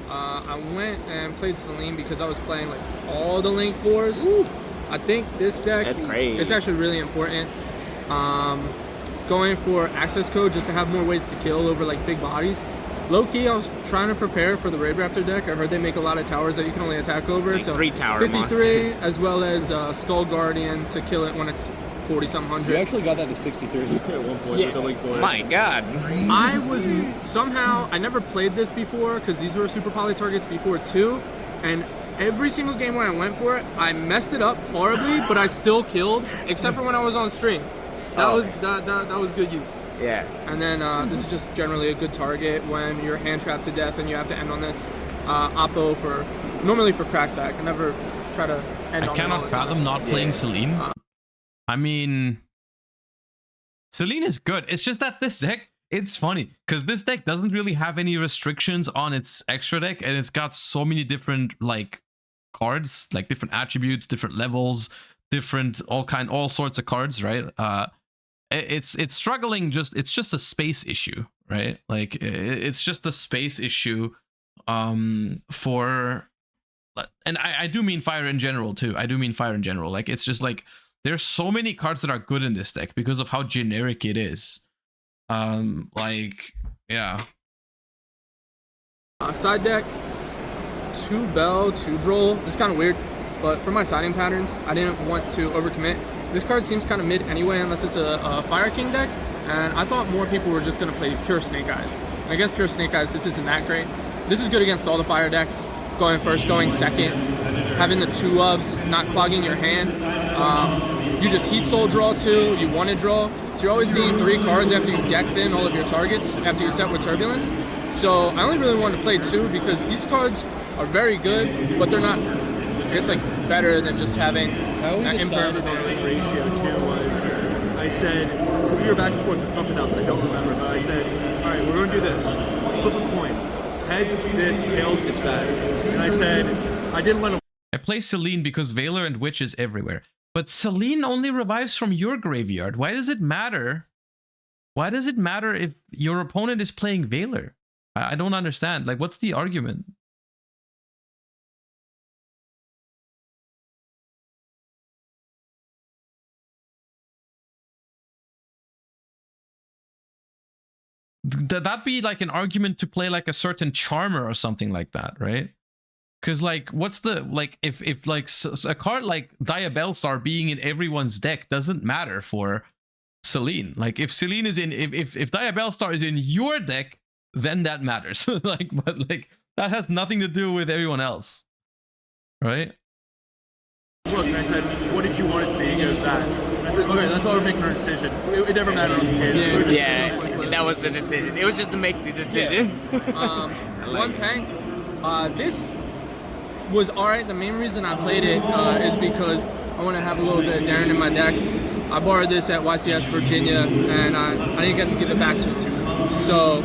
I went and played Celine because I was playing like all the Link 4s. Woo. I think this deck is actually really important. Going for access code just to have more ways to kill over like big bodies. Low key, I was trying to prepare for the Raid Raptor deck. I heard they make a lot of towers that you can only attack over. Like so 3 tower 53, monsters. as well as Skull Guardian to kill it when it's 40-some hundred. You actually got that to 63 at one point with the Link 4. My God. I was somehow, I never played this before because these were super poly targets before too, and every single game where I went for it, I messed it up horribly, but I still killed, except for when I was on stream. That was good use. Yeah. And then this is just generally a good target when you're hand trapped to death and you have to end on this. Oppo normally for crackback. I never try to end on it. I cannot fathom not playing Celine. I mean, Celine is good. It's just that this deck, it's funny because this deck doesn't really have any restrictions on its extra deck, and it's got so many different like cards, like different attributes, different levels, different all sorts of cards, right? it's struggling. It's just a space issue, right? Like it's just a space issue for, and I do mean fire in general too. I do mean fire in general. Like it's just like there's so many cards that are good in this deck because of how generic it is. Like yeah. Side deck, 2 Bell, 2 Droll. It's kind of weird, but for my siding patterns, I didn't want to overcommit. This card seems kind of mid anyway, unless it's a Fire King deck, and I thought more people were just going to play pure Snake Eyes. And I guess pure Snake Eyes, this isn't that great. This is good against all the fire decks. Going first, going second, having the 2 ofs, not clogging your hand. You just Heat Soul draw 2, you want to draw. So you're always seeing 3 cards after you deck thin all of your targets, after you set with Turbulence. So I only really wanted to play 2 because these cards are very good, but they're not, I guess, like better than just having How we decided on this ratio too was, I said, because we were back and forth to something else, I don't remember, but I said, all right, we're going to do this. Flip a coin. Heads, it's this. Tails, it's that. And I said, I didn't let him. I play Selene because Veiler and Witch is everywhere. But Selene only revives from your graveyard. Why does it matter? Why does it matter if your opponent is playing Veiler? I don't understand. Like, what's the argument? That'd be like an argument to play like a certain Charmer or something like that, right? Because like, what's the, like, if like a card like Diabellstar being in everyone's deck doesn't matter for Selene. Like if Selene is in, if Diabellstar is in your deck, then that matters. Like, but like that has nothing to do with everyone else, right? Look, and I said, what did you want it to be? He goes, that. I said, okay, that's why we're making our decision. It never mattered on the chance. Yeah, that was the decision. It was just to make the decision. Yeah. One Peng, this was alright. The main reason I played it is because I want to have a little bit of Darren in my deck. I borrowed this at YCS Virginia, and I didn't get to give it back to him. So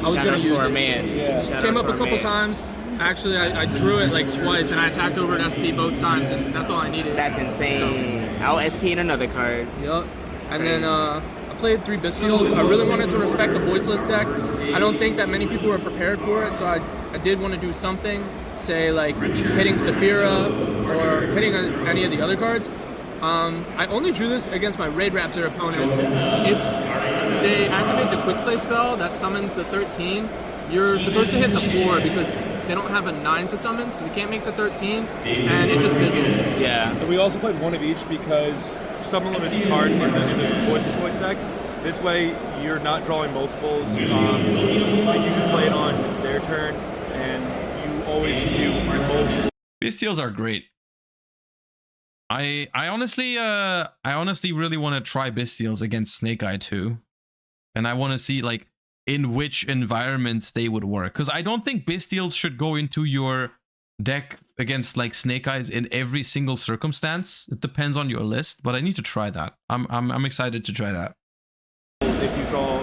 I was going to use it. Man. Yeah. Came up a couple times. Actually, I drew it like twice, and I attacked over an SP both times, and that's all I needed. That's insane. So, I'll SP in another card. Yep. And then I played 3 Bystials. I really wanted to respect the voiceless deck. I don't think that many people were prepared for it, so I did want to do something, say like hitting Saphira or hitting any of the other cards. I only drew this against my Raid Raptor opponent. If they activate the quick play spell that summons the 13, you're supposed to hit the 4 because they don't have a 9 to summon, so you can't make the 13, and it just fizzles. Yeah. And we also played 1 of each because some limits a card in the voice choice deck. This way, you're not drawing multiples. And you can play it on their turn, and you always can do multiple. Bystials are great. I honestly really want to try Bystials against Snake Eye too, and I want to see like in which environments they would work, because I don't think Bystials should go into your deck against like Snake Eyes in every single circumstance. It depends on your list, but I need to try that. I'm excited to try that. If you draw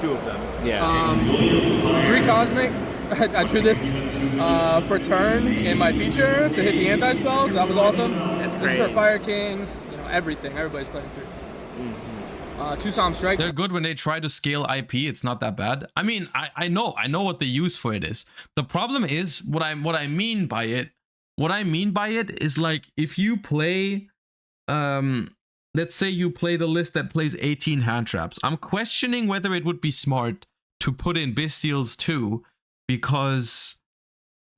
2 of them. Yeah. 3 Cosmic. I drew this for turn in my feature to hit the anti-spells. That was awesome. That's great. This is for Fire Kings, you know, everything. Everybody's playing 3. 2 Psalm Strike. They're good when they try to scale IP. It's not that bad. I mean, I know what the use for it is. The problem is what I mean by it. What I mean by it is like if you play, let's say you play the list that plays 18 hand traps. I'm questioning whether it would be smart to put in Bystials too, because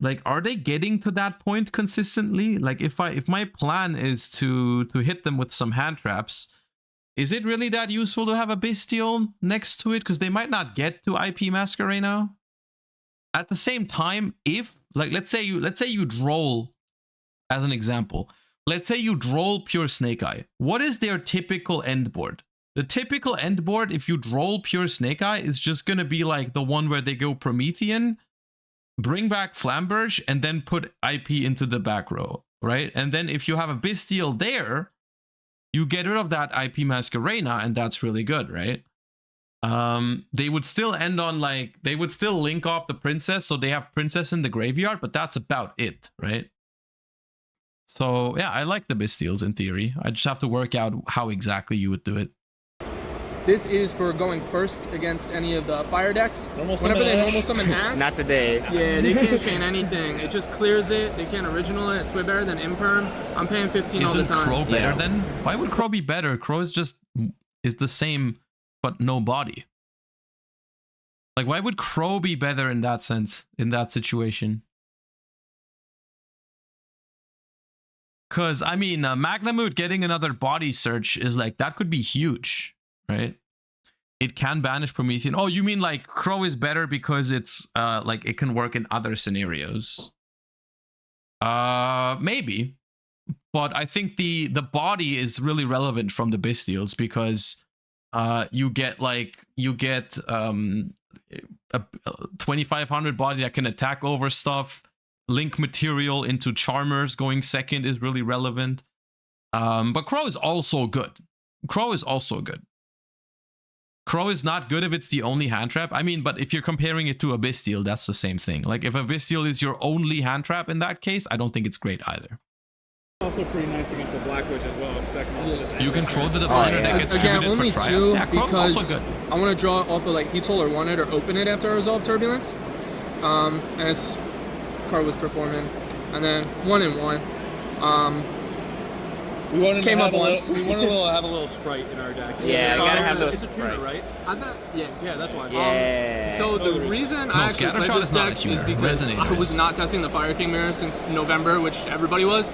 like, are they getting to that point consistently? Like, if my plan is to hit them with some hand traps, is it really that useful to have a Bystial next to it? Because they might not get to IP Masker right now. At the same time, if like let's say you droll, as an example, let's say you droll pure Snake Eye. What is their typical end board? The typical end board, if you droll pure Snake Eye, is just gonna be like the one where they go Promethean, bring back Flamberge, and then put IP into the back row, right? And then if you have a Bystial there, you get rid of that IP Masquerena, and that's really good, right? They would still end on like, they would still link off the princess, so they have princess in the graveyard, but that's about it, right? So yeah, I like the Bystials in theory. I just have to work out how exactly you would do it. This is for going first against any of the fire decks. Normal Whenever they summon normal Ash? summon Ash. Not today. Yeah, they can't chain anything. It just clears it. They can't original it. It's way better than Imperm. I'm paying 15 all the Isn't time. Crow better then? Why would Crow be better? Crow is the same, but no body. Like, why would Crow be better in that sense, in that situation? Because, I mean, Magnamoot getting another body search is like, that could be huge, right? It can banish Promethean. Oh, you mean like Crow is better because it's like it can work in other scenarios? Maybe. But I think the body is really relevant from the Bestials because you get a 2500 body that can attack over stuff. Link material into Charmers going second is really relevant. But Crow is also good. Crow is also good. Crow is not good if it's the only hand trap. I mean, but if you're comparing it to a Bestial, that's the same thing. Like, if a Bestial is your only hand trap in that case, I don't think it's great either. Also pretty nice against the Black Witch as well. You control the Diviner that gets Again, distributed only for two trials. Yeah, Crow's because also good. I want to draw off of like Heat Soul or One It or open it after I resolve Turbulence. As card was performing. And then 1 and 1. We wanted Came to up have once. we wanted to have a little sprite in our deck. Yeah, you gotta have it's a- those it's a tuner, sprite. right? I thought, Yeah, that's why. Yeah. So the reason I actually played Scattershot this is not a deck is tuner. because I Resonators. was not testing the Fire King mirror since November, which everybody was,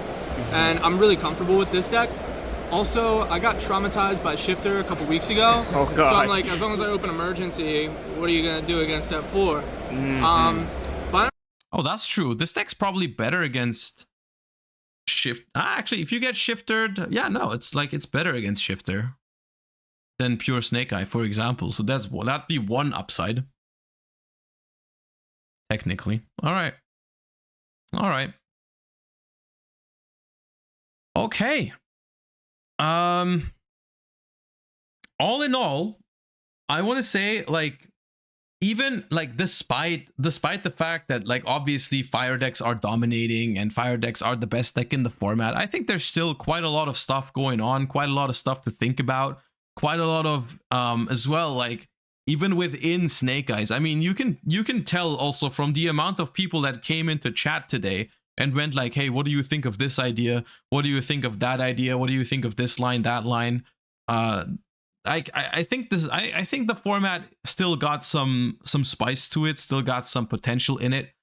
and I'm really comfortable with this deck. Also, I got traumatized by Shifter a couple weeks ago. Oh, So God. I'm like, as long as I open Emergency, what are you gonna do against step 4? But Oh, that's true. This deck's probably better against Shift. Actually, if you get Shiftered, yeah, no, it's like it's better against Shifter than pure Snake Eye, for example. So that'd be one upside. Technically. All right. All right. Okay. All in all, I want to say, like, even like despite the fact that like obviously fire decks are dominating and fire decks are the best deck in the format, I think there's still quite a lot of stuff going on, quite a lot of stuff to think about, quite a lot of as well, like even within Snake Eyes. I mean, you can tell also from the amount of people that came into chat today and went like, hey, what do you think of this idea? What do you think of that idea? What do you think of this line, that line? I think the format still got some spice to it, still got some potential in it.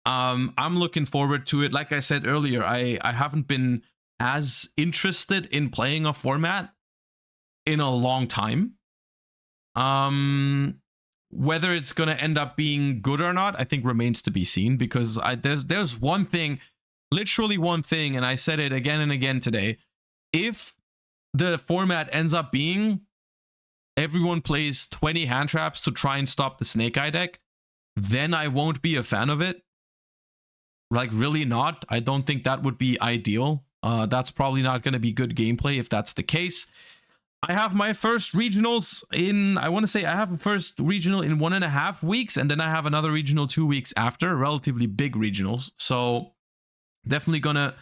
I'm looking forward to it. Like I said earlier, I haven't been as interested in playing a format in a long time. Whether it's gonna end up being good or not, I think remains to be seen, because there's one thing, literally one thing, and I said it again and again today. If the format ends up being everyone plays 20 hand traps to try and stop the Snake Eye deck, then I won't be a fan of it. Like, really not. I don't think that would be ideal. That's probably not going to be good gameplay if that's the case. I have my first regionals in, I want to say I have a first regional in 1.5 weeks, and then I have another regional 2 weeks after, relatively big regionals. So definitely gonna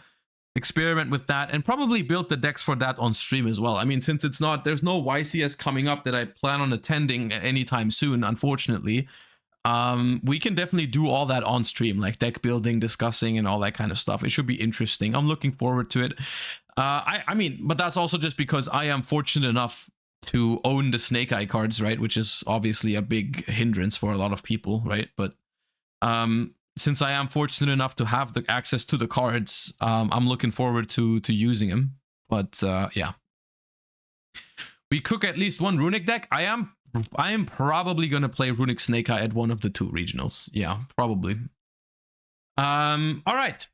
experiment with that and probably build the decks for that on stream as well. I mean, since there's no YCS coming up that I plan on attending anytime soon, unfortunately, we can definitely do all that on stream, like deck building, discussing, and all that kind of stuff. It should be interesting. I'm looking forward to it. I mean, but that's also just because I am fortunate enough to own the Snake Eye cards, right? Which is obviously a big hindrance for a lot of people, right? But since I am fortunate enough to have the access to the cards, I'm looking forward to using them. But yeah, we cook at least one Runic deck. I am probably gonna play Runic Snake Eye at one of the 2 regionals. Yeah, probably. All right,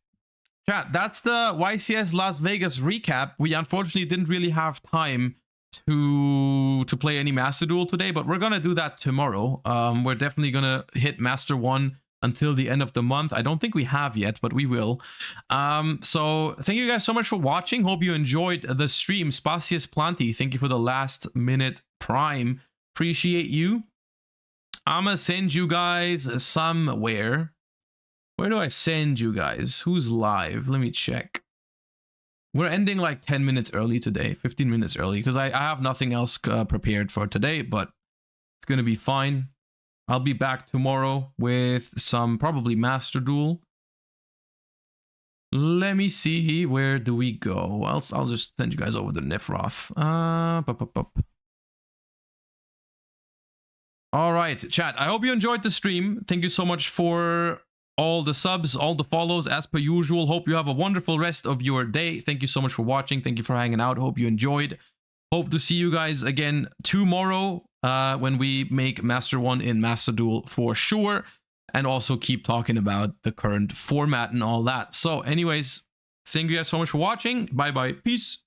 chat. That's the YCS Las Vegas recap. We unfortunately didn't really have time to play any Master Duel today, but we're gonna do that tomorrow. We're definitely gonna hit Master 1 until the end of the month. I don't think we have yet, but we will. So thank you guys so much for watching. Hope you enjoyed the stream. Spasius Planti, thank you for the last minute prime. Appreciate you. I'ma send you guys somewhere. Where do I send you guys? Who's live? Let me check. We're ending like 10 minutes early today, 15 minutes early, because I have nothing else prepared for today, but it's going to be fine. I'll be back tomorrow with some probably Master Duel. Let me see, where do we go? I'll just send you guys over to Nifroth. All right, chat. I hope you enjoyed the stream. Thank you so much for all the subs, all the follows, as per usual. Hope you have a wonderful rest of your day. Thank you so much for watching. Thank you for hanging out. Hope you enjoyed. Hope to see you guys again tomorrow when we make Master 1 in Master Duel for sure. And also keep talking about the current format and all that. So anyways, thank you guys so much for watching. Bye-bye. Peace.